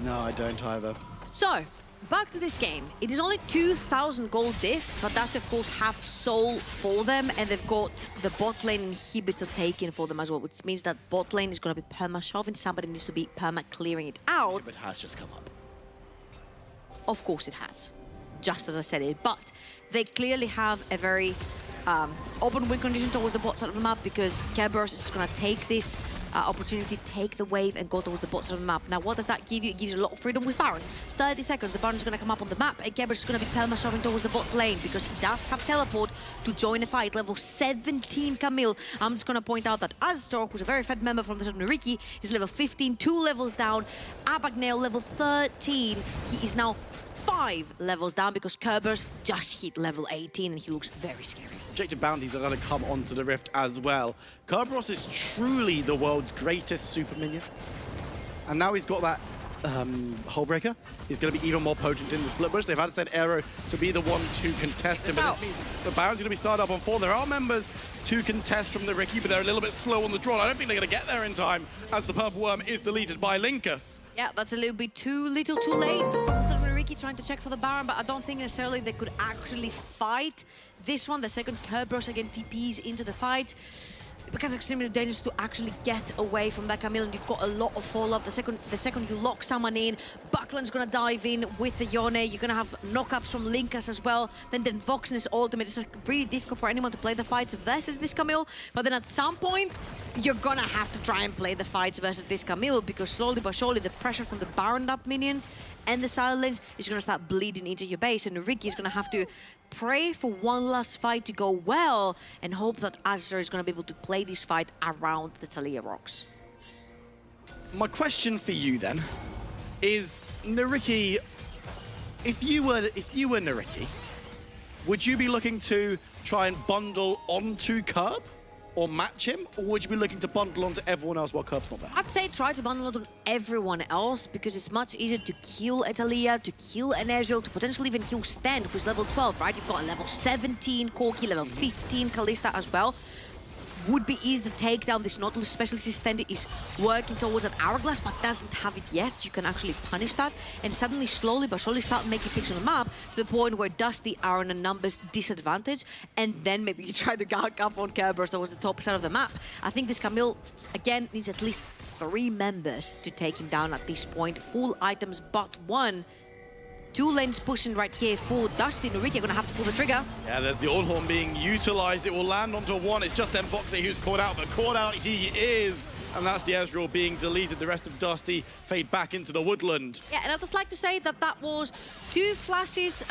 No, I don't either.
So, back to this game. It is only 2,000 gold diff, but that's of course half soul for them, and they've got the bot lane inhibitor taken for them as well, which means that bot lane is going to be perma-shoving. Somebody needs to be perma-clearing it out.
But it has just come up.
Of course it has, just as I said it, but they clearly have a very open win condition towards the bot side of the map, because Kerberos is going to take this opportunity, take the wave and go towards the bot side of the map. Now, what does that give you? It gives you a lot of freedom with Baron. 30 seconds, the Baron is going to come up on the map, and Kerberos is going to be perma-shoving towards the bot lane because he does have teleport to join the fight. Level 17 Camille. I'm just going to point out that Aztor, who's a very fed member from the side of Nariki, is level 15, 2 levels down. Abagnale, level 13. He is now 5 levels down because Kerberos just hit level 18 and he looks very scary.
Objective bounties are going to come onto the Rift as well. Kerberos is truly the world's greatest super minion. And now he's got that Hullbreaker. He's going to be even more potent in the split push. They've had to send Aero to be the one to contest him. But this means the Baron's going to be started up on 4. There are members to contest from the Ricky, but they're a little bit slow on the draw. I don't think they're going to get there in time as the Purple Worm is deleted by Linkus.
Yeah, that's a little bit too little too late from the side of Nariki trying to check for the Baron, but I don't think necessarily they could actually fight this one. The second Kerberos again TPs into the fight. It becomes extremely dangerous to actually get away from that Camille, and you've got a lot of follow-up. The second you lock someone in, Buckland's gonna dive in with the Yone. You're gonna have knockups from Linkus as well. Then Voxn's ultimate. It's really difficult for anyone to play the fights versus this Camille. But then at some point, you're gonna have to try and play the fights versus this Camille, because slowly but surely the pressure from the Baron up minions and the side lanes is gonna start bleeding into your base, and Ricky is gonna have to pray for one last fight to go well and hope that Azure is going to be able to play this fight around the Talia rocks.
My question for you then is, Nariki, if you were Nariki, would you be looking to try and bundle onto Curb or match him, or would you be looking to bundle onto everyone else while Curb's not there?
I'd say try to bundle it on everyone else, because it's much easier to kill a Talia, to kill an Ezreal, to potentially even kill Sten, who's level 12, right? You've got a level 17 Corki, level 15 Kalista as well. Would be easy to take down this Nautilus, especially since Sten is working towards that Hourglass, but doesn't have it yet. You can actually punish that, and suddenly, slowly but surely, start making picks on the map to the point where Dusty are on a numbers disadvantage, and then maybe you try to gag up on Kerberos towards the top side of the map. I think this Camille, again, needs at least 3 members to take him down at this point. Full items, but 1. 2 lanes pushing right here for Dusty. Nariki are going to have to pull the trigger.
Yeah, there's the Old Horn being utilized. It will land onto 1. It's just Voxney who's caught out, but caught out he is and that's the Ezreal being deleted. The rest of Dusty fade back into the woodland.
Yeah, and I'd just like to say that that was 2 flashes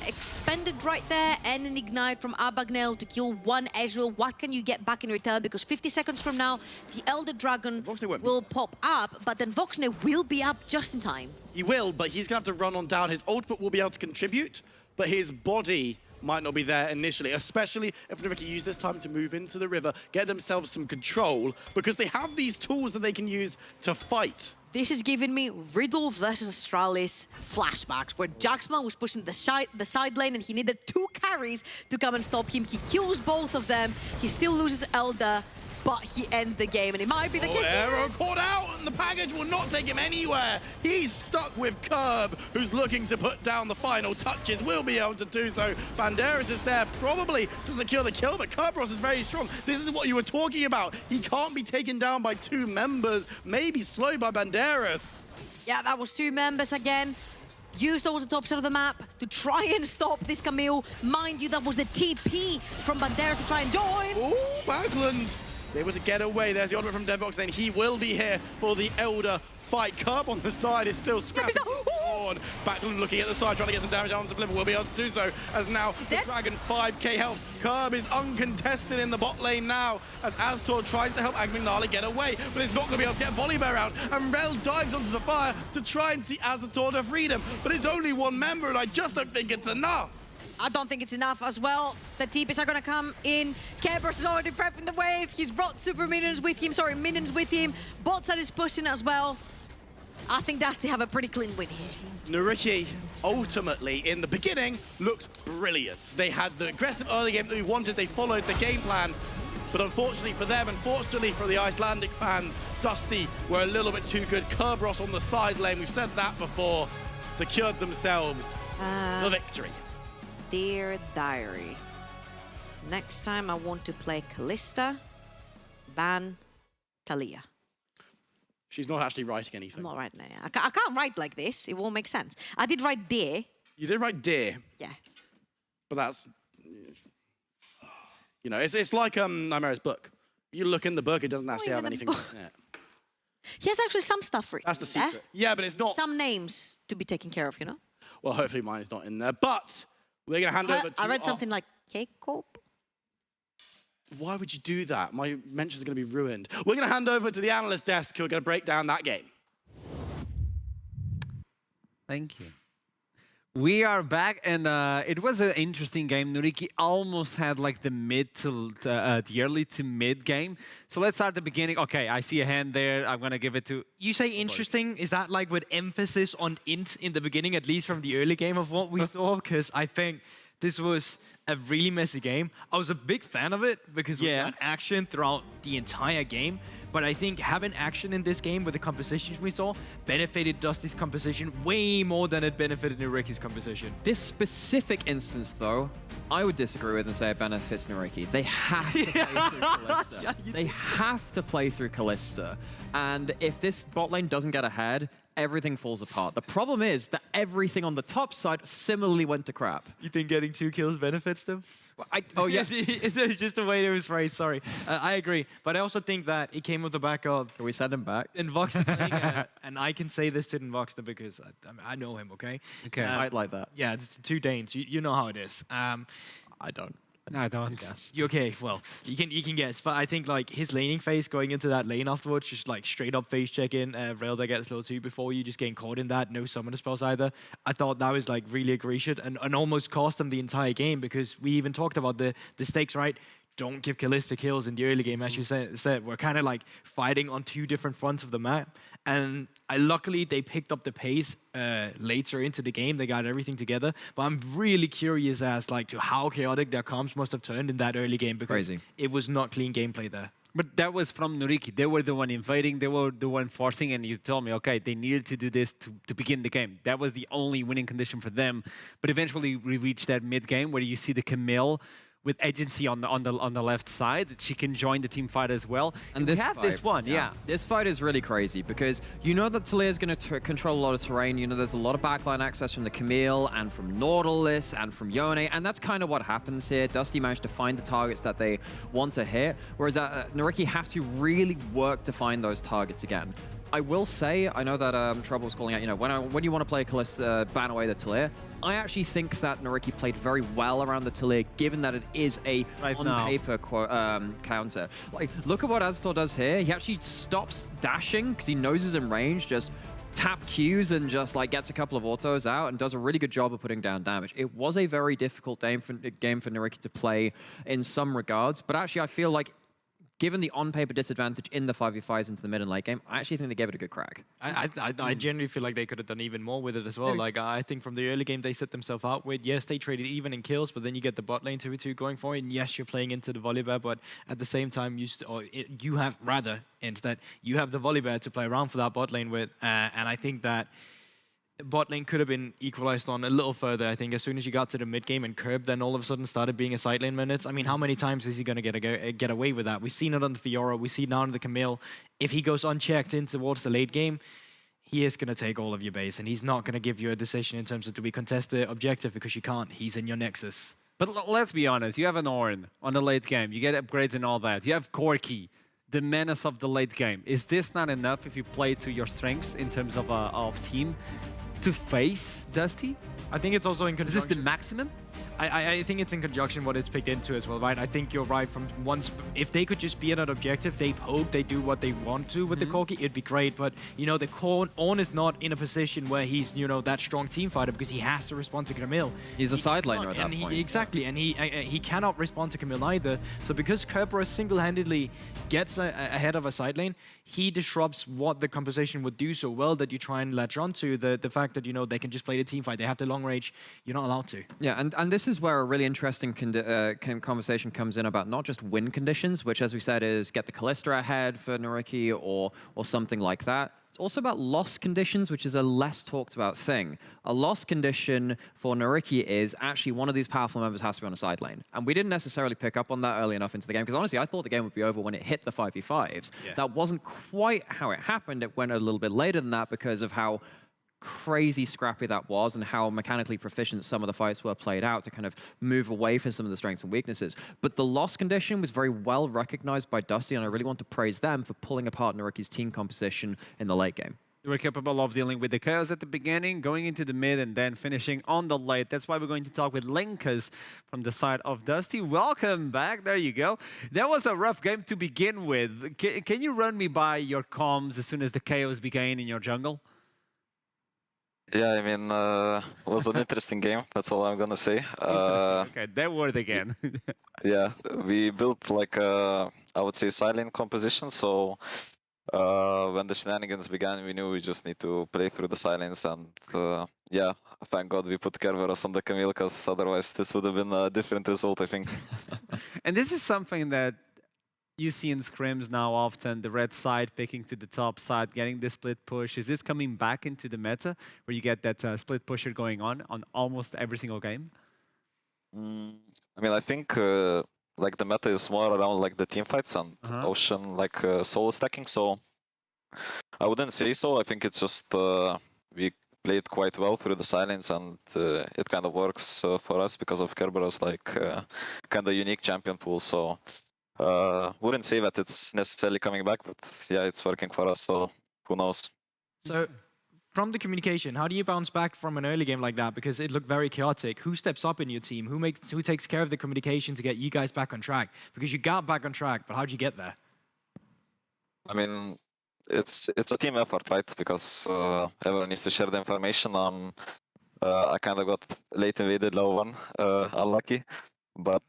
expended right there and an ignite from Abagnale to kill 1 Ezreal. What can you get back in return? Because 50 seconds from now, the Elder Dragon will pop up, but then Voxne will be up just in time.
He will, but he's going to have to run on down. His ultimate will be able to contribute, but his body might not be there initially, especially if Nuriki use this time to move into the river, get themselves some control, because they have these tools that they can use to fight.
This is giving me Riddle versus Astralis flashbacks, where Jaxma was pushing the side lane and he needed 2 carries to come and stop him. He kills both of them. He still loses Elder, but he ends the game, and it might be the case.
Arrow caught out, and the package will not take him anywhere. He's stuck with Curb, who's looking to put down the final touches. Will be able to do so. Banderas is there probably to secure the kill, but Kerberos is very strong. This is what you were talking about. He can't be taken down by 2 members, maybe slowed by Banderas.
Yeah, that was 2 members again. Used towards the top side of the map to try and stop this Camille. Mind you, that was the TP from Banderas to try and join.
Ooh, Backland is able to get away. There's the order from Deadbox, then he will be here for the Elder fight. Curb on the side is still scrapping on. Backland looking at the side, trying to get some damage onto Flipper. Will be able to do so, as now the Dragon 5k health. Curb is uncontested in the bot lane now, as Aztor tries to help Agminala get away, but he's not going to be able to get Volibear out. And Rel dives onto the fire to try and see Aztor to freedom, but it's only 1 member, and I just don't think it's enough.
I don't think it's enough as well. The TPs are gonna come in. Kerberos is already prepping the wave. He's brought super minions with him, minions with him. Bot side is pushing as well. I think Dusty have a pretty clean win here.
Nuriki, ultimately, in the beginning, looked brilliant. They had the aggressive early game that we wanted. They followed the game plan. But unfortunately for them, unfortunately for the Icelandic fans, Dusty were a little bit too good. Kerberos on the side lane, we've said that before, secured themselves the victory.
Dear Diary, next time I want to play Callista, ban Talia.
She's not actually writing anything.
I'm not writing it. I can't write like this. It won't make sense. I did write dear.
You did write dear.
Yeah.
But that's, you know, it's like Nymeris' book. You look in the book, it doesn't actually have anything in it.
He has actually some stuff written.
That's the secret. Yeah, but it's not.
Some names to be taken care of, you know?
Well, hopefully mine is not in there. But we're going to hand over to...
I read something like Jacob.
Why would you do that? My mentions are going to be ruined. We're going to hand over to the analyst desk who are going to break down that game.
Thank you. We are back, and it was an interesting game. Nuriki almost had like the mid to the early to mid game. So let's start at the beginning. Okay, I see a hand there. I'm gonna give it to.
You say interesting? Is that like with emphasis on int in the beginning, at least from the early game of what we saw? Because I think this was a really messy game. I was a big fan of it because we got action throughout the entire game. But I think having action in this game with the compositions we saw benefited Dusty's composition way more than it benefited Nuriki's composition.
This specific instance, though, I would disagree with and say it benefits Nuriki. They have to play through Callista. They have to play through Callista. And if this bot lane doesn't get ahead, everything falls apart. The problem is that everything on the top side similarly went to crap.
You think getting 2 kills benefits them?
Oh, yeah.
It's just the way it was phrased, sorry. I agree. But I also think that it came with the back of...
Can we send him back?
Invoxter playing, and I can say this to Invoxter because I know him, okay?
Okay. Quite like that.
Yeah, it's 2 Danes. You know how it is.
I don't.
No, I don't.
Guess. Okay, well, you can guess. But I think like his laning phase going into that lane afterwards, just like straight up phase check in, Railda gets low 2 before you, just getting caught in that, no summoner spells either. I thought that was like really egregious and almost cost him the entire game because we even talked about the stakes, right? Don't give Callista kills in the early game, as you said. We're kind of like fighting on 2 different fronts of the map. And luckily, they picked up the pace later into the game. They got everything together. But I'm really curious as like to how chaotic their comps must have turned in that early game because it was not clean gameplay there.
But that was from Nuriki. They were the one invading. They were the one forcing. And you told me, okay, they needed to do this to begin the game. That was the only winning condition for them. But eventually, we reached that mid game where you see the Camille with agency on the left side. She can join the team fight as well.
And
we
this
have
fight,
this one, yeah.
This fight is really crazy because you know that Talia is going to control a lot of terrain. You know there's a lot of backline access from the Camille and from Nautilus and from Yone, and that's kind of what happens here. Dusty managed to find the targets that they want to hit, whereas Nariki have to really work to find those targets again. I will say, I know that Trouble's calling out, you know, when you want to play Kalista, ban away the Talia, I actually think that Nariki played very well around the Talia, given that it is a on-paper counter. Like, look at what Aztor does here. He actually stops dashing because he knows he's in range, just tap Qs and just like gets a couple of autos out and does a really good job of putting down damage. It was a very difficult game for Nariki to play in some regards, but actually I feel like given the on-paper disadvantage in the 5v5s into the mid and late game, I actually think they gave it a good crack.
I genuinely feel like they could have done even more with it as well. Like, I think from the early game, they set themselves out with, yes, they traded even in kills, but then you get the bot lane 2v2 going for it, and yes, you're playing into the Volibear, but at the same time, you have the Volibear to play around for that bot lane with, and I think that bot lane could have been equalized on a little further. I think as soon as you got to the mid game and Curb then all of a sudden started being a side lane minutes. I mean, how many times is he going to get away with that? We've seen it on the Fiora. We see it now on the Camille. If he goes unchecked in towards the late game, he is going to take all of your base, and he's not going to give you a decision in terms of do we contest the objective, because you can't. He's in your Nexus.
But let's be honest. You have an Ornn on the late game. You get upgrades and all that. You have Corki, the menace of the late game. Is this not enough if you play to your strengths in terms of team to face Dusty?
I think it's also in conjunction.
Is this the maximum?
I think it's in conjunction what it's picked into as well, right? I think you're right. From once, if they could just be at an objective, they poke, they do what they want to with the Corki, it'd be great. But you know, the Ornn is not in a position where he's that strong team fighter because he has to respond to Camille.
He's a side laner at that point.
Exactly, and he cannot respond to Camille either. So because Kerberos single-handedly gets ahead of a side lane, he disrupts what the composition would do so well that you try and latch onto the fact that they can just play the team fight. They have the long range. You're not allowed to.
Yeah, and this is where a really interesting conversation comes in about not just win conditions, which, as we said, is get the Kalista ahead for Nariki or something like that. It's also about loss conditions, which is a less talked about thing. A loss condition for Nariki is actually one of these powerful members has to be on a side lane. And we didn't necessarily pick up on that early enough into the game, because honestly, I thought the game would be over when it hit the 5v5s. Yeah. That wasn't quite how it happened. It went a little bit later than that because of how crazy scrappy that was and how mechanically proficient some of the fights were played out to kind of move away from some of the strengths and weaknesses. But the loss condition was very well recognized by Dusty, and I really want to praise them for pulling apart Nariki's team composition in the late game.
They were capable of dealing with the chaos at the beginning, going into the mid, and then finishing on the late. That's why we're going to talk with Linkas from the side of Dusty. Welcome back. There you go. That was a rough game to begin with. Can you run me by your comms as soon as the chaos began in your jungle?
Yeah, I mean, it was an interesting game. That's all I'm gonna say.
Okay, that word again.
Yeah, we built like I would say silent composition. So when the shenanigans began, we knew we just need to play through the silence. And yeah, thank God we put Kerberos on the Camille, because otherwise this would have been a different result, I think.
And this is something that you see in scrims now often, the red side picking to the top side, getting the split push. Is this coming back into the meta where you get that split pusher going on almost every single game?
I mean, I think like the meta is more around like the team fights and Ocean like solo stacking. So I wouldn't say so. I think it's just we played quite well through the silence, and it kind of works for us because of Kerberos like kind of unique champion pool. So wouldn't say that it's necessarily coming back, but yeah, it's working for us, so who knows.
So from the communication, how do you bounce back from an early game like that? Because it looked very chaotic. Who steps up in your team? Who takes care of the communication to get you guys back on track? Because you got back on track, but how'd you get there?
I mean, it's a team effort, right? Because everyone needs to share the information. I kind of got late invaded low one, unlucky. But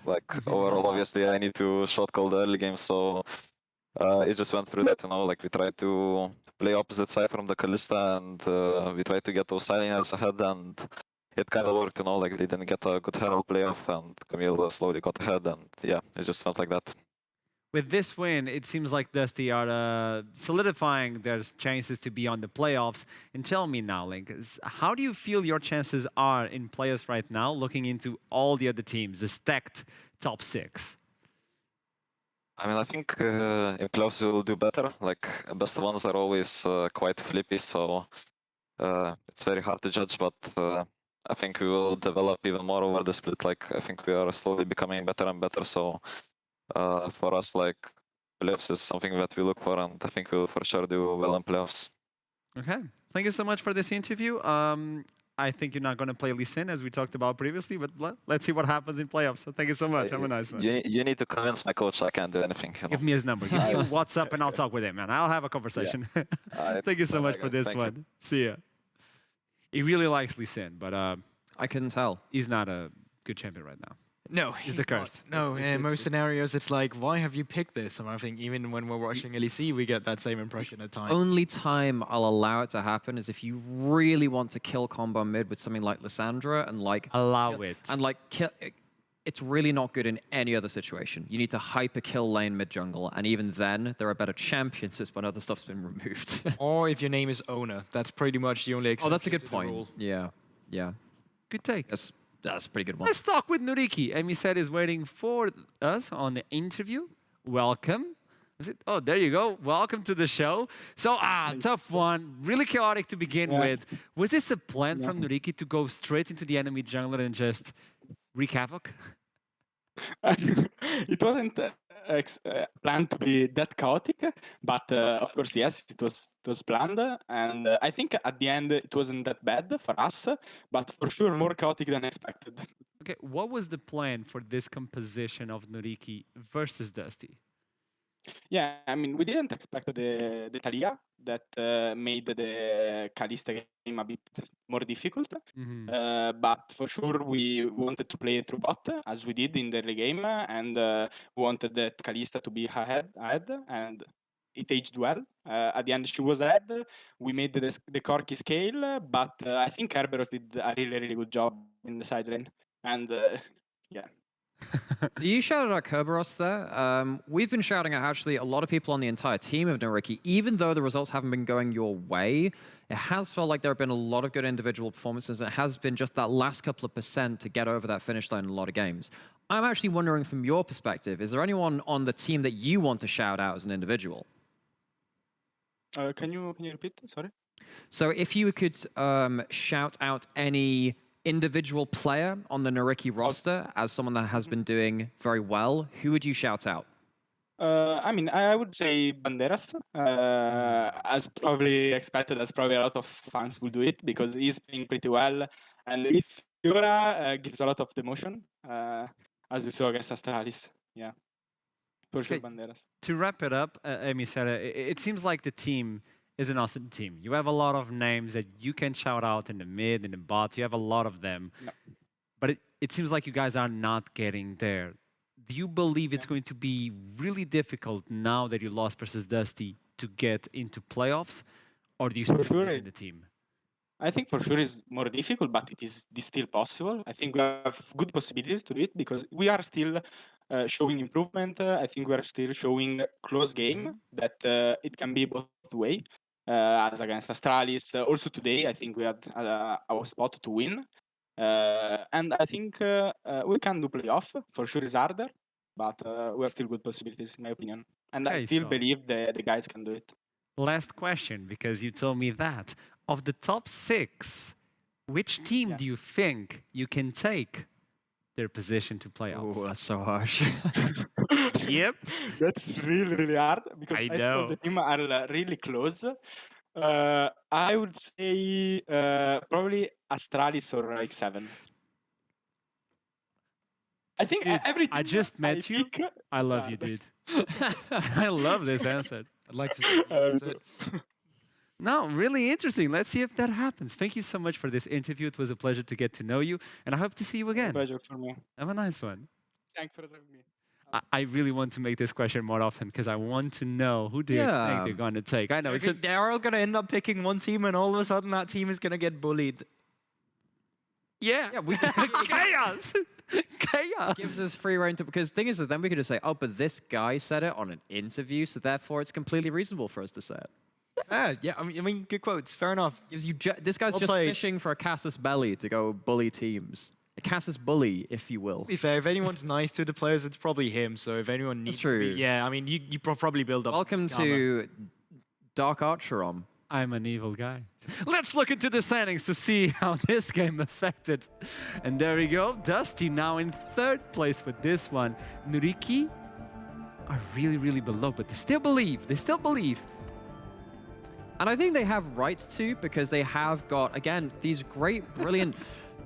like overall, obviously, I need to shot call the early game, so it just went through that, like we tried to play opposite side from the Kalista, and we tried to get those sileners ahead, and it kind of worked, like they didn't get a good Herald playoff, and Camille slowly got ahead, and yeah, it just felt like that.
With this win, it seems like Dusty are solidifying their chances to be on the playoffs. And tell me now, Link, how do you feel your chances are in playoffs right now, looking into all the other teams, the stacked top 6?
I mean, I think in playoffs we will do better. Like, best ones are always quite flippy, so it's very hard to judge, but I think we will develop even more over the split. Like, I think we are slowly becoming better and better, so for us, like, playoffs is something that we look for, and I think we'll for sure do well in playoffs.
Okay. Thank you so much for this interview. I think you're not going to play Lee Sin, as we talked about previously, but let's see what happens in playoffs. So thank you so much. Have a nice one.
You need to convince my coach I can't do anything. You know?
Give me his number. Give me a WhatsApp and I'll talk with him, man. I'll have a conversation. Thank you so much for this one. See ya. He really likes Lee Sin, but
I couldn't tell.
He's not a good champion right now.
No,
he's the curse.
No, in most scenarios, it's like, why have you picked this? And I think even when we're watching NLC, we get that same impression at times.
Only time I'll allow it to happen is if you really want to kill combo mid with something like Lissandra and like
allow it
and like kill. It's really not good in any other situation. You need to hyper kill lane mid jungle, and even then, there are better champions when other stuff's been removed.
Or if your name is owner, that's pretty much the only exception.
Oh, that's a good point. Yeah, yeah.
Good take.
That's a pretty good one.
Let's talk with Nuriki. Emi said is waiting for us on the interview. Welcome. Is it? Oh, there you go. Welcome to the show. So, tough one. Really chaotic to begin with. Was this a plan from Nuriki to go straight into the enemy jungler and just wreak havoc?
It wasn't planned to be that chaotic, but of course, yes, it was planned, and I think at the end it wasn't that bad for us, but for sure more chaotic than expected.
Okay, what was the plan for this composition of Nuriki versus Dusty?
Yeah, I mean, we didn't expect the Talia that made the Kalista game a bit more difficult. But for sure, we wanted to play through bot, as we did in the early game, and we wanted that Kalista to be ahead, and it aged well. At the end, she was ahead. We made the Corki scale, but I think Kerberos did a really, really good job in the side lane. And yeah.
So you shouted out Kerberos there. We've been shouting out actually a lot of people on the entire team of Nuriki. Even though the results haven't been going your way, it has felt like there have been a lot of good individual performances. It has been just that last couple of % to get over that finish line in a lot of games. I'm actually wondering from your perspective, is there anyone on the team that you want to shout out as an individual?
Can you repeat? Sorry.
So if you could shout out any individual player on the Nuriki roster as someone that has been doing very well, who would you shout out?
I mean, I would say Banderas, as probably expected, as probably a lot of fans will do it, because he's playing pretty well, and his Fiora gives a lot of emotion, as we saw against Astralis. Yeah, for sure, Banderas.
To wrap it up, Emi said it seems like the team is an awesome team. You have a lot of names that you can shout out in the mid, in the bot. You have a lot of them. No. But it seems like you guys are not getting there. Do you believe it's going to be really difficult now that you lost versus Dusty to get into playoffs? Or do you still believe in the team?
I think for sure it's more difficult, but it is still possible. I think we have good possibilities to do it because we are still showing improvement. I think we are still showing close game that it can be both ways. As against Astralis. Also today, I think we had our spot to win. And I think we can do playoff. For sure it's harder, but we have still good possibilities, in my opinion. And I still believe the guys can do it.
Last question, because you told me that. Of the top 6, which team do you think you can take their position to playoffs?
Oh, that's so harsh.
Yep.
That's really, really hard because I know the team are really close. I would say probably Astralis or X7. I think every team
I just met you. I love you, dude. I love this answer.
I'd like to see
No, really interesting. Let's see if that happens. Thank you so much for this interview. It was a pleasure to get to know you, and I hope to see you again.
Pleasure for me.
Have a nice one.
Thanks for having me.
I really want to make this question more often because I want to know who do you think they're going to take. I know
they're all going to end up picking one team, and all of a sudden that team is going to get bullied.
Yeah, we chaos. Chaos.
Gives us free reign to, because the thing is that then we could just say, oh, but this guy said it on an interview, so therefore it's completely reasonable for us to say it.
Yeah, I mean, good quotes. Fair enough.
Gives you this guy's
Well
just
played.
fishing for a Casus belly to go bully teams. A Casus bully, if you will.
To be fair, if anyone's nice to the players, it's probably him. So if anyone needs to be... Yeah, I mean, you probably build up...
Welcome to Dark Archeron.
I'm an evil guy. Let's look into the standings to see how this game affected. And there we go. Dusty now in 3rd place with this one. Nuriki are really, really below, but they still believe. They still believe.
And I think they have right to, because they have got, again, these great, brilliant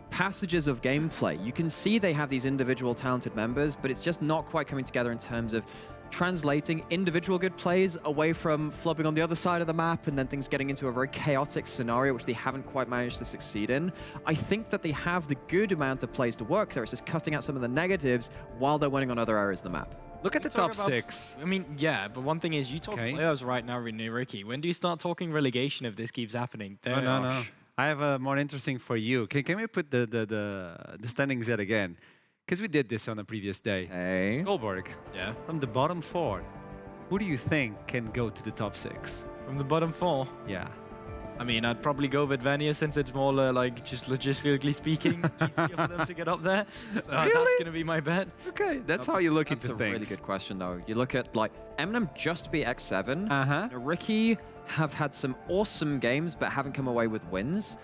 passages of gameplay. You can see they have these individual talented members, but it's just not quite coming together in terms of translating individual good plays away from flubbing on the other side of the map and then things getting into a very chaotic scenario, which they haven't quite managed to succeed in. I think that they have the good amount of plays to work there. It's just cutting out some of the negatives while they're winning on other areas of the map.
Look at the top 6.
I mean, yeah, but one thing is, you talk playoffs right now, Ricky. When do you start talking relegation if this keeps happening?
No. I have a more interesting for you. Can we put the standings yet again? Because we did this on a previous day.
Hey.
Goldberg.
Yeah.
From the bottom 4, who do you think can go to the top 6?
From the bottom 4?
Yeah.
I mean, I'd probably go with Vania since it's more like just logistically speaking easier for them to get up there. So that's going to be my bet.
Okay, that's how you look into things.
That's a really good question, though. You look at, like, Eminem just beat X7. Ricky have had some awesome games, but haven't come away with wins.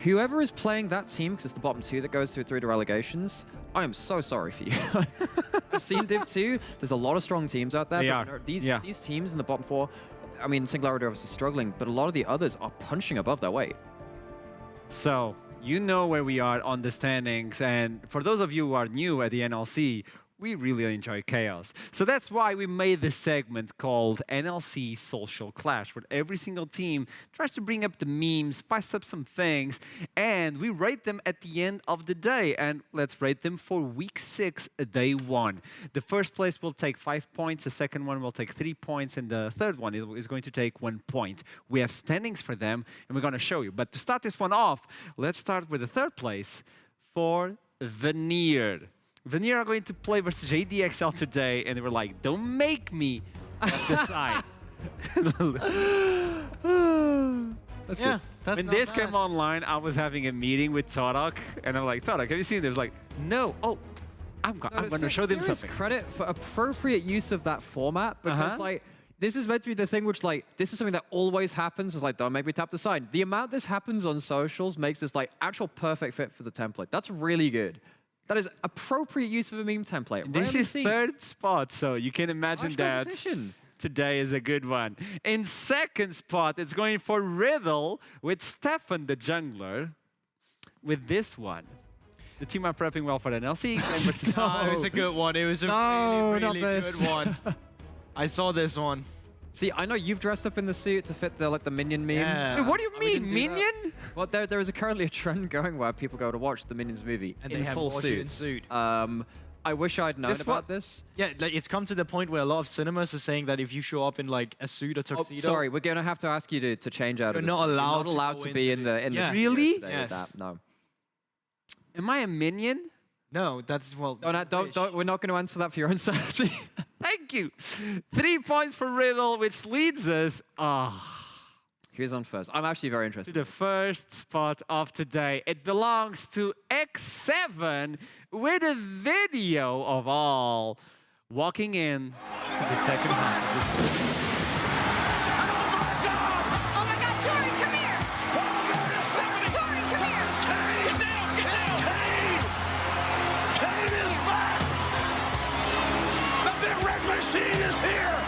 Whoever is playing that team, because it's the bottom 2 that goes through to relegations, I am so sorry for you. I've seen Div 2. There's a lot of strong teams out there. But these teams in the bottom 4, I mean, Singularity are obviously struggling, but a lot of the others are punching above their weight.
So, you know where we are on the standings, and for those of you who are new at the NLC, we really enjoy chaos. So that's why we made this segment called NLC Social Clash, where every single team tries to bring up the memes, spice up some things, and we rate them at the end of the day. And let's rate them for week 6, day 1. The first place will take 5 points, the second one will take 3 points, and the third one is going to take 1 point. We have standings for them, and we're going to show you. But to start this one off, let's start with the 3rd place for Veneer. Veneer are going to play versus JDXL today, and they were like, don't make me decide. That's good. When this came online, I was having a meeting with Todok, and I'm like, Todok, have you seen this? Like, no. Oh, I'm going to show them something.
Credit for appropriate use of that format, because like, this is meant to be the thing which, like, this is something that always happens. It's like, don't make me tap the sign. The amount this happens on socials makes this, like, actual perfect fit for the template. That's really good. That is appropriate use of a meme template.
This is 3rd spot, so you can imagine that today is a good one. In 2nd spot, it's going for Riddle with Stefan the Jungler with this one. The team are prepping well for the NLC.
No, it was a good one. It was a really good one. I saw this one.
See, I know you've dressed up in the suit to fit the minion meme.
Yeah.
Wait, what do you mean, minion?
Well, there is currently a trend going where people go to watch the Minions movie
and
in
they have
full
suits.
I wish I'd known about this.
Yeah, like, it's come to the point where a lot of cinemas are saying that if you show up in like a suit or tuxedo,
sorry, we're gonna have to ask you to change out.
You're
of
not allowed.
You're not allowed to be in the.
Really?
Yes. That. No.
Am I a minion?
No, that's well.
Don't. We're not going to answer that for your own sanity.
Thank you. 3 points for Riddle, which leads us.
Who's on first? I'm actually very interested.
To the 1st spot of today. It belongs to X7 with a video of all walking in to the 2nd half of this.
Oh my God, Tori, come here! Tori, come here! Get down!
Kane is back! The big red machine is here!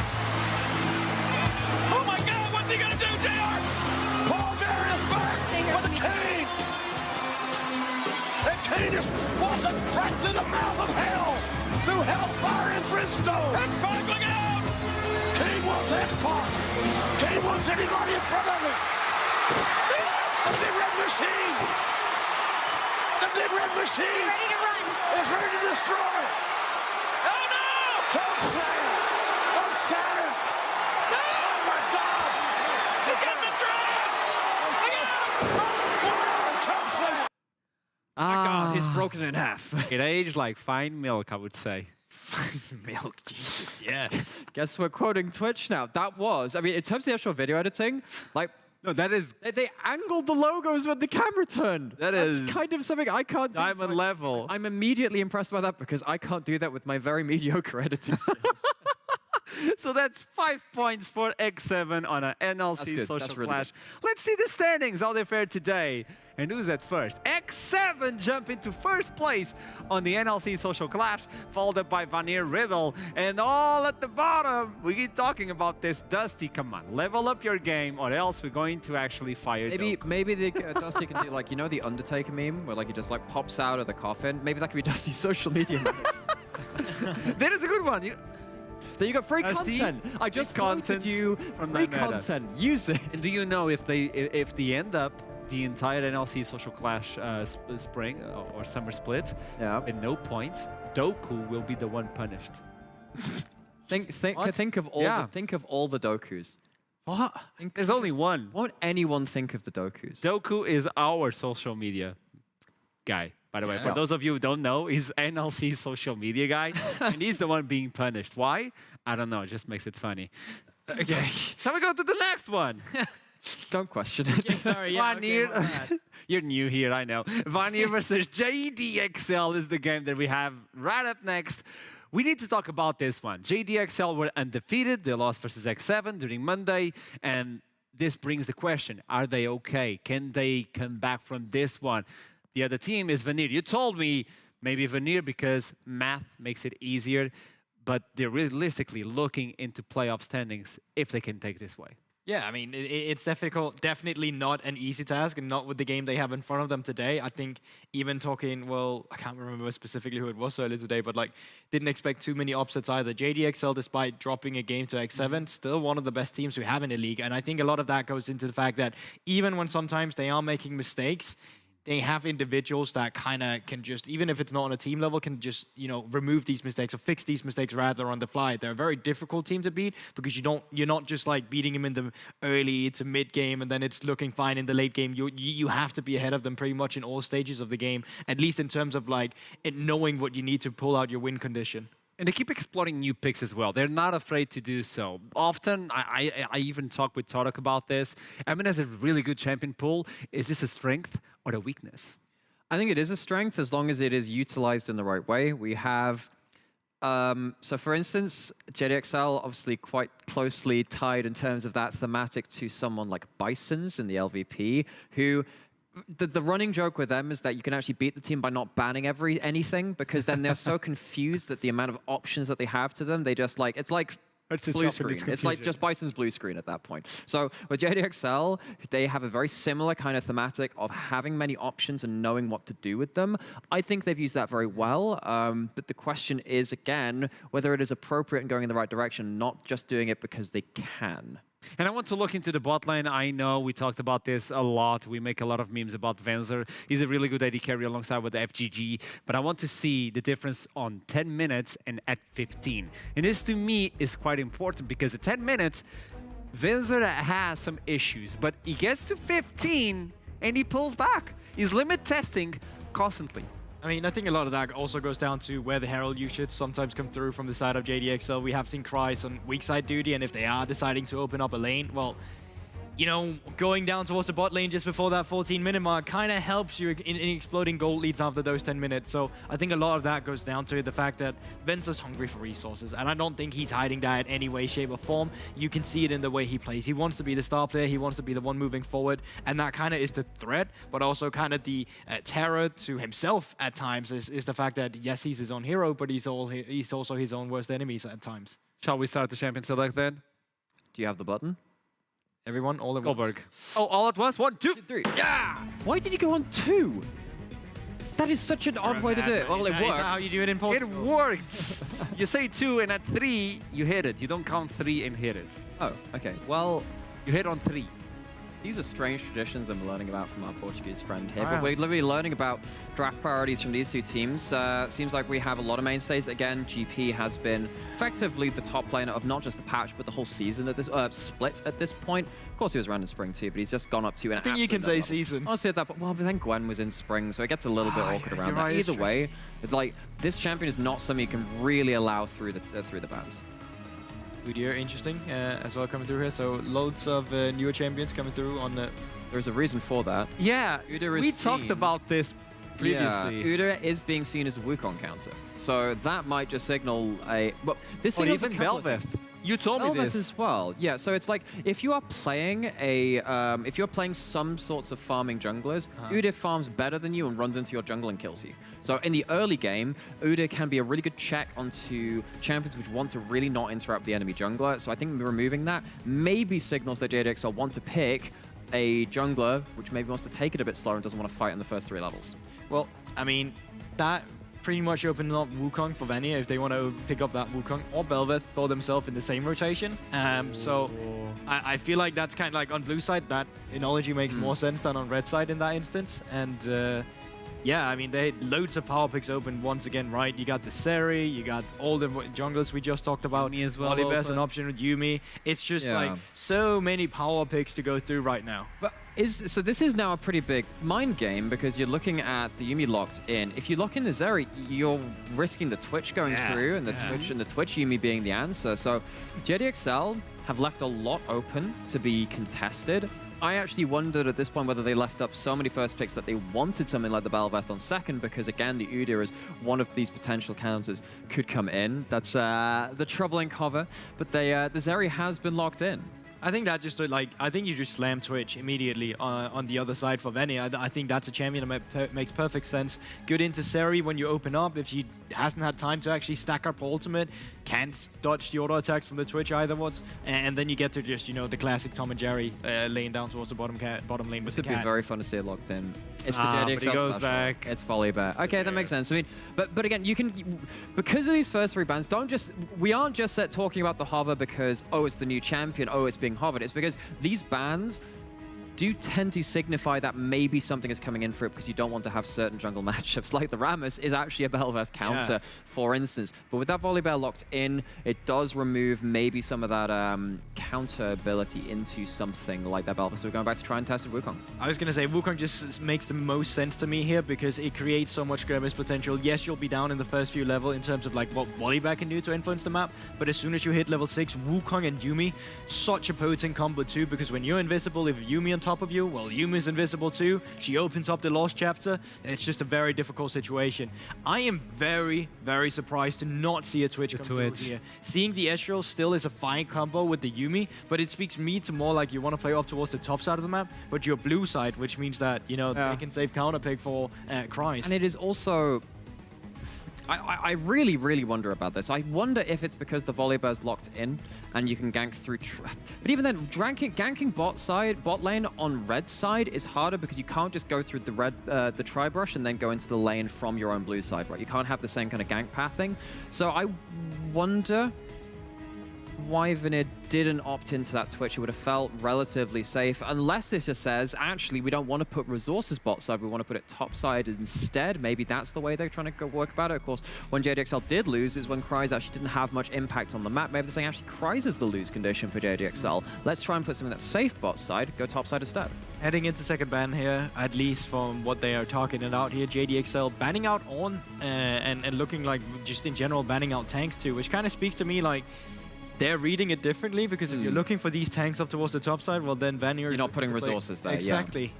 Oh my God, what's he gonna do, JR? Paul Bear is back with Kane! And Kane is walking right through the mouth of hell! Through hellfire and brimstone! X-Pac, look out! Kane wants X-Pac! Kane wants anybody in front of him! The big red machine! The big red machine!
Ready to run!
Is ready to destroy! Oh no! Toe slam! On Saturn! No! Oh my God! He got the drive! Look out! One arm toe slam!
My God, his
broken in half.
It aged like fine milk, I would say.
Fine milk, Jesus, yeah.
Guess we're quoting Twitch now. That was, I mean, in terms of the actual video editing, like,
no, that is...
They angled the logos when the camera turned. That's kind of something I can't do.
Diamond level.
I'm immediately impressed by that because I can't do that with my very mediocre editing skills.
So that's 5 points for X7 on an NLC Social
really
Clash. Let's see the standings, how they fared today. And who's at first? X7 jump into first place on the NLC Social Clash, followed up by Vanir Riddle. And all at the bottom, we keep talking about this. Dusty, come on, level up your game or else we're going to actually fire
Maybe the Dusty can do like, you know the Undertaker meme where like he just like pops out of the coffin? Maybe that could be Dusty's social media manager.
That is a good one.
Then you got free content. I just voted you
from
free
that meta.
content. Use it.
And do you know if they end up the entire NLC Social Clash spring or summer split and no points, Doku will be the one punished.
Think of all the Dokus.
What? There's only one.
Won't anyone think of the Dokus?
Doku is our social media guy. By the way, for those of you who don't know, he's NLC's social media guy, and he's the one being punished. Why? I don't know. It just makes it funny. Okay. Shall we go to the next one?
Don't question it.
Yeah, sorry, yeah,
Vanir, you're new here, I know. Vanir versus JDXL is the game that we have right up next. We need to talk about this one. JDXL were undefeated. They lost versus X7 during Monday, and this brings the question, are they okay? Can they come back from this one? The other team is Vanir. You told me maybe Vanir because math makes it easier, but they're realistically looking into playoff standings if they can take this way.
Yeah, I mean, it's definitely not an easy task, and not with the game they have in front of them today. I think even talking, well, I can't remember specifically who it was earlier today, but like, didn't expect too many upsets either. JDXL, despite dropping a game to X7, still one of the best teams we have in the league, and I think a lot of that goes into the fact that even when sometimes they are making mistakes, they have individuals that kind of can just, even if it's not on a team level, can just, you know, remove these mistakes or fix these mistakes rather on the fly. They're a very difficult team to beat because you're not just like beating them in the early to mid game and then it's looking fine in the late game. You have to be ahead of them pretty much in all stages of the game, at least in terms of like knowing what you need to pull out your win condition.
And they keep exploring new picks as well. They're not afraid to do so. Often, I even talk with Tarek about this. Emin has a really good champion pool. Is this a strength or a weakness?
I think it is a strength as long as it is utilized in the right way. We have, so for instance, JDXL obviously quite closely tied in terms of that thematic to someone like Bison's in the LVP, who the running joke with them is that you can actually beat the team by not banning anything, because then they're so confused at the amount of options that they have to them. They just like, it's like blue screen. It's like just Bison's blue screen at that point. So with JDXL, they have a very similar kind of thematic of having many options and knowing what to do with them. I think they've used that very well. But the question is, again, whether it is appropriate and going in the right direction, not just doing it because they can.
And I want to look into the bot lane. I know we talked about this a lot. We make a lot of memes about Venzer. He's a really good AD carry alongside with the FGG. But I want to see the difference on 10 minutes and at 15. And this, to me, is quite important because at 10 minutes, Venzer has some issues. But he gets to 15 and he pulls back. He's limit testing constantly.
I mean, I think a lot of that also goes down to where the Herald usage sometimes come through from the side of JDXL. We have seen Kryze on weak side duty, and if they are deciding to open up a lane, well, you know, going down towards the bot lane just before that 14-minute mark kind of helps you in exploding gold leads after those 10 minutes. So I think a lot of that goes down to the fact that Venzer's hungry for resources, and I don't think he's hiding that in any way, shape, or form. You can see it in the way he plays. He wants to be the star player. He wants to be the one moving forward, and that kind of is the threat, but also kind of the terror to himself at times is the fact that, yes, he's his own hero, but he's also his own worst enemies at times.
Shall we start the champion select then?
Do you have the button?
Everyone, all at once.
Goldberg. Oh, all at once? 1, 2,
3. Yeah! Why did you go on 2? That is such an odd way to do it. Well, it works.
Is that how you do it in Portugal?
It worked. You say 2, and at 3, you hit it. You don't count 3 and hit it.
Oh, okay. Well,
you hit on 3.
These are strange traditions that we're learning about from our Portuguese friend here,
Wow.
but we're literally learning about draft priorities from these two teams. Seems like we have a lot of mainstays. Again, GP has been effectively the top laner of not just the patch, but the whole season at this split at this point. Of course, he was around in spring too, but he's just gone up to an
I think you can say season.
Honestly, at that point, well, but then Gwen was in spring, so it gets a little bit awkward around
you're
that.
right, it's
Either way, it's like this champion is not something you can really allow through the bans.
Udyr, interesting as well coming through here. So loads of newer champions coming through on the...
There's a reason for that.
Yeah,
Udyr is
we talked
seen-
about this previously.
Yeah, Udyr is being seen as a Wukong counter. So that might just signal a... Well, this
Or
signals a
even
couple of
Belveth.
things.
You told me
Belveth
this.
as well. Yeah, so it's like if you are playing if you're playing some sorts of farming junglers, Udyr farms better than you and runs into your jungle and kills you. So in the early game, Udyr can be a really good check onto champions which want to really not interrupt the enemy jungler. So I think removing that maybe signals that JDXL want to pick a jungler which maybe wants to take it a bit slower and doesn't want to fight in the first 3 levels.
Well, I mean, that pretty much opened up Wukong for Venia if they want to pick up that Wukong or Belveth for themselves in the same rotation. So I feel like that's kind of like on blue side, that analogy makes more sense than on red side in that instance. And yeah, I mean, they had loads of power picks open once again, right? You got the Seri, you got all the junglers we just talked about.
Yuumi as well
Volibear's an
open.
option with Yuumi. It's just
Yeah.
like so many power picks to go through right now.
But so this is now a pretty big mind game because you're looking at the Yuumi locked in. If you lock in the Zeri, you're risking the Twitch going through and the Twitch Yuumi being the answer. So JDXL have left a lot open to be contested. I actually wondered at this point whether they left up so many first picks that they wanted something like the Belveth on second because again the Udyr is one of these potential counters could come in. That's the troubling cover, but the Zeri has been locked in.
I think that just like, I think you just slam Twitch immediately on the other side for Venia. I think that's a champion that makes perfect sense. Good into Seri when you open up. If she hasn't had time to actually stack up ultimate, can't dodge the auto attacks from the Twitch either. And then you get to just, you know, the classic Tom and Jerry laying down towards the bottom lane with
This
the
would be
cat.
very fun to see it locked in. It's the
But
JDXL
he goes
special.
back.
It's Volibear. Okay, that makes sense. I mean, but again, you can, because of these first 3 bans, we aren't just talking about the hover because, oh, it's the new champion, oh, it's being hovered. It's because these bans do tend to signify that maybe something is coming in for it because you don't want to have certain jungle matchups like the Rammus is actually a Belveth counter, for instance. But with that Volibear locked in, it does remove maybe some of that counter ability into something like that Belveth. So we're going back to try and test with Wukong.
I was going to say, Wukong just makes the most sense to me here because it creates so much skirmish potential. Yes, you'll be down in the first few levels in terms of like what Volibear can do to influence the map, but as soon as you hit level 6, Wukong and Yuumi, such a potent combo too, because when you're invisible, if Yuumi on top of you, well, Yumi's invisible too. She opens up the Lost Chapter. It's just a very difficult situation. I am very, very surprised to not see a Twitch come through here. Seeing the Ezreal still is a fine combo with the Yuumi, but it speaks me to more like you want to play up towards the top side of the map, but you're blue side, which means that, you know, they can save counter pick for Christ.
And it is also... I really, really wonder about this. I wonder if it's because the Volibear's locked in and you can gank through... But even then, ganking bot lane on red side is harder because you can't just go through the tri-brush and then go into the lane from your own blue side, right? You can't have the same kind of gank pathing. So I wonder why Vinid didn't opt into that Twitch. It would have felt relatively safe, unless this just says, actually, we don't want to put resources bot side, we want to put it top side instead. Maybe that's the way they're trying to go work about it. Of course, when JDXL did lose is when Kryze actually didn't have much impact on the map. Maybe they're saying, actually, Kryze is the lose condition for JDXL. Let's try and put something that's safe bot side, go top side instead.
Heading into second ban here, at least from what they are talking about here, JDXL banning out on and looking like just in general banning out tanks too, which kind of speaks to me like they're reading it differently, because if you're looking for these tanks up towards the top side, well then Vanier...
You're not putting resources there,
exactly.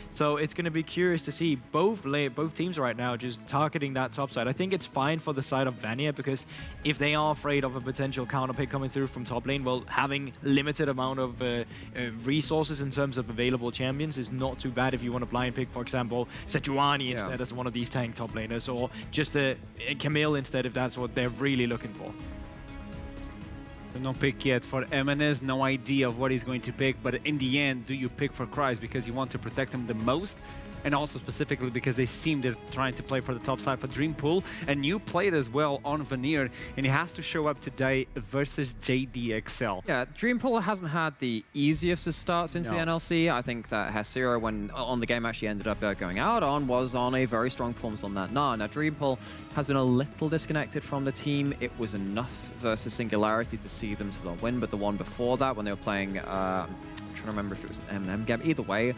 So it's going to be curious to see both teams right now just targeting that top side. I think it's fine for the side of Vanier, because if they are afraid of a potential counter pick coming through from top lane, well, having limited amount of resources in terms of available champions is not too bad if you want to blind pick, for example, Sejuani instead as one of these tank top laners, or just a Camille instead if that's what they're really looking for.
So no pick yet for Emenes, no idea of what he's going to pick, but in the end, do you pick for Kreis because you want to protect him the most? And also specifically because they seem they're trying to play for the top side for Dreampool. And you played as well on Veneer, and he has to show up today versus JDXL.
Yeah, Dreampool hasn't had the easiest of starts into the NLC. I think that Hasira, when on the game actually ended up going out on, was on a very strong performance on that. Now Dreampool has been a little disconnected from the team. It was enough versus Singularity to see them to the win, but the one before that, when they were playing I'm trying to remember if it was an M&M game. Either way,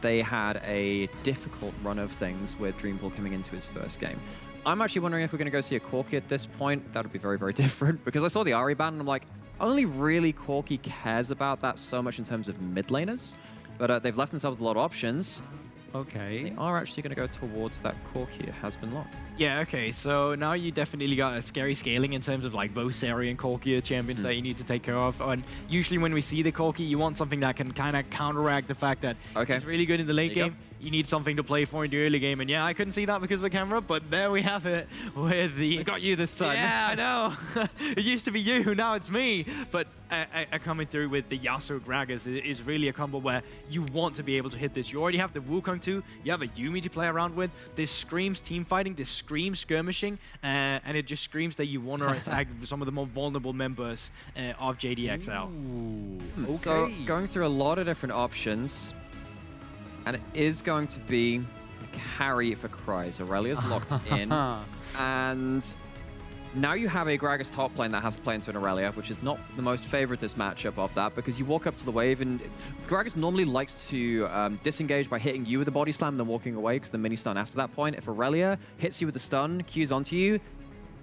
they had a difficult run of things with Dreampool coming into his first game. I'm actually wondering if we're going to go see a Corki at this point. That would be very, very different, because I saw the Ari ban and I'm like, only really Corki cares about that so much in terms of mid laners, but they've left themselves a lot of options.
Okay.
They are actually going to go towards that Corki. It has been locked.
Yeah, okay, so now you definitely got a scary scaling in terms of like both Seri and Corki champions that you need to take care of. And usually when we see the Corki, you want something that can kind of counteract the fact that he's really good in the late game. You need something to play for in the early game. And yeah, I couldn't see that because of the camera, but there we have it with the...
I got you this time.
Yeah, I know. It used to be you, now it's me. But coming through with the Yasuo Gragas is really a combo where you want to be able to hit this. You already have the Wukong too. You have a Yuumi to play around with. This screams team fighting. This screams skirmishing. And it just screams that you want to attack some of the more vulnerable members of JDXL.
Okay.
So going through a lot of different options. And it is going to be a carry for Kreis. Aurelia's locked in. And now you have a Gragas top lane that has to play into an Aurelia, which is not the most favoritist matchup of that, because you walk up to the wave and Gragas normally likes to disengage by hitting you with a body slam and then walking away because the mini stun after that point. If Aurelia hits you with a stun, Qs onto you,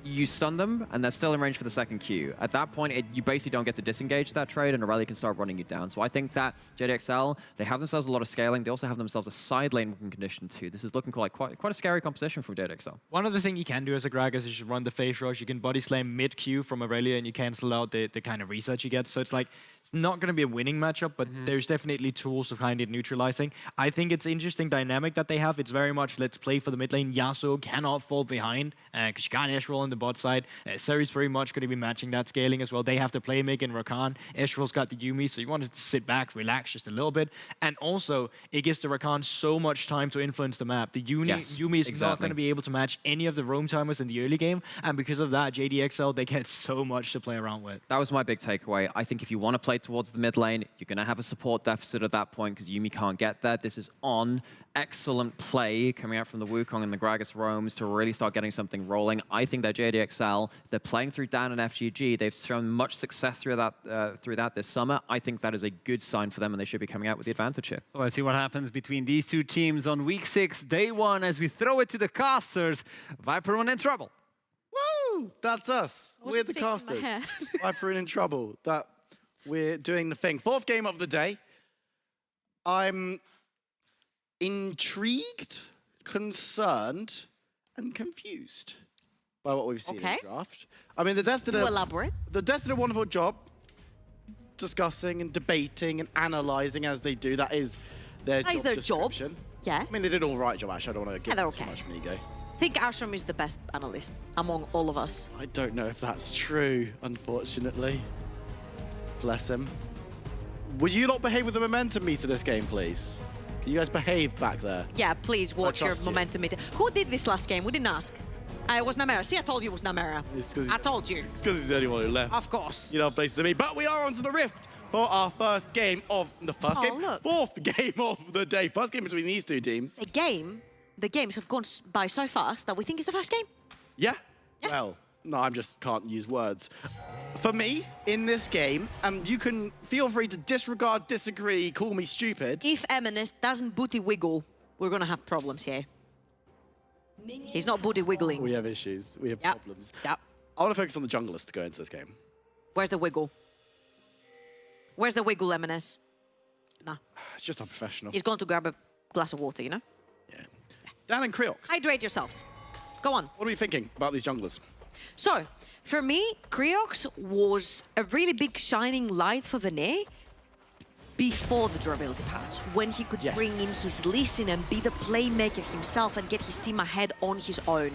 you stun them, and they're still in range for the second Q. At that point, you basically don't get to disengage that trade, and Aurelia can start running you down. So I think that JDXL, they have themselves a lot of scaling. They also have themselves a side lane win condition too. This is looking like quite a scary composition from JDXL.
One other thing you can do as a Gragas is just run the phase rush. You can body slam mid Q from Aurelia, and you cancel out the kind of research you get. So it's like, it's not going to be a winning matchup, but there's definitely tools of kind of neutralizing. I think it's interesting dynamic that they have. It's very much, let's play for the mid lane. Yasuo cannot fall behind, because you can't Esh roll on the bot side. Seri's very much going to be matching that scaling as well. They have the Playmaker and Rakan. Eshrol's got the Yuumi, so you want to sit back, relax just a little bit. And also, it gives the Rakan so much time to influence the map. The Yuumi is not going to be able to match any of the roam timers in the early game, and because of that, JDXL, they get so much to play around with.
That was my big takeaway. I think if you want to play towards the mid lane, you're going to have a support deficit at that point because Yuumi can't get there. This is on. Excellent play coming out from the Wukong and the Gragas roams to really start getting something rolling. I think that JDXL, they're playing through Dan and FGG. They've shown much success through that this summer. I think that is a good sign for them, and they should be coming out with the advantage here.
So let's see what happens between these two teams on week 6, day 1, as we throw it to the casters. Viper in trouble.
Woo! That's us. We're the casters. Viper in trouble. That we're doing the thing. 4th game of the day. I'm intrigued, concerned, and confused by what we've seen in the draft. I mean, the Devs did a wonderful job discussing and debating and analysing as they do. That is their job description.
Yeah.
I mean, they did all right job, Ash. I don't want to give them too much of an ego.
I think Ashram is the best analyst among all of us.
I don't know if that's true, unfortunately. Bless him. Will you not behave with the momentum meter this game, please? Can you guys behave back there?
Yeah, please watch your momentum meter. Who did this last game? We didn't ask. It was Namera. See, I told you it was Namera. I told you.
It's because he's the only one who left.
Of course.
You know, places to be. But we are onto the Rift for our first game of the first game.
Look.
4th game of the day. First game between these two teams.
The games have gone by so fast that we think it's the first game.
Yeah. Well, no, I just can't use words. For me, in this game, and you can feel free to disregard, disagree, call me stupid.
If Emenes doesn't booty wiggle, we're going to have problems here. He's not booty wiggling.
We have issues. We have problems.
Yep.
I want to focus on the junglers to go into this game.
Where's the wiggle? Where's the wiggle, Emenes? Nah.
It's just unprofessional.
He's going to grab a glass of water, you know?
Yeah. Dan and Creox.
Hydrate yourselves. Go on.
What are we thinking about these junglers?
So, for me, Creox was a really big shining light for Veneer. before the durability patch, when he could bring in his Lee Sin and be the playmaker himself and get his team ahead on his own.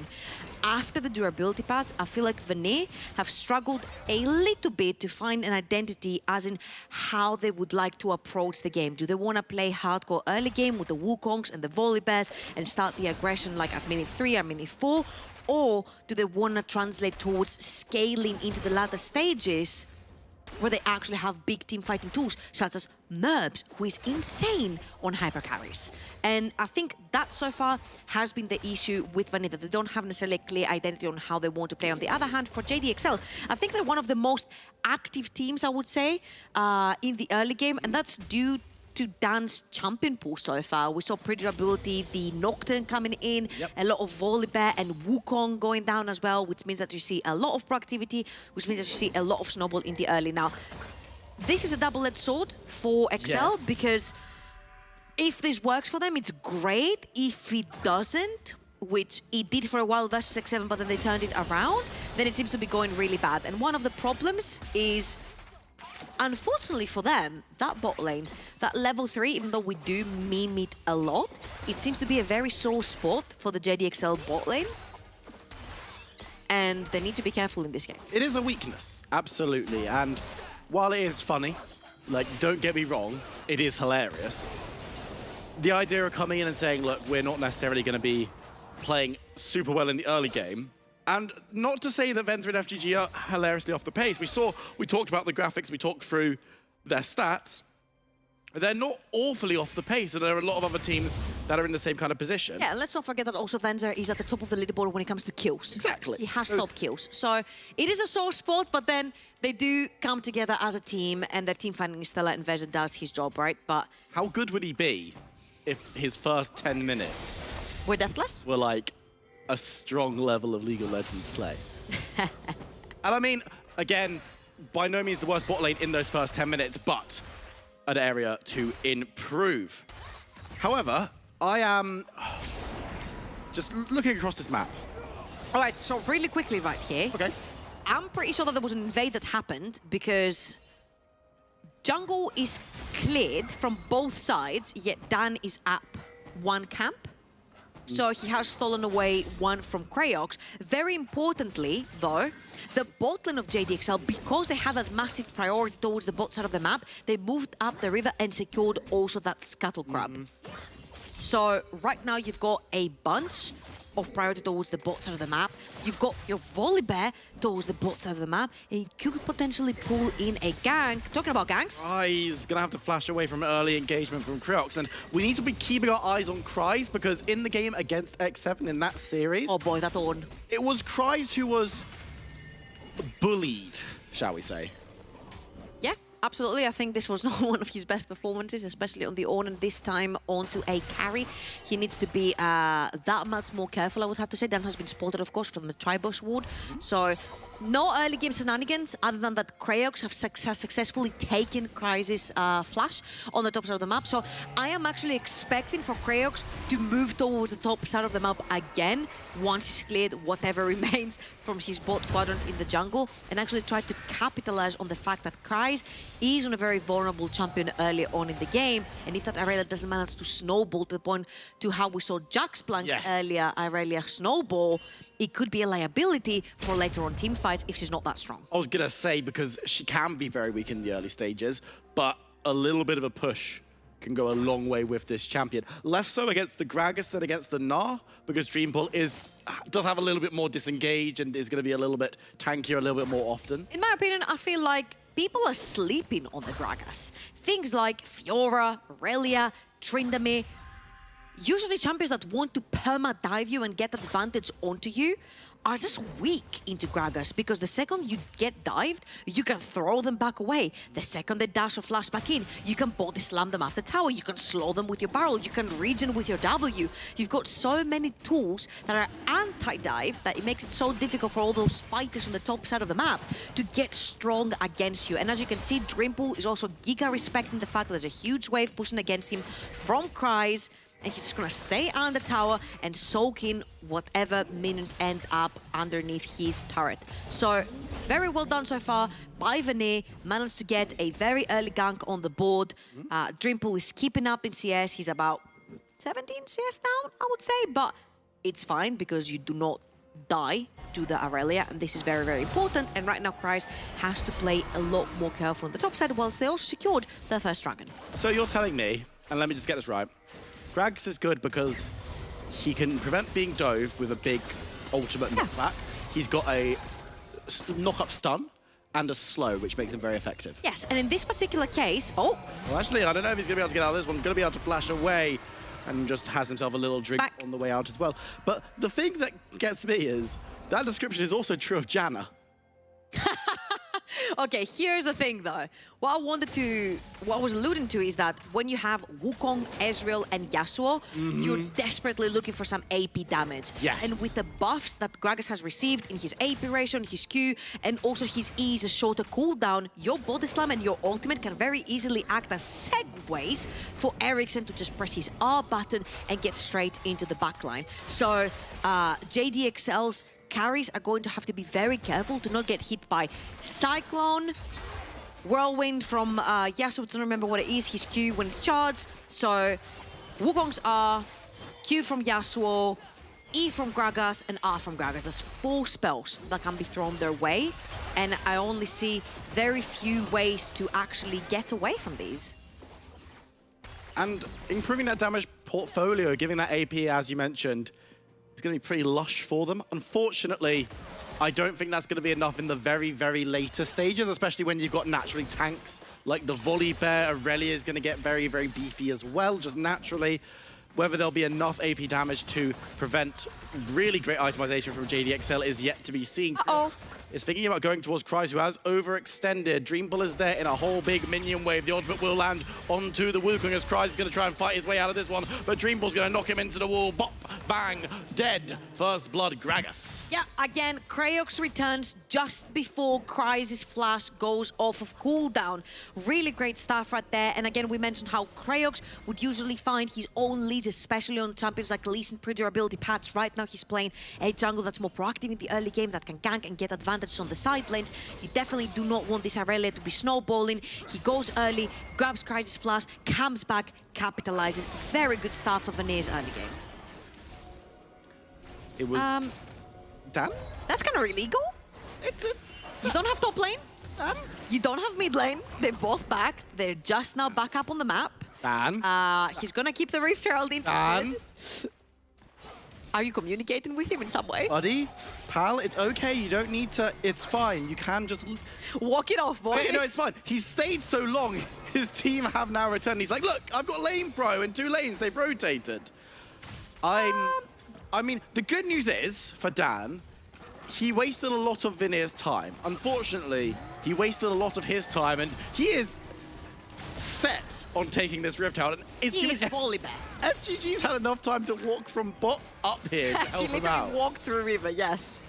After the durability patch, I feel like Vanille have struggled a little bit to find an identity as in how they would like to approach the game. Do they want to play hardcore early game with the Wukongs and the Volibears and start the aggression like at minute 3 or minute 4? Or do they want to translate towards scaling into the latter stages where they actually have big team fighting tools, such as Merbs, who is insane on hyper carries. And I think that so far has been the issue with Vanilla. They don't have necessarily a clear identity on how they want to play. On the other hand, for JDXL, I think they're one of the most active teams, I would say, in the early game, and that's due to Dan's champion pool so far. We saw Predurability, the Nocturne coming in, a lot of Volibear and Wukong going down as well, which means that you see a lot of proactivity, which means that you see a lot of snowball in the early. Now, this is a double-edged sword for XL because if this works for them, it's great. If it doesn't, which it did for a while versus X7, but then they turned it around, then it seems to be going really bad. And one of the problems is, unfortunately for them, that bot lane, that level 3, even though we do meme it a lot, it seems to be a very sore spot for the JDXL bot lane. And they need to be careful in this game.
It is a weakness, absolutely. And while it is funny, like, don't get me wrong, it is hilarious. The idea of coming in and saying, look, we're not necessarily going to be playing super well in the early game. And not to say that Venza and FGG are hilariously off the pace. We talked about the graphics, we talked through their stats. They're not awfully off the pace, and there are a lot of other teams that are in the same kind of position.
Yeah, and let's not forget that also Venza is at the top of the leaderboard when it comes to kills.
Exactly.
He has top kills. So it is a sore spot, but then they do come together as a team, and their team finding Stella and Venza does his job, right? But
how good would he be if his first 10 minutes
were deathless?
Were like a strong level of League of Legends play. And I mean, again, by no means the worst bot lane in those first 10 minutes, but an area to improve. However, I am just looking across this map.
All right, so really quickly right here.
Okay.
I'm pretty sure that there was an invade that happened because jungle is cleared from both sides, yet Dan is up one camp. So he has stolen away one from Krayox. Very importantly, though, the bot lane of JDXL, because they had that massive priority towards the bot side of the map, they moved up the river and secured also that scuttle crab. So right now you've got a bunch of priority towards the bot side of the map. You've got your Volibear towards the bot side of the map, and you could potentially pull in a gank. Talking about ganks.
Kry's gonna have to flash away from early engagement from Kryox, and we need to be keeping our eyes on Kry's because in the game against X7 in that series,
oh boy, that on.
It was Kry's who was bullied, shall we say.
Yeah, absolutely. I think this was not one of his best performances, especially on the Ornn, and this time onto a carry. He needs to be that much more careful, I would have to say. Dan has been spotted, of course, from the Tribush ward. So no early game shenanigans, other than that Krayox have successfully taken Kry's flash on the top side of the map. So I am actually expecting for Krayox to move towards the top side of the map again once he's cleared whatever remains from his bot quadrant in the jungle, and actually try to capitalize on the fact that Kry's is on a very vulnerable champion early on in the game, and if that Irelia doesn't manage to snowball to the point to how we saw Jax Planks earlier, Irelia snowball, it could be a liability for later on team fights if she's not that strong.
I was gonna say, because she can be very weak in the early stages, but a little bit of a push can go a long way with this champion. Less so against the Gragas than against the Gnar, because Dreampull does have a little bit more disengage and is gonna be a little bit tankier a little bit more often.
In my opinion, I feel like people are sleeping on the Gragas. Things like Fiora, Irelia, Tryndamere, usually champions that want to perma-dive you and get advantage onto you are just weak into Gragas, because the second you get dived, you can throw them back away. The second they dash or flash back in, you can body slam them after tower, you can slow them with your barrel, you can regen with your W. You've got so many tools that are anti-dive that it makes it so difficult for all those fighters on the top side of the map to get strong against you. And as you can see, Dreampull is also giga respecting the fact that there's a huge wave pushing against him from Kry's, and he's just gonna stay on the tower and soak in whatever minions end up underneath his turret. So very well done so far by Veneer. Managed to get a very early gank on the board. Dreampool is keeping up in CS. He's about 17 CS down, I would say, but it's fine because you do not die to the Aurelia, and this is very, very important. And right now, Kryze has to play a lot more careful on the top side, whilst they also secured their first dragon.
So you're telling me, and let me just get this right, Gragas is good because he can prevent being dove with a big ultimate knockback. He's got a knock-up stun and a slow, which makes him very effective.
Yes, and in this particular case, well,
actually, I don't know if he's going to be able to get out of this one. He's going to be able to flash away and just has himself a little drink on the way out as well. But the thing that gets me is that description is also true of Janna.
Okay, here's the thing though. What I was alluding to is that when you have Wukong, Ezreal, and Yasuo, you're desperately looking for some AP damage.
Yes.
And with the buffs that Gragas has received in his AP ratio, and his Q, and also his E's shorter cooldown, your Body Slam and your ultimate can very easily act as segues for Ericsson to just press his R button and get straight into the backline. So JDXL's carries are going to have to be very careful to not get hit by Cyclone, Whirlwind from Yasuo, don't remember what it is, his Q when it's charged. So Wukong's R, Q from Yasuo, E from Gragas, and R from Gragas. There's 4 spells that can be thrown their way, and I only see very few ways to actually get away from these.
And improving that damage portfolio, giving that AP, as you mentioned, it's going to be pretty lush for them. Unfortunately, I don't think that's going to be enough in the very, very later stages, especially when you've got naturally tanks like the Volibear. Aurelia is going to get very, very beefy as well, just naturally. Whether there'll be enough AP damage to prevent really great itemization from JDXL is yet to be seen. Is thinking about going towards Kryze, who has overextended. Dreampool is there in a whole big minion wave. The ultimate will land onto the Wukong as Kryze is going to try and fight his way out of this one, but Dreampool's going to knock him into the wall. Bop, bang, dead. First blood, Gragas.
Yeah, again, Krayox returns just before Kryze's flash goes off of cooldown. Really great stuff right there. And again, we mentioned how Krayox would usually find his own leads, especially on champions like Lee Sin pre-durability patch. Right now, he's playing a jungle that's more proactive in the early game, that can gank and get advantage on the side lanes. You definitely do not want this Aurelia to be snowballing. He goes early, grabs Kryze's flash, comes back, capitalizes. Very good stuff for Veneer's early game.
It was... Dan?
That's kind of illegal. You don't have top lane. You don't have mid lane. They're both back. They're just now back up on the map.
Dan?
He's gonna keep the Rift Herald interested. Dan? Are you communicating with him in some way?
Buddy, pal, it's okay. You don't need to. It's fine. You can just...
Walk it off, boys.
No, it's fine. He's stayed so long. His team have now returned. He's like, look, I've got lane pro in 2 lanes. They've rotated. I mean, the good news is, for Dan, he wasted a lot of Veneer's time. Unfortunately, he wasted a lot of his time, and he is set on taking this Rift out. And it's
He's Volibear.
FGG's had enough time to walk from bot up here to help him out.
He walked through river, yes.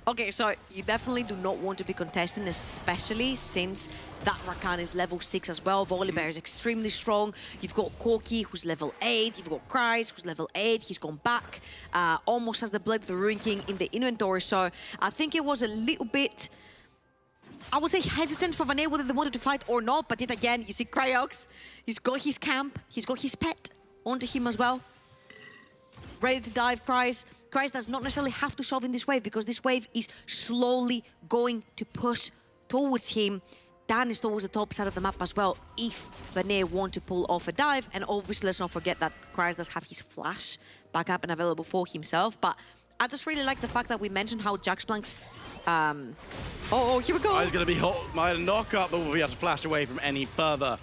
Okay, so you definitely do not want to be contesting, especially since that Rakan is level 6 as well. Volibear is extremely strong. You've got Corki, who's level 8. You've got Kryze, who's level 8. He's gone back. Almost has the Blade of the Ruin King in the inventory. So I think it was a little bit, I would say, hesitant for Veneer whether they wanted to fight or not. But yet again, you see Kryox. He's got his camp. He's got his pet onto him as well. Ready to dive, Kryze. Kryze does not necessarily have to shove in this wave because this wave is slowly going to push towards him. Dan is towards the top side of the map as well if Veneer want to pull off a dive. And obviously, let's not forget that Kryze does have his flash back up and available for himself. But I just really like the fact that we mentioned how Jaxplank's... here we go.
He's going to be hot. Might knock up, but will be able to flash away from any further.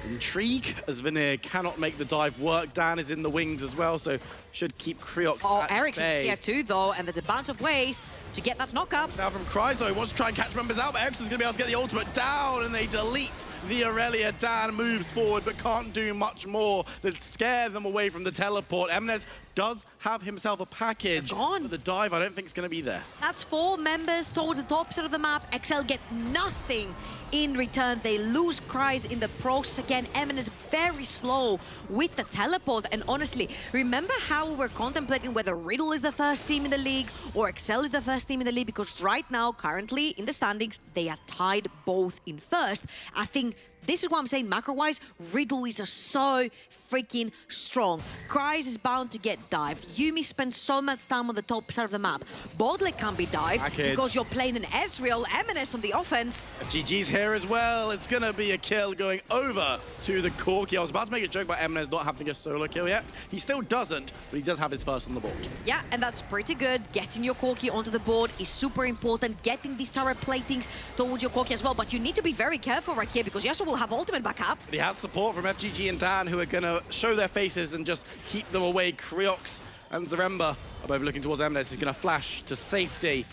Intrigue, as Veneer cannot make the dive work. Dan is in the wings as well, so should keep Kryox at
Ericsson's
bay.
here too, though, and there's a bunch of ways to get that knock-up.
Now from Kryze, though, he wants to try and catch members out, but Ericsson's going to be able to get the ultimate down, and they delete the Aurelia. Dan moves forward, but can't do much more than scare them away from the teleport. Emnes does have himself a package, but the dive, I don't think, is going to be there.
That's 4 members towards the top side of the map. XL get nothing in return. They lose Kryze in the process again. Eminence very slow with the teleport. And honestly, remember how now we're contemplating whether Riddle is the first team in the league or Excel is the first team in the league, because right now, currently in the standings, they are tied both in first. I think this is what I'm saying macro-wise. Riddle is so freaking strong. Kryze is bound to get dived. Yuumi spends so much time on the top side of the map. Bodley can't be dived because you're playing an Ezreal, Eminence on the offense.
FGG's here as well. It's going to be a kill going over to the Corki. I was about to make a joke about Eminence not having a solo kill yet. He still doesn't, but he does have his first on the board.
Yeah, and that's pretty good. Getting your Corki onto the board is super important. Getting these turret platings towards your Corki as well. But you need to be very careful right here because Yasuo will have ultimate backup.
He has support from FGG and Dan, who are going to show their faces and just keep them away. Kriox and Zaremba are both looking towards Eminence. He's going to flash to safety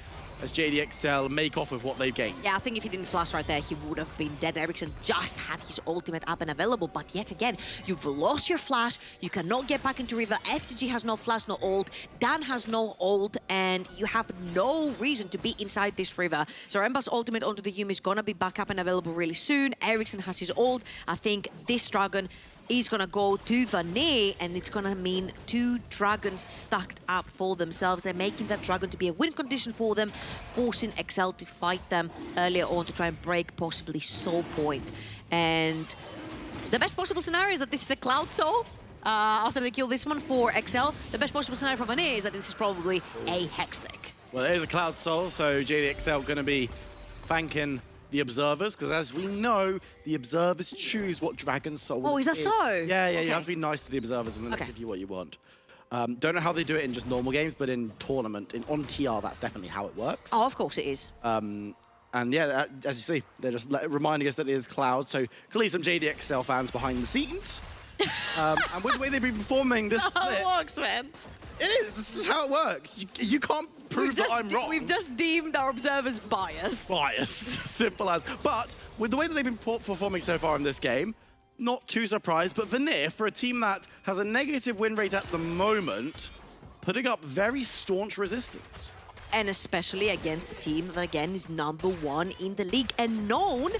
as JDXL make off with what they've gained.
Yeah, I think if he didn't flash right there, he would have been dead. Ericsson just had his ultimate up and available, but yet again, you've lost your flash, you cannot get back into river, FTG has no flash, no ult, Dan has no ult, and you have no reason to be inside this river. So Remba's ultimate onto the Yuumi is gonna be back up and available really soon. Ericsson has his ult. I think this Dragon is gonna go to Vanir, and it's gonna mean 2 dragons stacked up for themselves and making that dragon to be a win condition for them, forcing Excel to fight them earlier on to try and break possibly Soul Point. And the best possible scenario is that this is a Cloud Soul. After they kill this one for Excel, the best possible scenario for Vanir is that this is probably a Hextech.
Well, it is a Cloud Soul, so JDXL going to be thanking the Observers, because as we know, the Observers choose what Dragon Soul
Oh, is that so?
Yeah,
Okay.
you have to be nice to the Observers and then they give you what you want. Don't know how they do it in just normal games, but in tournament, on TR, that's definitely how it works.
Oh, of course it is.
And yeah, as you see, they're just reminding us that it is Cloud, so clearly some JDXL fans behind the scenes. And with the way they've been performing this split...
It works, man.
It is. This is how it works. You can't prove that I'm wrong.
We've just deemed our observers biased.
Biased. Simple as. But with the way that they've been performing so far in this game, not too surprised. But Vanir, for a team that has a negative win rate at the moment, putting up very staunch resistance.
And especially against the team that, again, is #1 in the league and known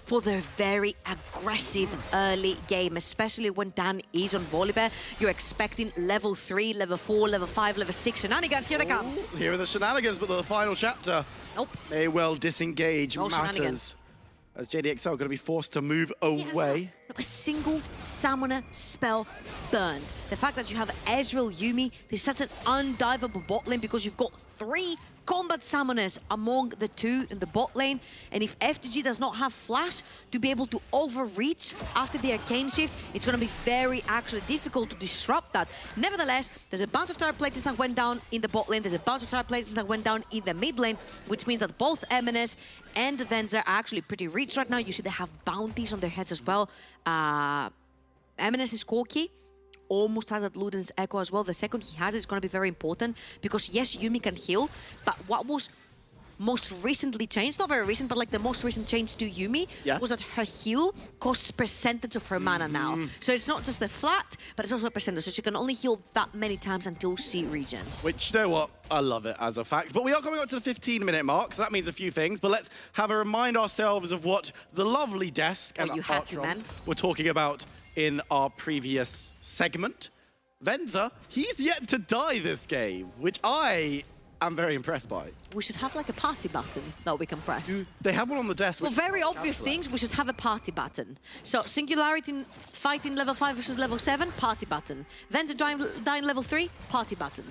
for their very aggressive early game, especially when Dan is on Volibear. You're expecting level 3, level 4, level 5, level 6 shenanigans. Here they come.
Here are the shenanigans, but the final chapter.
Nope.
May well disengage
No
matters.
shenanigans.
As JDXL going to be forced to move away.
Not a single summoner spell burned. The fact that you have Ezreal, Yuumi, this sets an undivable bot lane because you've got 3 combat summoners among the 2 in the bot lane, and if FTG does not have flash to be able to overreach after the arcane shift, it's going to be very actually difficult to disrupt that. Nevertheless, there's a bunch of turret platings that went down in the bot lane, there's a bunch of turret platings that went down in the mid lane, which means that both Eminence and Venza are actually pretty rich right now. You see they have bounties on their heads as well. Eminence's Corki almost has that Luden's Echo as well. The second he has is going to be very important because yes, Yuumi can heal, but what was most recently changed, not very recent, but like the most recent change to Yuumi was that her heal costs percentage of her mana now. So it's not just the flat, but it's also a percentage. So she can only heal that many times until she regens.
Which, you know what? I love it as a fact. But we are coming up to the 15-minute mark, so that means a few things. But let's have a remind ourselves of what the lovely Desk and Artron were talking about in our previous segment. Venza, he's yet to die this game, which I am very impressed by.
We should have like a party button that we can press.
They have one on the desk.
For very obvious things, we should have a party button. So Singularity fighting level 5 versus level 7, party button. Venza dying level 3, party button.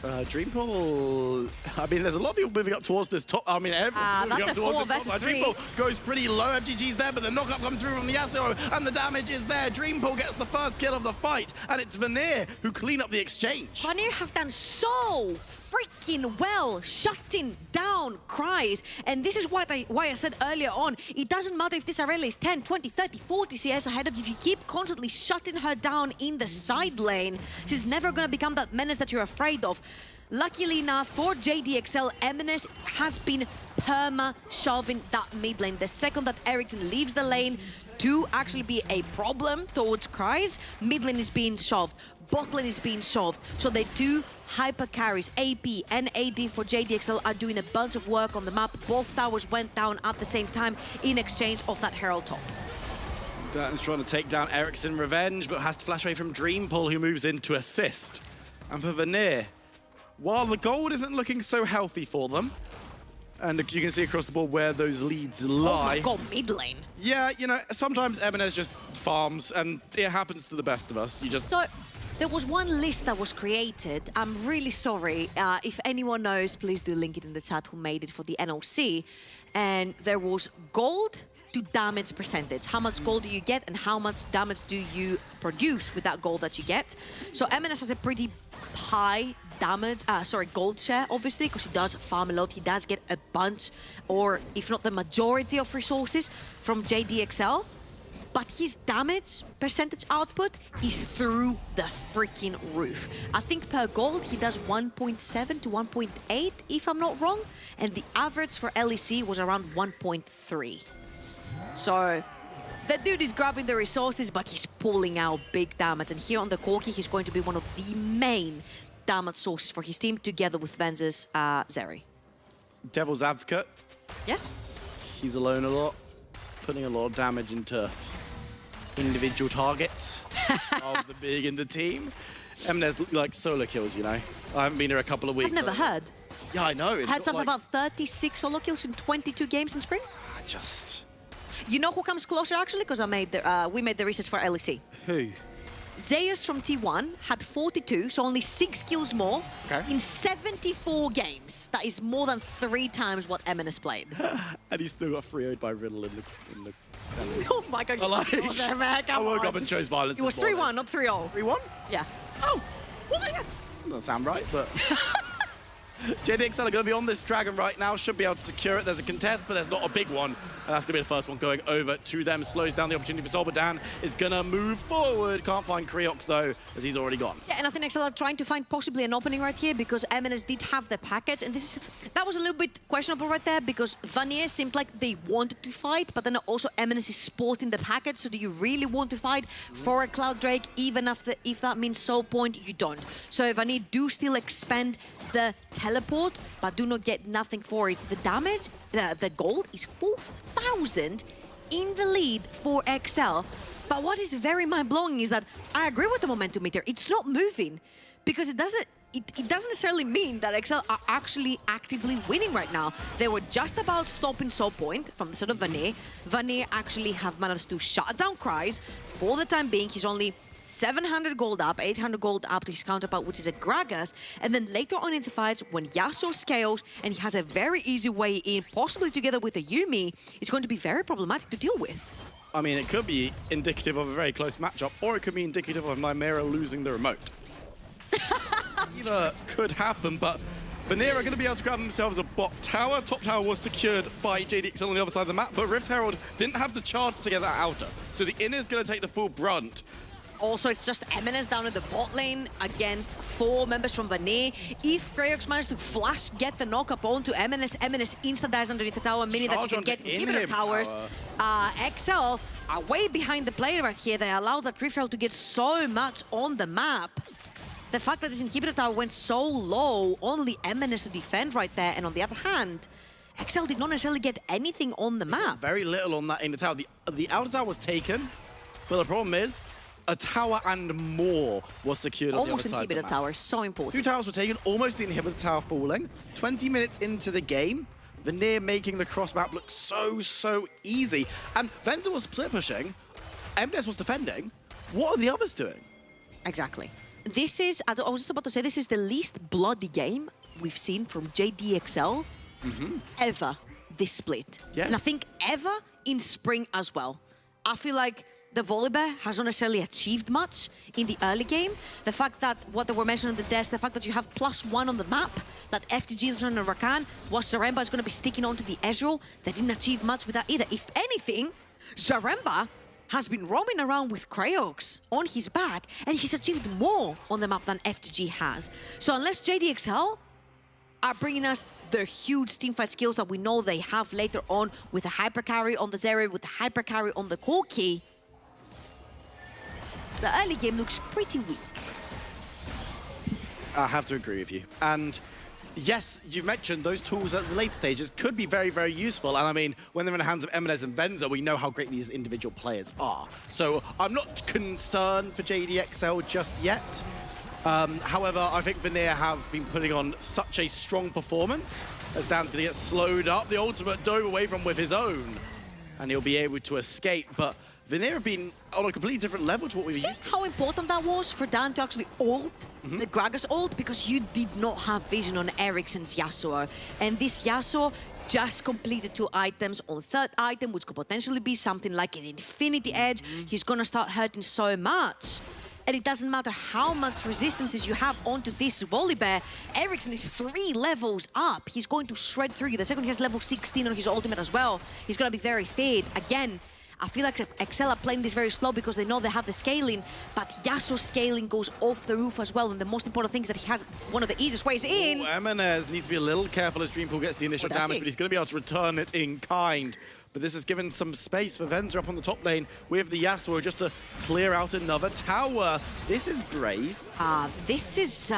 Dreampool, I mean, there's a lot of people moving up towards this top. I mean, everyone's moving up towards this top. Dreampool goes pretty low. FGG's there, but the knockup comes through from the Yasuo, and the damage is there. Dreampool gets the first kill of the fight, and it's Vanir who clean up the exchange.
Vanir have done so freaking well, shutting down Kryze. And this is why I said earlier on, it doesn't matter if this Arella is 10, 20, 30, 40 CS ahead of you. If you keep constantly shutting her down in the side lane, she's never going to become that menace that you're afraid of. Luckily enough for JDXL, Eminence has been perma-shoving that mid lane. The second that Ericsson leaves the lane to actually be a problem towards Kryze, mid lane is being shoved, bot lane is being shoved. So the 2 hyper carries, AP and AD for JDXL, are doing a bunch of work on the map. Both towers went down at the same time in exchange of that Herald top.
Dan's trying to take down Ericsson Revenge, but has to flash away from Dreampool, who moves in to assist. And for Vanir, while the gold isn't looking so healthy for them, and you can see across the board where those leads lie.
Oh my god, mid lane.
Yeah, you know, sometimes M&S just farms, and it happens to the best of us. You just...
So, there was one list that was created. I'm really sorry. If anyone knows, please do link it in the chat who made it for the NLC. And there was gold to damage percentage. How much gold do you get and how much damage do you produce with that gold that you get? So M&S has a pretty high damage, gold share, obviously, because he does farm a lot. He does get a bunch, or if not the majority of resources from JDXL. But his damage percentage output is through the freaking roof. I think per gold, he does 1.7 to 1.8, if I'm not wrong. And the average for LEC was around 1.3. So the dude is grabbing the resources, but he's pulling out big damage. And here on the Corki, he's going to be one of the main damage sources for his team, together with Venza's Zeri.
Devil's Advocate.
Yes?
He's alone a lot, putting a lot of damage into individual targets of the big in the team. M&S like solo kills, you know. I haven't been here a couple of weeks.
I've never heard.
Yeah, I know.
I had something about 36 solo kills in 22 games in spring.
Just...
You know who comes closer, actually? Because we made the research for LEC.
Who?
Zeus from T1 had 42, so only 6 kills more in 74 games. That is more than 3 times what M&S played.
And he still got 3-0'd by Riddle in the semi.
Oh my god,
I woke up and chose violence.
It was 3-1, not 3-0.
3-1?
Yeah.
Oh, was it? Doesn't sound right, but... JDXL are going to be on this dragon right now, should be able to secure it. There's a contest, but there's not a big one. And that's going to be the first one going over to them. Slows down the opportunity for Sol, but Dan is going to move forward. Can't find Creox, though, as he's already gone.
Yeah, and I think XL are trying to find possibly an opening right here, because M&S did have the package. And that was a little bit questionable right there, because Vanir seemed like they wanted to fight, but then also M&S is sporting the package. So do you really want to fight for a Cloud Drake, even if that means Soul Point? You don't. So Vanir do still expend the teleport, but do not get nothing for it. The damage, the gold is 4,000 in the lead for XL. But what is very mind-blowing is that I agree with the momentum meter. It's not moving, because it doesn't necessarily mean that XL are actually actively winning right now. They were just about stopping Soul Point from the side of Vanir. Vanir actually have managed to shut down Cries. For the time being, he's only 700 gold up, 800 gold up to his counterpart, which is a Gragas. And then later on in the fights, when Yasuo scales and he has a very easy way in, possibly together with a Yuumi, it's going to be very problematic to deal with.
I mean, it could be indicative of a very close matchup, or it could be indicative of Nymera losing the remote. Either could happen, but Vanir are going to be able to grab themselves a bot tower. Top tower was secured by JDXL on the other side of the map, but Rift Herald didn't have the charge to get that outer. So the inner is going to take the full brunt.
Also, it's just M&S down in the bot lane against 4 members from Vanir. If Creox managed to flash, get the knock-up onto M&S insta dies underneath the tower, meaning that you can get inhibitor towers. XL are way behind the player right here. They allow that Rift Herald to get so much on the map. The fact that this inhibitor tower went so low, only M&S to defend right there. And on the other hand, XL did not necessarily get anything on the map.
Very little on that inner tower. The outer tower was taken, but the problem is, a tower and more was secured on the other side of the map.
Almost inhibitor tower, so important.
2 towers were taken, almost the inhibitor tower falling. 20 minutes into the game, Vanir making the cross map look so easy. And Venza was split pushing, M&S was defending. What are the others doing?
Exactly. This is, I was just about to say, this is the least bloody game we've seen from JDXL ever this split.
Yeah.
And I think ever in spring as well. I feel like the Volibear has not necessarily achieved much in the early game. The fact that, what they were mentioning on the desk, the fact that you have +1 on the map, that FTG is on a Rakan, while Zaremba is going to be sticking onto the Ezreal, they didn't achieve much with that either. If anything, Zaremba has been roaming around with Creox on his back, and he's achieved more on the map than FTG has. So unless JDXL are bringing us the huge teamfight skills that we know they have later on with a hyper carry on the Zeri, with a hyper carry on the Corki, the early game looks pretty weak.
I have to agree with you. And yes, you've mentioned those tools at the late stages could be very useful. And I mean, when they're in the hands of M&S and Venza, we know how great these individual players are. So I'm not concerned for JDXL just yet. However, I think Veneer have been putting on such a strong performance as Dan's going to get slowed up. The ultimate dove away from with his own, and he'll be able to escape. But Veneer have been on a completely different level to what we've used to.
How important that was for Dan to actually ult the Gragas ult, because you did not have vision on Ericsson's Yasuo. And this Yasuo just completed 2 items on 3rd item, which could potentially be something like an Infinity Edge. He's gonna start hurting so much. And it doesn't matter how much resistances you have onto this Volibear. Ericsson is 3 levels up. He's going to shred through you. The second he has level 16 on his ultimate as well, he's gonna be very feared. Again, I feel like Excel are playing this very slow because they know they have the scaling, but Yasuo's scaling goes off the roof as well, and the most important thing is that he has one of the easiest ways in.
Emanez needs to be a little careful as Dreampool gets the initial damage, but he's going to be able to return it in kind. But this has given some space for Venza up on the top lane with the Yasuo just to clear out another tower. This is brave.
This is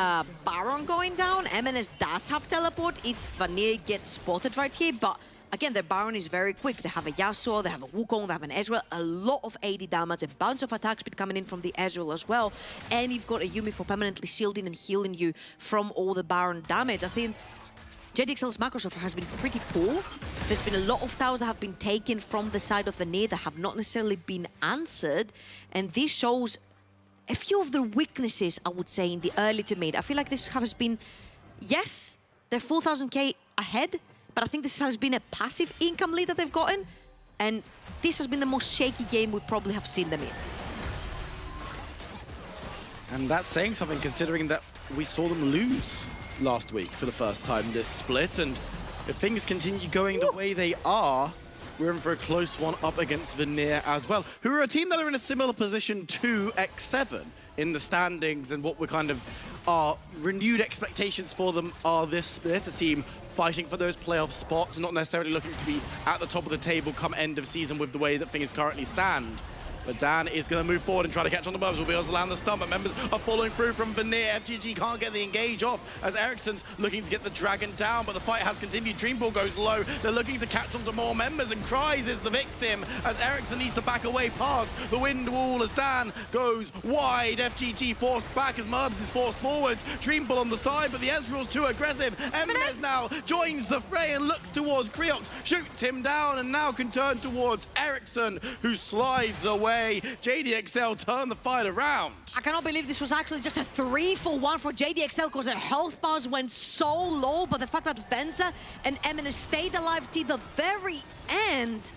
Baron going down. Emanez does have teleport if Vanir gets spotted right here, but again, their Baron is very quick. They have a Yasuo, they have a Wukong, they have an Ezreal, a lot of AD damage, a bunch of attack speed coming in from the Ezreal as well. And you've got a Yuumi for permanently shielding and healing you from all the Baron damage. I think JDXL's macro so far has been pretty poor. There's been a lot of towers that have been taken from the side of Vanir that have not necessarily been answered. And this shows a few of the weaknesses, I would say, in the early to mid. I feel like this has been, yes, they're full 1000k ahead, but I think this has been a passive income lead that they've gotten, and this has been the most shaky game we probably have seen them in.
And that's saying something, considering that we saw them lose last week for the first time this split, and if things continue going the way they are, we're in for a close one up against Veneer as well, who are a team that are in a similar position to X7 in the standings, and what we're kind of our renewed expectations for them are this split, a team fighting for those playoff spots, not necessarily looking to be at the top of the table come end of season with the way that things currently stand. But Dan is going to move forward and try to catch on the Mubs. Will be able to land the stun, but members are following through from Veneer. FGG can't get the engage off as Ericsson's looking to get the Dragon down, but the fight has continued. Dreampool goes low. They're looking to catch on to more members, and Cries is the victim as Ericsson needs to back away past the wind wall as Dan goes wide. FGG forced back as Mubs is forced forwards. Dreampool on the side, but the Ezreal's too aggressive. Emanez now joins the fray and looks towards Creox, shoots him down, and now can turn towards Ericsson, who slides away. JDXL turn the fight around.
I cannot believe this was actually just a 3-for-1 for JDXL because their health bars went so low, but the fact that Venza and Emanez stayed alive till the very end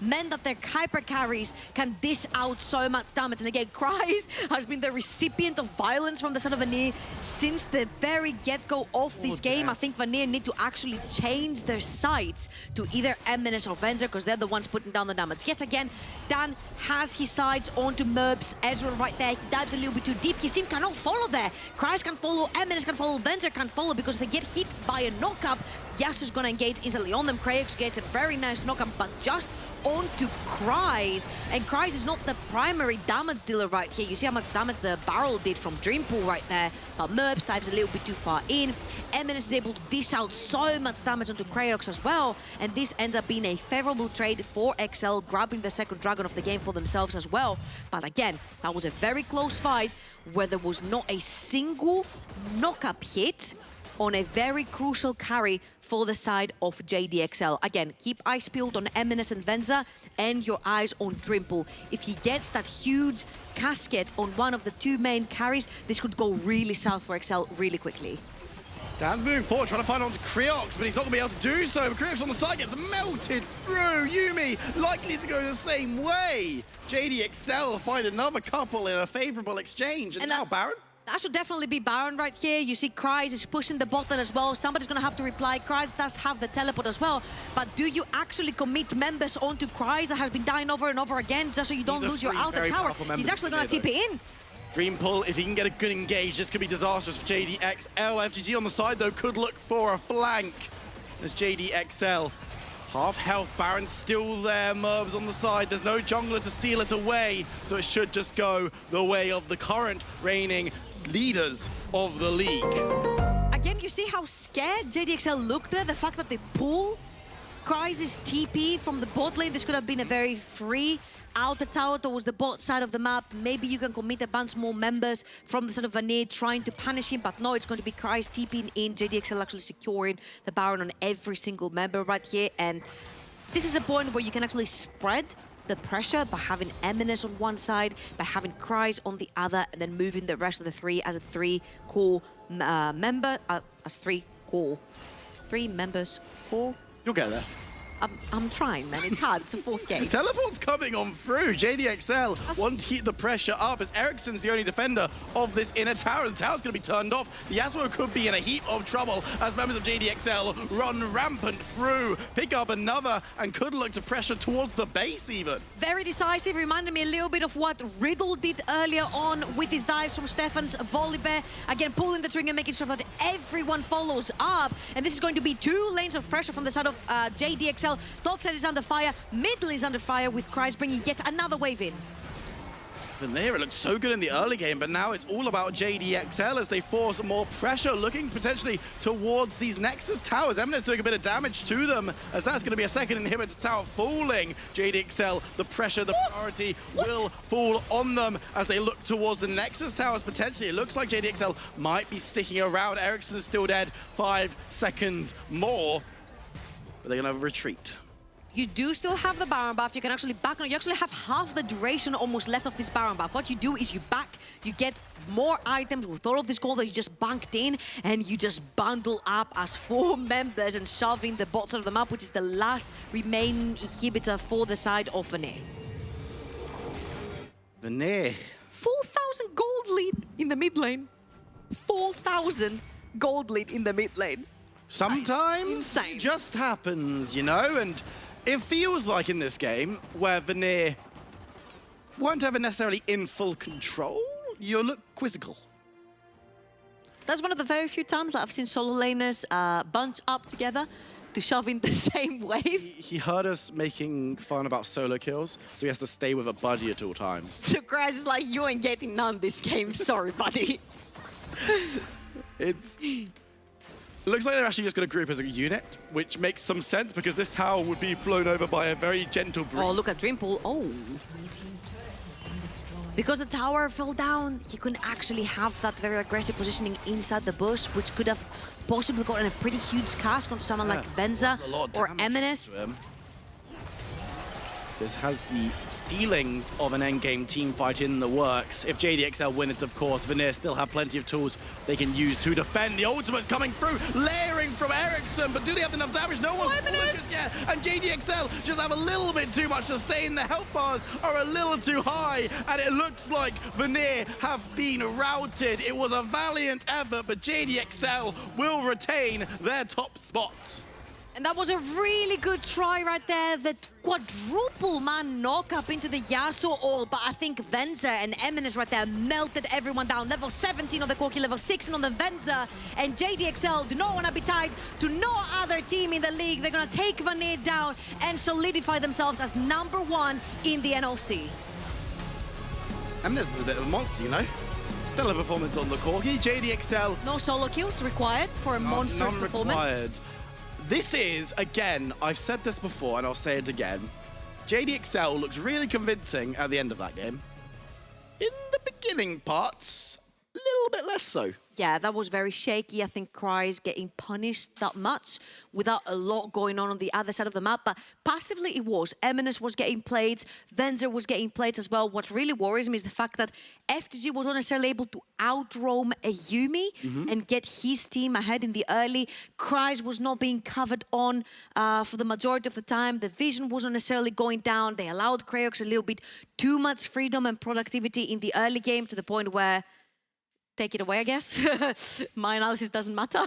meant that their hyper carries can dish out so much damage. And again, Cries has been the recipient of violence from the side of Vanir since the very get-go of this game. I think Vanir need to actually change their sights to either Emanez or Venza, because they're the ones putting down the damage. Yet again, Dan has his sights onto Merbs. Ezreal right there, he dives a little bit too deep. His team cannot follow there. Cries can follow, Emanez can follow, Venza can follow, because if they get hit by a knock-up, Yasuo's gonna engage instantly on them. Kraix gets a very nice knock-up, but just onto Cries, and Cries is not the primary damage dealer right here. You see how much damage the barrel did from Dreampool right there, but Merbs dives a little bit too far in. Emanez is able to dish out so much damage onto Kraox as well, and this ends up being a favorable trade for XL, grabbing the second dragon of the game for themselves as well. But again, that was a very close fight where there was not a single knock-up hit on a very crucial carry for the side of JDXL. Again, keep eyes peeled on Emanez and Venza, and your eyes on Dreampool. If he gets that huge casket on one of the 2 main carries, this could go really south for XL really quickly.
Dan's moving forward, trying to find on to Creox, but he's not going to be able to do so. Creox on the side gets melted through. Yuumi likely to go the same way. JDXL find another couple in a favorable exchange, and now Baron?
That should definitely be Baron right here. You see Cries is pushing the bot lane as well. Somebody's going to have to reply. Cries does have the teleport as well. But do you actually commit members onto Cries that has been dying over and over again just so you don't lose your outer tower? He's actually going to TP in.
Dreampool, if he can get a good engage, this could be disastrous for JDXL. FGG on the side, though, could look for a flank as JDXL. Half health, Baron's still there, Merbs on the side. There's no jungler to steal it away, so it should just go the way of the current reigning leaders of the league.
Again, you see how scared JDXL looked there? The fact that they pull Cries' TP from the bot lane, this could have been a very free outer tower towards the bot side of the map. Maybe you can commit a bunch more members from the side of Vanir trying to punish him, but no, it's going to be Kreis TPing in, JDXL actually securing the Baron on every single member right here, and this is a point where you can actually spread the pressure by having Eminence on one side, by having Kreis on the other, and then moving the rest of the three as a three-core member, as three members core.
You'll get there.
I'm trying, man. It's hard. It's a fourth game.
Teleport's coming on through. JDXL want to keep the pressure up as Ericsson's the only defender of this inner tower. The tower's going to be turned off. The Yasuo could be in a heap of trouble as members of JDXL run rampant through, pick up another, and could look to pressure towards the base even.
Very decisive. Reminded me a little bit of what Riddle did earlier on with his dives from Stefan's Volibear. Again, pulling the trigger, making sure that everyone follows up. And this is going to be 2 lanes of pressure from the side of JDXL. Top side is under fire, middle is under fire, with Kreis bringing yet another wave in.
Vanir looked so good in the early game, but now it's all about JDXL as they force more pressure, looking potentially towards these Nexus towers. Eminence doing a bit of damage to them, as that's going to be a second inhibitor tower falling. JDXL, the pressure, the priority will fall on them as they look towards the Nexus towers potentially. It looks like JDXL might be sticking around. Ericsson is still dead. 5 seconds more. But they're going to retreat.
You do still have the Baron buff. You can actually back on. You actually have half the duration almost left of this Baron buff. What you do is you back, you get more items with all of this gold that you just banked in, and you just bundle up as 4 members and shoving the bot side of the map, which is the last remaining inhibitor for the side of Vanir.
Vanir.
4,000 gold lead in the mid lane. 4,000 gold lead in the mid lane.
Sometimes it just happens, you know, and it feels like in this game where Vanir weren't ever necessarily in full control, you look quizzical.
That's one of the very few times that I've seen solo laners bunch up together to shove in the same wave.
He heard us making fun about solo kills, so he has to stay with a buddy at all times.
So Kreis is like, you ain't getting none this game, sorry buddy.
It looks like they're actually just going to group as a unit, which makes some sense because this tower would be blown over by a very gentle breeze.
Oh, look at Dreampool. Oh. Because the tower fell down, he couldn't actually have that very aggressive positioning inside the bush, which could have possibly gotten a pretty huge cast onto someone like Venza or Eminence.
This has the feelings of an endgame team fight in the works. If JDXL win it, of course, Vanir still have plenty of tools they can use to defend. The ultimate's coming through, layering from Ericsson, but do they have enough damage? No one's focused yet, and JDXL just have a little bit too much to sustain. The health bars are a little too high, and it looks like Vanir have been routed. It was a valiant effort, but JDXL will retain their top spot.
And that was a really good try right there. The quadruple man knock up into the Yasuo ult, but I think Venza and Eminence right there melted everyone down. Level 17 on the Corki, level 16 on the Venza, and JDXL do not want to be tied to no other team in the league. They're going to take Vanir down and solidify themselves as #1 in the NLC.
Eminence is a bit of a monster, you know? Stellar performance on the Corki. JDXL...
No solo kills required for a monstrous performance.
Required. This is, again, I've said this before and I'll say it again, JDXL looks really convincing at the end of that game. In the beginning parts, a little bit less so.
Yeah, that was very shaky. I think Kreis getting punished that much without a lot going on the other side of the map. But passively it was. Eminence was getting played. Venza was getting played as well. What really worries me is the fact that FTG was not necessarily able to outroam a Yumi and get his team ahead in the early. Kreis was not being covered on for the majority of the time. The vision wasn't necessarily going down. They allowed Kraox a little bit too much freedom and productivity in the early game to the point where take it away, I guess. My analysis doesn't matter.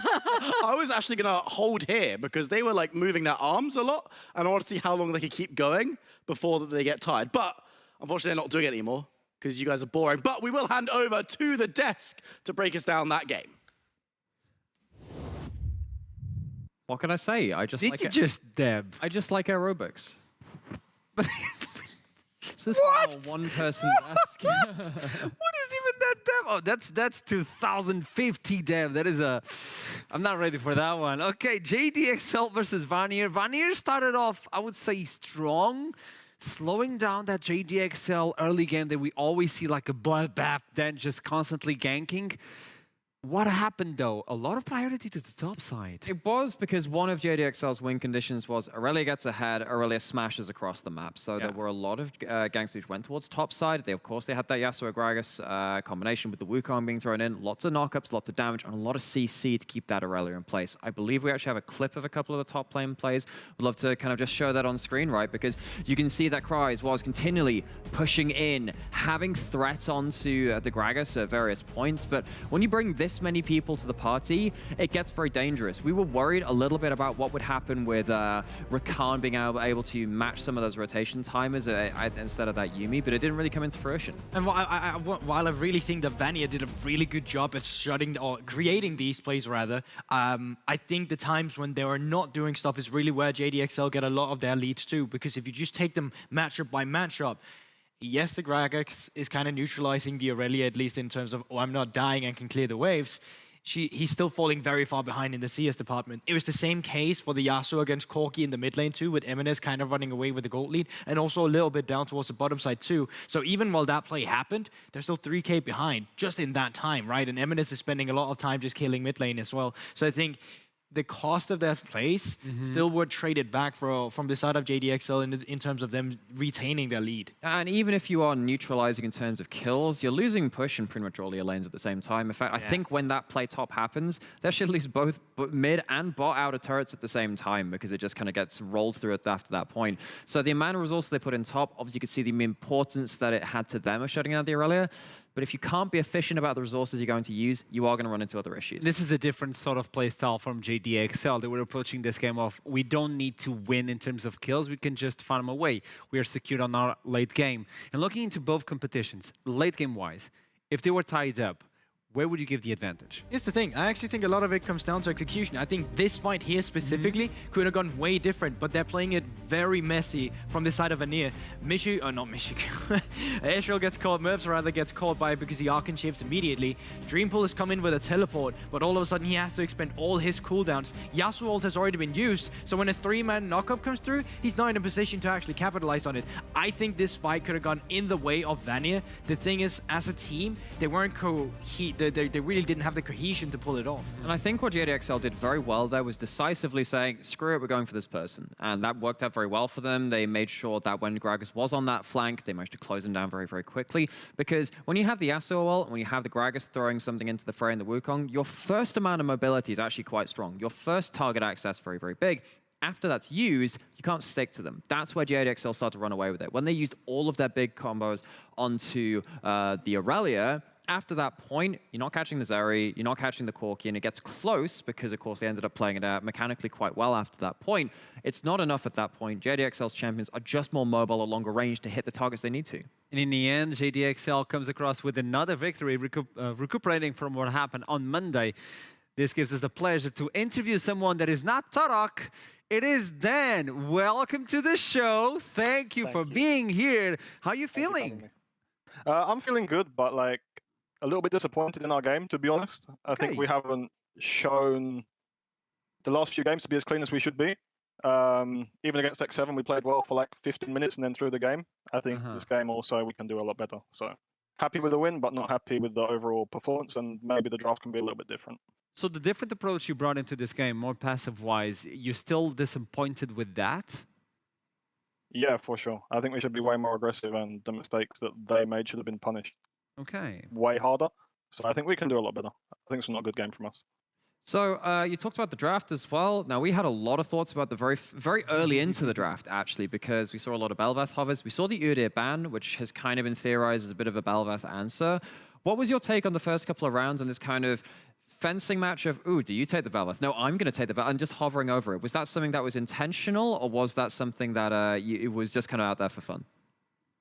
I was actually going to hold here because they were like moving their arms a lot and I want to see how long they could keep going before they get tired. But unfortunately, they're not doing it anymore because you guys are boring. But we will hand over to the desk to break us down that game.
What can I say? I just like I just like aerobics. So this
What?
is one person desk.
What is even that dev? Oh, that's 2050 dev. That is a... I'm not ready for that one. Okay, JDXL versus Vanir. Vanir started off, I would say, strong. slowing down that JDXL early game that we always see like a bloodbath, then just constantly ganking. What happened though? A lot of priority to the top side.
It was because one of JDXL's win conditions was Aurelia gets ahead, Aurelia smashes across the map. So there were a lot of ganks which went towards top side. Of course, they had that Yasuo Gragas combination with the Wukong being thrown in. Lots of knockups, lots of damage, and a lot of CC to keep that Aurelia in place. I believe we actually have a clip of a couple of the top lane plays. We'd love to kind of just show that on screen, right? Because you can see that Cries was continually pushing in, having threats onto the Gragas at various points. But when you bring this many people to the party, it gets very dangerous. We were worried a little bit about what would happen with Rakan being able to match some of those rotation timers instead of that Yuumi, but it didn't really come into fruition.
And while I really think that Vania did a really good job at shutting or creating these plays rather, I think the times when they were not doing stuff is really where JDXL get a lot of their leads too, because if you just take them matchup by matchup, yes, the Gragas is kind of neutralizing the Aurelia, at least in terms of, oh, I'm not dying and can clear the waves. He's still falling very far behind in the CS department. It was the same case for the Yasuo against Corki in the mid lane too, with Emenes kind of running away with the gold lead, and also a little bit down towards the bottom side too. So even while that play happened, they're still 3k behind just in that time, right? And Emenes is spending a lot of time just killing mid lane as well. So I think the cost of their plays still were traded back from the side of JDXL in terms of them retaining their lead.
And even if you are neutralizing in terms of kills, you're losing push in pretty much all your lanes at the same time. In fact, I think when that play top happens, they should lose both mid and bot outer turrets at the same time, because it just kind of gets rolled through it after that point. So the amount of resources they put in top, obviously you could see the importance that it had to them of shutting out the Aurelia. But if you can't be efficient about the resources you're going to use, you are going to run into other issues.
This is a different sort of playstyle from JDXL. They were approaching this game of, we don't need to win in terms of kills, we can just farm away. We are secured on our late game. And looking into both competitions, late game-wise, if they were tied up, where would you give the advantage?
Here's the thing. I actually think a lot of it comes down to execution. I think this fight here specifically could have gone way different, but they're playing it very messy from the side of Vanir. Not Mishu. Ezreal gets caught, Merps rather gets caught by because the Arcan shifts immediately. Dreampool has come in with a teleport, but all of a sudden he has to expend all his cooldowns. Yasuo ult has already been used, so when a 3-man knockup comes through, he's not in a position to actually capitalize on it. I think this fight could have gone in the way of Vanir. The thing is, as a team, they weren't they really didn't have the cohesion to pull it off.
And I think what JDXL did very well there was decisively saying, screw it, we're going for this person. And that worked out very well for them. They made sure that when Gragas was on that flank, they managed to close him down very, very quickly. Because when you have the Yasuo ult, when you have the Gragas throwing something into the fray and the Wukong, your first amount of mobility is actually quite strong. Your first target access, very, very big. After that's used, you can't stick to them. That's where JDXL started to run away with it. When they used all of their big combos onto the Aurelia, after that point, you're not catching the Zeri, you're not catching the Corki, and it gets close because, of course, they ended up playing it out mechanically quite well after that point. It's not enough at that point. JDXL's champions are just more mobile at longer range to hit the targets they need to.
And in the end, JDXL comes across with another victory, recuperating from what happened on Monday. This gives us the pleasure to interview someone that is not Tarok. It is Dan. Welcome to the show. Thank you for being here. How are you feeling?
I'm feeling good, but like a little bit disappointed in our game, to be honest. I think we haven't shown the last few games to be as clean as we should be. Even against X7, we played well for like 15 minutes and then threw the game. I think this game also we can do a lot better. So happy with the win, but not happy with the overall performance, and maybe the draft can be a little bit different.
So the different approach you brought into this game, more passive-wise, you're still disappointed with that?
Yeah, for sure. I think we should be way more aggressive, and the mistakes that they made should have been punished.
Okay.
Way harder. So I think we can do a lot better. I think it's not a good game from us.
So you talked about the draft as well. Now, we had a lot of thoughts about the very early into the draft, actually, because we saw a lot of Bel'Veth hovers. We saw the Udyr ban, which has kind of been theorized as a bit of a Bel'Veth answer. What was your take on the first couple of rounds and this kind of fencing match of, ooh, do you take the Bel'Veth? No, I'm going to take the Bel'Veth, and just hovering over it. Was that something that was intentional, or was that something that it was just kind of out there for fun?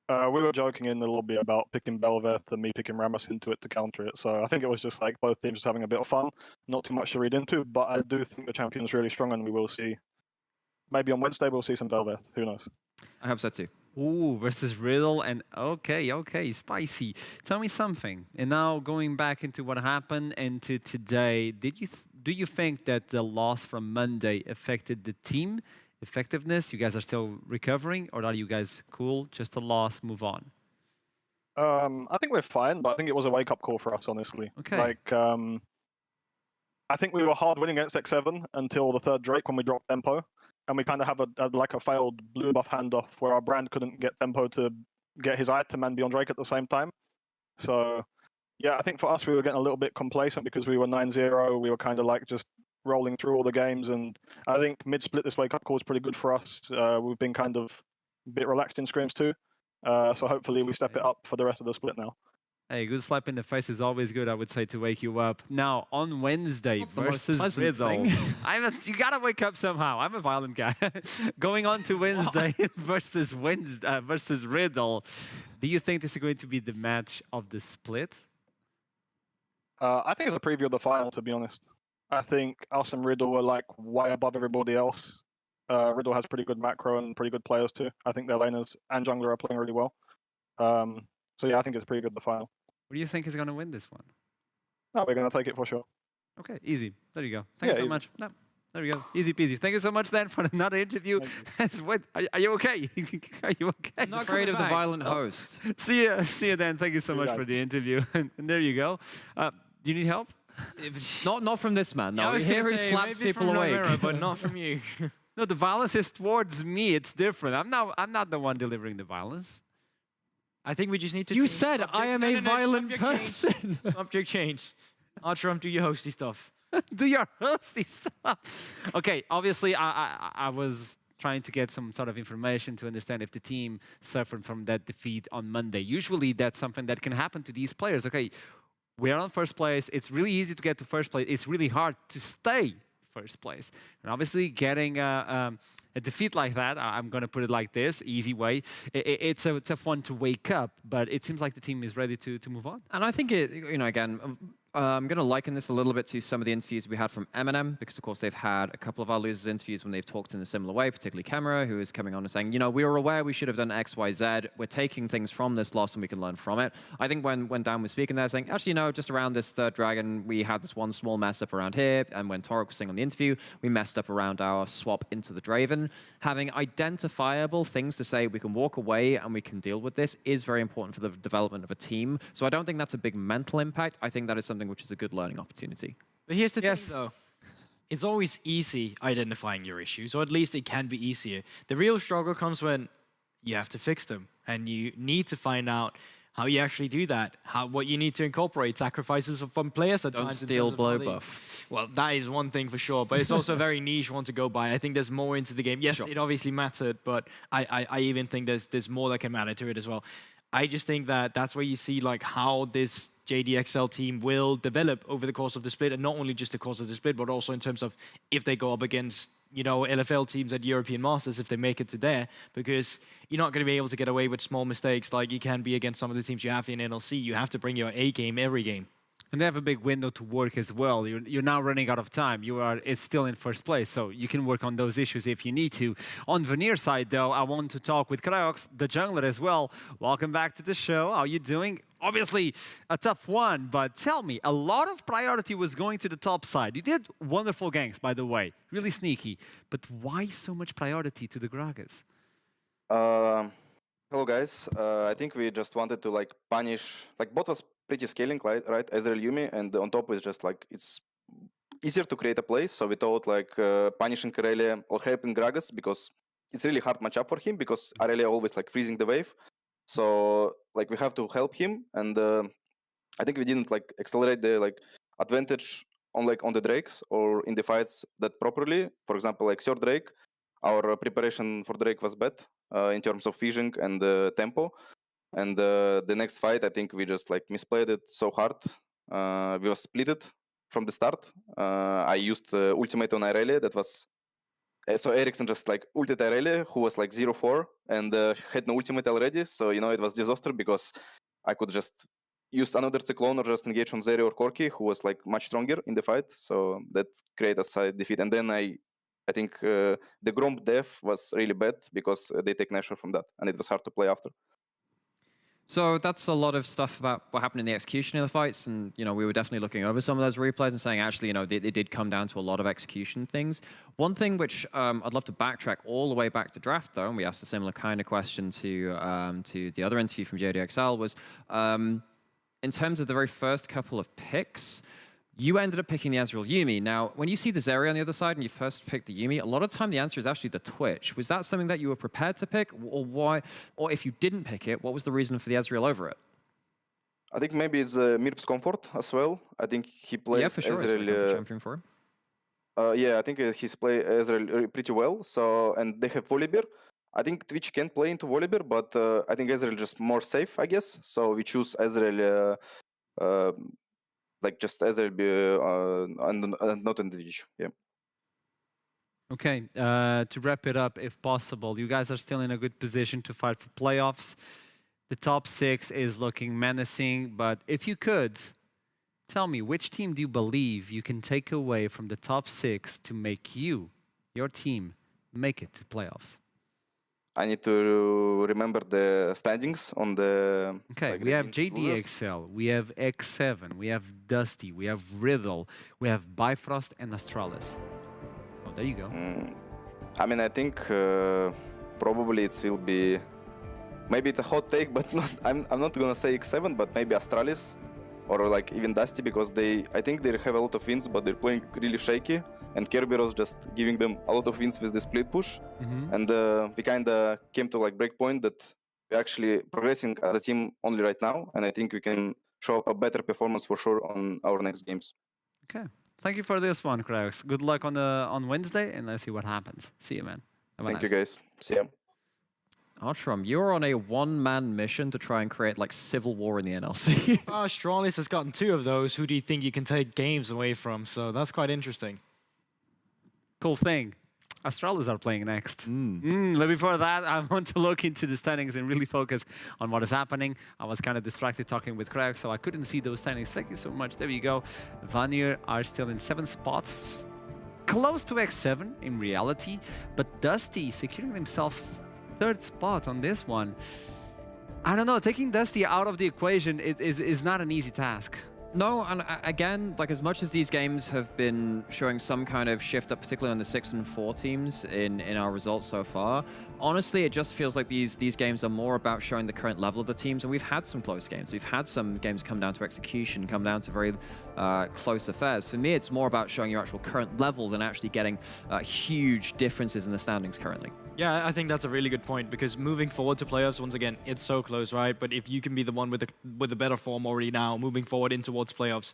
We were joking in the lobby about picking Bel'Veth and me picking Rammus into it to counter it. So I think it was just like both teams just having a bit of fun. Not too much to read into, but I do think the champion's really strong, and we will see. Maybe on Wednesday we'll see some Bel'Veth. Who knows?
I hope so too.
Ooh, versus Riddle, and okay, spicy. Tell me something. And now going back into what happened into today, do you think that the loss from Monday affected the team, effectiveness? You guys are still recovering, or are you guys cool? Just a loss, move on.
I think we're fine, but I think it was a wake-up call for us, honestly.
Okay.
Like, I think we were hard winning against X7 until the third Drake when we dropped tempo, and we kind of have a failed blue buff handoff where our brand couldn't get tempo to get his item and be on Drake at the same time. So, yeah, I think for us we were getting a little bit complacent because we were 9-0. We were kind of like just rolling through all the games, and I think mid-split this wake-up call is pretty good for us. We've been kind of a bit relaxed in scrims too. So hopefully we step it up for the rest of the split now.
Hey, good slap in the face is always good, I would say, to wake you up. Now, on Wednesday versus Riddle. You gotta wake up somehow. I'm a violent guy. Going on to Wednesday versus Riddle. Do you think this is going to be the match of the split?
I think it's a preview of the final, to be honest. I think us and Riddle were like way above everybody else. Riddle has pretty good macro and pretty good players too. I think their laners and jungler are playing really well. So yeah, I think it's pretty good, the final.
What do you think is going to win this one?
No, we're going to take it for sure.
Okay, easy. There you go. Thank you so much. No, there you go. Easy peasy. Thank you so much, Dan, for another interview. Are you okay? Are you okay?
I'm not afraid of the violent host.
See you, Dan. Thank you so much for the interview. And there you go. Do you need help?
Not from this man. No,
I was
here
gonna
he
say,
slaps
maybe
people
from
awake.
Nomura, but not from you.
No, the violence is towards me. It's different. I'm not the one delivering the violence.
I think we just need to.
You
change
said
subject.
I am a violent
subject
person.
Change. Subject change. Archer, do your hosty stuff.
Do your hosty stuff. Okay, obviously I was trying to get some sort of information to understand if the team suffered from that defeat on Monday. Usually that's something that can happen to these players. Okay, we're on first place. It's really easy to get to first place. It's really hard to stay first place. And obviously getting a defeat like that, I'm going to put it like this, easy way, it's a tough one to wake up, but it seems like the team is ready to move on.
And I think again, I'm going to liken this a little bit to some of the interviews we had from Eminem, because of course they've had a couple of our losers interviews when they've talked in a similar way, particularly Camera, who is coming on and saying, we were aware we should have done X, Y, Z. We're taking things from this loss and we can learn from it. I think when Dan was speaking there, saying, actually, just around this third dragon, we had this one small mess up around here. And when Torok was saying on the interview, we messed up around our swap into the Draven. Having identifiable things to say we can walk away and we can deal with this is very important for the development of a team. So I don't think that's a big mental impact. I think that is something which is a good learning opportunity.
But here's the thing, though. It's always easy identifying your issues, or at least it can be easier. The real struggle comes when you have to fix them, and you need to find out how you actually do that, what you need to incorporate, sacrifices from players at times.
Don't steal blow buff.
Well, that is one thing for sure, but it's also a very niche one to go by. I think there's more into the game. Yes,
Sure.
it obviously mattered, but I even think there's more that can matter to it as well. I just think that's where you see like how this JDXL team will develop over the course of the split, and not only just the course of the split, but also in terms of if they go up against LFL teams at European Masters, if they make it to there, because you're not going to be able to get away with small mistakes like you can be against some of the teams you have in NLC. You have to bring your A game every game.
And they have a big window to work as well. You're now running out of time. It's still in first place, so you can work on those issues if you need to. On Veneer side, though, I want to talk with Kraox, the jungler, as well. Welcome back to the show. How are you doing? Obviously, a tough one, but tell me, a lot of priority was going to the top side. You did wonderful ganks, by the way, really sneaky. But why so much priority to the Gragas?
Hello, guys. I think we just wanted to punish. Bot was pretty scaling, right? Ezreal Yumi, and on top is just it's easier to create a play. So we thought punishing Irelia or helping Gragas, because it's really hard matchup for him, because Irelia always freezing the wave. So we have to help him, and I think we didn't accelerate the advantage on the Drakes or in the fights that properly. For example, Sir Drake, our preparation for Drake was bad in terms of vision and tempo. And the next fight, I think we just misplayed it so hard. We were splitted from the start. I used ultimate on Irelia. That was so Ericsson just ulted Irelia, who was 0-4 and had no ultimate already. So it was disaster, because I could just use another Cyclone or just engage on Zeri or Corki, who was much stronger in the fight. So that created a side defeat. And then I think the Gromp death was really bad, because they take Nashor from that, and it was hard to play after.
So that's a lot of stuff about what happened in the execution of the fights, and we were definitely looking over some of those replays and saying actually, it did come down to a lot of execution things. One thing which I'd love to backtrack all the way back to draft, though, and we asked a similar kind of question to the other interview from JDXL, was in terms of the very first couple of picks. You ended up picking the Ezreal Yuumi. Now, when you see the Zeri on the other side and you first pick the Yuumi, a lot of time the answer is actually the Twitch. Was that something that you were prepared to pick, or why? Or if you didn't pick it, what was the reason for the Ezreal over it?
I think maybe it's Mirp's comfort as well. I think he plays
yeah, for sure.
Ezreal.
It's champion for him.
Yeah, I think he's played Ezreal pretty well. So, and they have Volibear. I think Twitch can play into Volibear, but I think Ezreal just more safe, I guess. So we choose Ezreal. Like just Ezreal and not in the Twitch. Yeah.
Okay, to wrap it up, if possible, you guys are still in a good position to fight for playoffs. The top 6 is looking menacing, but if you could, tell me, which team do you believe you can take away from the top 6 to make your team, make it to playoffs?
I need to remember the standings on the...
Okay,
like
we have JDXL, we have X7, we have Dusty, we have Riddle, we have Bifrost and Astralis. Oh, there you go.
I mean, I think probably it will be... Maybe it's a hot take, but I'm not gonna say X7, but maybe Astralis or like even Dusty, because I think they have a lot of wins, but they're playing really shaky. And Kerberos just giving them a lot of wins with the split push. And we kind of came to like breakpoint that we're actually progressing as a team only right now. And I think we can show up a better performance for sure on our next games.
Okay. Thank you for this one, Krax. Good luck on Wednesday, and let's see what happens. See you, man.
Thank you, guys. See ya.
Artrum, you're on a one-man mission to try and create like civil war in the NLC.
Astralis has gotten 2 of those. Who do you think you can take games away from? So that's quite interesting.
Cool thing. Astralis are playing next. But before that, I want to look into the standings and really focus on what is happening. I was kind of distracted talking with Craig, so I couldn't see those standings. Thank you so much. There you go. Vanir are still in 7 spots. Close to X7 in reality, but Dusty securing themselves 3rd spot on this one. I don't know, taking Dusty out of the equation is not an easy task.
No, and again, like as much as these games have been showing some kind of shift up, particularly on the 6 and 4 teams in our results so far, honestly, it just feels like these games are more about showing the current level of the teams, and we've had some close games. We've had some games come down to execution, come down to very close affairs. For me, it's more about showing your actual current level than actually getting huge differences in the standings currently.
Yeah, I think that's a really good point, because moving forward to playoffs, once again, it's so close, right? But if you can be the one with the better form already now, moving forward in towards playoffs,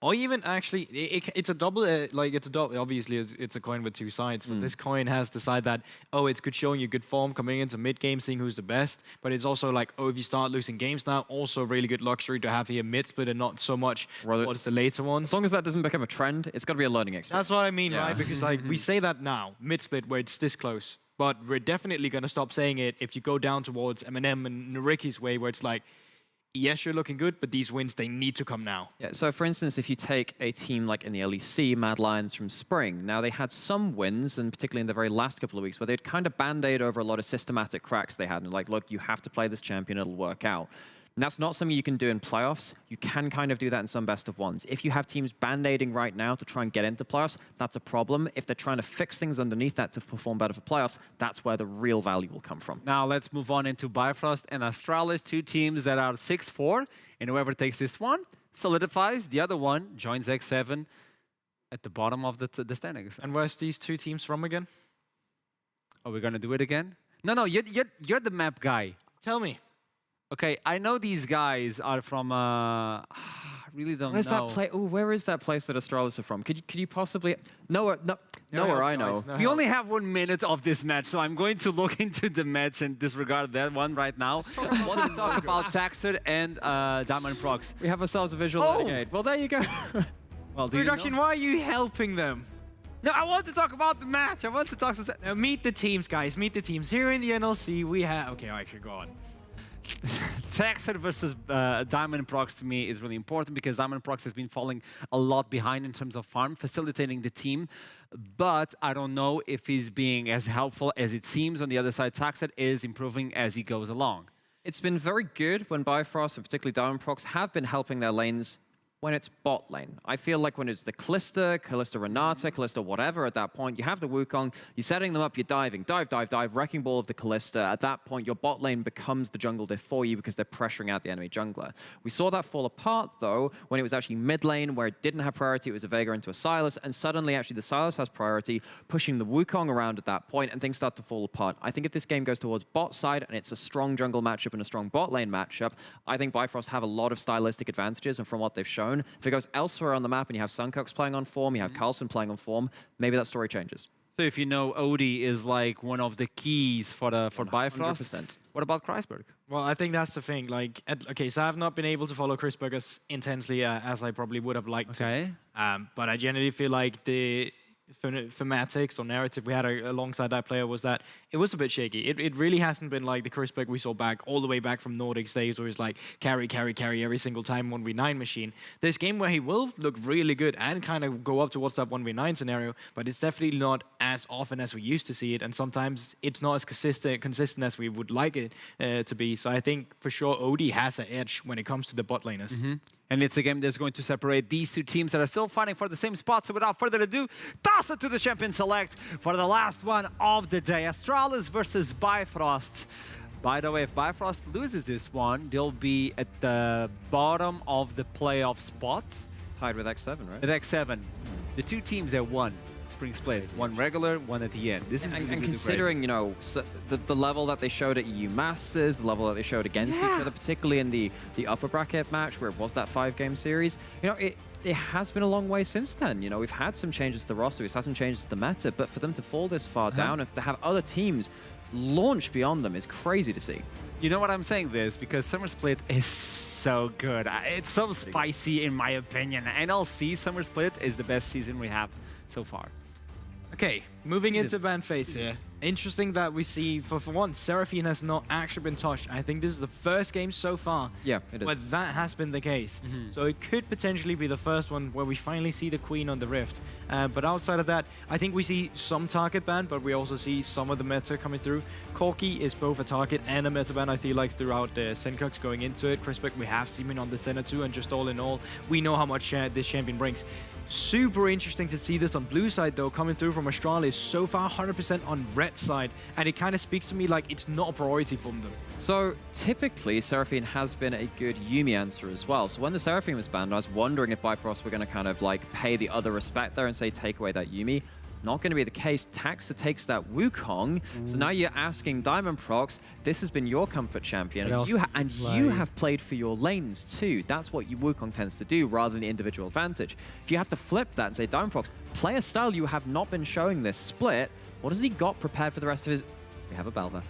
or even actually, it's a double, obviously it's a coin with 2 sides, but this coin has the side that, oh, it's good showing you good form coming into mid-game, seeing who's the best, but it's also like, oh, if you start losing games now, also really good luxury to have here mid-split and not so much towards the later ones.
As long as that doesn't become a trend, it's got to be a learning experience.
That's what I mean, right? Because like we say that now, mid-split, where it's this close. But we're definitely going to stop saying it if you go down towards Eminem and Nariki's way, where it's like, yes, you're looking good, but these wins, they need to come now.
Yeah, so for instance, if you take a team like in the LEC, Mad Lions from Spring, now they had some wins, and particularly in the very last couple of weeks, where they'd kind of band-aid over a lot of systematic cracks they had, and like, look, you have to play this champion, it'll work out. And that's not something you can do in playoffs. You can kind of do that in some best of ones. If you have teams band-aiding right now to try and get into playoffs, that's a problem. If they're trying to fix things underneath that to perform better for playoffs, that's where the real value will come from.
Now let's move on into Bifrost and Astralis, 2 teams that are 6-4, and whoever takes this one solidifies. The other one joins X7 at the bottom of the standings.
And where's these 2 teams from again?
Are we gonna do it again? No, you're the map guy.
Tell me.
Okay, I know these guys are from. I really don't
Where's
know.
that place? Oh, where is that place that Astralis are from? Could you possibly? Nowhere I know.
We only have 1 minute of this match, so I'm going to look into the match and disregard that one right now. I want to talk about Taxer and Diamond Prox.
We have ourselves a visual learning aid. Well, there you go.
Well, do
Production,
you know?
why are you helping them?
No, I want to talk about the match. I want to talk to.
Now meet the teams, guys. Meet the teams. Here in the NLC, we have. Okay, actually, go on.
Taxer versus Diamond Prox to me is really important, because Diamond Prox has been falling a lot behind in terms of farm, facilitating the team. But I don't know if he's being as helpful as it seems. On the other side, Taxer is improving as he goes along.
It's been very good when Bifrost, and particularly Diamondprox, have been helping their lanes when it's bot lane. I feel like when it's the Kalista Renata, Kalista whatever, at that point, you have the Wukong, you're setting them up, you're diving, dive, wrecking ball of the Kalista. At that point, your bot lane becomes the jungle diff for you because they're pressuring out the enemy jungler. We saw that fall apart, though, when it was actually mid lane, where it didn't have priority, it was a Veigar into a Sylas, and suddenly, actually, the Sylas has priority, pushing the Wukong around at that point, and things start to fall apart. I think if this game goes towards bot side, and it's a strong jungle matchup and a strong bot lane matchup, I think Bifrost have a lot of stylistic advantages, and from what they've shown, if it goes elsewhere on the map and you have Suncox playing on form, you have Carlson playing on form, maybe that story changes.
So if you know Odie is like one of the keys for Bifrost,
100%.
what about Kreisberg?
Well, I think that's the thing. Like, okay, so I've not been able to follow Kreisberg as intensely as I probably would have liked to. But I generally feel like the thematics or narrative we had alongside that player was that it was a bit shaky. It really hasn't been like the Kreisberg we saw back all the way back from Nordics days, where he's like carry every single time 1v9 machine. There's game where he will look really good and kind of go up towards that 1v9 scenario, but it's definitely not as often as we used to see it, and sometimes it's not as consistent as we would like it to be. So I think for sure Odie has an edge when it comes to the bot laners.
And it's a game that's going to separate these two teams that are still fighting for the same spot. So without further ado, toss it to the champion select for the last one of the day. Astralis versus Bifrost. By the way, if Bifrost loses this one, they'll be at the bottom of the playoff spot.
Tied with X7, right?
At X7. The two teams that won Spring Split. One regular, one at the end. This is really,
and
really
considering,
crazy.
you know, the level that they showed at EU Masters, the level that they showed against each other, particularly in the upper bracket match where it was that 5-game series, you know, it has been a long way since then. You know, we've had some changes to the roster, we've had some changes to the meta, but for them to fall this far down, and to have other teams launch beyond them is crazy to see.
You know what I'm saying this? Because Summer Split is so good. It's so spicy in my opinion. NLC Summer Split is the best season we have so far.
Okay, moving into ban phase here. Interesting that we see, for one, Seraphine has not actually been touched. I think this is the first game so far
it is.
where that has been the case. So it could potentially be the first one where we finally see the Queen on the Rift. But outside of that, I think we see some target ban, but we also see some of the meta coming through. Corki is both a target and a meta ban, I feel like, throughout the Sencux going into it. Kreisberg, we have seen him on the center too, and just all in all, we know how much this champion brings. Super interesting to see this on blue side, though, coming through from Astralis. So far, 100% on red side, and it kind of speaks to me like it's not a priority for them.
So typically, Seraphine has been a good Yuumi answer as well. So when the Seraphine was banned, I was wondering if Bifrost were going to kind of like pay the other respect there and say take away that Yuumi. Not going to be the case. Taxa takes that Wukong. So now you're asking Diamondprox, this has been your comfort champion, and you have played for your lanes too. That's what your Wukong tends to do, rather than the individual advantage. If you have to flip that and say, Diamondprox, play a style you have not been showing this split, what has he got prepared for the rest of his... We have a Bel'Veth.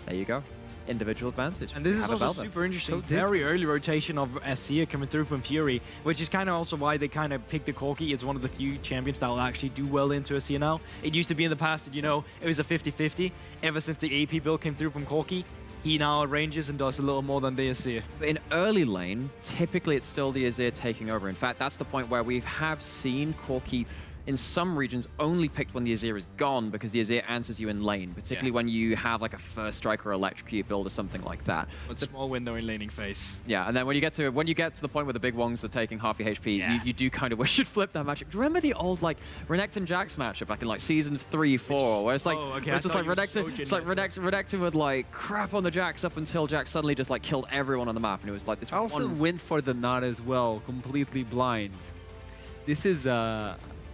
There you go. Individual advantage.
And this is also super interesting. Very early rotation of Asir coming through from Fury, which is kind of also why they kind of picked the Corki. It's one of the few champions that will actually do well into Asir now. It used to be in the past that, you know, it was a 50-50. Ever since the AP build came through from Corki, he now ranges and does a little more than the Asir.
But in early lane, typically it's still the Azir taking over. In fact, that's the point where we have seen Corki in some regions only picked when the Azir is gone, because the Azir answers you in lane, particularly when you have like a first strike or electrocute build or something like that.
But small window in laning phase.
Yeah, and then when you get to the point where the big ones are taking half your HP, you do kind of wish you'd flip that matchup. Do you remember the old like Renekton Jax matchup back in like season 3-4, where it's like it's just like Renekton would like crap on the Jax up until Jax suddenly just like killed everyone on the map, and it was like this.
I also went for the Nod as well, completely blind. This is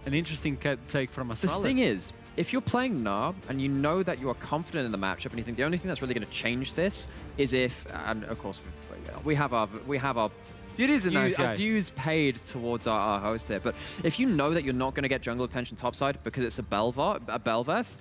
an interesting take from Astralis.
The thing is, if you're playing Narb and you know that you are confident in the matchup, and you think the only thing that's really going to change this is if, and of course we have our
it is a nice guy.
Our dues paid towards our host here, but if you know that you're not going to get jungle attention topside because it's a Bel'Veth,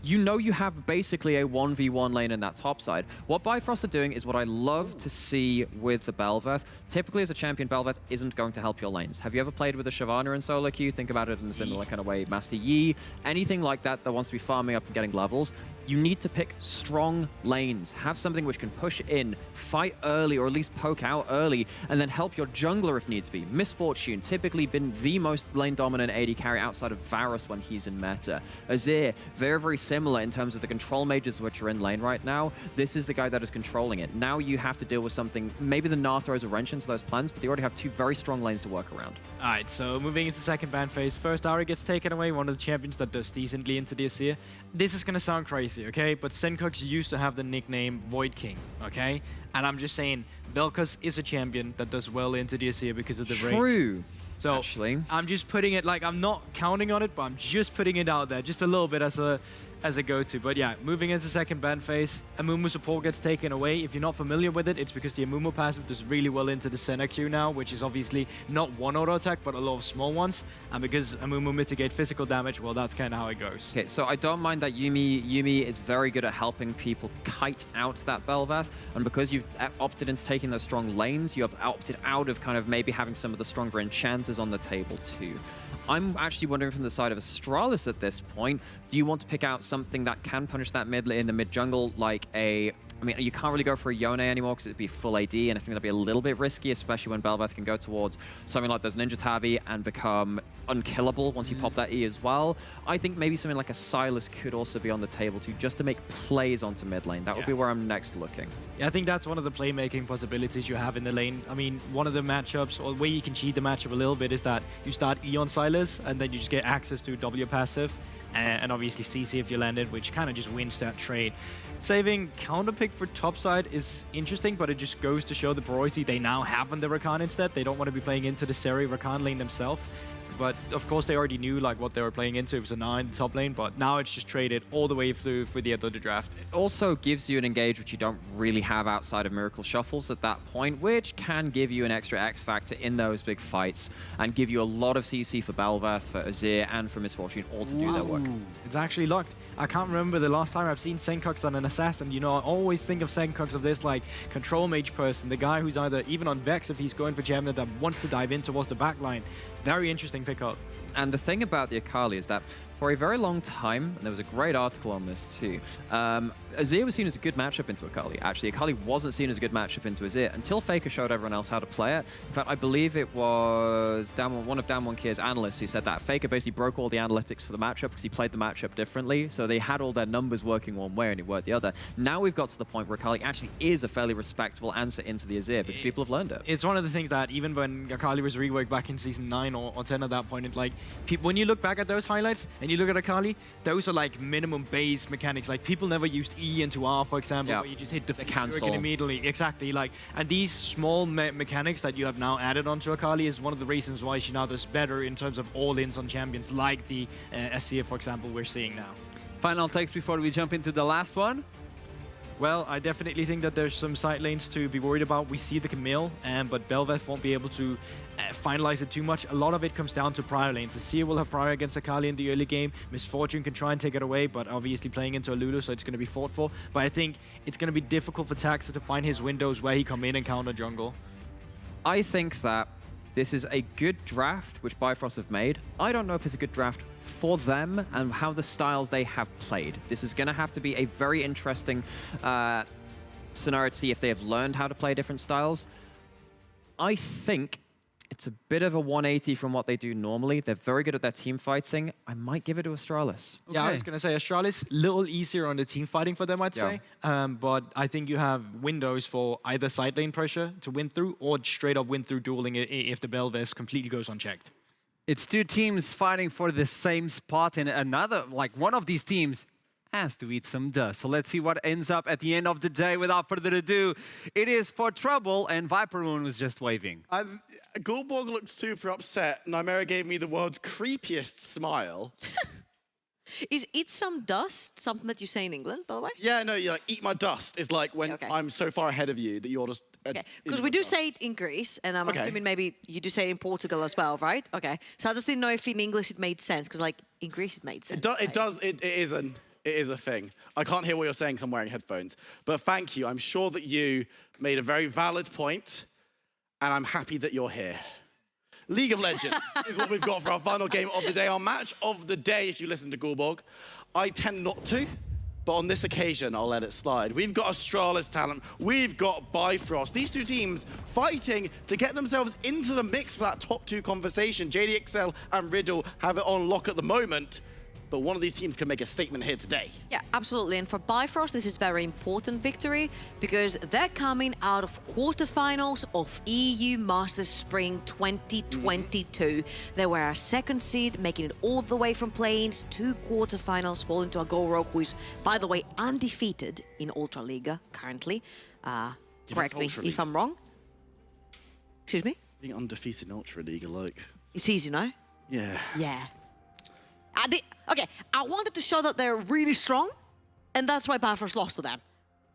you know you have basically a 1v1 lane in that top side. What Bifrost are doing is what I love to see with the Bel'Veth. Typically, as a champion, Bel'Veth isn't going to help your lanes. Have you ever played with a Shyvana in solo queue? Think about it in a similar kind of way. Master Yi, anything like that that wants to be farming up and getting levels. You need to pick strong lanes, have something which can push in, fight early, or at least poke out early, and then help your jungler if needs be. Misfortune, typically been the most lane-dominant AD carry outside of Varus when he's in meta. Azir, very, very similar in terms of the control mages which are in lane right now. This is the guy that is controlling it. Now you have to deal with something, maybe the Gnar throws a wrench into those plans, but they already have two very strong lanes to work around.
All right, so moving into second ban phase, first Ahri gets taken away, one of the champions that does decently into the Azir. This is going to sound crazy, okay? But Senkux used to have the nickname Void King, okay? And I'm just saying, Belkas is a champion that does well into the Azir because of the range.
True.
So
actually,
I'm just putting it, like, I'm not counting on it, but I'm just putting it out there, just a little bit as a go-to. But yeah, moving into second ban phase, Amumu support gets taken away. If you're not familiar with it, it's because the Amumu passive does really well into the Senna Q now, which is obviously not one auto attack, but a lot of small ones. And because Amumu mitigate physical damage, well, that's kind of how it goes.
Okay, so I don't mind that Yuumi is very good at helping people kite out that Bel'Veth, and because you've opted into taking those strong lanes, you have opted out of kind of maybe having some of the stronger enchanters on the table too. I'm actually wondering from the side of Astralis at this point, do you want to pick out something that can punish that mid in the mid jungle, like a... I mean, you can't really go for a Yone anymore because it'd be full AD, and I think that'd be a little bit risky, especially when Bel'Veth can go towards something like those Ninja Tabi and become unkillable once you pop that E as well. I think maybe something like a Sylas could also be on the table too, just to make plays onto mid lane. That would be where I'm next looking.
Yeah, I think that's one of the playmaking possibilities you have in the lane. I mean, one of the matchups, or the way you can cheat the matchup a little bit, is that you start E on Sylas, and then you just get access to W passive, and obviously CC if you landed, which kind of just wins that trade. Saving counterpick for topside is interesting, but it just goes to show the priority they now have on the Rakan instead. They don't want to be playing into the Seri Rakan lane themselves. But of course, they already knew like what they were playing into. It was a 9 in the top lane, but now it's just traded all the way through for the end of the draft.
It also gives you an engage which you don't really have outside of Miracle Shuffles at that point, which can give you an extra X factor in those big fights and give you a lot of CC for Bel'Veth, for Azir, and for Misfortune all to do their work.
It's actually locked. I can't remember the last time I've seen Senkux on an assassin. You know, I always think of Senkux of this like control mage person, the guy who's either even on Vex if he's going for champion that wants to dive in towards the backline. Very interesting pickup.
And the thing about the Akali is that for a very long time, and there was a great article on this too, Azir was seen as a good matchup into Akali. Actually, Akali wasn't seen as a good matchup into Azir until Faker showed everyone else how to play it. In fact, I believe it was one of Damwon-Kier's analysts who said that Faker basically broke all the analytics for the matchup because he played the matchup differently. So they had all their numbers working one way and it worked the other. Now we've got to the point where Akali actually is a fairly respectable answer into the Azir because people have learned it.
It's one of the things that even when Akali was reworked back in Season 9 or 10 at that point, it's like, when you look back at those highlights and you look at Akali, those are like minimum base mechanics. Like people never used E into R, for example, where you just hit the cancel immediately. Exactly. Like, and these small mechanics that you have now added onto Akali is one of the reasons why she now does better in terms of all-ins on champions, like the SCF, for example, we're seeing now.
Final takes before we jump into the last one.
Well, I definitely think that there's some side lanes to be worried about. We see the Camille, but Bel'Veth won't be able to finalize it too much. A lot of it comes down to prior lanes. The Seer will have prior against Akali in the early game. Misfortune can try and take it away, but obviously playing into a Lulu, so it's going to be fought for. But I think it's going to be difficult for Taxa to find his windows where he come in and counter jungle.
I think that this is a good draft, which Bifrost have made. I don't know if it's a good draft for them and how the styles they have played. This is going to have to be a very interesting scenario to see if they have learned how to play different styles. I think it's a bit of a 180 from what they do normally. They're very good at their team fighting. I might give it to Astralis.
Yeah, I was going to say Astralis, a little easier on the team fighting for them, I'd say. But I think you have windows for either side lane pressure to win through or straight up win through dueling if the Bel'Veth completely goes unchecked.
It's two teams fighting for the same spot, and another, like one of these teams has to eat some dust. So let's see what ends up at the end of the day. Without further ado, it is for Trouble, and Viper Moon was just waving.
Gulborg looked super upset. Nymera gave me the world's creepiest smile.
Is eat some dust something that you say in England, by the way?
Yeah, no, you're like, eat my dust is like when I'm so far ahead of you that you're just...
Okay, because we do say it in Greece, and I'm assuming maybe you do say it in Portugal as well, right? Okay, so I just didn't know if in English it made sense, because like in Greece it made sense.
It is a thing. I can't hear what you're saying, so I'm wearing headphones. But thank you. I'm sure that you made a very valid point, and I'm happy that you're here. League of Legends is what we've got for our final game of the day, our match of the day, if you listen to Gulborg. I tend not to, but on this occasion, I'll let it slide. We've got Astralis talent, we've got Bifrost. These two teams fighting to get themselves into the mix for that top 2 conversation. JDXL and Riddle have it on lock at the moment, but one of these teams can make a statement here today.
Yeah, absolutely. And for Bifrost, this is very important victory because they're coming out of quarterfinals of EU Masters Spring 2022. They were a 2nd seed, making it all the way from play-ins to quarterfinals, falling to Agoro, who is, by the way, undefeated in Ultra Liga currently. Correct me if I'm wrong. Excuse me?
Being undefeated in Ultra Liga, like...
It's easy, no?
Yeah.
Yeah. Okay, I wanted to show that they're really strong, and that's why Bifrost lost to them.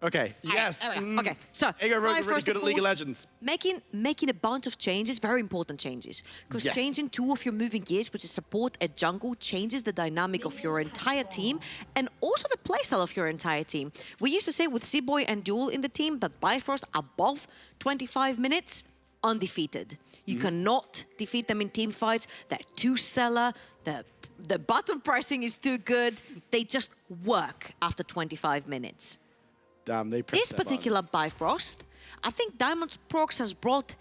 Okay, yes.
Okay, so
Ego Rogue are really
Bifrost,
good
of
at League of
course,
Legends.
Making a bunch of changes, very important changes. Because
Yes.
changing 2 of your moving gears, which is support and jungle, changes the dynamic of your entire team and also the playstyle of your entire team. We used to say with Z-Boy and Duel in the team that Bifrost above 25 minutes, undefeated. You cannot defeat them in team fights. They're too stellar. The button pressing is too good. They just work after 25 minutes.
Damn, they press
This
their
particular Bifrost, I think Diamond Prox has brought,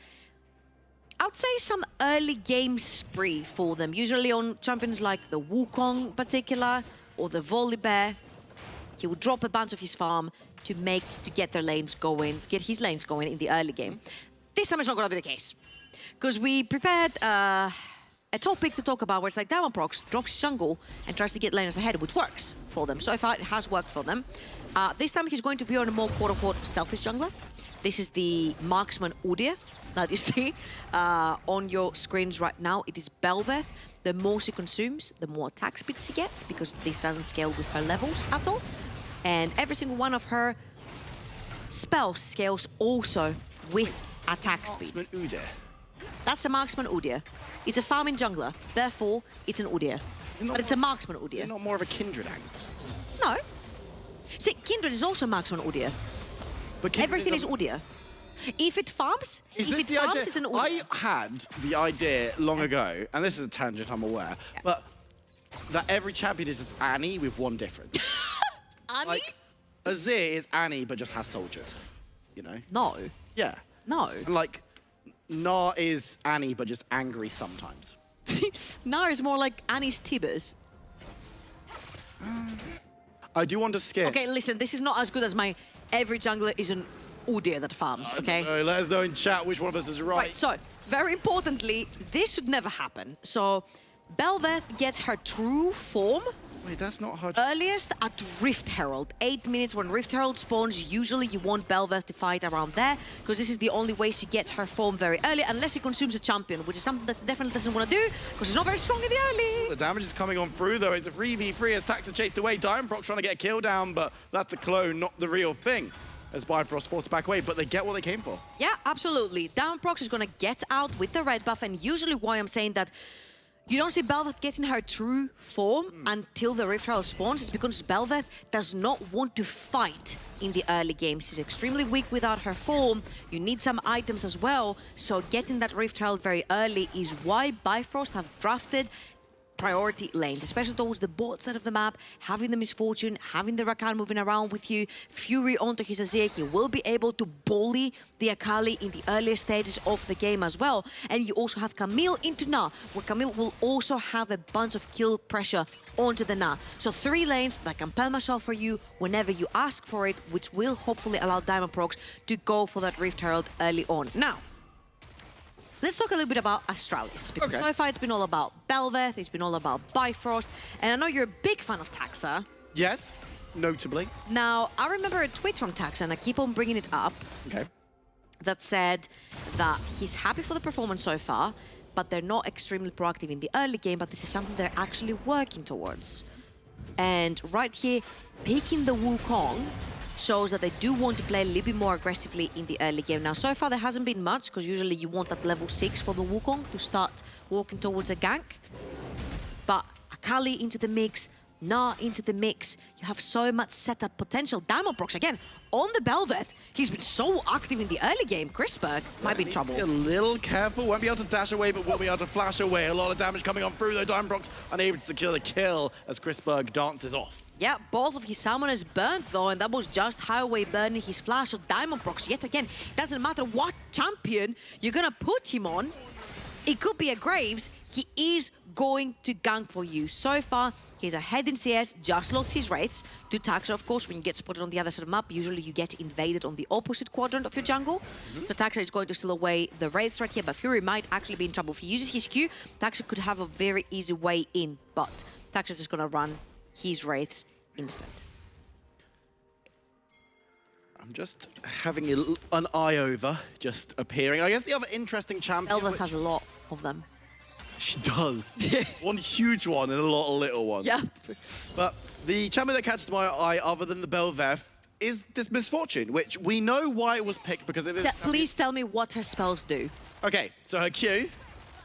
I would say, some early game spree for them. Usually on champions like the Wukong particular or the Volibear, he would drop a bunch of his farm to get their lanes going, get his lanes going in the early game. This time it's not going to be the case. Because we prepared a topic to talk about where it's like Diamond Prox drops his jungle and tries to get laners ahead, which works for them. So far, it has worked for them. This time, he's going to be on a more quote-unquote selfish jungler. This is the Marksman Udyr that you see on your screens right now. It is Belveth. The more she consumes, the more attack speeds she gets, because this doesn't scale with her levels at all. And every single one of her spells scales also with attack speed.
Marksman Udyr.
That's a Marksman Udyr. It's a farming jungler, therefore it's an Udyr. But it's a Marksman Udyr.
Is it not more of a Kindred angle?
No. See, Kindred is also Marksman Udyr.
But
everything is Udyr. If it farms,
Is
if
this
it
the
farms,
idea?
it's an Udyr.
I had the idea long ago, and this is a tangent, I'm aware, but that every champion is just Annie with one difference.
Annie?
Like, Azir is Annie, but just has soldiers. You know?
No.
Yeah.
No.
And like, Nah is Annie, but just angry sometimes.
Nah is more like Annie's Tibbers.
I do want to skip.
Okay, listen, this is not as good as my every jungler is an Udyr that farms, okay?
Let us know in chat which one of us is right.
Right, so, very importantly, this should never happen. So, Belveth gets her true form.
Wait, that's not hard.
Earliest at Rift Herald. 8 minutes when Rift Herald spawns. Usually you want Belveth to fight around there, because this is the only way she gets her form very early, unless she consumes a champion, which is something that definitely doesn't want to do, because she's not very strong in the early.
The damage is coming on through, though. It's a 3v3 as Tax are chased away. Diamond Prox trying to get a kill down, but that's a clone, not the real thing. As Bifrost forced back away, but they get what they came for.
Yeah, absolutely. Diamond Prox is going to get out with the red buff, and usually why I'm saying that you don't see Belveth getting her true form until the Rift Herald spawns. It's because Belveth does not want to fight in the early game. She's extremely weak without her form. You need some items as well. So getting that Rift Herald very early is why Bifrost have drafted priority lanes, especially towards the bot side of the map, having the Misfortune, having the Rakan moving around with you, Fury onto his Azir. He will be able to bully the Akali in the earlier stages of the game as well. And you also have Camille into Na, where Camille will also have a bunch of kill pressure onto the Na. So 3 lanes that can pen myself for you whenever you ask for it, which will hopefully allow Diamond Prox to go for that Rift Herald early on. Now, let's talk a little bit about Astralis, because so far it's been all about Belveth, it's been all about Bifrost, and I know you're a big fan of Taxa.
Yes, notably.
Now, I remember a tweet from Taxa, and I keep on bringing it up, that said that he's happy for the performance so far, but they're not extremely proactive in the early game, but this is something they're actually working towards. And right here, picking the Wukong shows that they do want to play a little bit more aggressively in the early game. Now, so far there hasn't been much, because usually you want that level 6 for the Wukong to start walking towards a gank. But Akali into the mix, Gnar into the mix. You have so much setup potential. Diamondprox, again, on the Belveth. He's been so active in the early game. Chrisberg might be in trouble.
Be a little careful. Won't be able to dash away, but will be able to flash away. A lot of damage coming on through, though. Diamondprox unable to secure the kill as Chrisberg dances off.
Yeah, both of his summoners burnt though, and that was just Highway burning his flash. So Diamondprox, yet again, doesn't matter what champion you're gonna put him on. It could be a Graves, he is going to gank for you. So far, he's ahead in CS, just lost his rates to Taxa, of course. When you get spotted on the other side of the map, usually you get invaded on the opposite quadrant of your jungle. So Taxa is going to steal away the rates right here, but Fury might actually be in trouble. If he uses his Q, Taxa could have a very easy way in, but Taxa's just gonna run his wraiths instant.
I'm just having an eye over, just appearing. I guess the other interesting champion...
Belveth has a lot of them.
She does. One huge one and a lot of little ones.
Yeah.
But the champion that catches my eye, other than the Belveth, is this Misfortune, which we know why it was picked because it is...
Please tell me what her spells do.
Okay, so her Q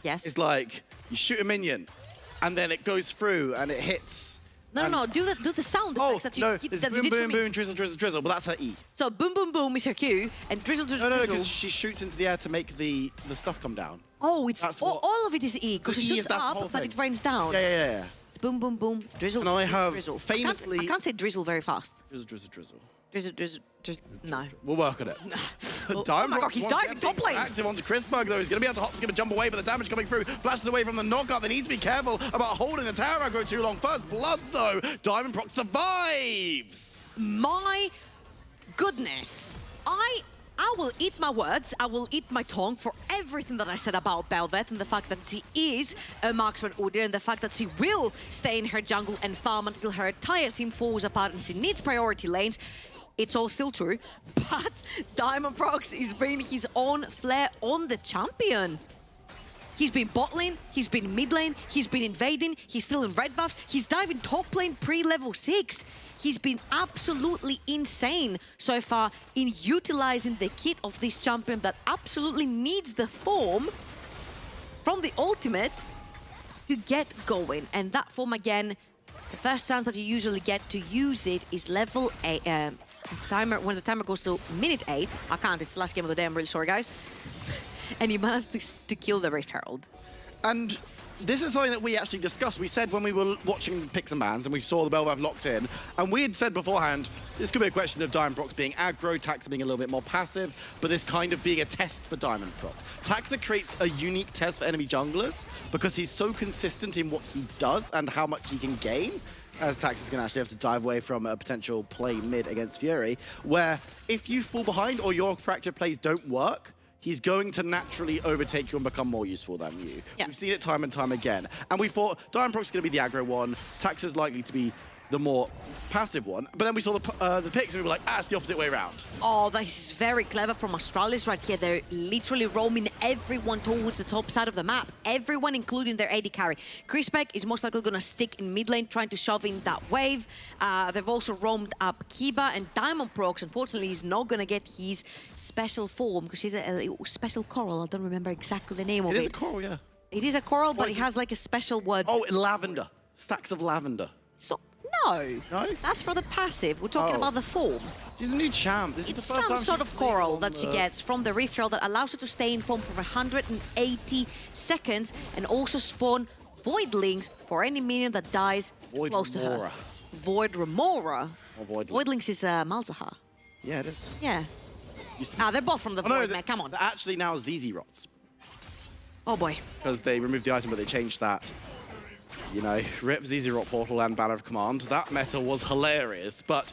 is like, you shoot a minion, and then it goes through and it hits...
No, do the sound effects that you,
no,
that
it's
you
boom,
did for
boom,
me.
boom, drizzle, drizzle, drizzle, but that's her E.
So boom, boom, boom is her Q, and drizzle, drizzle,
No,
drizzle.
because she shoots into the air to make the stuff come down.
Oh, it's all of it is E, because
The
she
E
shoots
is- that's the
up,
whole
but
thing.
it rains down.
Yeah.
It's boom, boom, boom, drizzle,
And I have
drizzle.
famously...
I can't say drizzle very fast.
Drizzle, drizzle, drizzle.
Drizzle, drizzle, drizzle. No.
We'll work on it.
Oh my God, he's diving top lane.
Active onto Chrisberg, though. He's going to be able to hop, skip, and jump away, but the damage coming through flashes away from the knockout. They need to be careful about holding the tower aggro too long. First blood, though. Diamondprox survives.
My goodness. I will eat my words, I will eat my tongue for everything that I said about Belveth and the fact that she is a marksman order and the fact that she will stay in her jungle and farm until her entire team falls apart and she needs priority lanes. It's all still true, but Diamondprox is bringing his own flair on the champion. He's been bot lane, he's been mid lane, he's been invading, he's still in red buffs, he's diving top lane pre-level 6. He's been absolutely insane so far in utilizing the kit of this champion that absolutely needs the form from the ultimate to get going. And that form again, the first chance that you usually get to use it is level 8. When the timer goes to minute 8, I can't, it's the last game of the day, I'm really sorry guys. And he managed to kill the Rift Herald.
And this is something that we actually discussed. We said when we were watching Picks and Bans and we saw the Belveth locked in, and we had said beforehand, this could be a question of Diamondprox being aggro, Taxa being a little bit more passive, but this kind of being a test for Diamondprox. Taxa creates a unique test for enemy junglers because he's so consistent in what he does and how much he can gain, as Taxa's going to actually have to dive away from a potential play mid against Fury, where if you fall behind or your proactive plays don't work, he's going to naturally overtake you and become more useful than you. Yeah. We've seen it time and time again. And we thought Diamondprox is going to be the aggro one, Taxa's likely to be the more passive one. But then we saw the picks and we were like, it's the opposite way around.
Oh, that is very clever from Astralis right here. They're literally roaming everyone towards the top side of the map. Everyone, including their AD carry. Chrisberg is most likely going to stick in mid lane, trying to shove in that wave. They've also roamed up Kiba, and Diamondprox, unfortunately, is not going to get his special form, because he's a special coral. I don't remember exactly the name of it.
It is a coral, yeah.
It is a coral, but it has like a special word.
Oh, lavender. Stacks of lavender.
Stop. No.
No?
That's for the passive. We're talking about the form.
She's a new champ. This is the first
Some
time
sort
she's
of coral
played
that she
on
gets from the Rift Herald that allows her to stay in form for 180 seconds and also spawn Voidlings for any minion that dies close to her. Void Remora. Voidlings is Malzahar.
Yeah, it is.
Yeah. They're both from the Void, man. Come on.
They're actually now ZZ Rots.
Oh boy.
Because they removed the item, but they changed that. You know, rip ZZ Rot Portal and Banner of Command. That meta was hilarious, but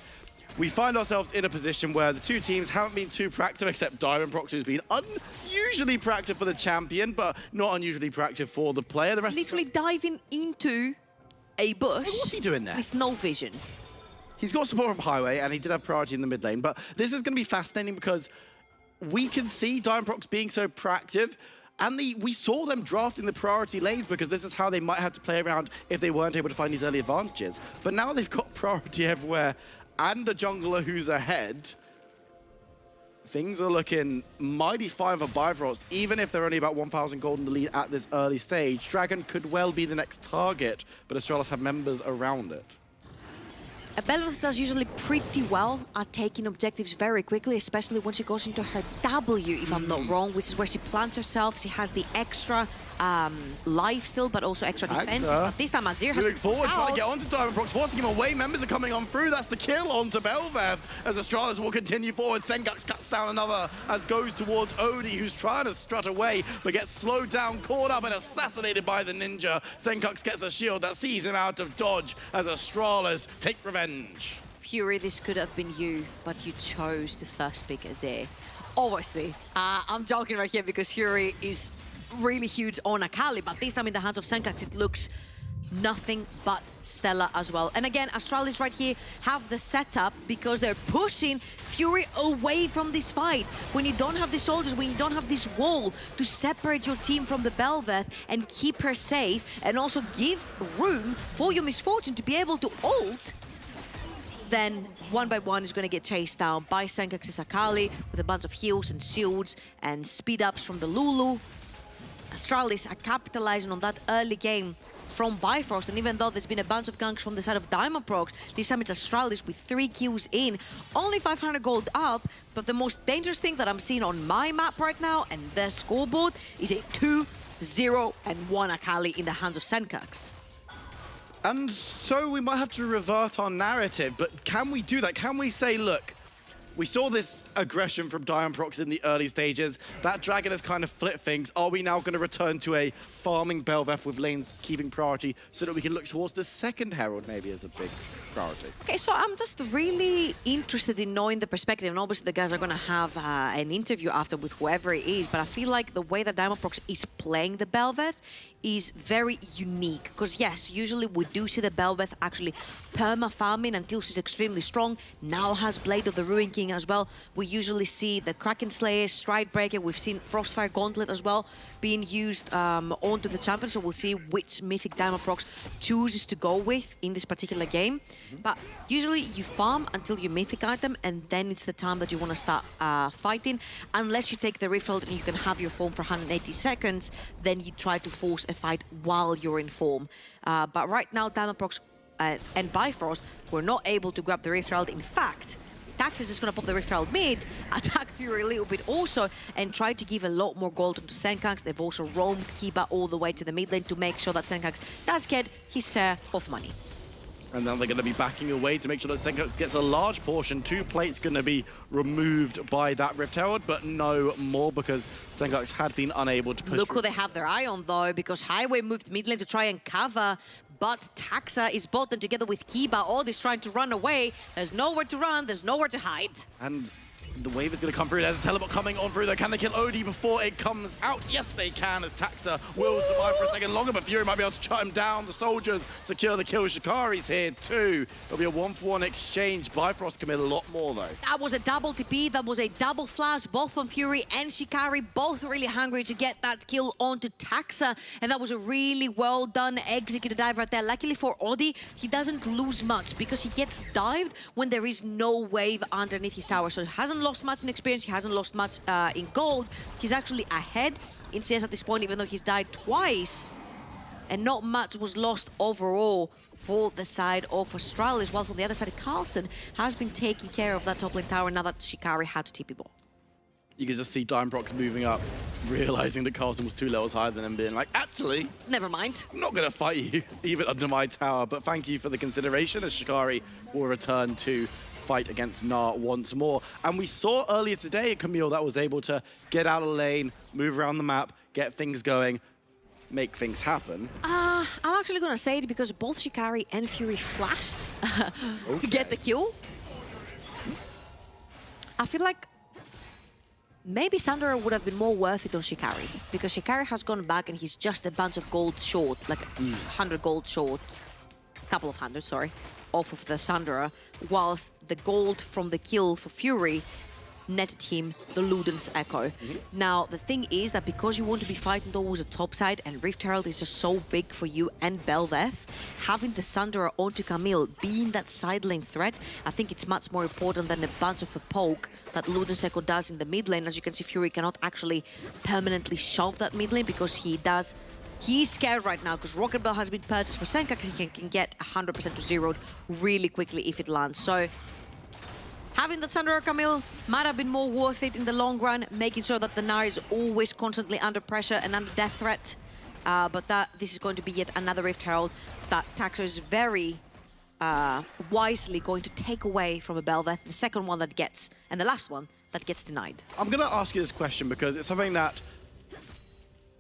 we find ourselves in a position where the two teams haven't been too proactive, except Diamondprox, who's been unusually proactive for the champion, but not unusually proactive for the player. The rest
literally diving into a bush.
What's he doing there?
With no vision.
He's got support from Highway, and he did have priority in the mid lane, but this is going to be fascinating because we can see Diamondprox being so proactive, and we saw them drafting the priority lanes because this is how they might have to play around if they weren't able to find these early advantages. But now they've got priority everywhere and a jungler who's ahead. Things are looking mighty fine for Bifrost, even if they're only about 1,000 gold in the lead at this early stage. Dragon could well be the next target, but Astralis have members around it.
Belveth does usually pretty well at taking objectives very quickly, especially when she goes into her W, if I'm not wrong, which is where she plants herself. She has the extra life still, but also extra defense. But this time Azir has
moving
been
forward, trying to
out.
get onto Diamondprox, forcing him away. Members are coming on through. That's the kill onto Belveth as Astralis will continue forward. Sengux cuts down another as goes towards Odie, who's trying to strut away, but gets slowed down, caught up, and assassinated by the ninja. Sengux gets a shield that sees him out of dodge as Astralis take revenge.
Fury, this could have been you, but you chose to first pick Azir. Obviously, I'm joking right here because Fury is really huge on Akali, but this time in the hands of Sengux, it looks nothing but stellar as well. And again, Astralis right here have the setup because they're pushing Fury away from this fight. When you don't have the soldiers, when you don't have this wall to separate your team from the Belveth and keep her safe, and also give room for your misfortune to be able to ult, then one by one is going to get chased down by Senkux's Akali with a bunch of heals and shields and speed ups from the Lulu. Astralis are capitalizing on that early game from Bifrost, and even though there's been a bunch of ganks from the side of Diamondprox, this time it's Astralis with 3 kills in, only 500 gold up, but the most dangerous thing that I'm seeing on my map right now and the scoreboard is a 2-0-1 Akali in the hands of Senkux.
And so we might have to revert our narrative, but can we do that? Can we say, look, we saw this aggression from Diamondprox in the early stages. That dragon has kind of flipped things. Are we now going to return to a farming Belveth with lanes keeping priority so that we can look towards the second Herald maybe as a big priority?
Okay, so I'm just really interested in knowing the perspective, and obviously the guys are going to have an interview after with whoever it is, but I feel like the way that Diamondprox is playing the Belveth is very unique. Because yes, usually we do see the Belveth actually perma-farming until she's extremely strong. Now has Blade of the Ruin King as well. We usually see the Kraken Slayer, Stride Breaker. We've seen Frostfire Gauntlet as well being used onto the champion. So we'll see which mythic Diamondprox chooses to go with in this particular game. But usually you farm until you mythic item, and then it's the time that you want to start fighting. Unless you take the Rifthold and you can have your form for 180 seconds, then you try to force a fight while you're in form. But right now, Diamondprox and Bifrost were not able to grab the Rifthold. In fact, Taxis is going to pop the Rifthold mid, attack Fury a little bit also, and try to give a lot more gold to Senkux. They've also roamed Kiba all the way to the mid lane to make sure that Senkux does get his share of money.
And now they're going to be backing away to make sure that Senkux gets a large portion. 2 plates going to be removed by that Rift Herald, but no more because Senkux had been unable to push.
Look who they have their eye on though, because Highway moved mid lane to try and cover, but Taxa is bot and together with Kiba, Odie's trying to run away. There's nowhere to run, there's nowhere to hide.
And the wave is going to come through. There's a teleport coming on through there. Can they kill Odie before it comes out? Yes, they can, as Taxa will survive for a second longer, but Fury might be able to shut him down. The soldiers secure the kill. Shikari's here too. It'll be a 1-for-1 exchange. Bifrost commit a lot more though.
That was a double TP, that was a double flash, both from Fury and Shikari, both really hungry to get that kill onto Taxa, and that was a really well done executed dive right there. Luckily for Odie, he doesn't lose much because he gets dived when there is no wave underneath his tower, so he hasn't lost much in experience, he hasn't lost much in gold. He's actually ahead in CS at this point, even though he's died twice, and not much was lost overall for the side of Astralis, while from the other side, Carlson has been taking care of that top lane tower now that Shikari had to TP ball.
You can just see Diamondprox moving up, realizing that Carlson was 2 levels higher than him, being like, actually,
never mind.
I'm not going to fight you, even under my tower, but thank you for the consideration, as Shikari will return to fight against Gnar once more. And we saw earlier today Camille that was able to get out of lane, move around the map, get things going, make things happen.
I'm actually going to say it because both Shikari and Fury flashed to get the kill. I feel like maybe Sandra would have been more worth it on Shikari, because Shikari has gone back and he's just a bunch of gold short, like 100 gold short, a couple of hundred, sorry, off of the Sandra, whilst the gold from the kill for Fury netted him the Luden's Echo. Now, the thing is that because you want to be fighting towards the top side and Rift Herald is just so big for you and Belveth, having the Sandra onto Camille, being that side lane threat, I think it's much more important than a bunch of a poke that Luden's Echo does in the mid lane. As you can see, Fury cannot actually permanently shove that mid lane because he does He's scared right now because Rocket Bell has been purchased for Senkax. He can get 100% to zeroed really quickly if it lands. So having that Sandra Camille might have been more worth it in the long run, making sure that the Nara is always constantly under pressure and under death threat. But this is going to be yet another Rift Herald that Taxo is very wisely going to take away from a Belveth, the second one that gets, and the last one that gets denied.
I'm going to ask you this question because it's something that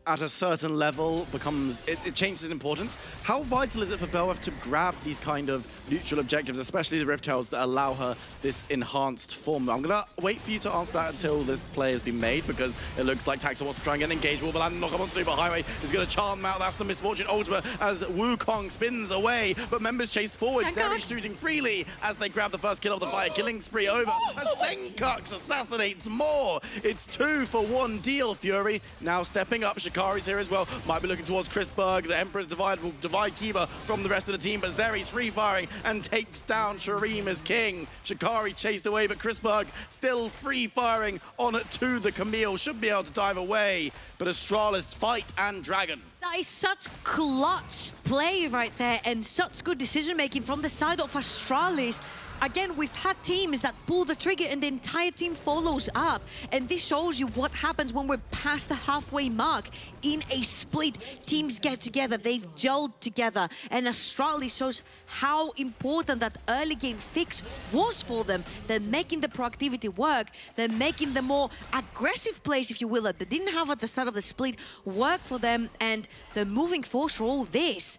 at a certain level becomes, it changes in importance. How vital is it for Belveth to grab these kind of neutral objectives, especially the Rift Heralds that allow her this enhanced form? I'm gonna wait for you to answer that until this play has been made, because it looks like Taxa wants to try and get an engage wall, but knock up on Super Highway is gonna charm out. That's the Misfortune Ultima as Wukong spins away, but members chase forward. Zeri shooting freely as they grab the first kill of the fire, killing spree over as Senkax assassinates more. It's 2 for 1 deal. Fury now stepping up. Shikari's here as well. Might be looking towards Chris Berg. The Emperor's Divide will divide Kiba from the rest of the team, but Zeri's free firing and takes down Shareem as king. Shikari chased away, but Chris Berg still free firing on to the Camille. Should be able to dive away, but Astralis fight and Dragon.
That is such clutch play right there and such good decision making from the side of Astralis. Again, we've had teams that pull the trigger and the entire team follows up. And this shows you what happens when we're past the halfway mark. In a split, teams get together, they've gelled together. And Astralis shows how important that early game fix was for them. They're making the proactivity work. They're making the more aggressive plays, if you will, that they didn't have at the start of the split work for them. And the moving force for all this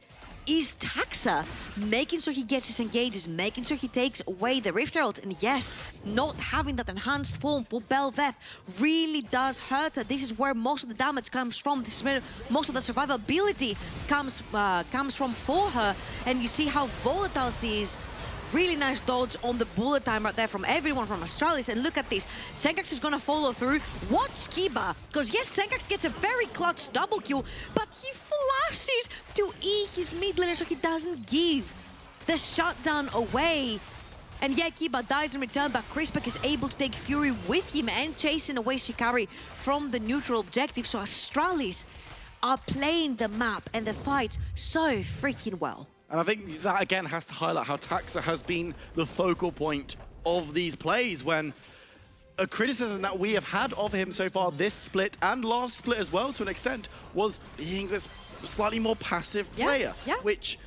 is Taxa, making sure he gets his engages, making sure he takes away the Rift Herald. And yes, not having that enhanced form for Belveth really does hurt her. This is where most of the damage comes from. This is where most of the survivability comes from for her. And you see how volatile she is. Really nice dodge on the bullet time right there from everyone from Astralis. And look at this. Senkax is gonna follow through. Watch Kiba. Because yes, Senkax gets a very clutch double kill, but he flashes to E his mid laner so he doesn't give the shutdown away. And yeah, Kiba dies in return, but Crispek is able to take Fury with him and chasing away Shikari from the neutral objective. So Astralis are playing the map and the fight so freaking well.
And I think that, again, has to highlight how Taxa has been the focal point of these plays, when a criticism that we have had of him so far this split and last split as well, to an extent, was being this slightly more passive player, which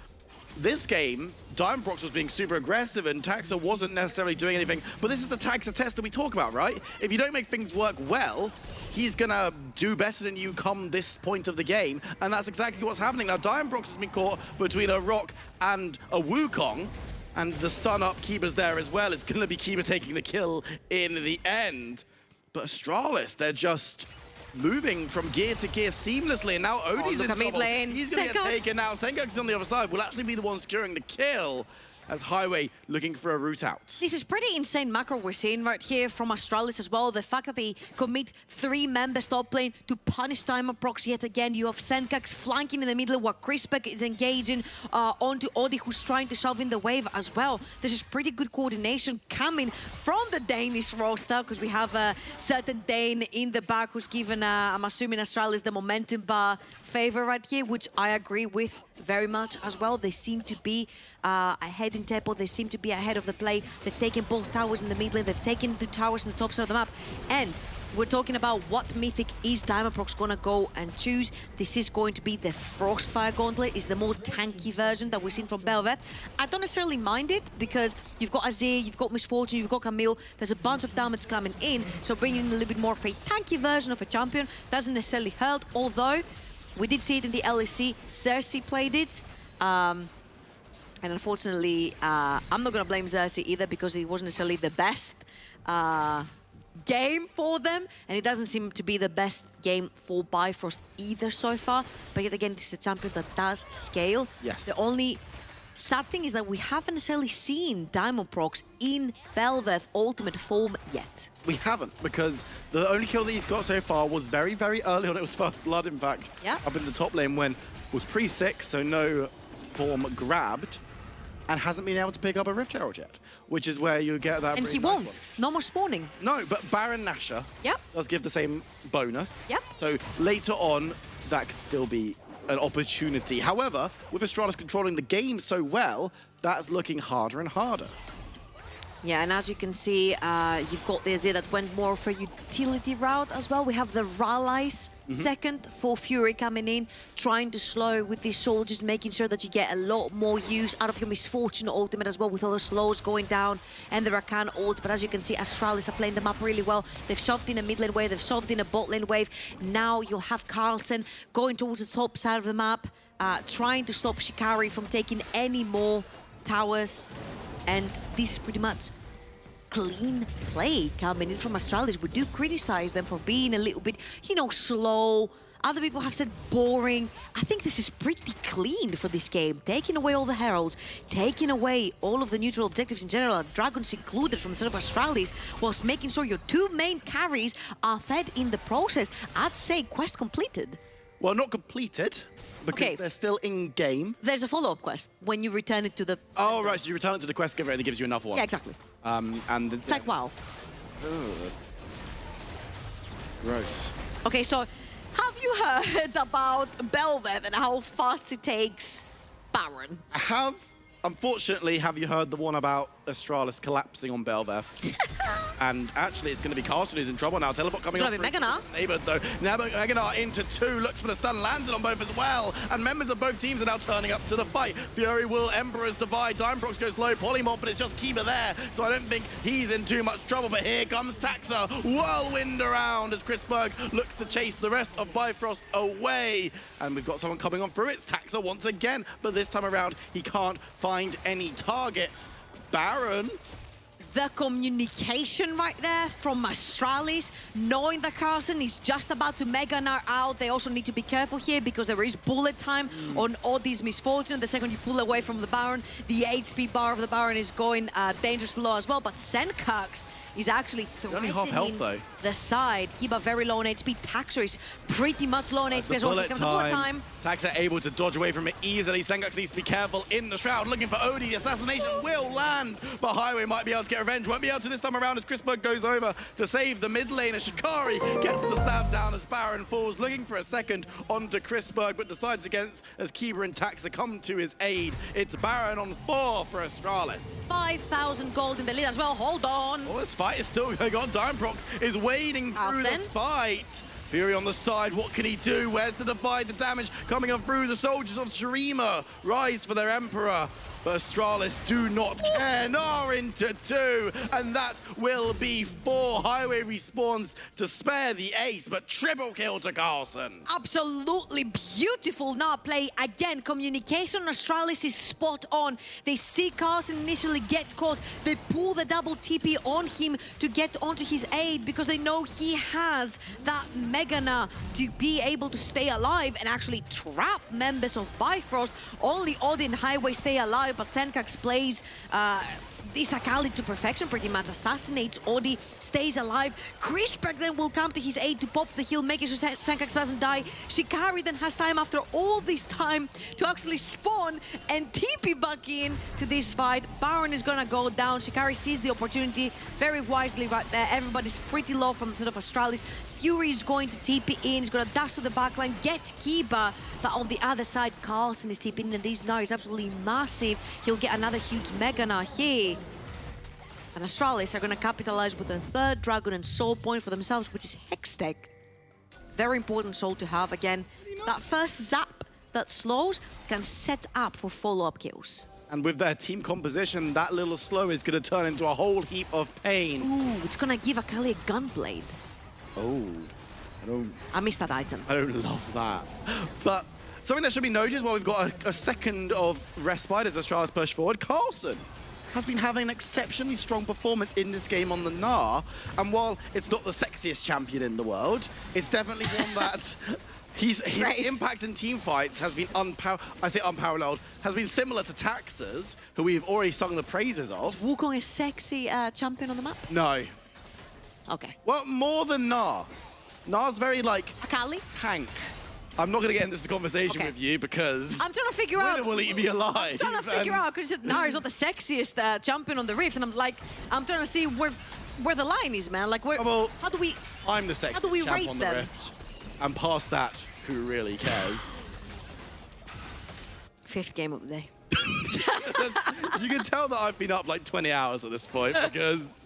this game, Diamondprox was being super aggressive and Taxa wasn't necessarily doing anything. But this is the Taxa test that we talk about, right? If you don't make things work well, he's gonna do better than you come this point of the game. And that's exactly what's happening. Now, Diamondprox has been caught between a Rock and a Wukong. And the stun up, Kiba's there as well. It's gonna be Kiba taking the kill in the end. But Astralis, they're just moving from gear to gear seamlessly, and now Odie's in trouble. He's gonna get taken out. Senkax on the other side will actually be the one securing the kill, as Highway looking for a route out.
This is pretty insane macro we're seeing right here from Astralis as well. The fact that they commit 3 members top lane to punish Diamondprox yet again. You have Senkax flanking in the middle while Crispek is engaging onto Odie, who's trying to shove in the wave as well. This is pretty good coordination coming from the Danish roster, because we have a certain Dane in the back who's given, I'm assuming, Astralis the momentum bar favor right here, which I agree with very much as well. They seem to be ahead in tempo. They seem to be ahead of the play. They've taken both towers in the mid lane. They've taken the towers in the top side of the map. And we're talking about what mythic is Diamondprox gonna go and choose. This is going to be the Frostfire Gauntlet. It's the more tanky version that we've seen from Belveth. I don't necessarily mind it, because you've got Azir, you've got Misfortune, you've got Camille. There's a bunch of damage coming in, so bringing in a little bit more of a tanky version of a champion doesn't necessarily hurt, although we did see it in the LEC. Cersei played it. And unfortunately, I'm not going to blame Cersei either, because it wasn't necessarily the best game for them. And it doesn't seem to be the best game for Bifrost either so far. But yet again, this is a champion that does scale.
Yes.
The only sad thing is that we haven't necessarily seen Diamondprox in Belveth ultimate form yet.
We haven't, because the only kill that he's got so far was very, very early on. It was first blood, in fact, up in the top lane, when it was pre-6, so no form grabbed, and hasn't been able to pick up a Rift Herald yet, which is where you get that.
And he won't. No more spawning.
No, but Baron Nashor does give the same bonus.
Yep.
So later on, that could still be an opportunity. However, with Astralis controlling the game so well, that's looking harder and harder.
Yeah, and as you can see, you've got the Azir that went more for utility route as well. We have the Rallies second for Fury coming in, trying to slow with these soldiers, making sure that you get a lot more use out of your Misfortune ultimate as well, with all the slows going down and the Rakan ult. But as you can see, Astralis are playing them up really well. They've shoved in a mid lane wave, they've shoved in a bot lane wave. Now you'll have Carlsen going towards the top side of the map, trying to stop Shikari from taking any more towers. And this is pretty much clean play coming in from Astralis. We do criticize them for being a little bit, you know, slow. Other people have said boring. I think this is pretty clean for this game. Taking away all the heralds, taking away all of the neutral objectives in general, dragons included from the side of Astralis, whilst making sure your two main carries are fed in the process. I'd say quest completed.
Well, not completed, because they're still in-game.
There's a follow-up quest when you return it to the...
Oh, right, so you return it to the quest giver and it gives you another one.
Yeah, exactly.
And
it's like, wow.
Gross.
Okay, so have you heard about Belveth and how fast it takes Baron?
I have. Unfortunately, have you heard the one about Astralis collapsing on Belveth? And actually, it's going to be Carlsen who's in trouble now. Teleport coming up.
Meganar.
Neighbour, though. Now Meganar into two, looks for the stun, lands it on both as well. And members of both teams are now turning up to the fight. Fury will, Emperor's Divide, Dimeprox goes low, Polymorph, but it's just Kiba there. So I don't think he's in too much trouble. But here comes Taxa, whirlwind around as Chris Berg looks to chase the rest of Bifrost away. And we've got someone coming on through. It's Taxa once again, but this time around, he can't find any targets. Baron.
The communication right there from Astralis, knowing that Carlsen is just about to Meganar out. They also need to be careful here because there is bullet time on all these Misfortune. The second you pull away from the Baron, the HP bar of the Baron is going dangerously low as well. But Senkax is actually threatening
only half health, though.
the side. Kiba very low on HP. Taxa is pretty much low on HP as well. Here comes the bullet time.
Taxa able to dodge away from it easily. Senkax needs to be careful in the Shroud, looking for Odie. Assassination will land, but Highway might be able to get revenge. Won't be able to this time around as Chris Berg goes over to save the mid lane. As Shikari gets the stab down as Baron falls, looking for a second onto Chris Berg, but decides against as Kiba and Taxa come to his aid. It's Baron on 4 for Astralis.
5,000 gold in the lead as well. Hold on.
Oh, this fight is still going on. Dimeprox is wading through the fight. Fury on the side, what can he do? Where's the divide? The damage coming on through. The soldiers of Shurima rise for their Emperor. But Astralis do not care. Gnar into 2, and that will be 4. Highway respawns to spare the ace, but triple kill to Carlsen.
Absolutely beautiful Gnar play. Again, communication on Astralis is spot on. They see Carlsen initially get caught. They pull the double TP on him to get onto his aid because they know he has that Meganar to be able to stay alive and actually trap members of Bifrost. Only Odin Highway stay alive, but Senkax plays this Akali to perfection, pretty much assassinates Odi, stays alive. Chris Berg then will come to his aid to pop the heal, making sure Senkax doesn't die. Shikari then has time after all this time to actually spawn and TP back in to this fight. Baron is gonna go down. Shikari sees the opportunity very wisely right there. Everybody's pretty low from the side of Astralis. Fury is going to TP in, he's gonna dash to the backline, get Kiba, but on the other side, Carlsen is TPing in, and this Gnar is absolutely massive. He'll get another huge Mega Gnar here. And Astralis are gonna capitalize with a third Dragon and Soul point for themselves, which is Hextech. Very important soul to have. Again, that first zap that slows can set up for follow-up kills.
And with their team composition, that little slow is gonna turn into a whole heap of pain.
Ooh, it's gonna give Akali a Gunblade.
Oh,
I missed that item.
I don't love that. But something that should be noticed while we've got a second of respite as Astralis push forward, Carlsen has been having an exceptionally strong performance in this game on the Gnar. And while it's not the sexiest champion in the world, it's definitely one that his impact in team fights has been unparalleled, has been similar to Taxa's, who we've already sung the praises of.
Is Wukong a sexy champion on the map?
No.
Okay.
Well, more than Gnar. Gnar's very, like,
Akali?
tank. I'm not going to get into this conversation with you because
I'm trying to figure out.
Winner will eat me alive.
I'm trying to figure out because Gnar is not the sexiest champion on the Rift, and I'm trying to see where the line is, man. Like, where?
Well,
how do we?
I'm the sexiest
how do we
champ
rate
on
them?
the Rift, and past that, who really cares?
Fifth game of the day.
You can tell that I've been up like 20 hours at this point because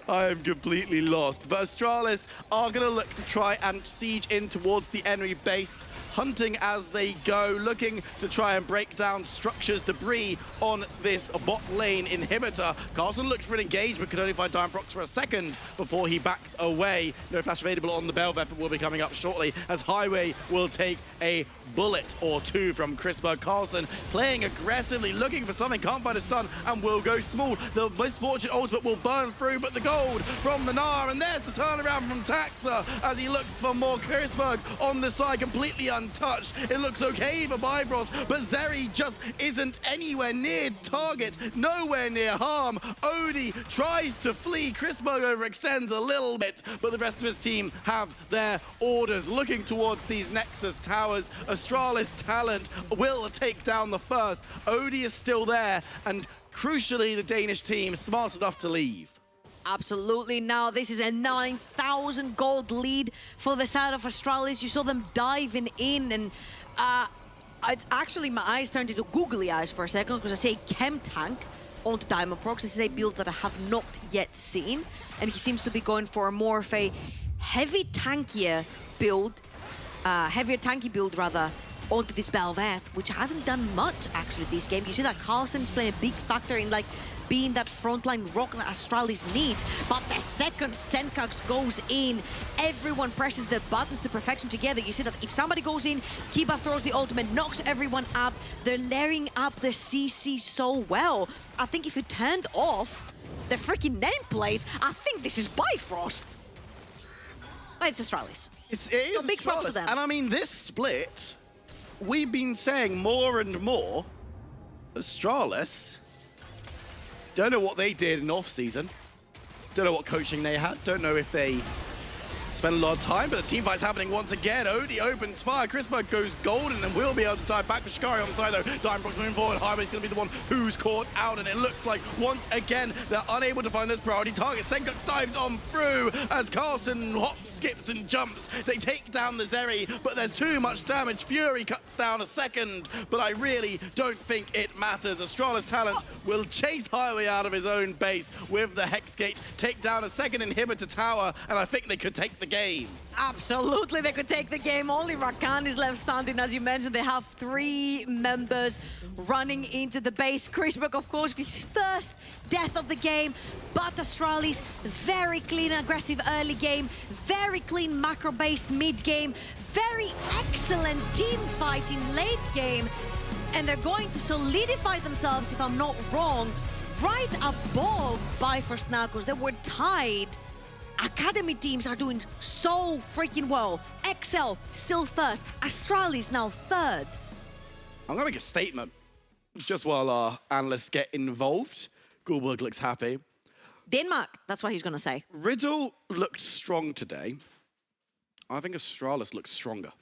I am completely lost. But Astralis are going to look to try and siege in towards the enemy base, hunting as they go, looking to try and break down structures, debris on this bot lane inhibitor. Carlson looks for an engage, but could only find Diamond Procs for a second before he backs away. No flash available on the Belveth, but will be coming up shortly as Highway will take a bullet or two from Chrisberg. Carlson playing aggressively, looking for something, can't find a stun, and will go small. The Misfortune ultimate will burn through, but the gold from the Gnar, and there's the turnaround from Taxa as he looks for more. Chrisberg on the side, completely untouched. It looks okay for Bifrost, but Zeri just isn't anywhere near target, nowhere near harm. Odie tries to flee. Chrisberg overextends a little bit, but the rest of his team have their orders. Looking towards these Nexus towers, Astralis Talent will take down the first. Odie is still there, and crucially, the Danish team smart enough to leave.
Absolutely. Now, this is a 9,000 gold lead for the side of Astralis. You saw them diving in, and it's actually, my eyes turned into googly eyes for a second because I say Chem Tank onto Diamond Procs. This is a build that I have not yet seen, and he seems to be going for more of a heavier tanky build rather, onto this Belveth, which hasn't done much actually this game. You see that Carlson's playing a big factor in like being that frontline rock that Astralis needs, but the second Senkax goes in, everyone presses the buttons to perfection together. You see that if somebody goes in, Kiba throws the ultimate, knocks everyone up. They're layering up the CC so well. I think if you turned off the freaking nameplate, I think this is Bifrost. But it's Astralis.
It is
so big props to them.
And I mean, this split, we've been saying more and more, Astralis, don't know what they did in off-season. Don't know what coaching they had. Don't know if they spent a lot of time, but the team fight's happening once again. Odie opens fire. Chrisberg goes golden and will be able to dive back with Shikari on the side though. Diamond Procs moving forward. Highway's going to be the one who's caught out, and it looks like once again they're unable to find those priority targets. Senkax dives on through as Carlson hops, skips and jumps. They take down the Zeri, but there's too much damage. Fury cuts down a second, but I really don't think it matters. Astralis Talent will chase Highway out of his own base with the Hex Gate, take down a second inhibitor tower, and I think they could take the game.
Absolutely, they could take the game. Only Rakan is left standing. As you mentioned, they have 3 members running into the base. Chrisberg, of course, his first death of the game, but Astralis, very clean, aggressive early game, very clean macro-based mid-game, very excellent team fighting late game, and they're going to solidify themselves, if I'm not wrong, right above Bifrost now, because they were tied. Academy teams are doing so freaking well. XL still first. Astralis now third.
I'm gonna make a statement just while our analysts get involved. Gulberg looks happy.
Denmark, that's what he's gonna say.
Riddle looked strong today. I think Astralis looked stronger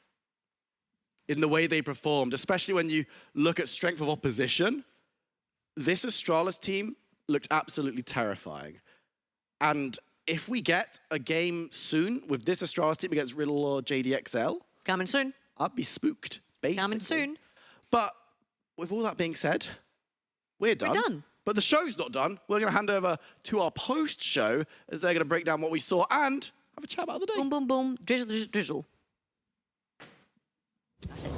in the way they performed, especially when you look at strength of opposition. This Astralis team looked absolutely terrifying. And if we get a game soon with this Astralis team against Riddle or JDXL,
it's coming soon.
I'd be spooked, basically.
Coming soon.
But with all that being said, we're done.
We're done.
But the show's not done. We're going to hand over to our post-show as they're going to break down what we saw and have a chat about the day.
Boom, boom, boom. Drizzle, drizzle, drizzle. That's it.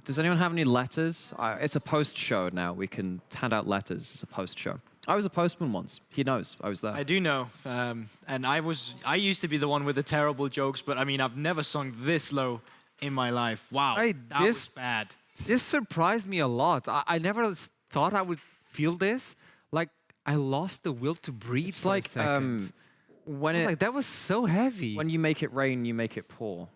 Does anyone have any letters? It's a post-show now. We can hand out letters. It's a post-show. I was a postman once. He knows. I was there.
I do know. And I used to be the one with the terrible jokes, but I mean, I've never sung this low in my life. Wow, that was bad.
This surprised me a lot. I never thought I would feel this. Like, I lost the will to breathe
It's
for
like,
a second.
when
I was
it,
like, that was so heavy.
When you make it rain, you make it pour.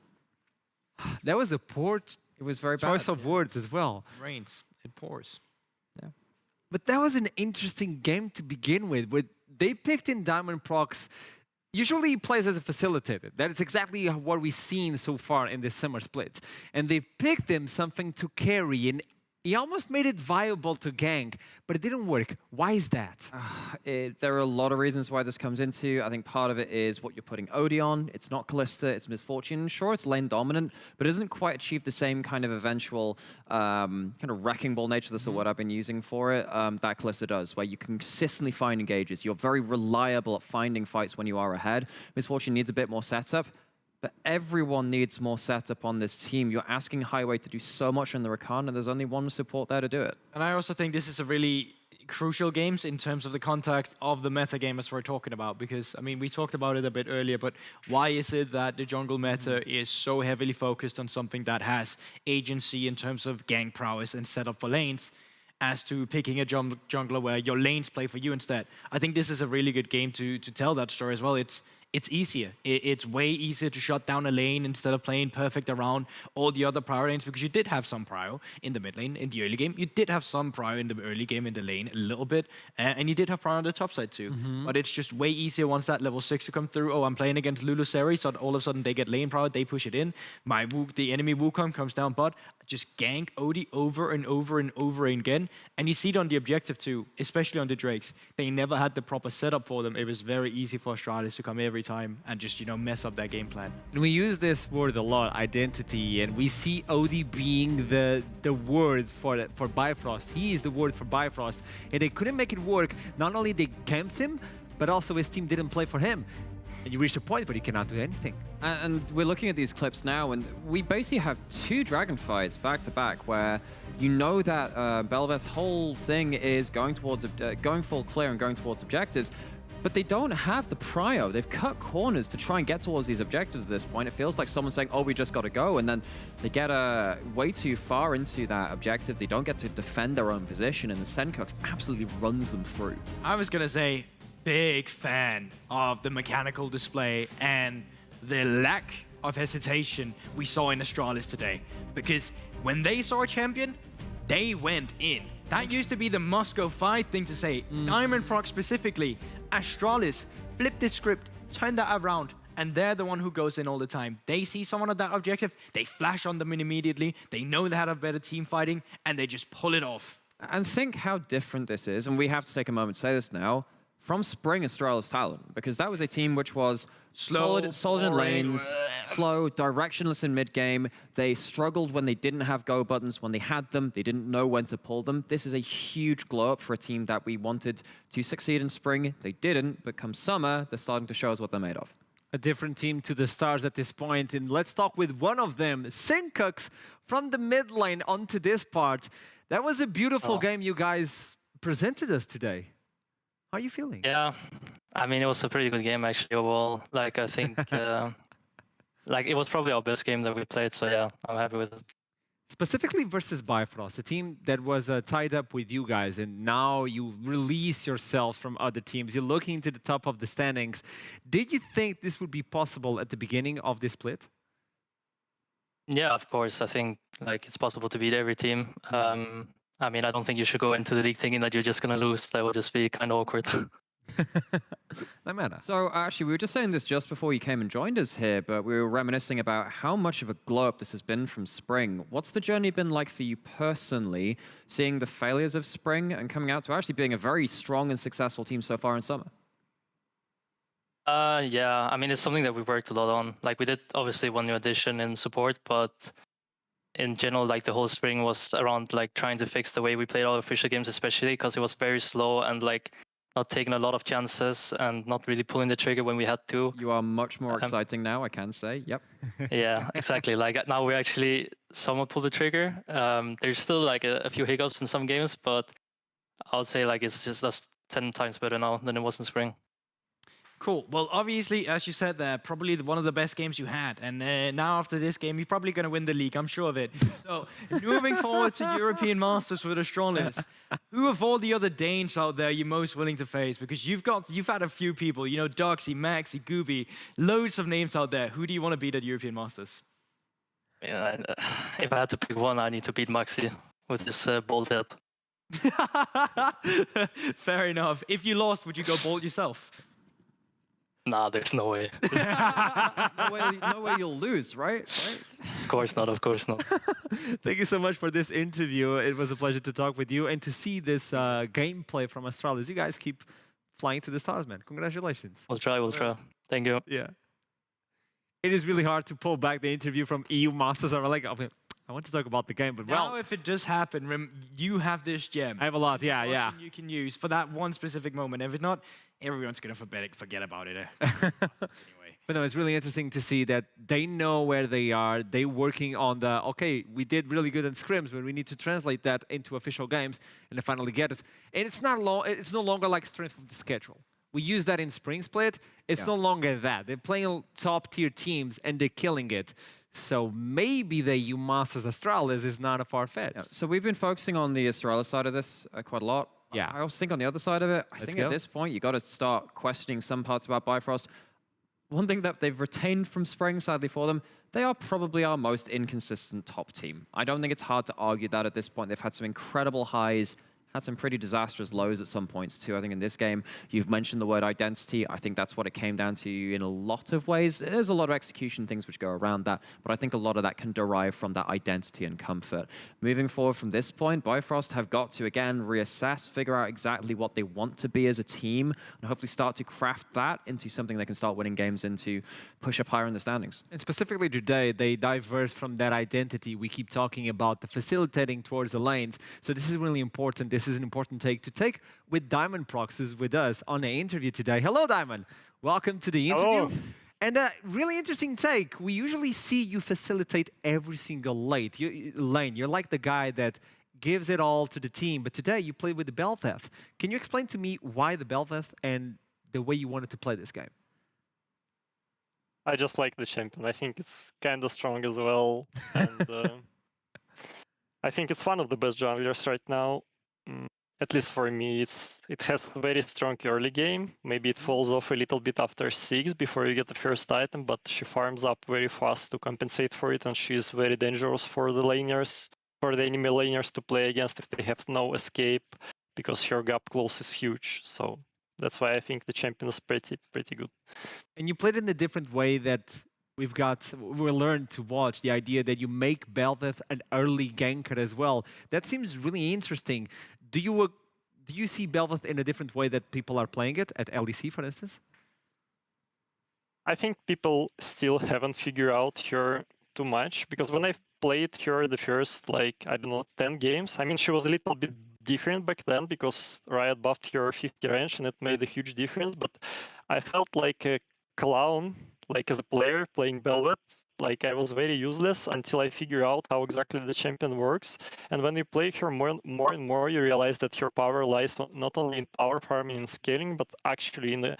That was a poor
It was very bad.
choice of words as well.
It rains, it pours.
Yeah.
But that was an interesting game to begin with. They picked in Diamond Procs. Usually he plays as a facilitator. That is exactly what we've seen so far in this summer split. And they picked him something to carry. And he almost made it viable to gank, but it didn't work. Why is that?
There are a lot of reasons why this comes into. I think part of it is what you're putting Odie on. It's not Callista, it's Misfortune. Sure, it's lane dominant, but it doesn't quite achieve the same kind of eventual kind of wrecking ball nature, that's the word I've been using for it, that Callista does, where you can consistently find engages. You're very reliable at finding fights when you are ahead. Misfortune needs a bit more setup. But everyone needs more setup on this team. You're asking Highway to do so much on the Rakan, and there's only one support there to do it.
And I also think this is a really crucial games in terms of the context of the meta gamers we're talking about, because I mean we talked about it a bit earlier, but why is it that the jungle meta is so heavily focused on something that has agency in terms of gank prowess and setup for lanes, as to picking a jungler where your lanes play for you instead? I think this is a really good game to tell that story as well. It's easier. It's way easier to shut down a lane instead of playing perfect around all the other prio lanes, because you did have some prio in the mid lane in the early game. You did have some prio in the early game in the lane a little bit, and you did have prio on the top side too. But it's just way easier once that level 6 to come through. Oh, I'm playing against Lulu Seri, so all of a sudden they get lane prio, they push it in. The enemy Wukong comes down bot, just gank Odie over and over and over again. And you see it on the objective too, especially on the Drakes. They never had the proper setup for them. It was very easy for Astralis to come every time and just, mess up their game plan.
And we use this word a lot, identity, and we see Odie being the word for Bifrost. He is the word for Bifrost. And they couldn't make it work. Not only they camped him, but also his team didn't play for him. And you reach a point where you cannot do anything.
And we're looking at these clips now, and we basically have 2 dragon fights back to back where you know that Bel'Veth's whole thing is going towards going full clear and going towards objectives, but they don't have the prio. They've cut corners to try and get towards these objectives at this point. It feels like someone's saying, oh, we just got to go, and then they get way too far into that objective. They don't get to defend their own position, and the Senkux absolutely runs them through.
I was going to say, big fan of the mechanical display and the lack of hesitation we saw in Astralis today. Because when they saw a champion, they went in. That used to be the Moscow 5 thing to say. Diamond Frog specifically, Astralis flipped the script, turned that around, and they're the one who goes in all the time. They see someone at that objective, they flash on them immediately, they know they had a better team fighting, and they just pull it off.
And think how different this is, and we have to take a moment to say this now, from Spring Astralis Talent, because that was a team which was solid in lanes, slow, directionless in mid-game. They struggled when they didn't have go buttons. When they had them, they didn't know when to pull them. This is a huge glow up for a team that we wanted to succeed in Spring. They didn't, but come summer, they're starting to show us what they're made of.
A different team to the stars at this point, and let's talk with one of them, Senkux, from the mid lane onto this part. That was a beautiful game you guys presented us today. How are you feeling?
Yeah, I mean, it was a pretty good game actually overall. Like, I think, like, it was probably our best game that we played, so yeah, I'm happy with it.
Specifically versus Bifrost, a team that was tied up with you guys, and now you release yourselves from other teams. You're looking into the top of the standings. Did you think this would be possible at the beginning of this split?
Yeah, of course. I think, like, it's possible to beat every team. I mean, I don't think you should go into the league thinking that you're just going to lose. That would just be kind of awkward.
No matter.
So actually, we were just saying this just before you came and joined us here, but we were reminiscing about how much of a glow up this has been from Spring. What's the journey been like for you personally, seeing the failures of Spring and coming out to actually being a very strong and successful team so far in summer?
Yeah, I mean, it's something that we worked a lot on. Like, we did obviously one new addition in support, but in general, like, the whole Spring was around like trying to fix the way we played our official games, especially because it was very slow and like not taking a lot of chances and not really pulling the trigger when we had to.
You are much more exciting now, I can say. Yep.
Yeah, exactly. Like, now we actually somewhat pull the trigger. There's still like a few hiccups in some games, but I would say like it's just that's 10 times better now than it was in Spring.
Cool. Well, obviously, as you said there, probably one of the best games you had. And now after this game, you're probably going to win the league. I'm sure of it. So moving forward to European Masters with Astralis, who of all the other Danes out there are you most willing to face? Because you've had a few people, you know, Doxy, Maxi, Gooby, loads of names out there. Who do you want to beat at European Masters?
Yeah, if I had to pick one, I need to beat Maxi with his bold head.
Fair enough. If you lost, would you go bold yourself?
Nah, there's no way.
No way you'll lose, right?
Of course not. Of course not.
Thank you so much for this interview. It was a pleasure to talk with you and to see this gameplay from Astralis. You guys keep flying to the stars, man. Congratulations.
We'll try. We'll try. Thank you.
Yeah. It is really hard to pull back the interview from EU Masters. I want to talk about the game, but
Now, if it does happen, you have this gem.
I have a lot, yeah.
You can use for that one specific moment. If not, everyone's going to forget about it.
But no, it's really interesting to see that they know where they are. They're working on the, okay, we did really good in scrims, but we need to translate that into official games and they finally get it. And it's no longer like strength of the schedule. We use that in Spring Split. It's no longer that. They're playing top tier teams and they're killing it. So maybe the EU Masters Astralis is not a far fetch.
Yeah, so we've been focusing on the Astralis side of this quite a lot.
Yeah.
I also think on the other side of it, I think at this point, you got to start questioning some parts about Bifrost. One thing that they've retained from Spring, sadly for them, they are probably our most inconsistent top team. I don't think it's hard to argue that at this point. They've had some incredible highs, had some pretty disastrous lows at some points too. I think in this game, you've mentioned the word identity. I think that's what it came down to in a lot of ways. There's a lot of execution things which go around that, but I think a lot of that can derive from that identity and comfort. Moving forward from this point, Bifrost have got to, again, reassess, figure out exactly what they want to be as a team, and hopefully start to craft that into something they can start winning games into, push up higher in the standings.
And specifically today, they diverse from that identity. We keep talking about the facilitating towards the lanes. So this is really important. This is an important take to take with Diamond Proxies with us on the interview today. Hello, Diamond. Welcome to the interview.
Hello.
And a really interesting take. We usually see you facilitate every single lane. You're like the guy that gives it all to the team. But today you played with the Bel'Veth. Can you explain to me why the Bel'Veth and the way you wanted to play this game?
I just like the champion. I think it's kind of strong as well. And I think it's one of the best junglers right now. At least for me, it has a very strong early game. Maybe it falls off a little bit after 6 before you get the first item, but she farms up very fast to compensate for it, and she's very dangerous for the laners, for the enemy laners to play against if they have no escape, because her gap close is huge. So that's why I think the champion is pretty good.
And you played in a different way that we learned to watch, the idea that you make Bel'Veth an early ganker as well. That seems really interesting. Do you see Bel'Veth in a different way that people are playing it at LEC, for instance?
I think people still haven't figured out her too much, because when I played her the first, 10 games, I mean, she was a little bit different back then because Riot buffed her 50 range and it made a huge difference, but I felt like a clown, as a player playing Bel'Veth. I was very useless until I figured out how exactly the champion works. And when you play her more and more, you realize that her power lies not only in power farming and scaling, but actually in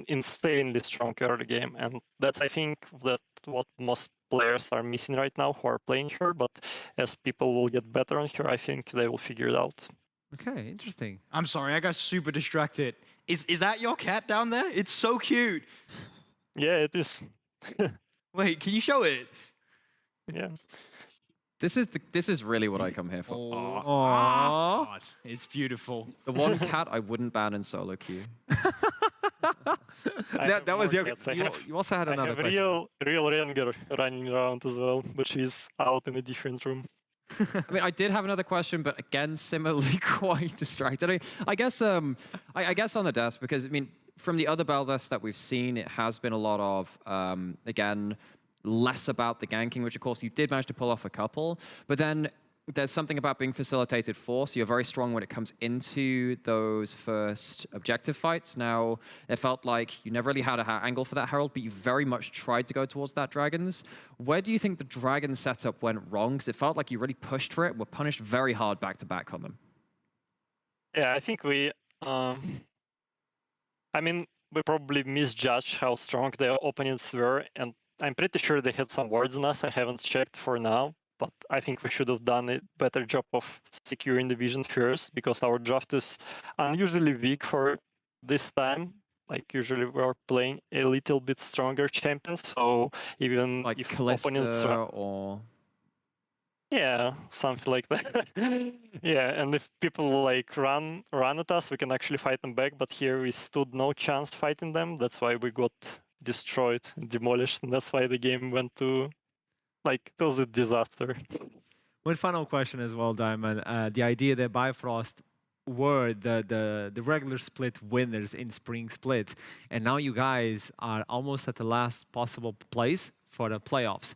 insanely strong early game. And that's, I think, what most players are missing right now who are playing her. But as people will get better on her, I think they will figure it out.
Okay, interesting.
I'm sorry, I got super distracted. Is that your cat down there? It's so cute.
Yeah, it is.
Wait, can you show it?
Yeah.
This is really what I come here for.
Aww. God, it's beautiful.
The one cat I wouldn't ban in solo queue.
that was your. You also had another
I have
question.
real Ranger running around as well, but she's out in a different room.
I mean, I did have another question, but again, similarly quite distracted. I guess on the desk, because I mean, from the other Bel'Veths that we've seen, it has been a lot of again, less about the ganking, which of course you did manage to pull off a couple, but then there's something about being facilitated for, so you're very strong when it comes into those first objective fights. Now, it felt like you never really had a angle for that Herald, but you very much tried to go towards that Dragons. Where do you think the Dragon setup went wrong? Because it felt like you really pushed for it, were punished very hard back-to-back on them.
Yeah, I think we probably misjudged how strong their opponents were, and I'm pretty sure they had some wards on us. I haven't checked for now, but I think we should have done a better job of securing the vision first, because our draft is unusually weak for this time. Usually we're playing a little bit stronger champions, so even if
Kalista
opponents
or
Yeah, something like that. Yeah, and if people like run at us, we can actually fight them back. But here we stood no chance fighting them. That's why we got destroyed, demolished, and that's why the game went to like it was a disaster.
One final question as well, Diamond. The idea that Bifrost were the regular split winners in spring split, and now you guys are almost at the last possible place for the playoffs.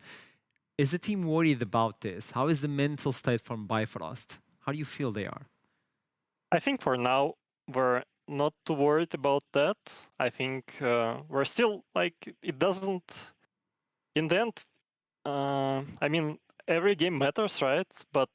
Is the team worried about this? How is the mental state from Bifrost? How do you feel they are?
I think for now we're not too worried about that. I think we're still like it doesn't. In the end, I mean every game matters, right? But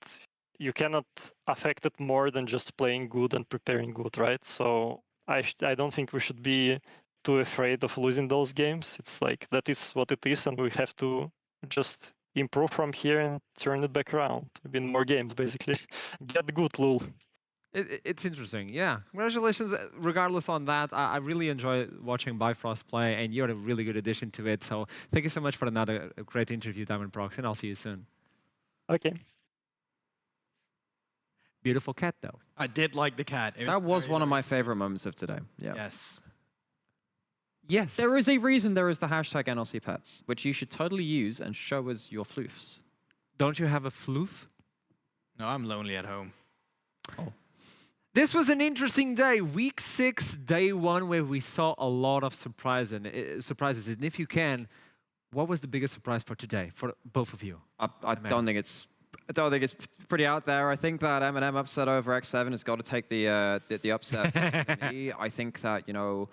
you cannot affect it more than just playing good and preparing good, right? So I don't think we should be too afraid of losing those games. It's like that is what it is, and we have to just improve from here and turn it back around. Win more games, basically. Get good, Lul.
It's interesting, yeah. Congratulations, regardless on that. I really enjoy watching Bifrost play, and you're a really good addition to it. So thank you so much for another great interview, Diamond Prox, and I'll see you soon.
Okay.
Beautiful cat, though.
I did like the cat.
That was one of my favorite moments of today. Yeah.
Yes.
Yes.
There is a reason there is the hashtag NLC Pets, which you should totally use and show us your floofs.
Don't you have a floof?
No, I'm lonely at home.
Oh. This was an interesting day. Week 6, day 1, where we saw a lot of surprises. And if you can, what was the biggest surprise for today, for both of you?
I don't think it's pretty out there. I think that M&M upset over X7 has got to take the upset. For me. I think that, you know,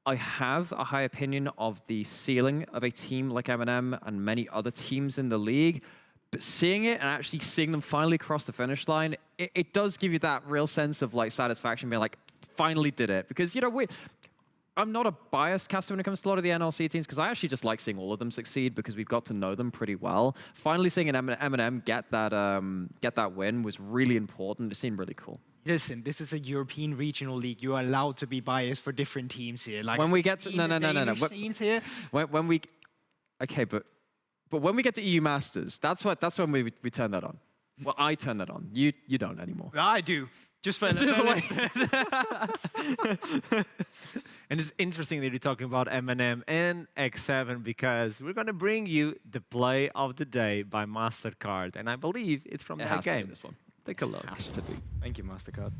I have a high opinion of the ceiling of a team like M&M and many other teams in the league. But seeing it and actually seeing them finally cross the finish line, it does give you that real sense of like satisfaction, being like, finally did it. Because, you know, I'm not a biased caster when it comes to a lot of the NLC teams, because I actually just like seeing all of them succeed because we've got to know them pretty well. Finally seeing an M&M get that win was really important. It seemed really cool.
Listen, this is a European regional league. You are allowed to be biased for different teams here. Like
when we get to no.
Scenes here.
When we, okay, but when we get to EU Masters, that's when we turn that on. Well, I turn that on. You don't anymore.
I do. Just for
And it's interesting that you're talking about M&M and X7 because we're going to bring you the play of the day by MasterCard. And I believe it's from that game.
To be this one.
Take a look.
It has to be.
Thank you, MasterCard.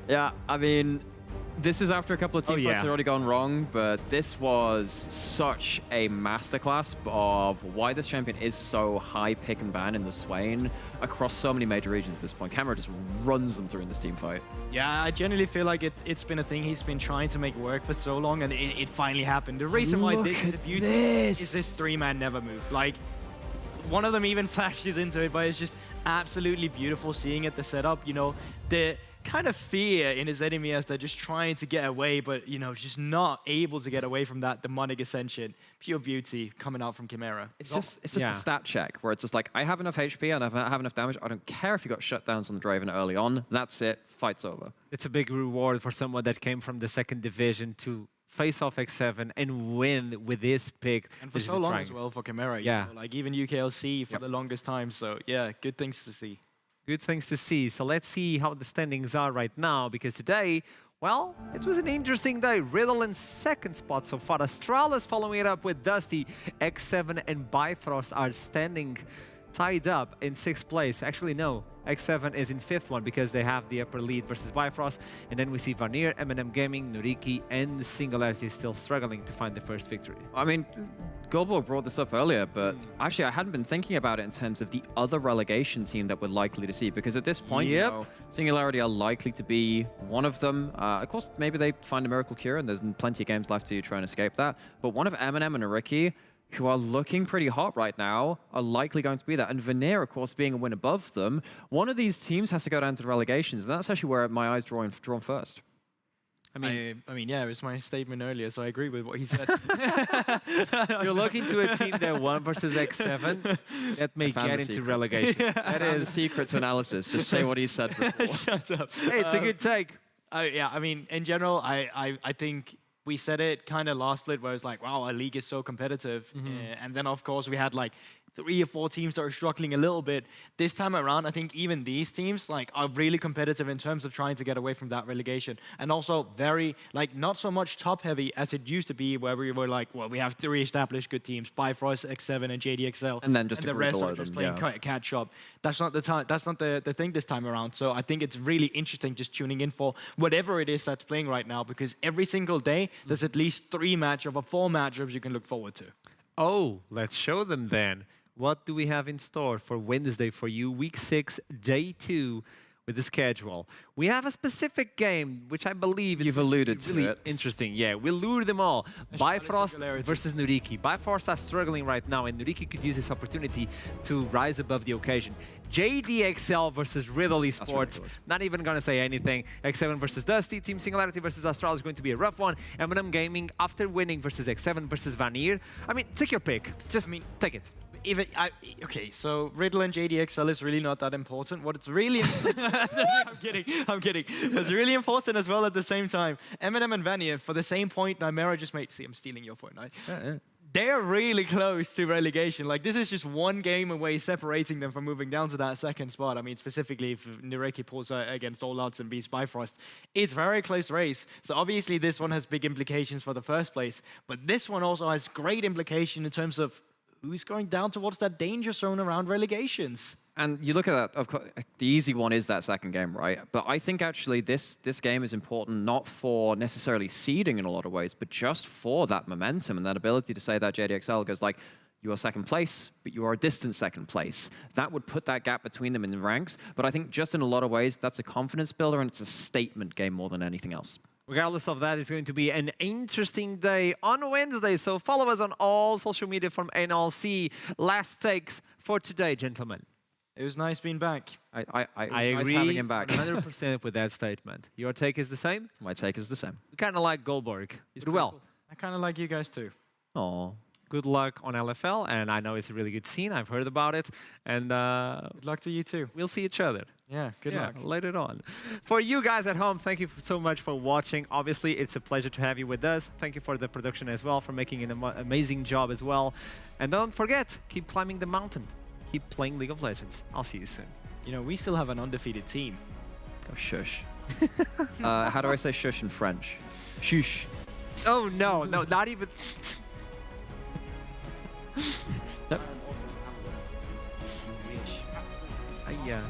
Yeah, I mean, this is after a couple of team fights had already gone wrong, but this was such a masterclass of why this champion is so high pick and ban in the Swain across so many major regions at this point. Camera just runs them through in this team fight.
Yeah, I genuinely feel like it's been a thing he's been trying to make work for so long, and it finally happened. The reason why this is a beauty is this 3-man never move. Like, one of them even flashes into it, but it's just absolutely beautiful seeing it, the setup, you know, the kind of fear in his enemy as they're just trying to get away, but, you know, just not able to get away from that demonic ascension. Pure beauty coming out from Chimera.
It's just a stat check where it's just like, I have enough HP and I have enough damage. I don't care if you got shutdowns on the Draven early on. That's it. Fight's over.
It's a big reward for someone that came from the 2nd division to face off X7 and win with this pick.
And for so long as well for Chimera.
Yeah.
You know, like even UKLC for the longest time. So yeah, good things to see.
Good things to see. So let's see how the standings are right now, because today, well, it was an interesting day. Riddle in 2nd spot so far. Astralis following it up with Dusty. X7 and Bifrost are standing tied up in 6th place. Actually, no. X7 is in 5th one because they have the upper lead versus Bifrost. And then we see Vanir, M&M Gaming, Nuriki, and Singularity still struggling to find the first victory.
I mean, Goldborg brought this up earlier, but actually I hadn't been thinking about it in terms of the other relegation team that we're likely to see, because at this point, you know, Singularity are likely to be one of them. Of course, maybe they find a miracle cure and there's plenty of games left to try and escape that. But one of M&M and Nuriki, who are looking pretty hot right now, are likely going to be that. And Veneer, of course, being a win above them, one of these teams has to go down to the relegations, and that's actually where my eyes drawn first.
I mean, yeah, it was my statement earlier, so I agree with what he said.
You're looking to a team that won versus X7 that may get into relegation.
Yeah. That is the secret to analysis. Just say what he said before.
Shut up.
Hey, it's a good take.
Yeah, I mean, in general, I think we said it kind of last split where it's like, wow, our league is so competitive. And then, of course, we had like 3 or 4 teams that are struggling a little bit. This time around, I think even these teams like are really competitive in terms of trying to get away from that relegation. And also very, like, not so much top-heavy as it used to be, where we were like, well, we have 3 established good teams, Bifrost, X7, and JDXL.
And then just
the rest are just playing catch-up. That's not the time. That's not the thing this time around. So I think it's really interesting just tuning in for whatever it is that's playing right now, because every single day, there's at least 3 matchups or 4 matchups you can look forward to.
Oh, let's show them then. What do we have in store for Wednesday for you? Week 6, day 2 with the schedule. We have a specific game, which I believe
you've alluded to
really
it.
Interesting. Yeah, we lure them all. Bifrost versus Nuriki. Bifrost are struggling right now, and Nuriki could use this opportunity to rise above the occasion. JDXL versus Riddle Esports. Not even gonna say anything. X7 versus Dusty. Team Singularity versus Astral is going to be a rough one. M&M Gaming, after winning versus X7 versus Vanir. I mean, take your pick. Just take it.
Okay, so Riddle and JDXL is really not that important. What it's really I'm kidding. What's really important as well at the same time, Eminem and Vanir, for the same point Nymera just made. See, I'm stealing your point, nice. They're really close to relegation. Like, this is just 1 game away separating them from moving down to that 2nd spot. I mean, specifically if Nureki pulls against all odds and beats Bifrost, it's very close race. So obviously this one has big implications for the 1st place, but this one also has great implication in terms of who's going down towards that danger zone around relegations.
And you look at that, of course, the easy one is that 2nd game, right? But I think actually this game is important not for necessarily seeding in a lot of ways, but just for that momentum and that ability to say that JDXL goes like, you are 2nd place, but you are a distant 2nd place. That would put that gap between them in the ranks. But I think just in a lot of ways, that's a confidence builder and it's a statement game more than anything else.
Regardless of that, it's going to be an interesting day on Wednesday. So follow us on all social media from NLC. Last takes for today, gentlemen.
It was nice being back.
I
nice
agree
having him back.
100% with that statement. Your take is the same?
My take is the same.
We kind of like Goldberg. He's well.
Cool. I kind of like you guys too.
Oh.
Good luck on LFL, and I know it's a really good scene. I've heard about it, and
good luck to you too.
We'll see each other.
Yeah, good luck.
Later on. For you guys at home, thank you so much for watching. Obviously, it's a pleasure to have you with us. Thank you for the production as well, for making an amazing job as well. And don't forget, keep climbing the mountain. Keep playing League of Legends. I'll see you soon.
You know, we still have an undefeated team.
Oh, shush. How do I say shush in French? Shush.
Oh, no, not even...
Yep.
Yeah.